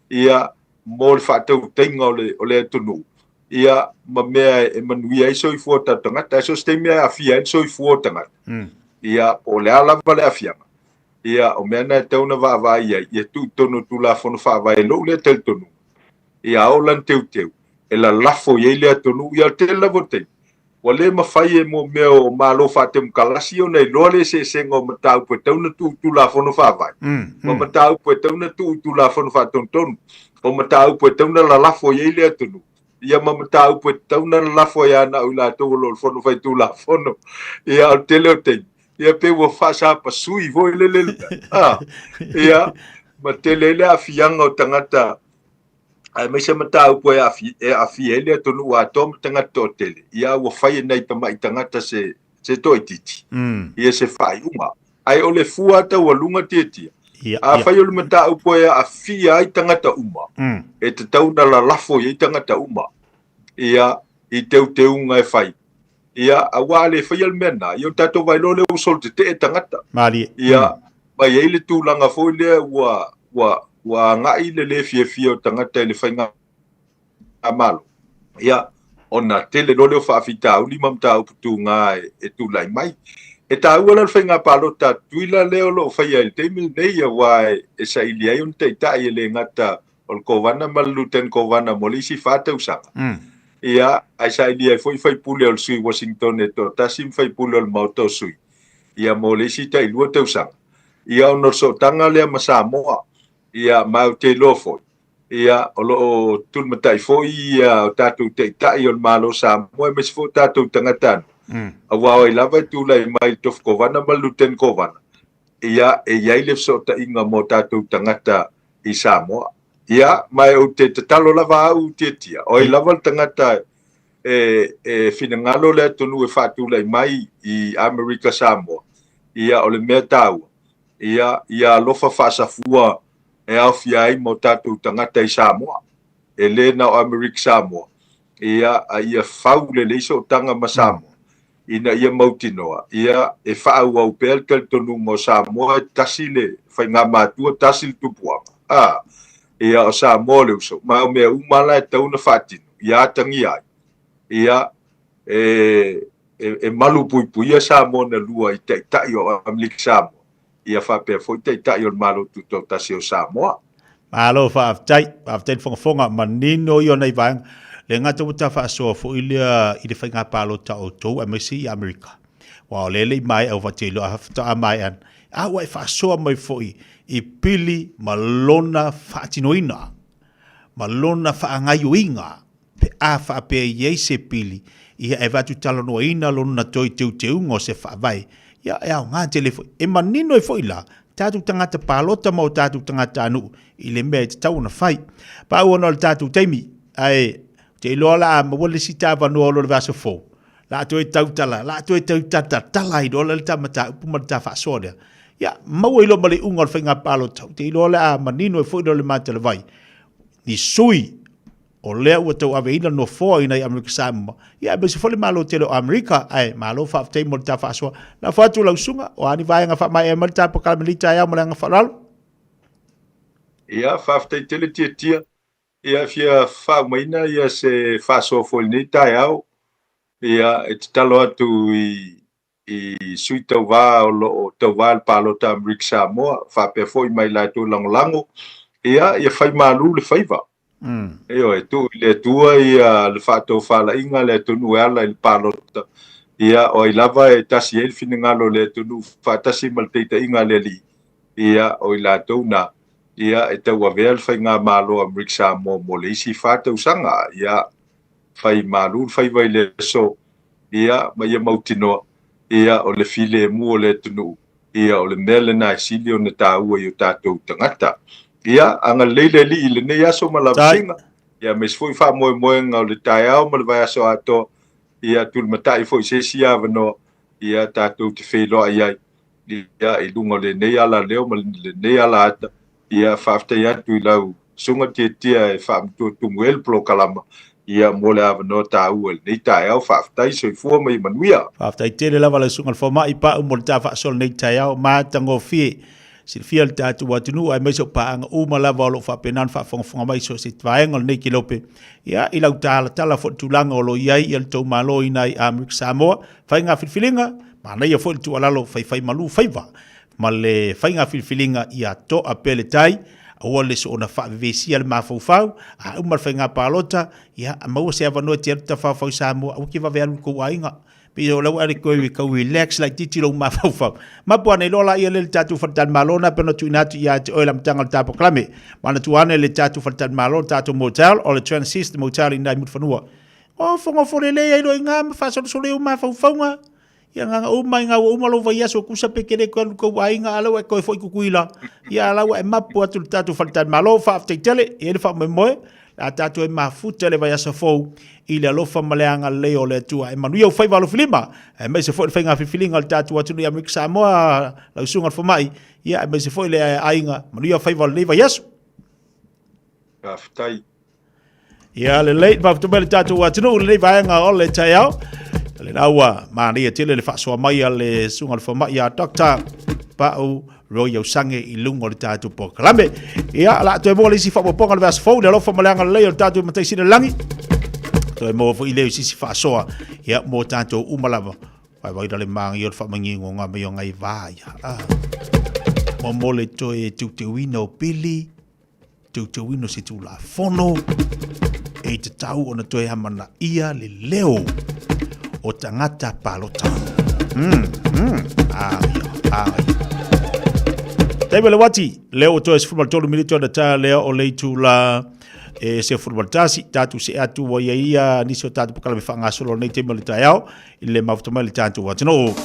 Ia, mo le wha tau tengo ole e tonu. Ia, ma mea e manui ai soi fua ta tangata, so stei mea a fia e soi fua tangata. Ia, o le alava le a fianga. Ia o mea na tau na vavai ia tu tonu tu la whanu whaavai lo le tel tonu. Ia o lan teu. E la lafo ia le tonu ia te lavo te. Wa le mafai e mo meo malo fate mkalasi o nei lole se sengo matau pe tauna tu la fono fa vai. O matau pe tauna tu la fono fa ton. O matau pe tauna la lafo ye le tunu. Ia matau pe tauna la lafo ya na ula to lo fono fa tu la fono. Ia o tele o te. Ia pe wo fa sa pa sui vo le. Ia ma tele le afianga o tangata. Ai mai se matau po e afi ele tonu wa tom tangata o tele. Ia wo fai nei pa mai tangata se toititi. Ia se fai uma. Ai ole fuata wa lunga tietia. A fai ole matau po e afi ai tangata uma. E te tauna la lafo i tangata uma. Ia i teu unga e fai. Ia awale fai al mena. Ia tato vai lole usol te e tangata. Ia mai ele tu langa fo le wa ngai le fie o tangata le fainga amalo ia ona tele no le fa fita uli mamta tu nga e tu lai mai e ta wala fainga palota tuila le lo fa ia te mil nei wa e sa ilia un te ta ile ngata ol kovana maluten kovana molisi fata usanga ia ai sa ilia foi pule ol sui Washington e to tasim foi pule ol mauto sui ia molisi ta ilua te usanga ia ono so tanga le Samoa ia mau te lofo ia o tulmatai foi ia tatu te tai o malo Samoa mes fo tatu tangatan awa lava tu lai mai tof kovana maluten kovana ia e ia le so ta inga mo tatu tangata i Samoa ia mai o te talo lava au te tia o lava tangata e finangalo le tonu e fatu lai mai i America Samoa ia o le mea tau ia lofa fasafua e awhia ai mo tātou tangata i Samoa. E le na o Amerika Samoa. Ia whau le leiso o tanga ma Samoa. Ina ia mautinoa. Ia e whaau au pēl kel tonu mo Samoa tasi le whai ngā mātua tasi le tupuanga. Ia o Samoa le uso. Ma o mea umala e tauna whatinu. Ia tangi ai. Ia e malu pui ia Samoa na lua i te tai o Amerika Samoa. Ia whapea foi te tai o malo tuto tasi o Samoa. Malo whaaftei whangafonga manino i o nei vang. Le ngata wata whaasoa fo i le whainga palo ta o tau a mesi i Amerika. Wa lele i mai au watelo a hafta a mai an. A wai whaasoa mai fo i pili malona whaatinoina. Malona whaangayuinga. Pe a whaapea i eise pili. Ia e watu talono ina lona toi teu ngo se whaavai. Ia au ngā telefo. E manino e foi la. Tātou tangata pālota mau tātou tangata anu. I le mea te tau na whai. Pāu ana le tātou teimi. Ai, te iloa la a mawale si tāwa noa lo le vasa fōu. La to e tau tala. La to e tau tata. Tala i dola le tamata. Upuma le tā whaasoria. Ia, mau ilo male unga le whainga pālota. Te iloa la a manino e foi lo le māta le vai. Ni sui. O lea ua tau awe ina no fōa ina i Amerika Samoa. Ia, e basi fole malo tele o Amerika, ai, malo whaaftei mo le tā whaasoa. Na whaatu lau sunga, o ani vaenga whaamai e mali tā pakalamalita ia mo le anga whaalalo. Ia, whaaftei tele tia. Ia, fia whaamaina ia se whaasoa fōli nei tai au. Ia, e te talo atu i sui tau wā o tau wā le pālota Amerika Samoa. Whaapea fōi mai lai tō langolango. Ia whai malu le whaiva. Eo e tu le tua ia le whātou whala inga le tunu e ala i le pālota. Ia o i lava e tasi e finingalo le tunu whātasi malteita inga le li. Ia o i lātou na. Ia e tau awea le whai ngā mālo Amerika Samoa mo le isi whātou sanga. Ia whai mālu whai vai le so. Ia ma ia mautinoa. Ia o le file e mua le tunu. Ia o le mele na sili o na tāua i o tātou tangata. Ia, anga leile li ile ne yaso malawasinga. Ia, mes foi wha moe ngau le tai au ma le vai aso ato. Ia, tūl matai foi se siawa no. Ia, tātou te wheloa iai. Ia, i lunga le nei ala leo ma le nei ala ata. Ia, whaaftei atu i lau. Sunga tia e whaamtua tungu elplo kalama. Ia, mole awa no tā ua le nei tai au. Whaaftei so i fua mai manuia. Whaaftei tere lava le sunga le whama i pa umole tā whaasol nei tai au. Maa tango fie. Si fia le tātou atunu ai maiso paanga uma lava o lo whapenan whaafonga mai so se twaenga nei ki lope. Ia, i lau tala fo tulanga o lo iai i al tau malo i nai Amerika Samoa. Whainga whilwhilinga, ma nei a fo tu alalo whai malu whaiva. Ma le whainga whilwhilinga i a to a pele tai, ua le so ona whavevesia le mawhauwhau, a umar whainga palota, ia, a maua se avanua te ta whawhau Samoa, au ki waweanu ko ainga, pe o lau are koe kau relax, like titi lau mawhauwhau. Mapua nei lola ia le tatu whatal malona, pena tu inatu ia te oela mtanga le tapo klame, mana tuane le tatu whatal malona, tatu motel, o le Transist motel i nai mutwhanua. O whangofore le ai roi ngā, mawhasoro sole o mawhauwhaunga, ia nganga umai ngā umalo vai aso kusa pekere ko ko wainga alo e ko foi kukuila ia alo e mapu atu tatu faltan malo fa tele e le fa memoe la tatu e mafuta le vai aso fo ile alo fa maleanga leo le tua e manuia fai valo filima e me se foi fainga filinga tatu atu ia mixa moa la usunga fo mai ia me se foi le ainga manuia fai valo le vai aso aftai ia le late va tu bel tatu atu le vai nga o le tayao le naua mania tele le fasoa mai le sunga le fama ia doctor Pau Royal Sange i lungo le tatu po kalame ia la to mo le si fa po le vas fo le lo fama langa le tatu matai sine langi to mo fo ile si fasoa ia mo tatu umalava vai le mangi o fama ngingo nga me ngai vai mo le to e tu wino pili tu wino si tu la fono e te tau ona to e hamana ia le leo o tangata palota. Tebe le wati, leo to es football tolu milito na ta leo o leitu la se football tasi, tatu se atu wa ia nisio tatu pokala me whanga solo nei teme le taiao, ile mawhtoma le tatu watino.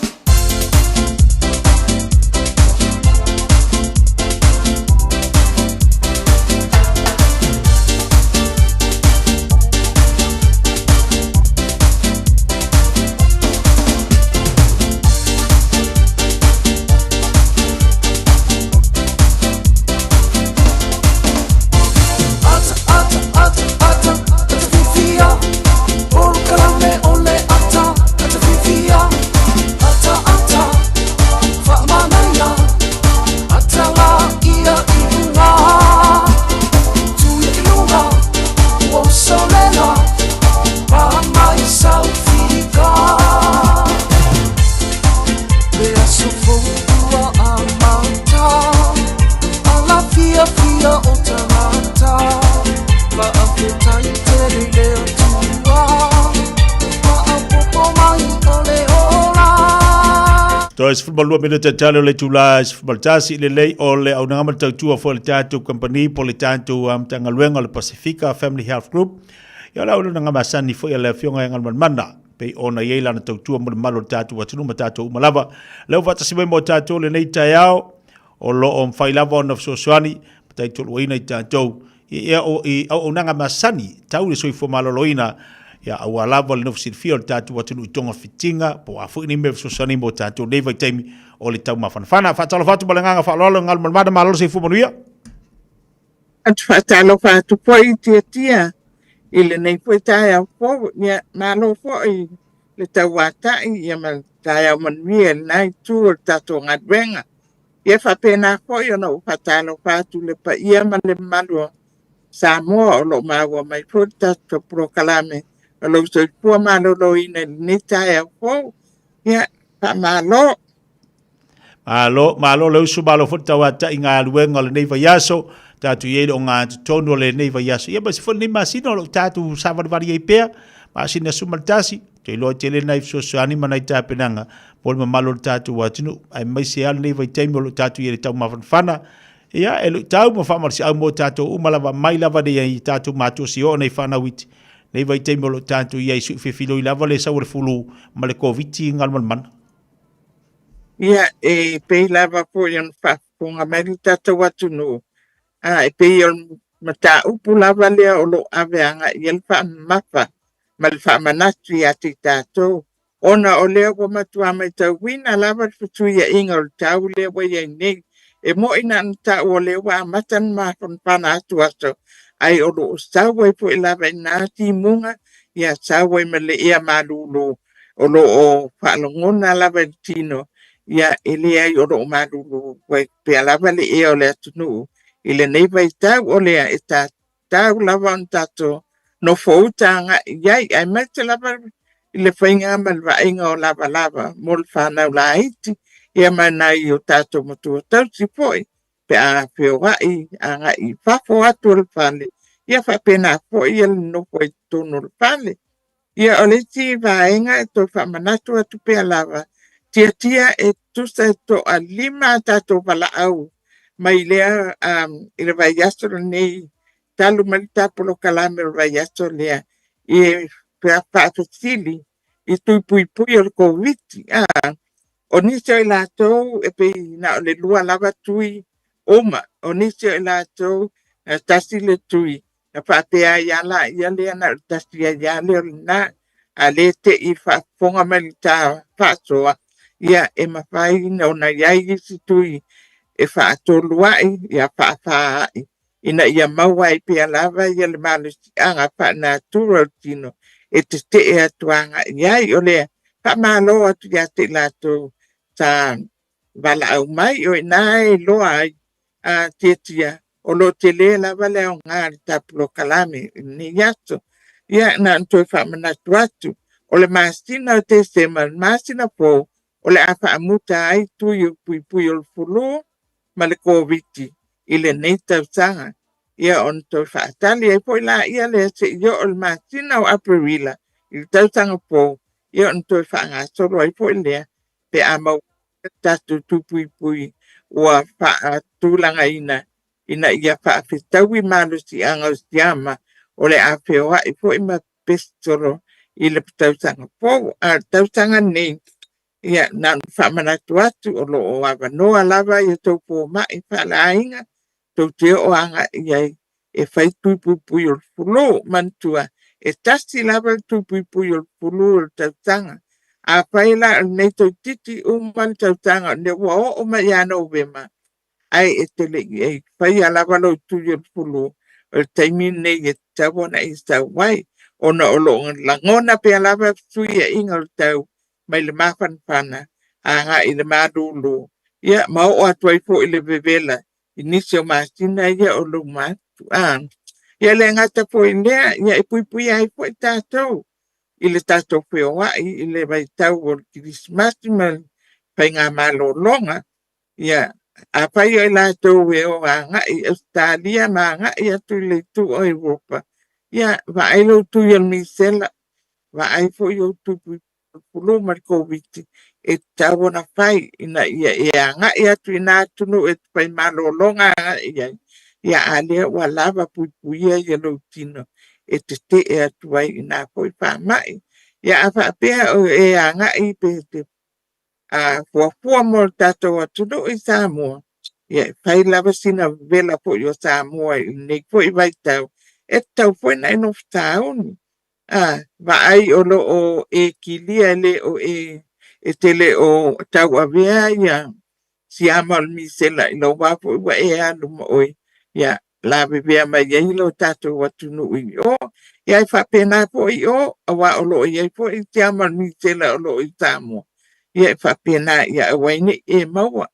Football lua mina talo le tula football tasi le lei o le au ngama tautua fo le tatu company po le tatu tanga luenga le Pacifica Family Health Group ya la ulu ngama sani fo le fionga ngal manda pe ona yela na tautua mo malo tatu watunu matatu malava le vata sibe mo tatu le nei tayao o lo on failava on of soswani taitu loina tatu ya o ngama sani tau le soi fo malo loina ya awalava le nofsi field tatu watunu tonga fitinga po afu ni me so sani mo tatu le vai time o le tau mafana fatalo fatu balanga fa lolo ngal malmada malo se fu monuia atu fatalo fatu poi tia ile nei poi taia fo ya malo fo le tau ata ya mal taia manuia nai tu tatu ngadwenga ya fa pena fo yo no fatalo fatu le pa ia male malo Samoa lo mawa mai fruta to proclame lo so po malo lo ina nita ya fo ya pa malo le su malo futa wata inga luenga le nei vayaso tatu ye o nga tono le nei vayaso ya bas fo ni masino lo tatu savar vari pe masina sumaltasi te lo tele nai so anima nai ta penanga pol malo tatu watinu ai mai se al nei vai time lo tatu ye tau mafana ya elu tau mo fa marsi au mo tatu umalava mai lava de tatu matu si o nei fana wit nei vai te molo tanto ia isu filo i lava le saure fulu ma le covid ngal man ia e pe lava po yon fa kunga meri tatu watu no e pe yon mata upu lava le o lo aveanga yel fa mafa mal fa manatu ya tatu ona o le ko matua mai tau wina lava futu ia inga tau le wa ia nei e mo ina ta o le wa matan ma kon pana atu aso ai o lo sawe po lava na ti munga ya sawe mele ia malulu o lo o falongona lava tino ya ele ai o lo malulu we pe lava le e o le tunu ile nei vai ta o le eta ta lava tato no foutanga ya ai mete lava ile fainga malva inga o lava mol fana laiti ia mana i o tato motu tau si foi pe a whiwai anga I whafo atu le whale. Ia whapena fo ia le noko I tono le whale. Ia ole ti vaenga e to whamanatu atu pe alawa. Tia e tusa e to a 5 tato wala au. Mai lea I le vai aso nei talu malitapulo kalame le vai aso lea. I pea whaafasili I tui pui pui o le koviti. O nisi o I lātou e pe na o le lua lava tui oma. O nisi o I lātou tasi le tui. Na whaapea iala ia lea na tasi a iale o na a le te I whaafonga malita whaasoa. Ia e mawhai na o na iai si tui e whaatoluai ia whaafai. Ina ia mawai pia lava ia le malusi anga whaana tura tino e te e atuanga iai o lea whaamalo atu ia te lātou sa wala au mai o nai loa ai a tia o lo te le lava le o ngāri tapulo kalame ni yaso ia na ntoi whaamanatu atu o le masina o te sema masina po o le a whaamuta ai tui o pui o le fulu ma le koviti I le nei tausanga ia on to whaatali e po la ia le se ia o le masina o Aprila I le tausanga po ia on to whaangasoro ai po lea pe a mau tatu tupui ua whaatulanga ina ia whaafitawi malusi anga o siama o le a whioa I po ima pestoro I le tausanga po a tausanga nei ia na whaamanatu atu o lo o awanoa lava ia tau po mai whaalainga tau te o anga iai e whai tupui o fulo mantua e tasi lava tupui o fulo o tautanga a whaila nei tau titi man tautanga ne wa o mai ana o vema ai e tele e whai alava lo tui o fulo o taimi nei e tawona I sa wai ona o lo langona pe alava sui e inga o tau mai le mawhanwhana anga I le madulu. Ia mau o atuai po I le vevela inisi o masina ia o lo matu. Ia le ngata po I lea, ia I pui ai po I tātou. I le tātou whioa I le vai tau o Christmas man pai ngā malolonga. Ia a pai o I lātou weo anga I Australia ma anga I atu le tu o Europa. Ia va ai lo tu il misela va ai po I o tu pulo markoviti e tawona fai ina ia anga ia tu ina tunu e pai malolonga ia ale wa lava puia ia lo tino e te e atuai ina poi pa mai ia apa pea o e anga I pe te a fua mo tato atu no I Samoa ia pai lava sina vela po yo Samoa nei po I vai tau e tau po na ino tauni va ai o lo o e kilia le o e tele o tau avea ia si amal misela I lo wapo wa e anu mo oi ia la bebea mai ia lo tato watu nui o ia I whapena po I o awa o lo ia po I te amal misela o lo I tamo ia I whapena ia waini e maua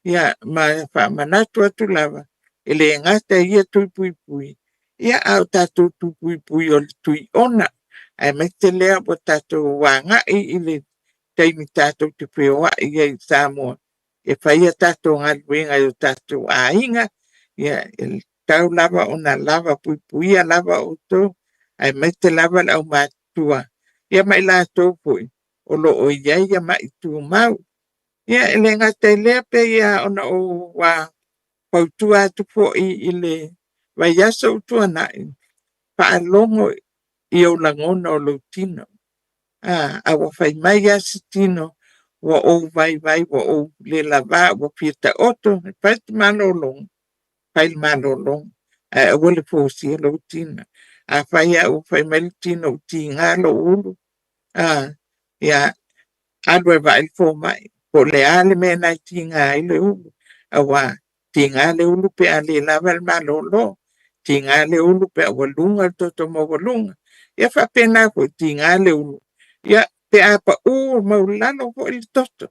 ia ma whamanatu atu lava ele ngata ia tui pui ia au tato tui o tui ona ai me te lea po tato wanga I le taimi tato te whioa I Samoa e whaia tato ngaluenga o tato ainga ia tau lava o na lava puia lava o to ai me te lava au matua ia mai la tō pui o lo o ia mai tu mau ia ele ngata lea pe ia ona o wa pautua tu po I le vai aso tua nai whaalongo I o langona o lo tino. Awa whai mai asitino wa o vai wa o le lava wa pieta oto pai malolong pai malolong a wole fosi lo tino a whai au whai mai tino tinga lo ulu ia adwe vai fo mai po le ale me nai tinga I le ulu awa tinga le ulu pe ale lava malolo tinga le ulu pe walunga toto mo walunga ia whapena ko tinga le ulu ia pe apa maulano ko il toto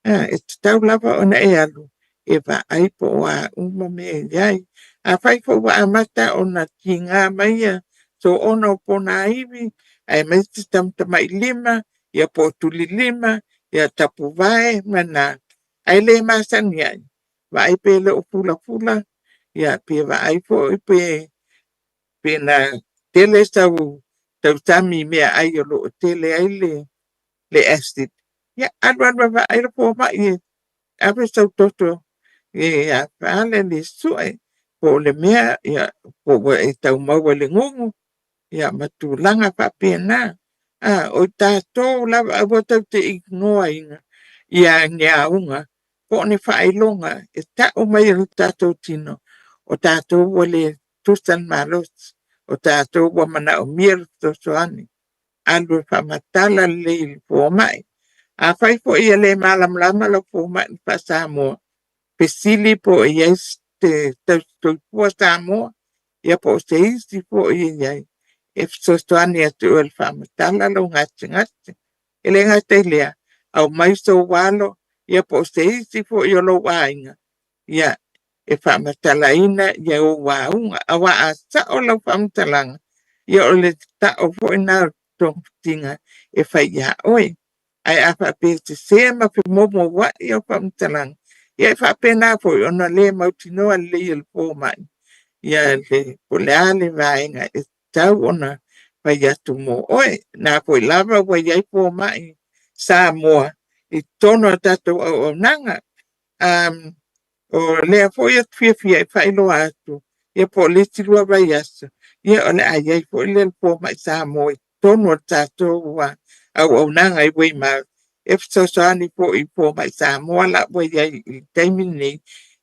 e tau lava ona e alu e va ai po a me ai a fai ko wa amata ona tinga mai so ono pona ivi ai me tam mai lima ia po tuli lima ia tapu vai mana ai le masani ai vai pe le pula pula ia pe vai fo pe na tele tau tami mea ai o lo tele ai le acid ia adwan va ai po ma i ape tau toto ia pale le sue po le mea ia po e tau mau le ngongo ia matulanga pa pena o tātou lava a tau te ignoa inga ia ngea unga po ni whaelonga e tau mai o tātou tino o tātou wale tusan malos o tātou wa mana o mier to soani alu whamatala le po mai a whai po ia le malam lama lo po mai pa Samoa pesili po ia te tau pua Samoa ia po se isi po ia e soani atu el whamatala lo ngati ele ngati lea au mai so walo ia po se isi po ia lo wainga ia e whamatala ina ia o waunga awa a sa o lau whamatalanga ia o le ta o po ina tong tinga e whai ia oi ai a whape te sea ma pe momo wa ia o whamatalanga ia e whape na po i ona le mautinoa le il po mai ia le po le ale vaenga e tau ona whai atu mo oi na po i lava wa iai po mai Samoa i tono tatou au nanga o lea fo ia fia e whaelo atu ia po le tirua vai aso ia o le aiai fo i le po mai Samoa i tono tatou wa au nanga i wei mau e fsosoani po i po mai Samoa la wei iai i taimi nei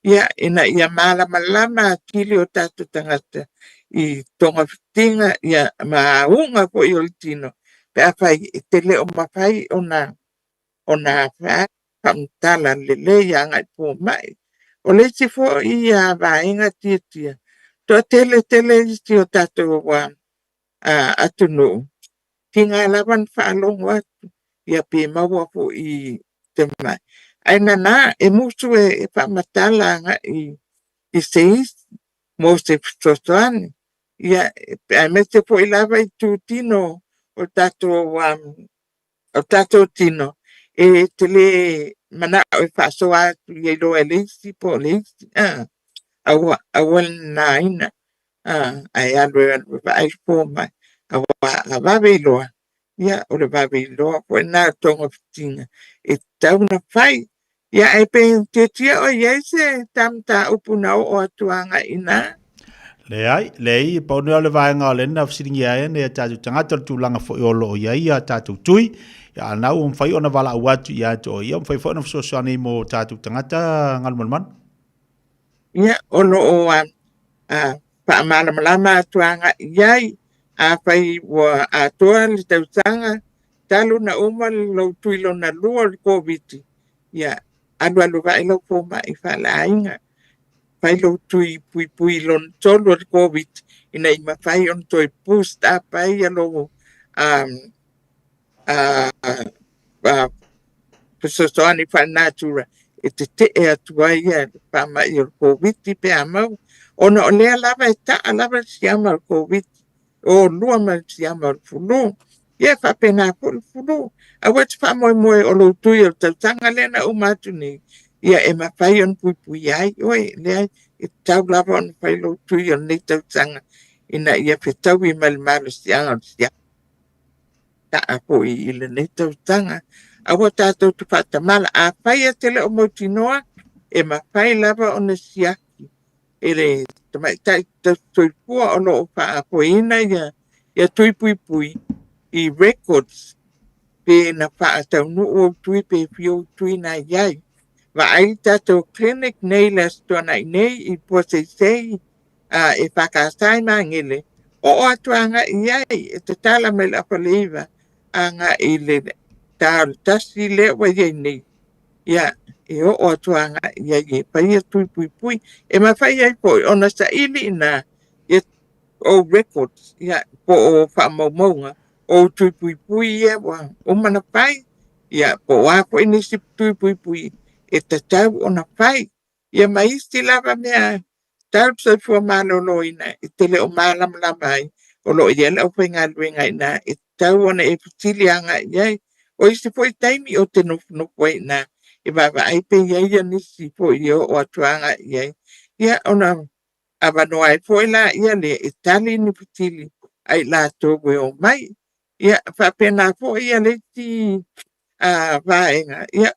ia ina ia malama kili o tatou tangata i tonga fitinga ia maunga po i oltino pe a whai te leo mawhai ona wha pamtala le ia ngai po mai o le si fo ia vaenga tia to tele si o tatou wa atunu tinga lawan whaalong watu ia pe maua po i te mai aina na e musu e whamatala i seis mo se sosoani ia ai me te po i lava i tūtino o tatou tino e te le mana o whaasoa tu i lo e leisi po leisi awal na ina ai alwe ai po mai a vabe loa ia o le vabe loa po na tonga fitinga e tau na whai ia e pe te tia o iei se tamta upuna o atuanga ina Lei pauni ole vaenga o lena fsiringi aia ne tatu tangata tūlanga fo i olo o iai a tatu tui ia anau mwhai ona wala awatu ia to ia mwhai fo na fsosani mo tatu tangata ngalman ia olo o pa malama atuanga iai a whai wa atoa li tautanga talu na uma lo tuilo na lua li COVID ia alu vai lo po mai whala inga whai lo tui pui lon tolu li COVID ina ima whai on toi boost up ai alo pesosoani wha natura e te atua ia pa mai o COVID pe amau ona o lea lava e taa lava siama o COVID o lua ma siama o fulu ia fa pena fulu a wet fa moe o lo tui o tautanga lena o matu ni ia e ma fai on pui ai oi lea e tau lava on fai lo tui o nei tautanga ina ia pe tau i malimalo sianga o siama taa po i le nei tautanga a wa tātou tu whatamala a whai a tele o mautinoa e ma whai lava o na siaki e re tamai tai tui pua o no o wha a poina ia tui pui i records pe na wha a tau nu o tui pe fio tui na iai wa ai tātou clinic nei las tuana i nei i pua sei e whakasai mangele o atuanga iai e te tala me la paleiva anga i le tāru tasi le wa iai nei ia e o atuanga iai e paia tui pui e ma whai ai po ona sa ili na e o records ia po o whaamaunga o tui pui ia wa o mana pai ia po a po inisi tui pui e ta tau ona pai ia maisi lava mea tau sa fua malolo ina e tele o malam lamai o lo ia la o whenga luenga ina e tau ona e putilianga iai o isi foi taimi o te nufu ina baba ai pe ia nisi po io o atuanga ia. Ia ona avanoa e foi la ia le Itali ni pitili ai la togo o mai. Ia whapena po ia le ti vaenga. Ia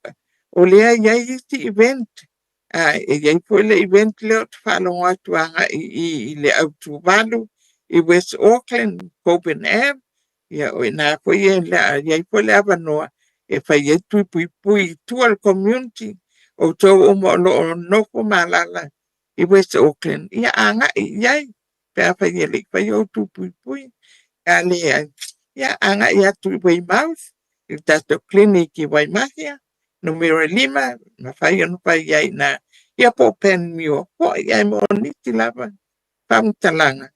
o lea ia i ti event. Ia po le event leo te whalonga atuanga i le Autuvalu i West Auckland, Copenhagen. Ia o ina po ia po le avanoa e whai e pui tual community o tau o mo lo noko malala i West Auckland. Ia anga iai pea whai e lik whai o pui. Ka lea ia anga ia tui Weymouth i tato clinic i Waimahia numero 5 na whai anu whai iai na ia po pen mio po iai mo niti lava whamtalanga.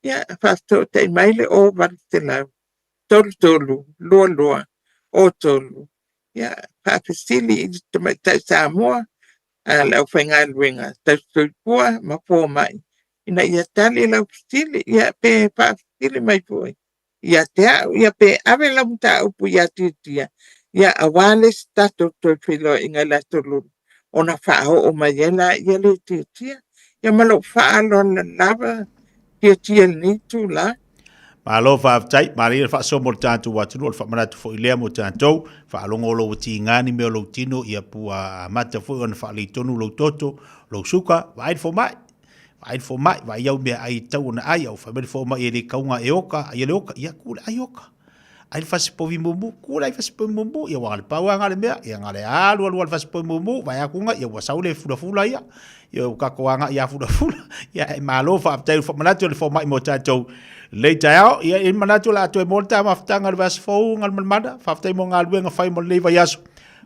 Ia whafto te maile o varitelau tolu lua o tolu. Ia whapesili i tau Samoa lau whainga luenga tau tuipua ma pō mai. Ina ia tali lau pesili ia pe whapesili mai poi. Ia te au, ia pe awe lau ta upu ia titia. Ia awale stato toi whilo inga la tolu. Ona whao o mai ela ia le titia. Ia malo whaalo na lava titia ni tu la. Malo fa tai mari fa so mo tanto wa tu fa mana tu fo ile mo tanto fa longo lo ti ngani me lo tino ia pua mata fo on fa li tonu lo toto lo suka vai fo mai vai ia me ai tau na ai au fa me fo mai ele kaunga eoka ia leoka ia kula aioka ai fa se po vi mumu kula ai fa se po mumu ia wa pa wa ngale me ia ngale alu fa se po mumu vai akunga ia wa saule fula ia ka koanga ia fula ia malo fa tai fo mana tu fo mai mo tanto Leita yao, ia in manatu la atu e molta maftanga le vas fou ngal malmada, faftai mo ngal wenga fai mo leva yasu.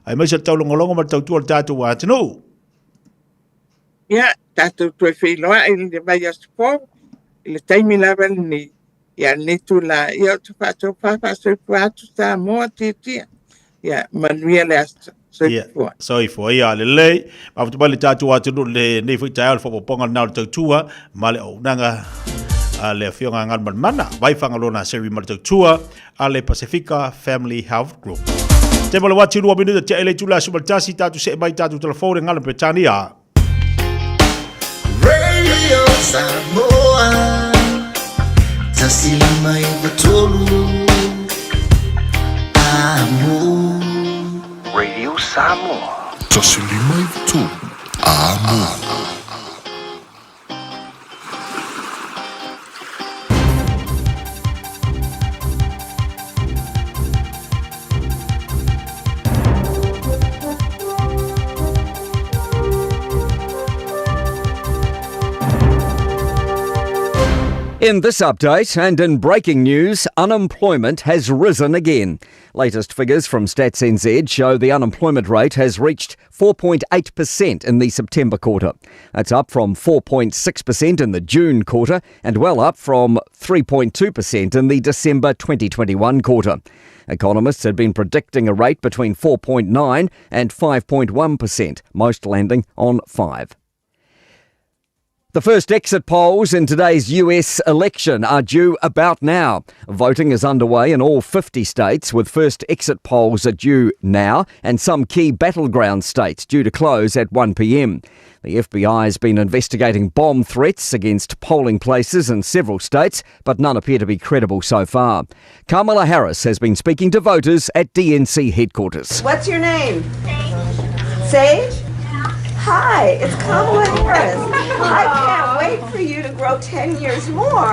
Ai mai sa tau longolongo ma tau tuol tatu wa atinu. Ia, tatu tue whiloa i le vai yasu fou, i le taimi lava ni, ia netu la, ia tu whato whawhaso atu sa moa titia. Ia, manuia le asa. So ifo ia le lei, ma futu bali tatu wa atinu le nei fui taiao le whapoponga nao le tau tua, ma le o nanga le fionga ngal mana vai fangalona seri mal tua ale Pacifica Family Health Group. Te mala watu 2 minuta te ele tula subaltasi tatu se mai tatu telefone ngal Britania. Radio Samoa tasili mai batolu amo Radio Samoa tasili mai batolu amo. In this update and in breaking news, unemployment has risen again. Latest figures from Stats NZ show the unemployment rate has reached 4.8% in the September quarter. That's up from 4.6% in the June quarter and well up from 3.2% in the December 2021 quarter. Economists had been predicting a rate between 4.9 and 5.1%, most landing on 5%. The first exit polls in today's US election are due about now. Voting is underway in all 50 states, with first exit polls are due now and some key battleground states due to close at 1 p.m. The FBI has been investigating bomb threats against polling places in several states, but none appear to be credible so far. Kamala Harris has been speaking to voters at DNC headquarters. What's your name? Sage? Hi, it's Kamala Harris. I can't wait for you to grow 10 years more.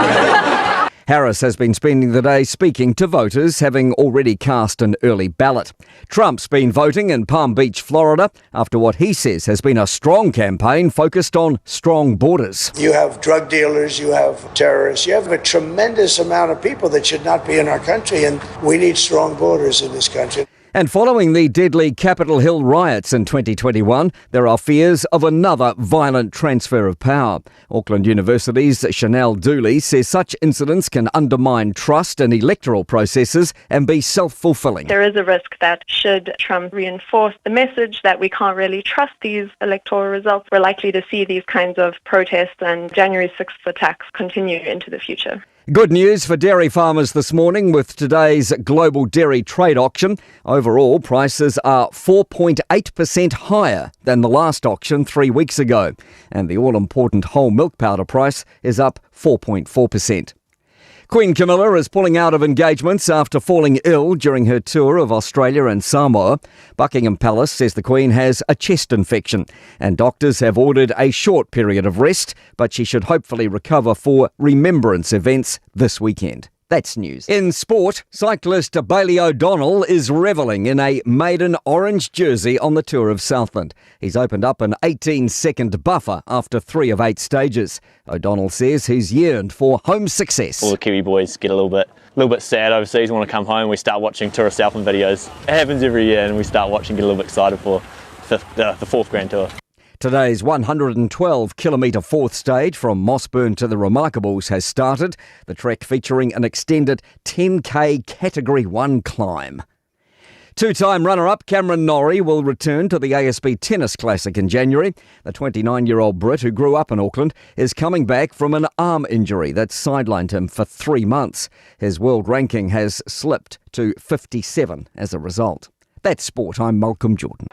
Harris has been spending the day speaking to voters, having already cast an early ballot. Trump's been voting in Palm Beach, Florida, after what he says has been a strong campaign focused on strong borders. You have drug dealers, you have terrorists, you have a tremendous amount of people that should not be in our country, and we need strong borders in this country. And following the deadly Capitol Hill riots in 2021, there are fears of another violent transfer of power. Auckland University's Chanel Dooley says such incidents can undermine trust in electoral processes and be self-fulfilling. There is a risk that should Trump reinforce the message that we can't really trust these electoral results, we're likely to see these kinds of protests and January 6th attacks continue into the future. Good news for dairy farmers this morning with today's global dairy trade auction. Overall, prices are 4.8% higher than the last auction 3 weeks ago, and the all-important whole milk powder price is up 4.4%. Queen Camilla is pulling out of engagements after falling ill during her tour of Australia and Samoa. Buckingham Palace says the Queen has a chest infection and doctors have ordered a short period of rest, but she should hopefully recover for remembrance events this weekend. That's news. In sport, cyclist Bailey O'Donnell is revelling in a maiden orange jersey on the Tour of Southland. He's opened up an 18-second buffer after 3 of 8 stages. O'Donnell says he's yearned for home success. All the Kiwi boys get a little bit sad overseas, want to come home. We start watching Tour of Southland videos. It happens every year, and we start watching, get a little bit excited for the 4th Grand Tour. Today's 112-kilometre 4th stage from Mossburn to the Remarkables has started, the trek featuring an extended 10k Category 1 climb. Two-time runner-up Cameron Norrie will return to the ASB Tennis Classic in January. The 29-year-old Brit, who grew up in Auckland, is coming back from an arm injury that sidelined him for 3 months. His world ranking has slipped to 57 as a result. That's sport. I'm Malcolm Jordan.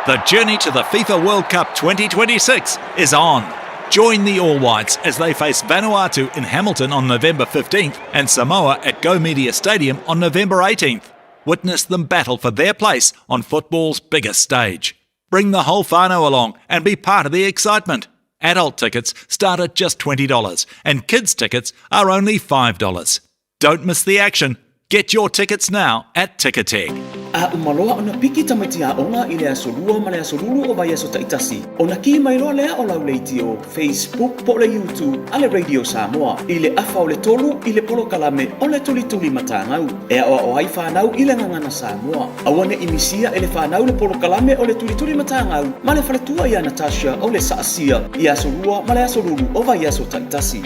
The journey to the FIFA World Cup 2026 is on. Join the All Whites as they face Vanuatu in Hamilton on November 15th and Samoa at Go Media Stadium on November 18th. Witness them battle for their place on football's biggest stage. Bring the whole whānau along and be part of the excitement. Adult tickets start at just $20 and kids tickets are only $5. Don't miss the action. Get your tickets now at Ticketek. A umaloa ona piki tamaiti onga i le asolua ma le asolulu o vai aso taitasi. Ona ki mai loa lea o lauleiti o Facebook po le YouTube a le Radio Samoa. I le afa o le tolu i le polo kalame o le tulituli matangau. E a o ai whanau i le ngangana Samoa. Awane imisia e le whanau le polo kalame o le tulituli matangau. Ma le whaletua i a Natasha o le saasia i asolua ma le asolulu o vai aso taitasi.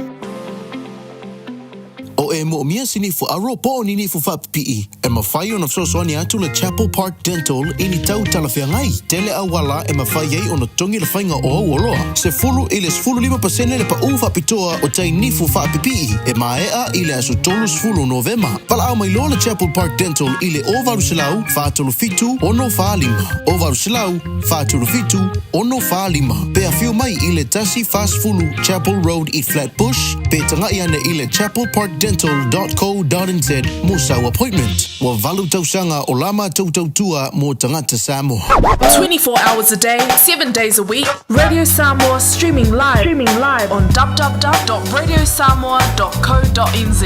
O e mo mia sini fu aro po nini fu fa pi e ma fai ona so so ni atu le Chapel Park Dental ini tau talafia ngai tele awala e ma fai ai ona tongi le fainga o woloa se fulu ile fulu 5% le pa u fa pitoa o tai ni fu fa pi e ma ea ile aso tolu fulu November pala au mai lo le Chapel Park Dental ile o varu silau fa tolu fitu ono fa lima o varu silau fa tolu fitu ono fa lima pe a fiu mai ile tasi fast fulu Chapel Road i Flatbush pe tanga iane ile Chapel Park dental.co.nz Musa appointment wa valu tausanga o lama tautua mo tangata Samoa. 24 hours a day, 7 days a week. Radio Samoa streaming live on www.radiosamoa.co.nz.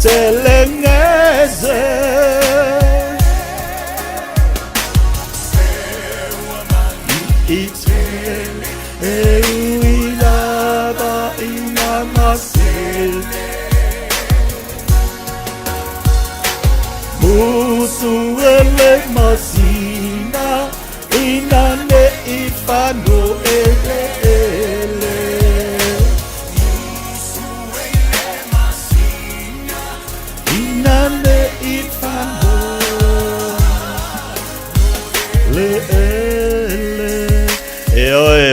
telengeze itele euilaba inamasil musuele masina inane ifano ele inane ifano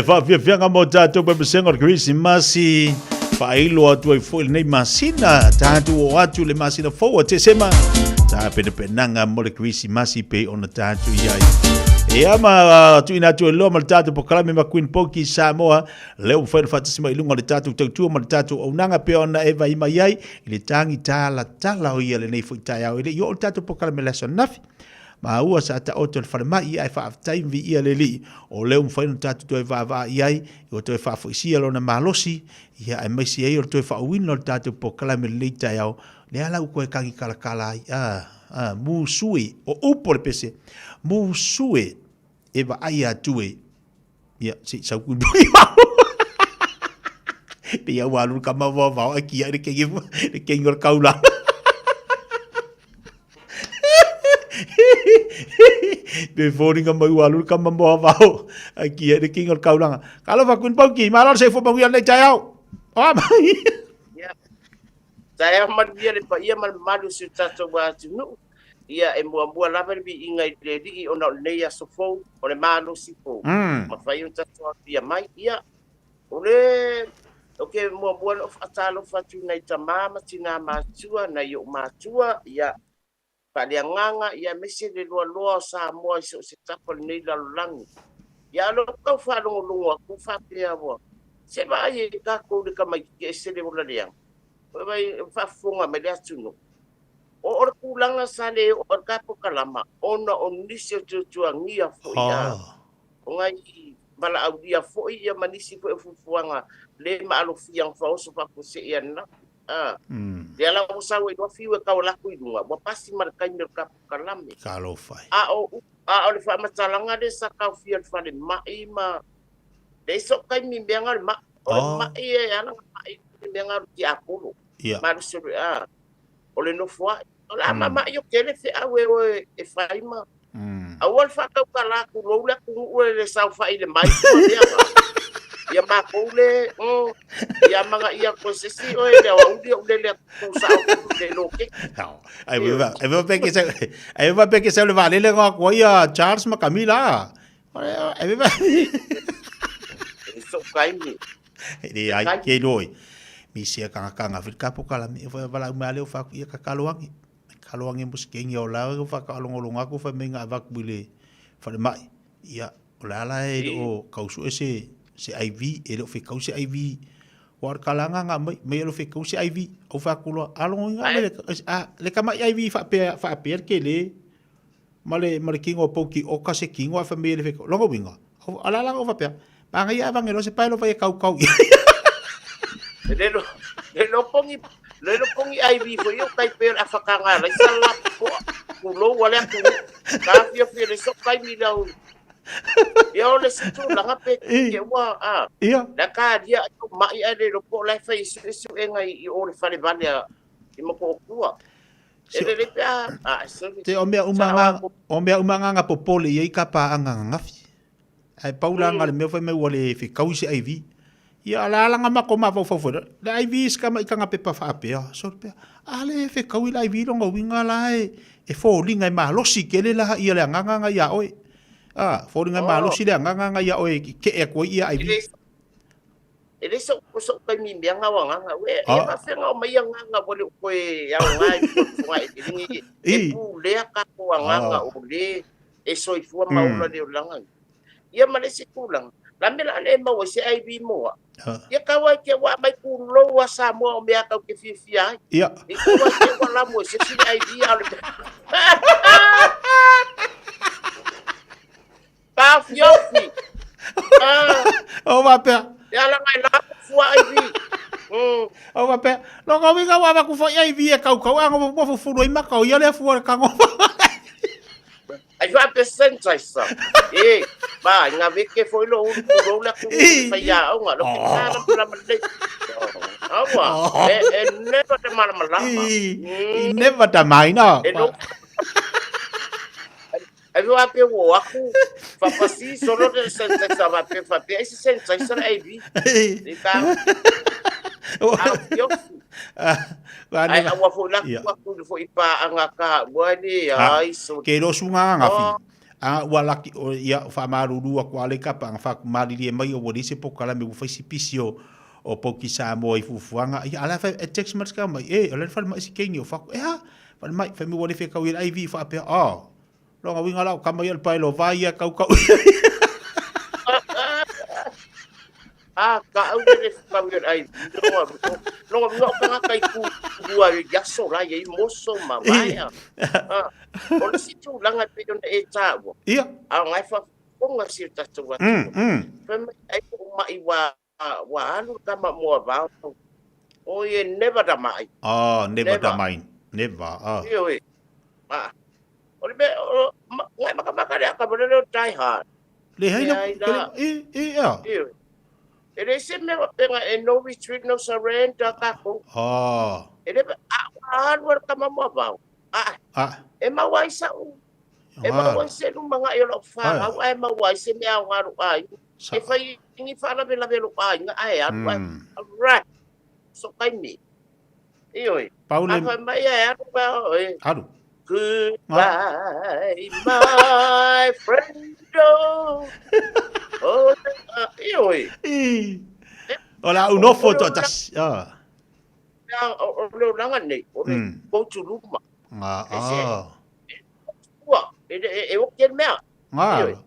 fa fianga mo tatou pe sengo Krismasi fa ilo atu ai foi nei masina tatu o atu le masina fo te sema ta pe penanga mo le Krismasi pe ona tatu yai e ama tu ina tu lo mal tatu po kala me ma Queen Poki Samoa leo fa fatisima ilunga le tatu tu mal tatu o nanga pe ona eva ima yai ile tangi tala o ia le nei foi tai au ile yo tatu po kala me la sonafi ma ua sa ta oto le mai ai fa time vi ia le li o le fa no tatu to va ai o to fa fo sia lo na malosi ia ai mai si ai o to fa win no tatu po kala me le tai au le ala ko e kangi kala ai mu sui o upo le pese mu sui e va ai atue ia si sa ku dia walu kama va aki ai ke ngor kaula be voringa mai walu kama mo vao aki e king or kaulanga kalo va kun pauki malor se fo bangu le chayao mai ya saya man dia le pa ia man malu se tato wa tunu ia e mo mo la ver bi inga le di ona le ya sofo o le malu si po ma fai un tato ia mai ia ole okay mo mo atalo fa tu nei tamama tina ma tua na yo ma tua ia Palianganga ia mesi de loa sa mo se tapol nei la lang ya lo ka fa lo ku fa pia bo se ba ye ka ko de kama ke se de bola liang ba fa funga me dia tuno o kulanga sa le o ka po kalama ona onisi tu angia fo ya o ngai bala audia fo ia manisi fo fuanga le ma alo fiang fo so fa ko se ia na dia la usa we do fiwe ka la ku idunga bo pasi marka mir ka kalame kalo fai o le fa matalanga de sa ka fiel fa le maima de so kai mi bengal ma o ma e ana ma e bengal ti akulu ma so o le no foi o la mama yo kele fe awe e faima awal fa ka la ku lo la ku le sa fa ile mai ia makule ia manga ia konsesi o ele o le kusa o le loke ai va pe que se le vale le ko ia Charles ma Camila ai va so kai mi ni ai ke noi mi sia kanga Afrika po kala mi va la male o fa ia ka kaloangi muskengi o la o fa kalonga ko fa menga va bule fa mai ia o la o kausu ese se IV e lo fe kausi IV war kalanga nga me lo fe kausi IV o fa kulo along nga le kama IV fa pe ke le male kingo poki o ka se kingo fa me le fe longo winga ala la o fa pe pa nga ya va ngelo se pa lo fa kau le lo pongi IV fo yo kai pe a fa ka nga la sala kulo wala ku ka fi le so kai mi la yo le situ la ngape ke wa da ka dia mai ale lo po la fa isu enga I o le fale vale I mo ko kuwa ele te o mea umanga nga popole I ka pa anga ngafi ai paula nga le me fa me wale fi kausi IV ia la nga ma ko ma fo la IV ska ma ka nga pe pa fa pe so pe ale fe kawi la IV lo nga winga la e fo linga ma lo si kele la ia le nga ya oi foringa malo sile nga ya oe ke e ko ia ai ele so ka mi nga wanga we e fa fe nga mai nga bole ko ya ngai ko ai dingi e pu le ka ko nga o le e so I fu ma o le langa ia male se kulang la me la le ma o se ai bi mo ia ka wa ke wa mai ku lo wa sa mo me ka ke fifia ia e ko wa ke wa la mo se ai bi ale Paf yofi. Oh va pe. Ya la ngai la fua IV. O wa pe lo ka winga wa ku fo ai vi ka ka ngo mo fu i maka o ia le fu ka ngo ai va pe senza isa ba nga veke foi lo la ku fa ya o nga lo ka la male awa never the mala never the mina ai va pe wo aku fa pasi solo de senza isa va pe fa pe ese senza isa ai vi ai awa fo la ku fo ipa anga ka wani ai so ke lo sunga nga fi a wala ki o ia fa maruru ko ale ka pa fa mali le mai o wori se pokala me fa si pisio o poki sa mo i fuanga ia ala fa text mas ka mai ala fa mai si kenyo fa fa mai fa mi wori fe ka wi ai vi fa pe lo nga winga la ka mai al pai lo vai ka ka ka au le fa mi ai no ka kai ku bua ya so la ye moso ma mai o le si tu langa pe don e ta wo ia a ngai fa ko nga si ta tu wa fa ai ko mai wa alu ka ma mo va o ye never da mai never da mai never yo o le ngai ma ka ka bo le die hard le hai no Ele sempre pega no retreat, no surrender, kako. Ele hardware kama mo ba. Mawai sa u. Mawai sa nung mga yolo fa. Mawai sa mi ang haru ay. Fai ingi fa na bela belo ay nga ay right. So kay mi. Iyoy. Paulo. Ako may ay Ado. Goodbye, my friend. Iyoy. Ola uno foto tas. Lo langan ni. Go to rumah. Wah, okey mea.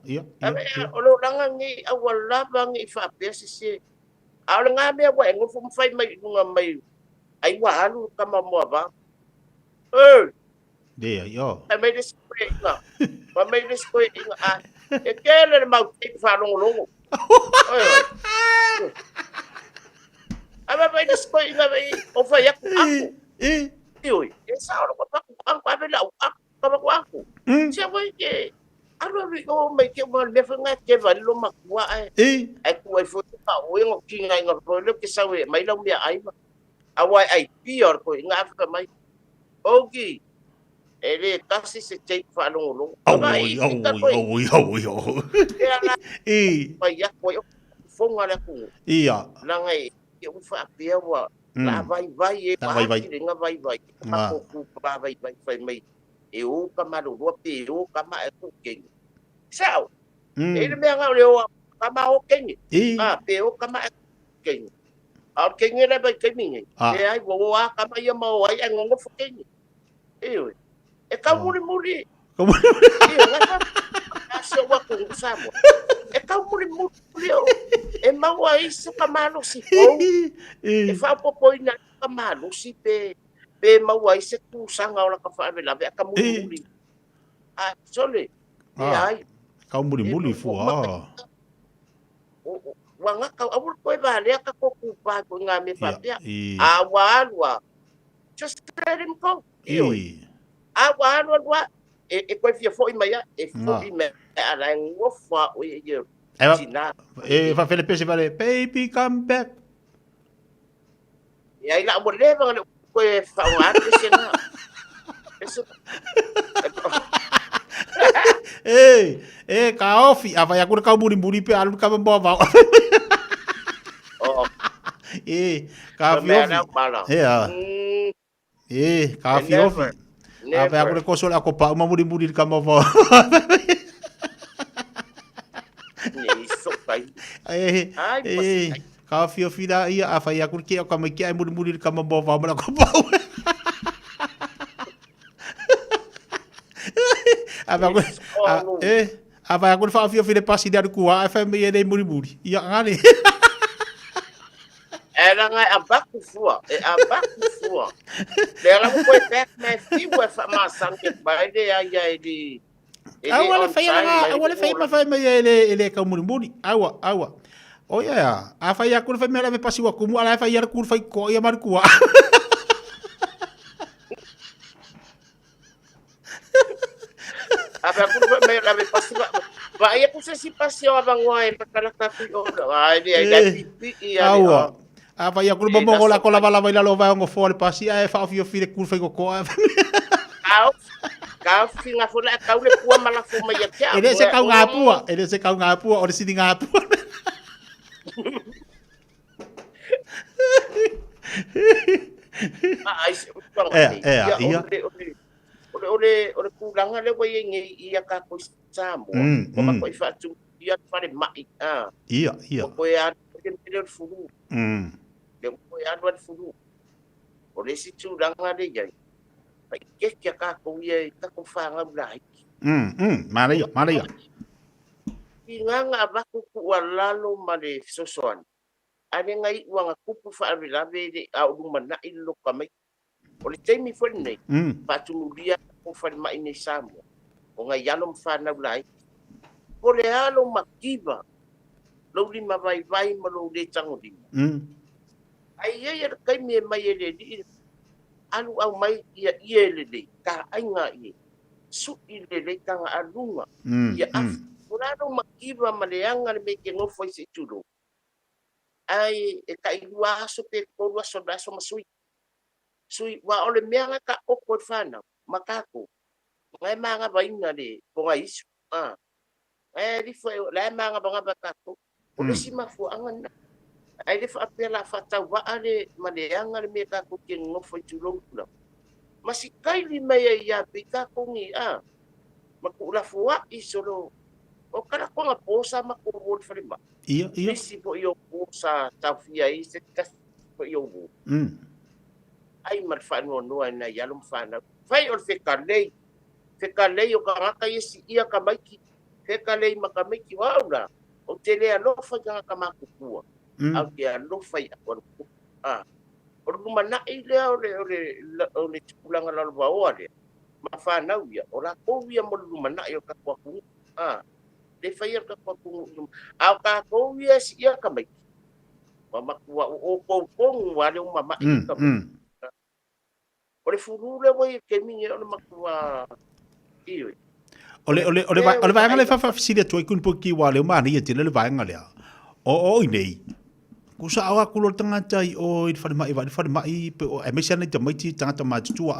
Iya. Lo langan ni awal labang ifa biasa si. Awal ngabe wa ngo fum fai mai nga mai. Ai wa halu kama mo ba. Dia yo. Ai mai display nga. Wa mai display nga. Kele mau tik fa long. Aba vai display nga vai o fa yak aku. Ioi, esa ora ko ang pa bela aku kama ko aku. Siya vai ke aro ri ko mai ke mo le fa nga ke va lo makwa ai. Ai ko ai fo ta o ngo kinga nga ko le ke sawe mai lo mia ai. Awai ai pior ko nga fa mai. Ogi. Ele kasi se take fa long. Oi. Pai yak ko fo nga la ku. Iya. Langai eu fa pia wa la vai nga vai ko ku pa vai fai mai eu ka malu ro pe eu ka ma ku king sao ele me nga leo ka ma o king pe eu ka ma king ao king ele vai king ni e ai wo wa ka ma ia mo ai ngo fo king e ka muri Asio wa ku samo e ka muri e maua isa ka malo si po e fa po ina ka malo si pe maua isa tu sanga ola ka fa vela ve ka muri sole ai ka muri fu wanga ka abul ko ba le ka ko ku pa ko nga me fa pia awalwa just let him go awalwa e ko fia fo imaya e fo ime ala ngofa o ye va faire le pêche vale baby come back. Ya ila mo le ba ko fa wa sena. Ka ofi ava ya ka muri pe alu ka bo va. Ka fi ofi. Ka fi ofi. Ava ya ko so la ko pa muri ka mo va. Ka fio fida ia a fai aku ke ka mai ke ai muri ka mo va mala ko pa. Ava aku fa fio fida pasi da ku a fa me dei muri. Ia ngani. Era ngai abaku fua. Dela ko pek me fi wa fa ma san ke bai de ya di. Awala fai ma fai me ele ka muri. Awa. O ia, a fai aku fai mera me pasi wa kumu ala fai ar kur fai ko ia mar kua. Apa aku mera me pasi wa ia ku se si pasi o abang wa e pakala tapi o ai dia pipi ia. Aua. A fai aku mo mo la kola bala vai la lo vai ngo fo pasi a fa fio fi kur fai ko ko. Kau finga fo la kau le pua mala fo mai ia. Ele se kau ngapua, ele se kau ngapua o se ngapua. Ore kulanga le wa nge ia ka ko samo ko ma ko fa tu ia fare mai ia ko ia le fulu le ko ia do fulu ore si tu ranga de ia pa ke ka ko ia ka ko fa nga blai Maria inganga ba ku walalo male sosoan ane ngai uanga kupu fa avilabe de au mana ilo kamai ole temi fone patumulia ko fa mai ni samo o ngai yalo mfana ulai ole alo makiba lo li mavai vai malo de tangodi ai ye kai me mai ele di alu au mai ia ele de ka ainga i su ile le tanga alunga ia alo makiba maleanga me ke no foi se tudo ai e ka ilua so pe ko lua so da so masui sui wa ole mea ka o ko fana makako ngai manga baina de ko ngai isu di foi la manga banga bakako o le sima fu angana ai le fa pela fa ta wa ale maleanga me ka ko ke no foi tudo masikai li mai ya pika ko ngi makula fuwa isolo o kala ko nga posa makubol frima ia si po yo posa tafia i se tas po yo ai marfa no na yalum fana fai or fekalei o ka yesi ia ka maiki fekalei makamiki waula o tele alo fa ka makupua au ke alo fai o lumana ile ole tulanga la baole mafana uya ora ko uya mo lumana yo ka kwa le fai ka kwa au ka ko uya si ia ka mai mama kwa o wale mama ka ore furule voi ke mi ole makua iwe ole vai ngale fa sile toi kun poki wale ma ni te le vai ngale o nei ku sa awa ku lo tanga tai o i fa mai pe o me sana te mai ti tanga ta ma tu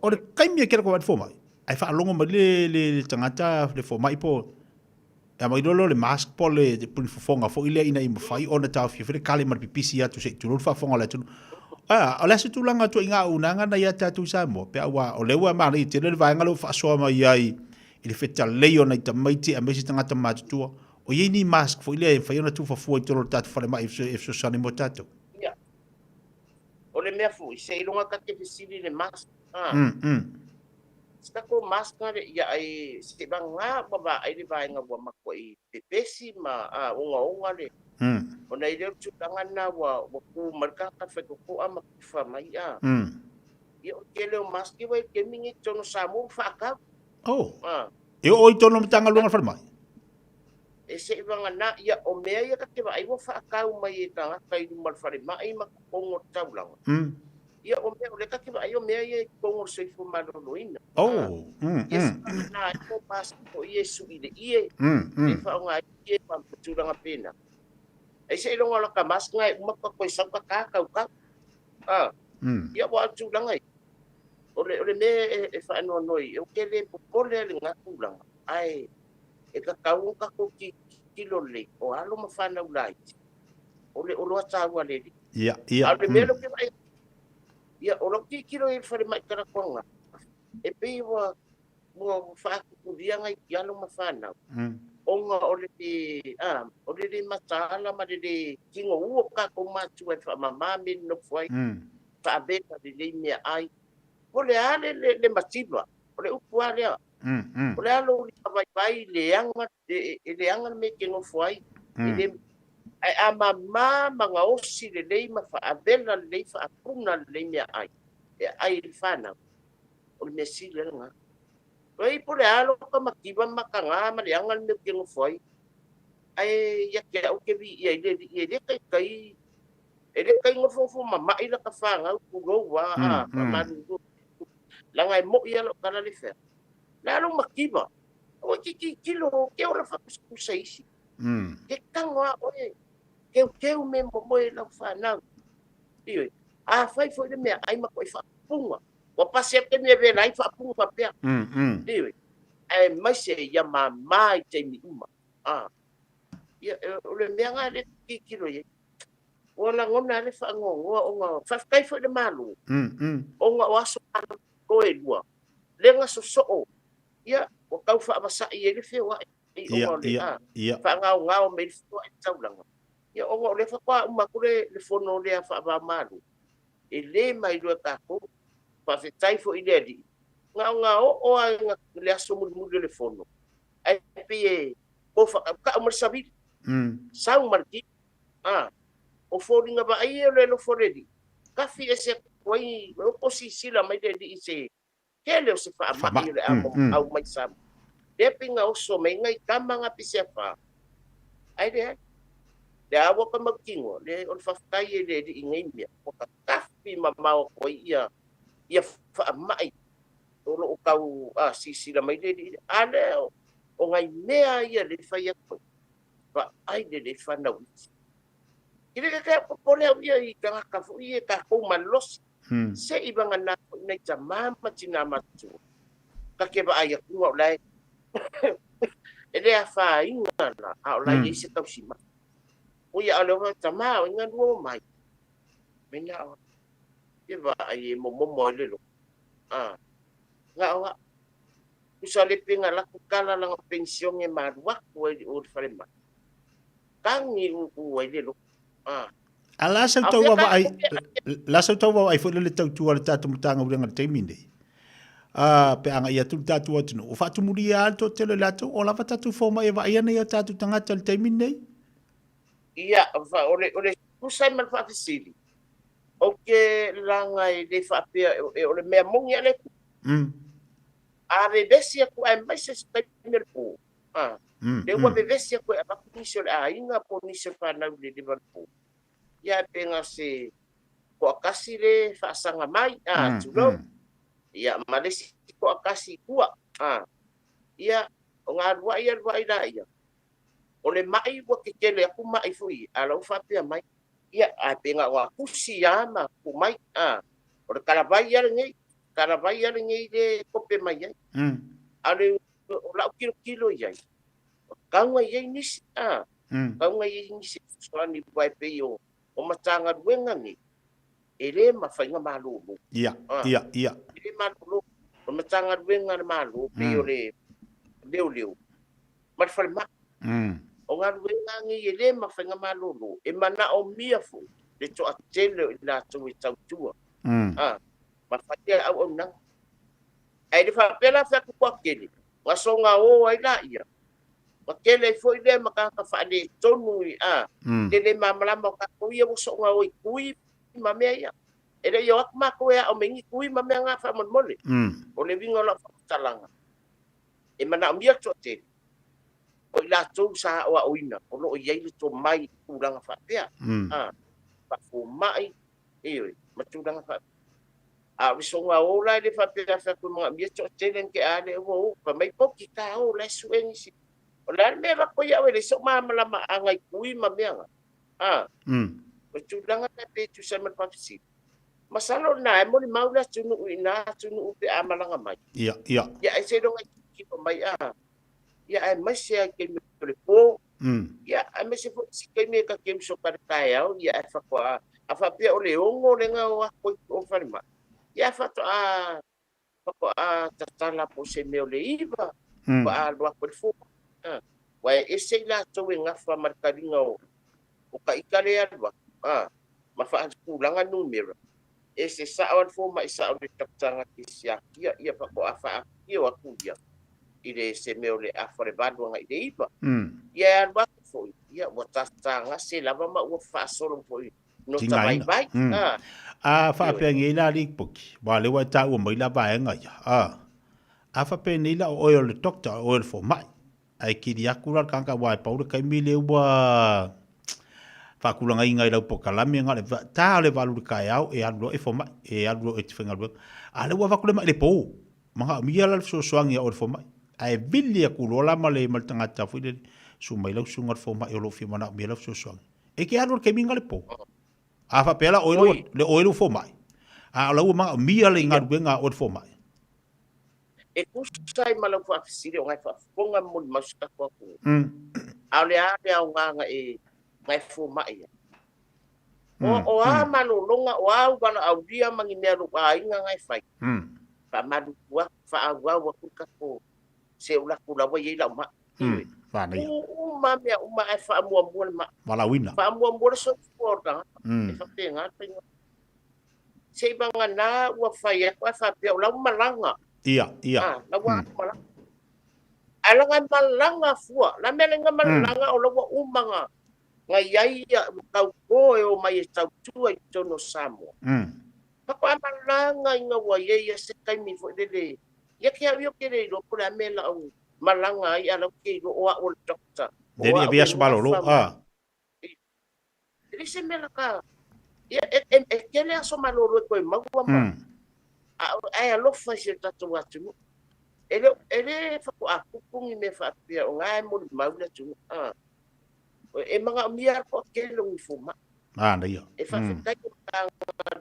ore kai mi ke ko va fo mai ai fa longo ma le tanga le fo mai po e mai dolo le mask po le pun fonga fo ile ina i mo fai ona ta fi fe kale mar pipisi ya tu se tu fa fonga la tu ala se tu langa tu inga unanga na ya ta tu sa mo pe wa o le wa ma ni te le va ngalo fa so ma ai ile feta leo na ta mai ti a me si tanga ta ma tu o ye ni mask fo ile fa ona tu fa fo to lo ta fa le mai if so sa ni mo tato ya o le me fu se ilonga ka ke fisili le mask sta ko mask na ya ai se banga baba ai le vai nga wa makoi pepesi ma unga le ona ile tu tangana wa ku marka ka fe ko ama fa mai yo kele o maski wa ke mingi tono samu fa ka yo oi tono tanga lunga fa mai e se vanga na ya o me ya ka ke ai wa fa ka mai ta kai du mal fa mai ma ko ngo tablang ya o me le ka ke ai o me ya ko ngo se fu ma no ina na ko pas ko yesu ide e fa nga ye pa tu nga pena ai se lo ngala ka mas ngai umaka ko sa ka ya wa tu lang ai ole me e fa no noi o ke le po le nga tu lang ai e ka ka ko kilo le o alo ma fa na ulai ole o lo ta wa le ya ale me lo ke ai ya o lo ki kilo e fa mai ka ko nga e pe wa mo fa ku dia ngai ya lo ma fa na onga ole de matala ma de kingo u ka ko ma tu e fa mama min no foi fa beta de le ai ole ale le matiba ole u kwale ole alo vai le anga me kingo foi ele ai mama manga osi le ma fa abela le fa apuna le ai ai fana ole me si le nga Oi, por alo ka makiba makanga maliangan me kingo foi. ai ya ke au ke vi ia le kai ele kai ngofo mai la ka fanga ku lo wa malu langa mo ia lo kana le fe la lo makiba o ki kilo ke ora fa ku seisi ke tangwa o ke me mo la fa na iwe a fai foi de me ai ma koi fa punga o pase ke me ve lai fa punga pe iwe ai mai se ya mai te mi uma ya o le me nga le ki kilo ye ona ngona le fa ngongo o nga fa kai foi de malu o nga waso ko e lua le nga so ya o kau fa masa i le fe wa i o le fa nga me fo ai tau langa ya o le fa kwa ma kule le fono le fa ba malu e le mai do ta ko fa fe tai fo i le di nga o nga le aso mu le fono ai pe o fa ka mo sabi sau marki o foringa ba ai le lo foredi ka fi ese koi o posisi la mai de di se kele o se fa ma ile au mai sam de pinga o so mai ngai kama nga pise fa ai de awo ka makingo le on fa tai de di ngai mia o ka kafi ma o koi ia fa mai o lo kau sisi la mai de di ale o ngai mea ia le fa ia ko ba ai de fa na ile ka pole ia i ka fu ia ka ko malos se ibanga na nei tamama tina matu ka ke ba ai ku lai ele a fa inga na au lai se tau sima o ia ale wa tama inga no mai mena e ba ai mo le lo nga wa usale pinga la ku kala la pension e marwa ko o frema kangi u le lo ala sa tau wa ai la sa tau wa ai fo le tau tu ala tatu mutanga urenga te minde pe anga ia tu tatu atu o fa tu muri alto te le lato o la fa tatu fo mai va ia nei tatu tanga te te minde ia va ole ku sai mal fa fisili o ke langa e de fa pe ole me mongi ale ave besia ku ai mai se sta nel po de wa besia ku a commission a inga commission pa na de Liverpool ya penga se ko akasi le fa sanga mai tulo ya malesi ko akasi kuwa ya nga rua ia ya ole mai wa ke kele ku mai fui ala fa pe mai ya a penga wa kusi ya ma ku mai ole kala vai ya ngai de ko pe mai ale la kilo ya kangwa ye nis kangwa ye nis swani vai pe yo o matanga duenga ni ele mafainga malu ia ele malu o matanga duenga malu pe yo le leu mas fal ma o nga duenga ni ele mafainga malu e mana o mia fu le to atele la to tau tua ma fatia au nang ai de fa pela fa ku kele wasonga o ai la ia makele foi le maka fa de tonu le mamala maka kui o so nga oi kui mamea ia ele yo akma ko ya o mengi kui mamea nga fa mon mole o le vinga la talanga e mana ambia tote o la to sa o oina o lo ye to mai ulanga fa pia pa fu mai e matulanga fa wisonga o la le fa pia fa ko ambia tote len ke ale o pa mai po kita o la suengi si Ola me va ko ya wele so ma angai kui ma meanga. O tulanga pe tu sa ma pafisi. Masalo na mo ni maula tunu ina tunu pe amalanga mai. Ia. Ya ai se donga ki ko mai Ya ai mai se ke me po. Ya ai me se fo si ke me ka kem so par kaya ya fa ko afa pe o le ongo le nga wa ko o farma. Ya fa to ko tatala po se me o le iva. Ko lo ko fo. Wai ese la to nga fa markaringa o ka ikale alwa ma fa kulanga numero ese sawan fo ma isa o taktanga kisya ia pa ko afa ia wa kuya ile se meole afore badu nga ide iba ia alwa fo ia wa tastanga se lava ma o fa solo fo no ta bai fa pe ngila likpoki wa le wa ta o mai la ba nga ya fa pe ni la o le doctor o fo mai ai ki dia kula kanga wai pau kai mile wa fa kula ngai ngai lau pokalami ngale ta le valu kai au e alu e foma e alu e tfinga lu ale wa kula mai le po manga mia la so soangi o foma ai bilia kulola male mal tanga ta fu de su mai lau sungar foma e lo fi mana mia la so soangi e ki alu kai minga le po a fa pela o le o foma a lau manga mia le ngaru nga o foma e kusai malau fa fisiri o ngai fa ponga mun masuka ko ale o nga e ngai foma ia o a malolonga o a bana au dia mangine ru a inga ngai fai pa madu wa fa agua wa kuka ko se ula kula wa ye la ma fa na ma me uma e fa mo ma malawina fa mo so porta e fa tenga se banga na wa fa ye wa fa pe ula malanga iya la wa malanga alanga malanga fua la melenga malanga o lo umanga ngai ai tau ko e o mai tau tua i tono Samoa. Pako amalanga inga wa ye se kai mi fo dele. Ya ke avio ke le lo pula mela o malanga ai ala ke lo o o doctor. Dele via subalo lo Dele se mela ka. Ya ke le aso malo ro ko magua ma. Ai alo fa se tatu watu. Ele pako akupungi me fa pia o ngai mo maula tu. E mga umiar ko kelong fuma. Na iyo. E fa fitai ko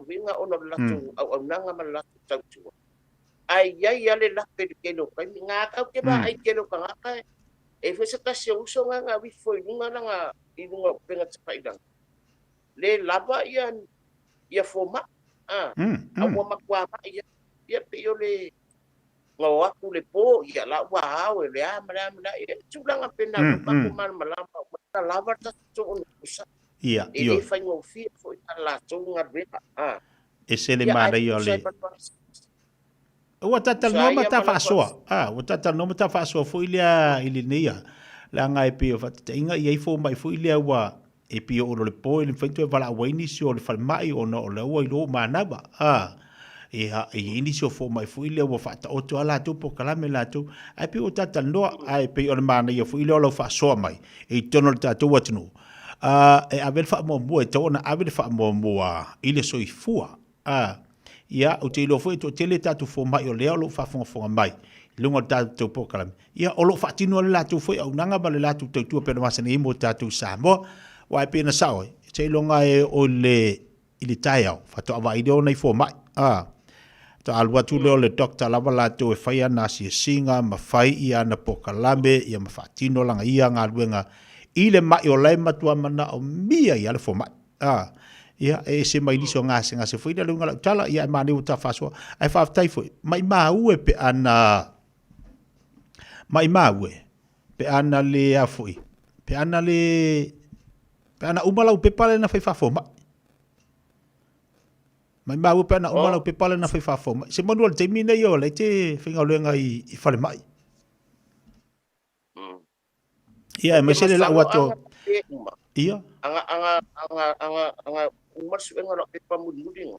winga ono latu au nanga malatu tau. Ai ale la kelo kai nga ka ke ba ai kelo ka ka. E fa sa kasi uso nga wi foi nga nga inunga penga tsapaidang. Le lava yan ya fuma. Au makwa ma ya pe le ngawa ku le po ya la wa au le amala e tulang apena pa ko man malamba lava ta to usa iya e fa ngo fi fo la to ngarbe e se le mara yo le o tata no mata fa so o tata no mata fa so fo ilia ilinia la nga e pio fa inga i fo mai fo ilia wa e pio o le po le fa to vala wa ini so le fa mai o no le o lo manaba e ini so fo mai fu ile wo fa ta o to ala tu po kala me la tu ai pe o tata no ai pe o mana ye fu ile lo fa so mai e tono ta tu wat no e avel fa mo bo e tona avel fa mo ile so i fua ia o te lo fo to tele ta tu fo mai o le lo fa fo mai lungo ta tu po kala ia o lo fa tino la tu fo o nanga ba la tu tu pe ma se ni mo ta tu sa mo wa pe na sa o te lo ngai o le ile taia fa to va ide o nei fo mai ta alwa tu leo le dokta lava la tu e whaia na si singa ma whai ia na pokalame ia ma whaatino langa ia ngā luenga i le mai o lai matua mana o mia ia le fo mai ia e se mai liso ngā se whaida lunga la utala ia e mani uta whasua ai whaatai fo mai ue pe ana ue pe ana le afoi pe ana umalau pe pale na whai whafo mai mai mau pe na o mala pe pala na fa fo se manual te mina yo le te finga lenga i fale mai ia me se le la wato ia anga umar su nga ro pe pamududing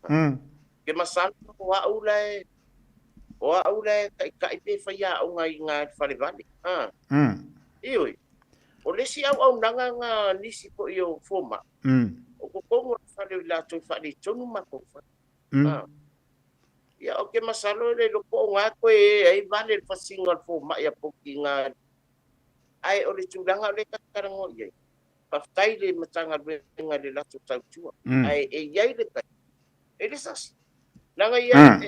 ke masal wa ulai kai pe fa ya o nga fale vale ioi o le si au nanga nga nisi po yo foma o ko fale la to fale tonu mako ya oke masalo le loko nga ko ai vale fa single fo ma ya pokinga ai o le tulanga le karango ye pa tai le matanga nga le la tu tu ai e ye le e le sas nanga ya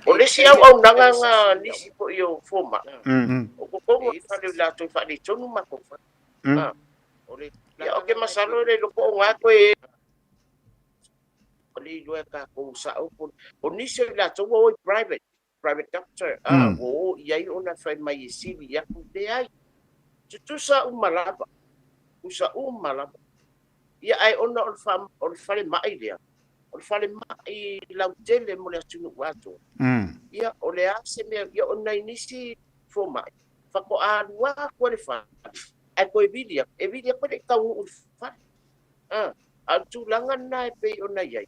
o le si au nanga nga nisi po yo fo ma o ko fa le la tu fa le tonu ma ko fa o le ya oke masalo le loko nga ko oli lo ka ko sa o ni se la to o private doctor o ia ona fa mai si ya ku de ai tu sa umalaba ia ai ona o fa mai dia o fa mai la tele mo la tunu wato ia o le ase me ia ona ni si fo mai fa ko anwa ko le fa ai ko vidia ko de ka u fa a tu langan na pe ona ia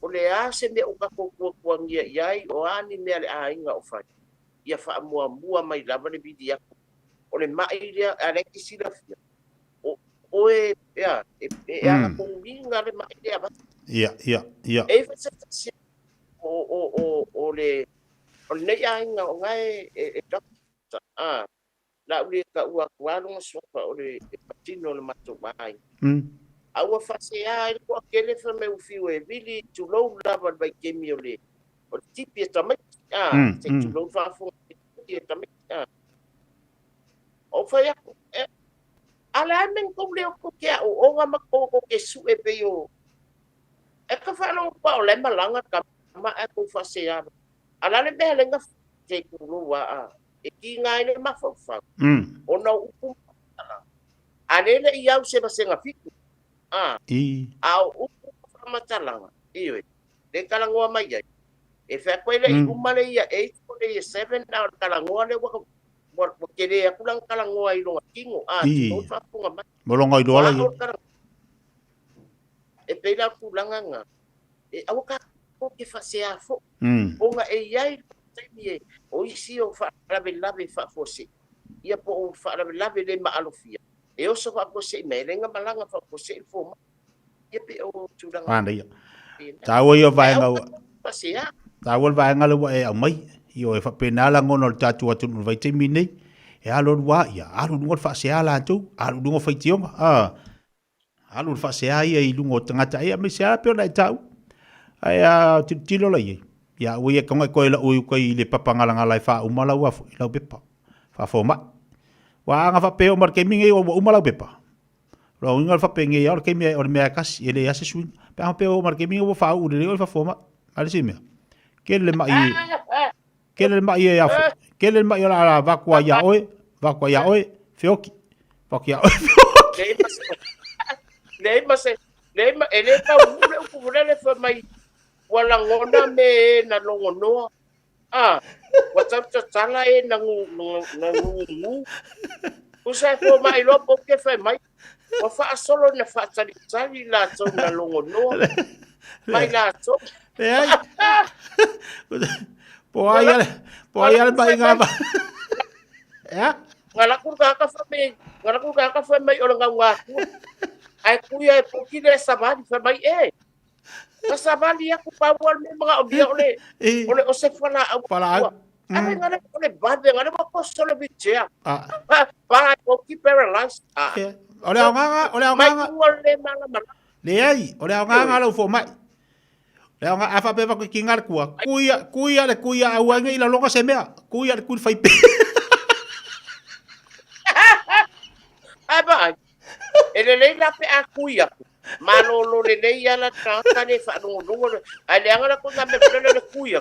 o le ase me o ka kuang ia o ani me ale ainga o fa ia fa mua mai lava le vidia o le mai rea a le kisila fia. O e a konginga le mai rea ba. Ia. E fa se o le nei ainga o ngai e dokta la uli ka ua kualo sofa o le patino le mato mai. Aua fase ai ko kele fa me ufiu e vili tu lo lava vai kemi o le tipi e tamai se tu lo fa fo e tamai o fa ya ala men ko le ko ke o nga mako ko ke su e pe yo e ka fa no pa o le malanga ka ma e ko fase ya ala le be le nga te ku lo wa e ki ngai le ma fa o na upu ale le ia se ba se nga fiku au matalanga iwe le kalangoa mai ai e fa koile i umale ia e ko le 7 na kalangoa le wa kele akulang kalangoa i longa kingo to fa punga mai molonga i dola e pela kulanga nga e au ka ko ke fa se afo ponga e ia i o isi o fa lave fa fosi ia po fa lave le ma alofia e o so fa fosi me lenga malanga fa fosi fo Anda ia. Tawa ia vaenga. Tawa vaenga le wa e mai. Io e fa penala ngono tatu atu no vai te mini. E alo wa ia, alo ngo fa se ala tu, alo ngo fa tionga. Alo fa se ai e lungo tangata e me se ala pe na tau. Ai tilo la ia. Ya o ia konga ko ila o ko ile papanga ngala fa umala wa ila bepa. Fa fo ma. Wa nga fa pe o marketing e o umala bepa. Lo ingal fa penge ya ke me o me kas ele ya se swing pa pe o marke mi o fa u le o fa foma ale si me ke le mai ya ke le mai la va kwa ya oi feoki va kwa ya oi le ele ta u le fa mai wala ngona me na longono wa tala e na ngu usa fo mai lo po ke fa mai wa fa solo na fa tsali la tso na longo no mai la tso po ai bai ngaba ya ngala ku ka fa mai o nga ku ai ku ya po ki le sabali fa mai ka sabali ya ku pa wal me mga obia ole o se fala para ai ngala ole bade ngala ko solo bichea pa ko ki paralyzed ole nga le ai ole nga lo fo mai le nga afa pe va ki ngar kuia au nga ila longa se mea kuia le ku fai pe aba ele le la pe a kuia malo le ya la trata de fa no ale nga ko na me le kuia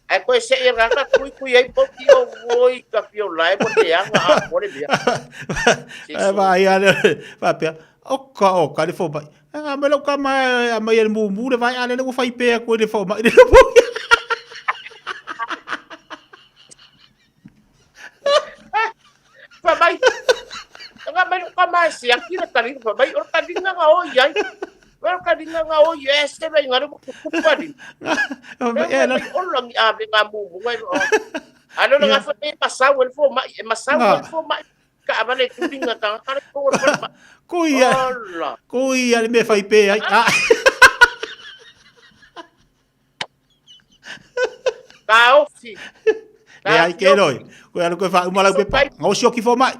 ai ko se era ka kuia i poti o voi ka pio lai mo te anga mo le bia va ia va pe o ka le fo mai nga me lo ka mai el mu le vai ale le fai pe ko le fo mai le fo fa mai nga me lo ka mai si aki na tali fa mai o tali nga o ia well ka dinga nga o yes te vai ngare mo kupa din o lang abe nga mu ngai ano nga fa te pasau el fo mai ka abale tu dinga ka ka ko kuia le me fai pe ai ka ofi ai ke loi ko ano ko fa umala pe pa ngo sio ki fo mai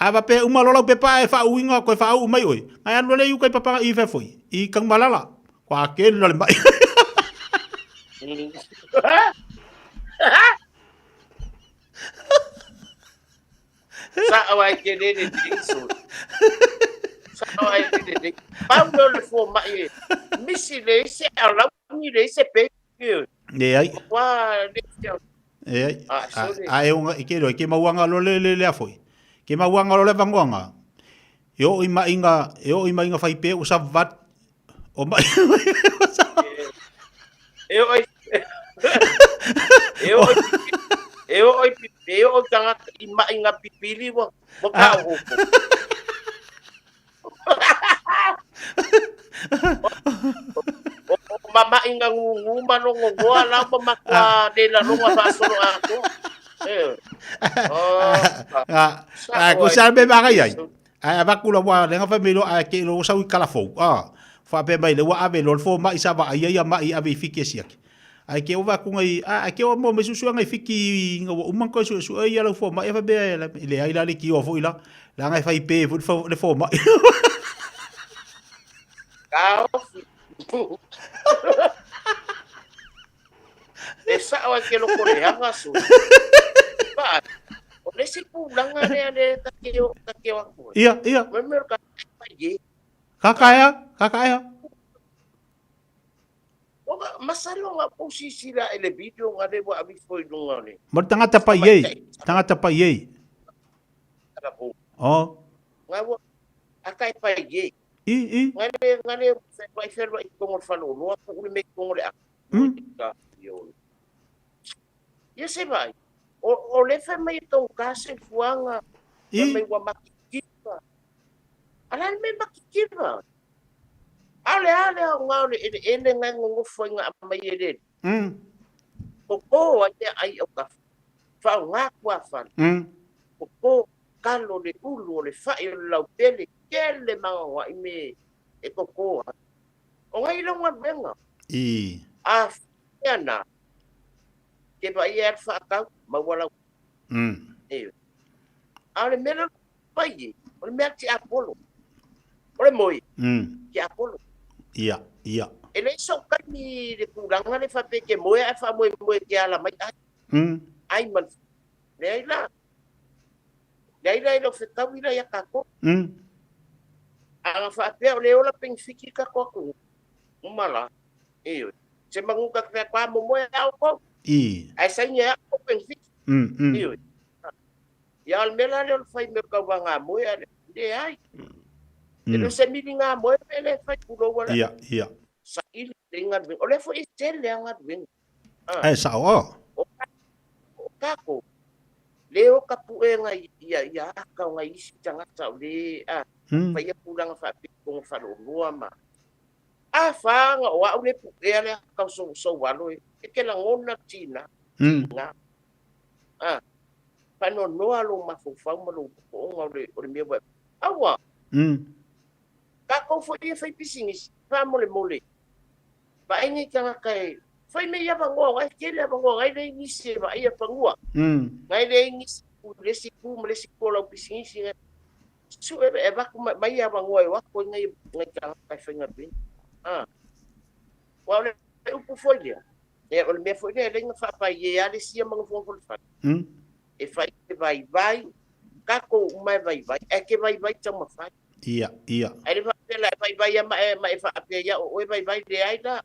ava pe umalola pe pa e fa uinga ko fa u mai oi ai anu le yu kai papa i fe foi i kang malala kwa ke no le mai sa awai ke de so sa awai ke de pa no le fo mai misi le se ala ni le se pe ne ai wa de ai unga ke ro ke mawanga lo le afoi ke mawanga lo le vangonga yo i mainga fai pe usa vat o mai eu tanga i mainga pipili wo ka o mama inga ngu malongo goa la mama kwa de la longa fa solo ako Ko sa be ba ai. Ai ba kula wa le nga familo a ke lo sa kala fo. Fa pe mai le wa ave lo fo mai sa ba ai mai ave fiki siak. Ai ke wa ku ngai a ke o mo me su ngai fiki nga o man ko su ai lo fo mai fa be le ai la le ki o fo ila. La ngai fa ipe fo le fo mai. Kau. Esa o ke lo kore hanga su. Ba. O le si pulang ane takeo aku. Iya. Memang pagi. Kakaya. O masalah nga posisi la ele video nga de wa abi foi dunga ni. Mo tanga tapa ye. Oh. Nga wa akai pagi. Ngane vai fer vai como falou, no aku me como le. Yo se vai. O le fa mai tau kase fuanga. Me wa makikipa. Ala me makikipa. Ale ngau ene ngango fuanga mai ede. Popo ate ai o ka. Fa nga kwa fa. Popo kalo le ulu le fa yo lau tele kele mawa ime e popo. O ngai lo nga benga. Yana. Ke ba ia fa ka mawala. Ale mero pai. O me ati Apollo. O moi. Ki Apollo. Iya. Ele so kami de kuranga le fa pe ke moi fa moi ke ala mai. Ai man. Leila lo feta wila ya kako. Ang fa pe le ola peng fiki ka ko. Umala. Se manguka kwa mo moi au ko. Ai sanya ko peng fiki. Ya al mela le fai me ka wanga moi de ai. Pero se mi nga moi le fai kulo wala. Iya. Sa il dengan ole fo istel yang adwin. Sa o. Kako. Leo kapu ngai ya ka ngai isi tanga tau le fa ia pulang fa pikong fa lo ma. Fa nga wa ule pu ele ka so walo ke la ngona tina. Nga. Pa no alo ma fo fa mo lo ko ngole o me wa. Awa. Ka ko fo ia fa pisingis fa mole. Ba ini ka kai fai me ia bango ai ke le bango ai le ni se ba ia pangua ngai le ni le siku la pisingisi su e ba ku mai ia bango ai wa ko ngai ka kai fenga bin wa le u foi dia e o me foi dia le fa pa ia le sia mango fo fa e fai vai ka ko mai vai e ke vai tama fa iya ai le fa vai ma fa pe ia o vai de ai da.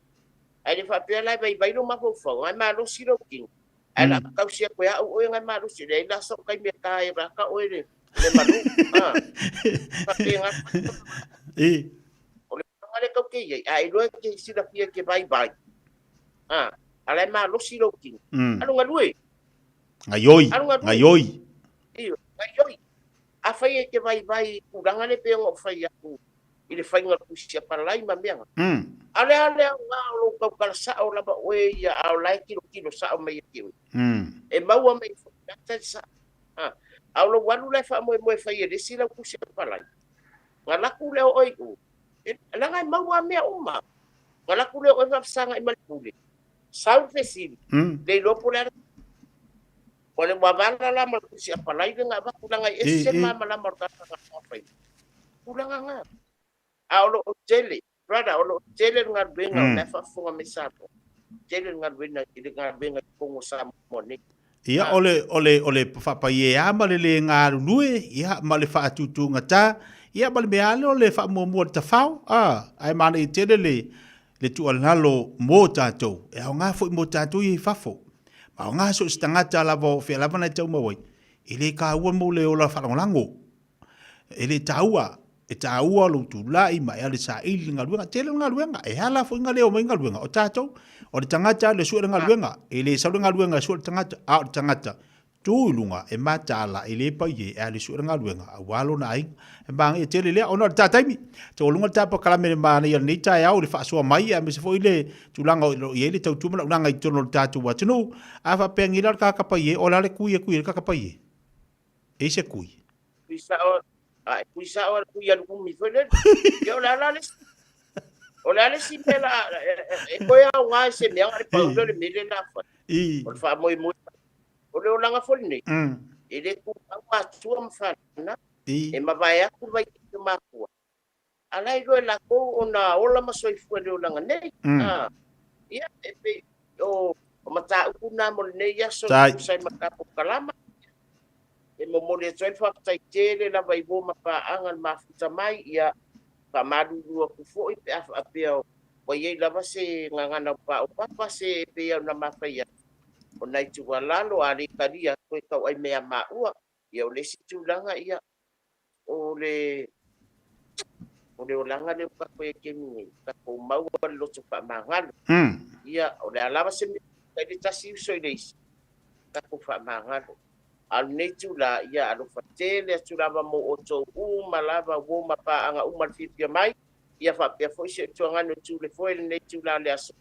Ai fa pe lai bai no ma fo ai ma lo siro king. Ai la ka sia ko ya o ngai ma lo siro la so kai me kai ba ka o le malu. Pa pe nga. O le ngale ka ke ai lo ke sira pia ke bai. Ala ma lo siro king. Alo ngalui. Ngayoi. A fai ke bai kuranga le pe ngo fai aku. Ile fai nga kusia para lai mambianga. Ale ngalo ka kala sa o la ba we ya au lai kilo sa o mai ki. E mau mai ta sa. Au lo walu lai fa mo fai de sila kusia para lai. Ngala ku le oi ku. La ngai mau me uma. Ngala ku le oi fa sanga i mal puli. Sau fesil. De lo polar. Ole babala la mal kusia para lai nga ba kulang ai ese mama la morta ka fai. Kulang nga. Aulo jeli, brother, aulo jeli ngar benga nefa funga misato. Jeli ngar benga kongo sa monik. Ia ole fa pa ye ama le ngar nue, ia ma le fa tutu ngata, ia ma le mealo le fa mo ta fau. Ai mana i tele le tu alalo mo tato. E nga fo mo tato i fa fo. Ma nga so stangata la vo fe la bana tau mo wai. Ile ka wo mo le ola fa lango. Ile taua e taua lo tu lai mai ale sa ili ngaluenga tele ngaluenga e hala fo ngaleo mai ngaluenga o tato o le tangata le suo ngaluenga e le sa ngaluenga suo tangata a tangata tu lunga e matala e le pa ye ali su nga luenga a walo na ai e bang e tele le ona tatai mi to lunga tapa kala me ma ne ni tai au le fa so mai a me se foi le tu langa o ye le tau tu ma langa i tono tatu wa tunu a fa pengi la ka ka pa ye o la le ku ye ka ka pa ye e se ku Kuisa o kuia lu mi foi le yo la le si pela e koia nga se me nga pa le mele na fa o fa moi o le langa foi ni ele ku a tua mfana e mavai aku vai ki makua alai lo la ko ona ola masoi fu le langa nei ia e pe o mata ku na mo nei ya so sai makapo kalama e mo mo le tsoi fa tai tele la vai bo mapa angan mafuta mai ia pa madu lu ku fo i pe a pe o ye la va se nganga pa o papa se pe na mafia o nai tu walalo ali kadia ko ka ai me ma ua ia o le situ langa ia o le langa le ka ko ke ni ka ko mau lo tu pa mangal ia o le alava se me ka di tasi so le ka ko fa mangal al nei tu la ia alo fatele tu lava mo o to malava wo mapa anga mal fifia mai ia fa pe fo se tu anga no tu le fo le nei tu la le aso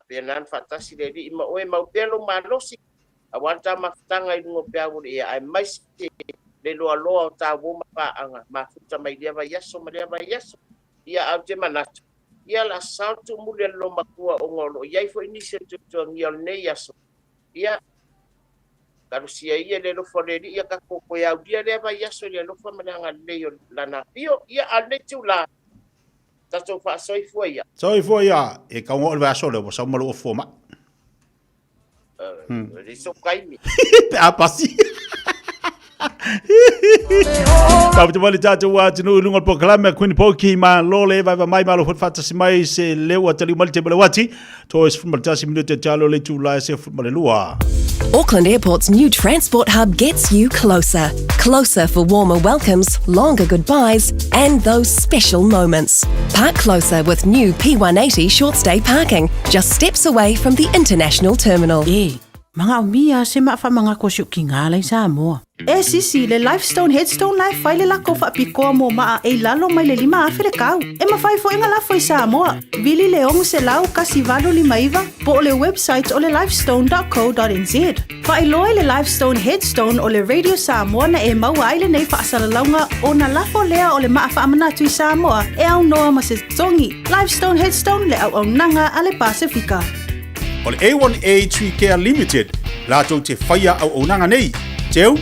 Penan fatasi le di ma oe mau pelo malosi awanta maftanga i ngo pea ngul ia ai mai le loa loa ta wo mapa anga mafuta mai dia va yaso ia au te manatu ia la saltu mule lo makua o ngolo ia fo inisi tu ngiol ne yaso ia karusia ia le lo fo le ia ka ko ia dia le va yaso le lo fo mananga le yo lana pio ia ane tu la tato fa soifoia e ka ngol va solo bo sa mo lo fo ma le so kai mi a pasi Tau te wale tātou wā tinu ulunga po kalame kuni poki ma lole vai mai malo hot fata si mai se lewa tali mali te wati to es fumale tasi minute talo le tula se fumale lua. Auckland Airport's new transport hub gets you closer. Closer for warmer welcomes, longer goodbyes, and those special moments. Park closer with new P180 short stay parking, just steps away from the international terminal. Mga umia se maafa mga kosyo kingalay sa mo. Sisi le Lifestone Headstone Life file lako fa piko mo maa e lalo may le lima afirikaw. Mafai fo nga lafo sa mo. Vili leong se lau kasi valo limaiva po le website o le lifestone.co.nz. Fa iloy le Lifestone Headstone o le Radio Samoa na e mawai le nei fa asalalaw nga o na lafo lea o le maafa amanatu i Samoa e au noa masestongi. Lifestone Headstone le au nanga ale Pasifika. O le A1A Tree Care Limited, lato te whaia au onanga nei. Teu,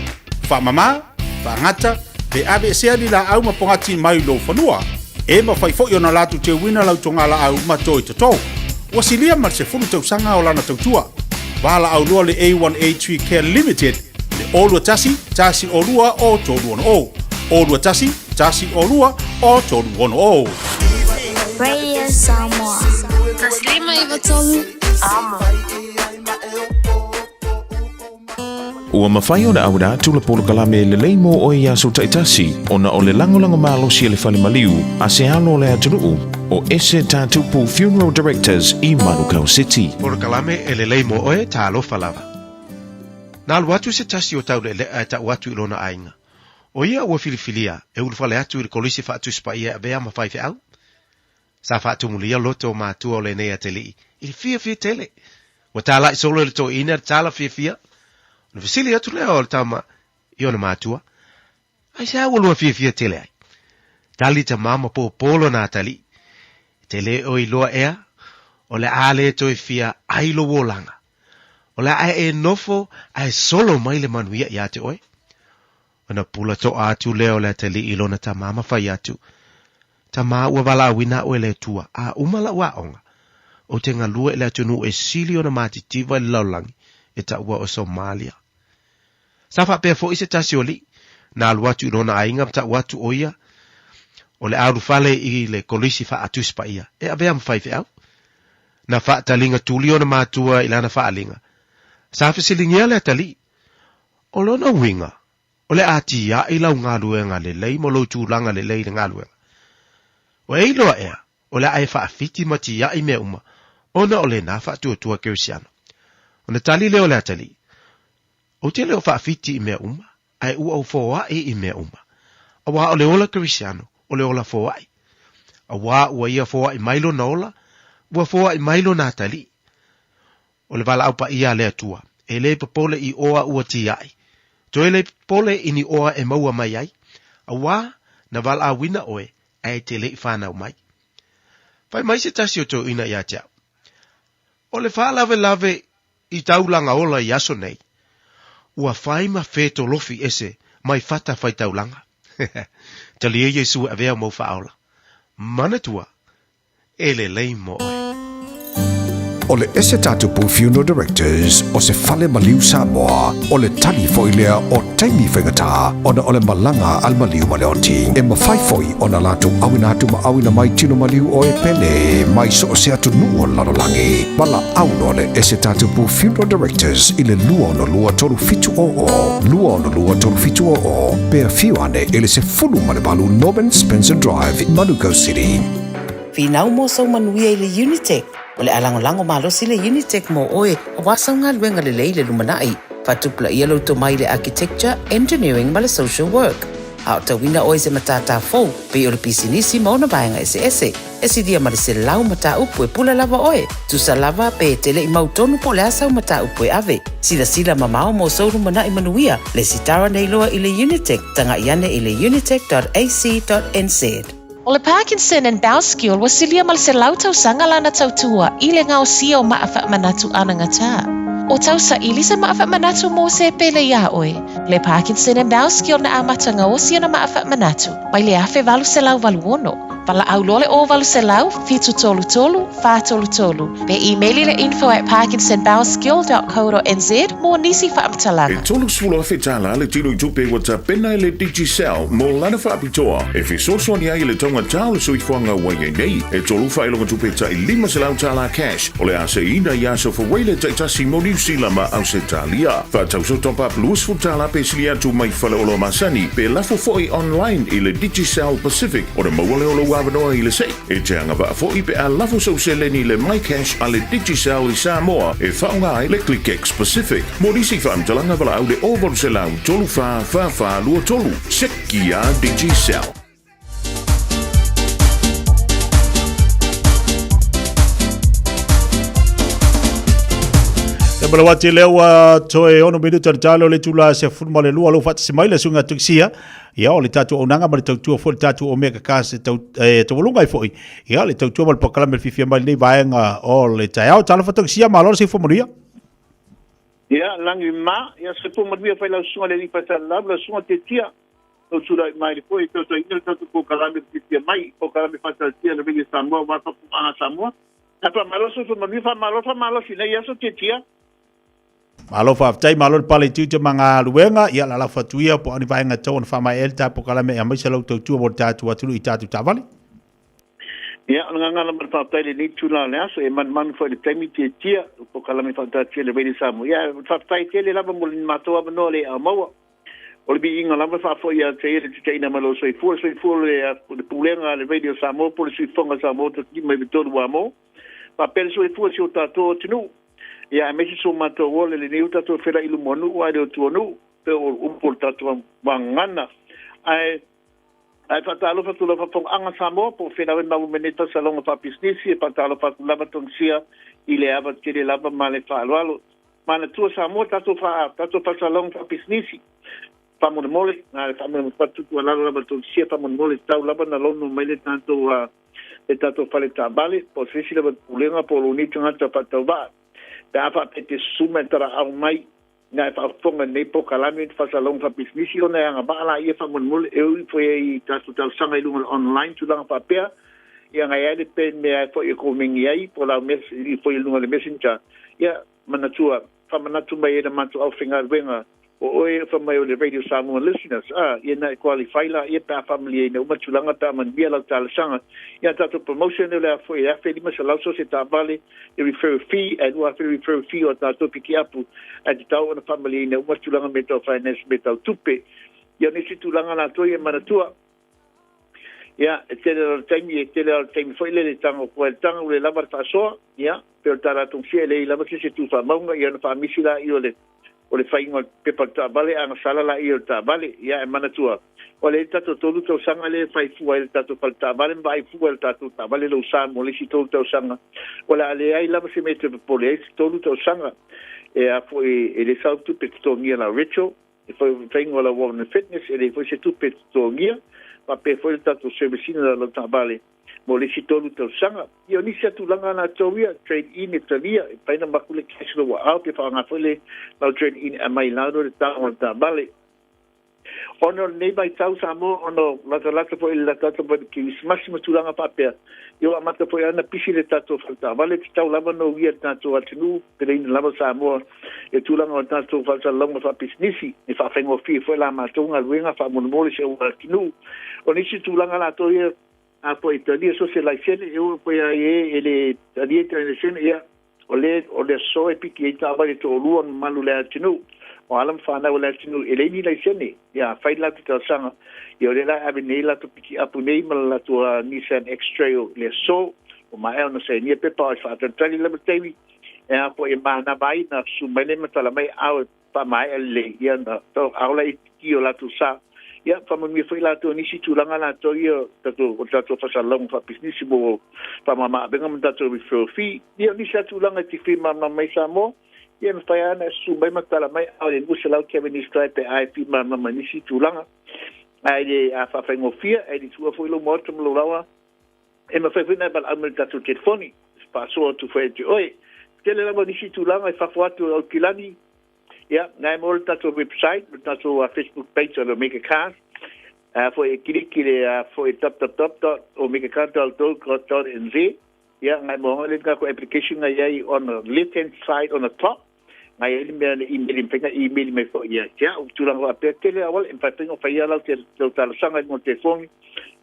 whamama, whangata, te ave sea li la au mapongati mai lo whanua. E ma whai fo na lato te wina lau tonga la au matoi to tau. Wasilia mar se funu tau sanga o lana tau tua. Wala au lua le A1A Tree Care Limited, le olua tasi o lua o tolu ono o. Olua tasi o lua o tolu ono o. Radio Samoa. Taslima iwatolu. Amo. Ua mawhai o na aura tula polo kalame le leimo o ia so taitasi o na o le langolango malo si le fale maliu a se alo le atunuu o ese tatupu Funeral Directors i Manukau City. Polo kalame e le leimo o e ta alo falava. Na alu atu se tasi o tau le a ta watu ilona ainga. O ia ua filifilia e ulfale atu il kolisi fa atu spa ia bea mawhai fe au. Sa fa atu mulia loto ma atu o le nea te lii. Il fia tele. Wa tala solo le to ina tala fia. No visili atu leo o tama iona matua. Ai sa ulua fia tele ai. Tali ta mama po polo na tali. Tele o iloa ea. O le ale to fia ailo wolanga. O le ai e nofo ai solo mai le manuia ia te oi. Ona pula to atu leo le tali ilona ta mama fai atu. Ta ma ua wala wina o le tua. A umala wa onga. O te ngalua le atunu e sili o na matitiva le laulangi e ta ua o Somalia. Safa pe fo ise tasi oli, na aluatu ilona ainga ta watu oia, o le aru fale i le kolisi fa atuspa ia, e avea mwhaife au. Na fa talinga tuli o na matua ilana fa alinga. Safa silingia le atali, o lona winga, o le ati ia ilau ngaluenga le lei mo lo tūlanga le lei le ngaluenga. O e iloa ea, o le ai fa afiti mati ia i me uma, ona o le na fa tua keusiano. O na tali leo le atali. O te leo whaafiti I mea uma, ai ua o fōai I mea uma. A wā o le ola Krisiano, o le ola fōai. A wā ua ia fōai mailo na ola, ua fōai mailo na tali. O le wala au pa ia le atua, e le papole I oa ua ti ai. To e le papole ini oa e maua mai ai, a wā na wala a wina oe, ai te le whanau mai. Whai mai se tasi o tō ina ia tia. O le wha lave I taulanga ola I aso nei, ua whai ma wheto lofi ese mai whata whai taulanga. Tali e Jesu a vea mau whaola. Manatua, e le lei mo oe. O le ese tatupu funeral directors o se fale maliu Samoa o le tali foilea o taimi whengata ona o le malanga al maliu maleoti e mawhaifoi o na latu awina atu ma awina mai tino maliu o e pele mai so o se atu nuo lalolangi mala auno le ese tatupu funeral directors i le lua ono lua tolu fitu o pea fiuane ele se fulu malebalu Norman Spencer Drive in Manuka City. Finau mo so manuia I le Unitec. O le alango malosi le Unitec mo oe a wasaunga luenga le leile lumanai. Fatupla ia lo to mai le architecture, engineering ma le social work. A ta wina oe se matata fou, pe o le pisinisi ma ona vaenga ese. Esi dia ma le se lau mata upu e pula lava oe. Tusa lava pe tele I mautonu po le asau mata upu e ave. Sila mamao mo so lumanai manuia. Le sitara nei loa I le Unitec. Tanga iane I le unitec.ac.nz. O le Parkinson and Bowel Skill wasilia mal se lau tau sanga lana tau tua I le ngao sia o maafa manatu anangata. O tau sa ili se maafa manatu mo se pele ia oe. Le Parkinson and Bowel Skill na amata ngao sia na maafa manatu. Mai le afe valu se lau valu ono. Pala au lole o valu se lau, fitu tolu, fa tolu. Pe emaili le info@parkinsonbowelskill.co.nz mo nisi fa amtalanga. E tolu sula fe tala le tino I tupe wata pena le Digicel mo lana fa apitoa. E fe soso ni ai le tonga tau so I fuanga wai nei. E tolu fa ilonga tupe ta I lima se lau tala cash. O le ase ina ia so fa wele ta itasi mo New Zealand ma au se talia. Fa tau so top up luas fu tala pe silia tu mai fale olo masani. Pe lafo foi online I le Digicel Pacific. O le mawale olo Wanoa I le sei. E te anga wa fo I pe a lafo so se leni le MyCash a le Digicel I Samoa e whaunga ai le ClickX Pacific. Morisi whaamtalanga wala au le ovol se lau tolu fa lua tolu. Seki a Digicel. Balawati lewa toe ono minuto talo le tula se futma le lua lo fat se mai le sunga tuksia ia o le tatu onanga ma le tatu fo le tatu o mega kas to lunga I foi ia le tatu mal pakala me fifia mai nei vaenga o le tao talo fa tuksia ma lo se fo moria ia langi ma ia se fo moria fa la sunga le pasa la sunga te tia o tula mai le foi to ina tatu ko kala me fifia mai o kala me fata tia le vegi Samoa va fa ana Samoa apa malo so fo moria fa malo fina ia so te tia Malo fa tai malo pale tu manga luenga ia la fatuia po ani vaenga tau fa mai elta po kala me mai selo tu mo tatu atu I tatu tavali ia nga la mar fa tai ni tu la la so e man fo le temi te tia po kala me fa tatu le vedi Samoa ia fa tai te le lava mo ni mato no le amawa o le bi inga lava fa fo ia te te ina malo so fu le pulenga le vedi Samoa po le fonga Samoa to ki me todo o amo pa penso e fu si tato tinu ia me so mato wole le ni uta to fera ilu monu wa de to no pe o porta to mangana ai patalo fa tulo fa pong anga Samoa po fera na meneta salonga fa business e patalo fa lava tonsia ile ava tire lava male fa alwalo mana tu Samoa tato fa salonga fa business fa mo mole na fa mo patu tu lava tonsia fa mo mole tau lava na lono mele tanto e tato fa le tabale po fisi lava pulenga po lo ni tanga pa tava da fa pete sumentara au mai na fa fonga nei po kalami fa salong fa business o na nga bala ia fa mon eu foi tasu tal sanga ilunga online tu lang pa pea ia nga ia de pe me fo e coming ai po la mes foi ilunga le messenger ia manatua fa manatu mai e matu au finga venga o e fa mai o le radio Samoa listeners ia na qualify la ia pa family ne uma tulanga ta man bia la tal sanga ia tatu promotion le foi ia fe lima sala so se ta vale e refer fee and what refer fee o tatu piki apu at tau na family ne uma tulanga metal finance metal tupe ia ni tulanga na to ia manatua ia tele time foi le tango ko tango le lava fa so ia per tara tung se le lava se tu fa maunga ia na family la io le o le whainga pepa tāwale anga salala i o tāwale ia e manatua. O le tato tolu tau sanga le whai fua e le tato pal tāwale mba ai fua e le tato tāwale lau sā mo le si tolu tau sanga. O le ale ai lava se me te pole e si tolu tau sanga e a fo e le sau tu pe tutongia la ritual e fo whainga la Women Fitness e le fo se tu pe tutongia pa pe fo le tato servicina la lau tāwale mo le si tolu tau sanga. Io nisi atu langa na tauia, trade in e talia, e paina makule kesilo wa au, ke whaanga whele, lau trade in a mai lado le tau o ta bale. Ono nei mai tau sa mo, ono lata po ili lata po ki masima tulanga papea. Io amata po ana pisi le tato falta. Vale ki tau lava no ia tato atinu, pere ina lava sa mo, e tulanga o tato falta longa fa pisnisi, e fa whengo fi, foi la matunga luenga fa monomole se o atinu. O nisi tulanga la toia, a po Italia socialization eu po ia ele Italia transition ia ole so epic ia tava de to luan malu le atinu o alam fana o le atinu ele ni laisene ia faila to sanga ia le la avenela to piki apu nei mala to Nissan X-Trail le so o mai ona se ni pe pa fa tali le tevi e a po e mana vai na su mele matala mai au pa mai le ia na to aula ki o la tu sa ia fa mo mi foi la to ni si tulanga la to ia tato fa long fa business mo fa mama benga mo tato refer fee ia ni sa tulanga ti fi mama mai sa mo ia me fa ana su mai matala mai au le musela ke veni stripe ai fi mama ni si tulanga ai de a fa fengo fia ai di tu foi lo mo to lo lawa e me fa vina bal amel tato telefoni passo tu foi de oi tele la ni si tulanga fa foto au kilani. Ja, nai mol tato website, tato Facebook page o Make a Car. For e kili for e top o makeacar.org.nz. Ja, nai mo le ka ko application ngai on the left hand side on the top. Ngai le email me for ia. Ja, o tulang wa pe tele awal en pa pengo fa ia la te tal sanga mo telefon.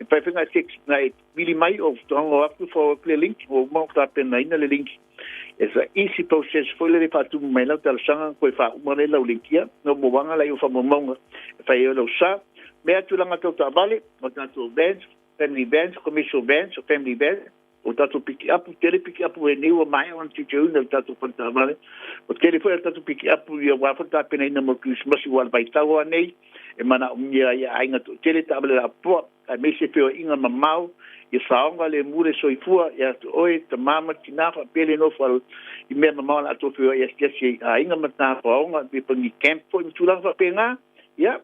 En pa penga six nai mili mai of tongo up for clear link o mo ta pen nai na le link. It's an easy process for le patu mai la tal sanga ko fa mo le la linkia no mo wanga la yo fa mo monga fa yo lo sa me atu langa to ta vale o tato bands family bands commercial bands o family bands o tato pick up tele pick up we new mai on to do no tato pa ta vale o tele foi tato pick up yo wa fa ta pena na mo Christmas igual vai ta wa nei e mana umia ia ainga to tele ta vale a po a me se peo inga mamau e saonga le mure soifua ia oi te mama tinafa pele no fal i me mama la to fio ia skesi a inga mata paonga be pangi camp fo i tulang fa penga ia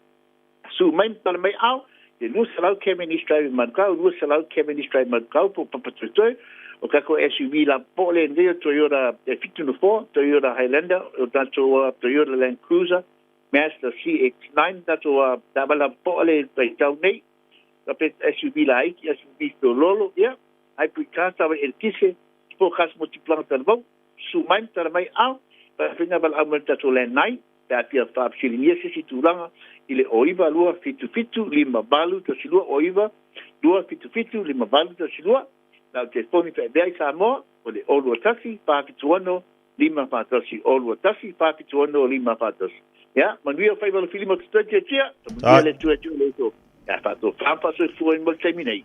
su mai tal mai au e nu salau keministrai matkau nu salau keministrai matkau po papatoi o kako SUV la pole ndia Toyota F104 Toyota Highlander o tanto Toyota Land Cruiser Mazda CX-9 tanto tabala pole tai tau nei tapi SUV lain, SUV tololo, ya, ai puika tawa el kise, po khas multiplang tanbau, sumain tarmai au, pinga bal amal tatolen nai, tapi fa psilia si tulanga, ile oiva lua fitu lima balu to silua oiva, lua fitu lima balu to silua, na telefoni fa dai samo, o le olu tasi, pa fituano, lima fatasi, olu tasi, pa fituano, lima fatasi. Ya, manuia fa bal filimo tsatia, le tu le to. Ja, fato fampa so foi mo terminei.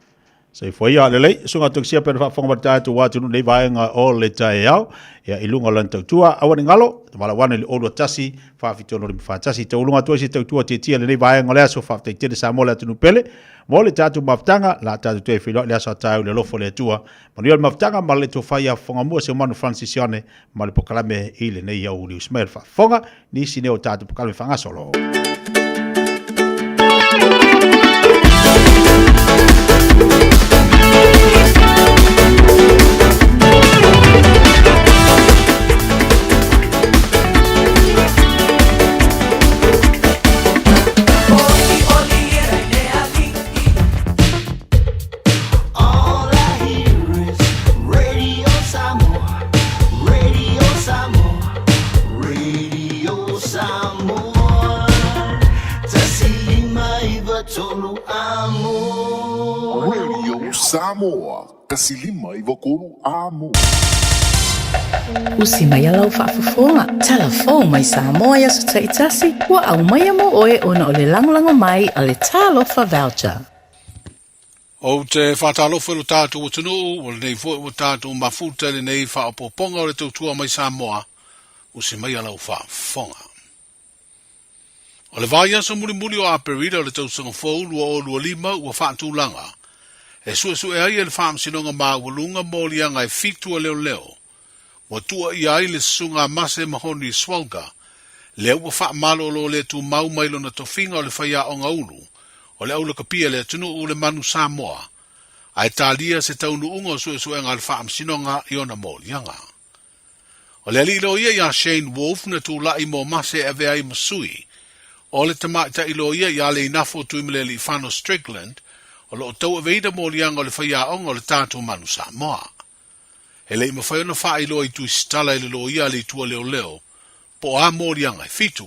Sei foi ia lelei, sunga toksia per fa fonga ta tu watu nei vaenga o le tai au, ia ilunga lan tua awani ngalo, mala wana le olu tasi, fa fitono le fa tasi te ulunga tua si tua te tia le nei vaenga le so fa te te sa mo le tunu pele, mo le tatu maftanga, la tatu te filo le sa tai le lofo le tua, manuel maftanga ma le to fa ia fonga mo se manu francisiane, ma le pokalame ile nei ia uli usmel fa fonga, ni sine o tatu pokalame fanga solo. Samoa, kasilima i wakuru amo. Usi mai alau whaafafonga. Telefon mai Samoa ia so taitasi. Wa au mai amo oe ona o le langolango mai a le talofa voucher. O te whatalofa lo tātou o tunu, o le nei fo o tātou mafuta le nei whaapoponga o le tautua mai Samoa. Usi mai alau whaafonga. O le vai aso muli o aperida o le tausanga fou lua o lua lima ua whaatulanga. E su e ai le whaamsinonga mawalunga mōlianga e fitua leo. Wa tua i ai le sunga mase mahoni swalga. Le ua whaamalo lo le tu mau mailo na tofinga o le whaia o ngaulu. O le aula kapia le tunu u le manu Samoa. Ai talia se taunu unga su e ngal whaamsinonga i ona mōlianga. O le alilo ia Shane Wolf na tu lai mo mase e vea i masui. O le tamaita ilo ia le inafo tu imele li whano Strickland, o lo tau e veida mōlianga o le whaia onga o le tātou manu Samoa. E le ima whaiona wha ilo i tu istala i le lo ia le tua leo, po a mōlianga e fitu.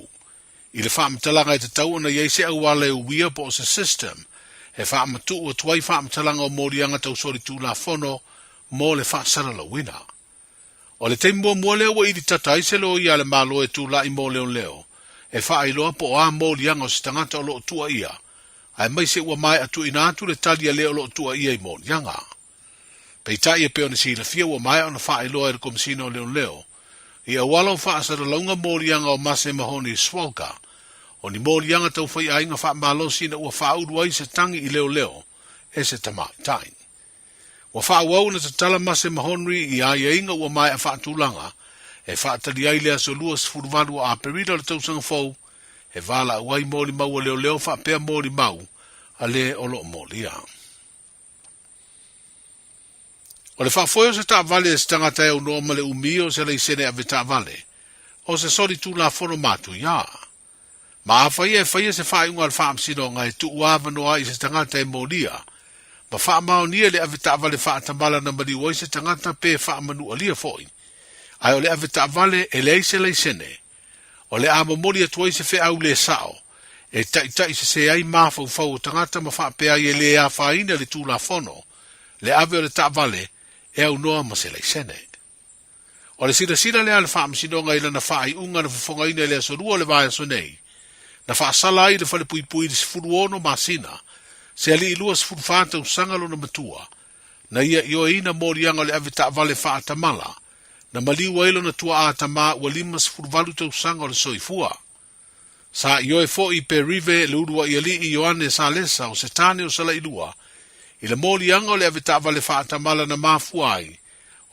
I le whaamatalanga i te tau na yeise au wale uia po o se system, e whaamatu o tuai whaamatalanga o mōlianga tau sori tu la whono, mō le whaasara la wina. O le teimua mua leo wa i di tatai se lo ia le malo e tu la i mō leo, e wha ailoa po a mōlianga o se tangata o loo tua ia, ai mai se ua mai atu ina atu le talia leo loo tua ia i mōlianga. Pei tai e peo ni si la fia ua mai o na wha ailoa e le komisina o leo, i a wala o wha asara launga mōlianga o mase mahoni swalka, o ni mōlianga tau whai ainga wha malosi na ua wha urua se tangi i leo, e se tamaitain. Wa wha wau na te tala mase mahonri i ai inga ua mai a wha tūlanga, e whaatali ai lea so luas furuvalu a perida le tausanga fau, e wala uai mōli mau a leo whaapea mōli mau, a le olo mōli a. O le whaafoio se ta vale e se tangata e unoa male umio se le isene a veta vale, o se sori tū la fono matu ia. Ma a whaia e whaia se whainga al whaamsino ngai tu uava noa i se tangata e mōli a, ma whaamao nia le a veta vale whaatamala na mali oi se tangata pe whaamanu alia foi. Ai o le aveta vale e le sene. O le amamori atuai se fe au le sao. E tai se ai mafau fau tangata ma whaapea i e le a whaina le tū la fono. Le ave o le ta vale e au noa ma se le sene. O le sira le ale whaamsinonga i lana whaai unga na whafongaina le asorua le vai aso nei. Na whaasala ai le whale pui le sifuruono ma sina. Se ali ilua sifuru whaata usangalo na matua. Na ia io ina morianga le aveta vale whaatamala. Na maliu ailo na tua a tama ua lima sifurvalu tau sanga o le soifua. Sa ioe fo i pe rive le urua i ali i Ioane sa lesa o se tane o sala ilua. I le moli anga o le aveta vale wha atamala na mafuai.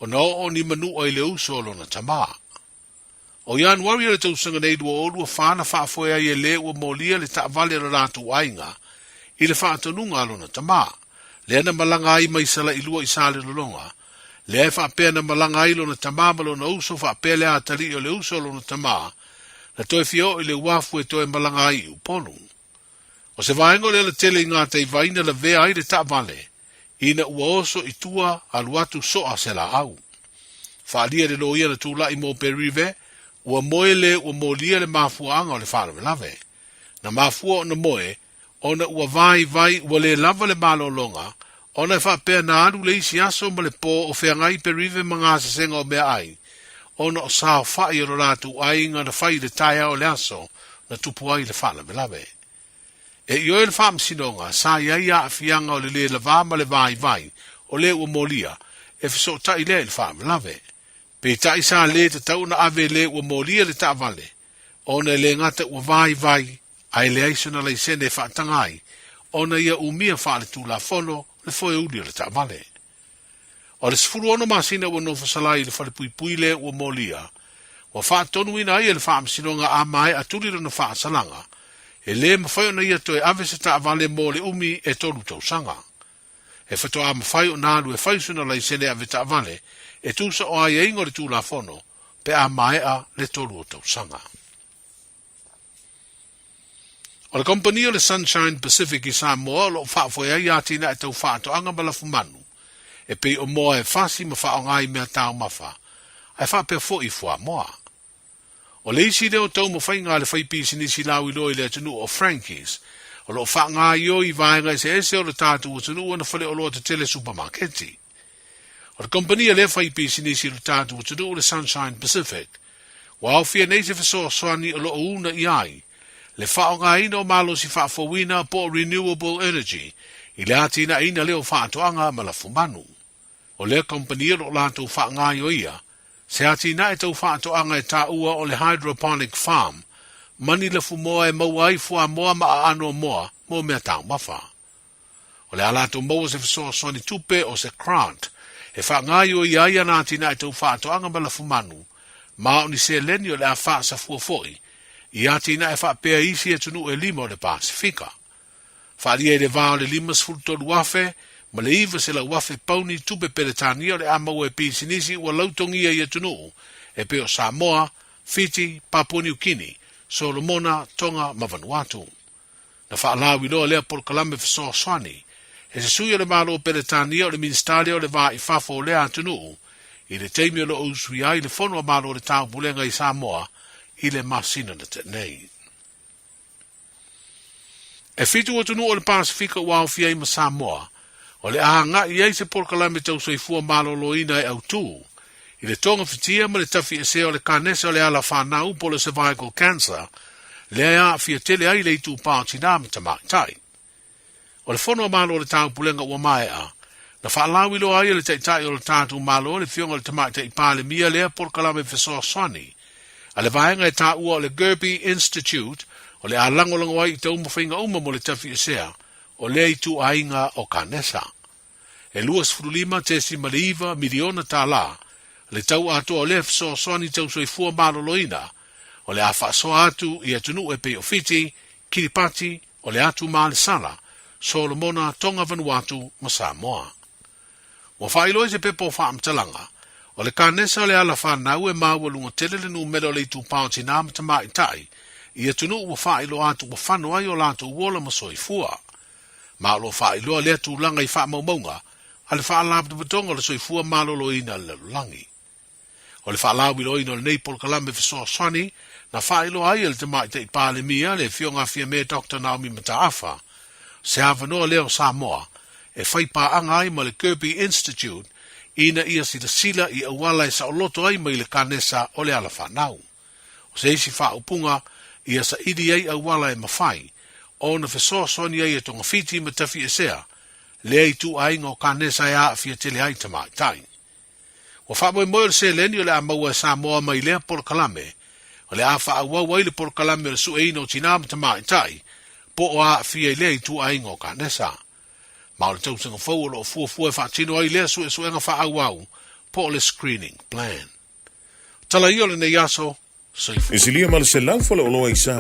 O na o ni manu o i le uso lo na tama. O ian wari le tau sanga nei dua o lua whana wha foia i le ua molia le ta vale la ratu ainga. I le wha atanunga lo na tama. Le ana malanga ai mai sala ilua i sale lolonga. Le e whaapea na malanga ilo na tamamalo na uso whaapea le atari o le uso lo na tama, na toi fio i le wafu e toi malanga i uponu. O se vaengo le tele i ngā tei vaina la vea ai le ta vale, ina ua oso i tua aluatu soa se la au. Whaalia le loia na tūla i mō perive, ua moe le ua molia le mafuanga o le whārawe lave. Na mafua o na moe, ona ua vai ua le lava le malo longa, ona e whaapea na alu le isi aso ma le po o whengai perive mga sasenga o mea ai. Ona o sao whai o ratu ainga na whai le taia o le aso na tupu ai le whala me lawe. E ioe le whaamsinonga sa iai a whianga o le la vama le vai o le ua molia e fiso tai le wha me lawe. Pe tai sa le te tau na ave le ua molia le ta vale. Ona le ngata ua vai ai le aisona le sene whaatangai. Ona ia umia wha le tūla fono le foi uli le ta vale. O le sifuru ono masina ua nofa salai le whale pui le ua molia. Wa wha tonu ina ia le wha amsinonga a mai aturi rana wha salanga. E le mawhai ona ia toe ave se ta vale mo le umi e tolu tau sanga. E whato a mawhai o nālu e whaisuna lai sene ave ta vale e tūsa o ai ingo le tūla fono pe a mai a le tolu o tau sanga. O le kompani o le Sunshine Pacific i Samoa lo whaafoi ai atina e tau whaato anga malafu manu. E pei o moa e whasi ma wha o ngai mea tau mawha. Ai whaapea fo i fua moa. O le isi leo tau ma whai ngā le whaipisi nisi lau i loi le atunu o Frankies. O lo wha ngā io i vaenga i se ese o le tātu o tunu ana whale o loa te tele supermarketi. O le kompani le whaipisi nisi le tātu o tunu o le Sunshine Pacific. Wa au fia neise fiso soani o lo o una i ai. Le whao ngā ina o malo si whaafowina po renewable energy, i le atina ina leo whaatoanga malafu manu. O le kompania lo lātou wha ngā io ia, se atina e tau whaatoanga e tā ua o le hydroponic farm, mani le fu moa e mauai fua moa ma ano moa mo mea tau mafa. O le alato moa se fisoa soni tupe o se Grant, e wha ngai o iaia nā tina e tau whaato anga ma la fu manu, ma o ni se leni o le a wha sa fua foi, i a tina e wha pea isi e tunu e lima o le Pasifika. Wha lia e le vā o le limas fultoru wafe, ma le iwa se la wafe pauni tupe peretania o le a mau e pisinisi ua lautongia i e tunu, e pe o Samoa, Fiji, Papua New Guinea, Solomona, Tonga, ma Vanuatu. Na whaalawi loa lea por kalame fisoa swani, e se sui o le malo peretania o le ministaria o le vā i whafo o lea atunu, i le teimi o le ousui ai le whono malo o le tau pulenga i Samoa, i le masina na te nei. E fitu o tunu o le Pasifika ua au fia ima Samoa, o le ahanga i eise por kalame tau soifua malo loina e au tū, i le tonga fitia ma le tafi e se o le kanesa o le ala whanau po le cervical cancer, le a fia tele ai le itu pāti nā me tamaitai. O le whono malo o le tau pulenga ua mai a, na whaalawi lo ai le teitai o le tātu malo o le fionga le tamaitai pāle mia lea por kalame fisoa swani, a le vaenga e tā ua o le Gerby Institute, o le alangolango ai i tau mawhainga uma mo le tafi e sea, o le itu ainga o kanesa. E luas furulima te si maliva miliona tā la, le tau ato o le fisoa swani tau soifua malo loina, o le awha soa atu i atunu e pe o Fiji, Kiripati, o le atu maa le sala, Solomona, Tonga, Vanuatu, ma Samoa. Wa whailoi se pepo whaamtalanga, o le kanesa o le ala whanau e maua lunga tele le numero le itu paunti nā mata mai tai, i atunu ua whailo atu wa whanu ai o lātu uola ma soifua. Ma lo whailo le atu langa i wha maumaunga, a le whaalabda batonga le soifua malolo ina le langi. O le whaalawi loina o le neipol kalame fisoa swani, na whailo ai le te mai te ipale mia le fionga fia me Dr. Naomi Mataafa, se havanoa leo Samoa, e whaipa anga ai ma le Kirby Institute, ina ia si da sila i awala e sa oloto ai mai le kanesa o le ala whanau. O se isi wha upunga, ia sa idi ai awala e mawhai, o na fisoa swani ai e tonga Fiji ma tafi e sea, le ai tu ainga o kanesa e a fia tele ai tamai tai. Wa wha moe moe se leni o le a maua Samoa mai lea por kalame, o le a wha awau ai le por kalame o le su eina o tinama tamai tai, po o a fia lea i tu ainga o kanesa. Ma o le tausanga fau o lo fua e wha tino ai lea su e enga wha awau, po o le screening plan. Tala i o le ne yaso, Isilia mal se lau fala o loa i sa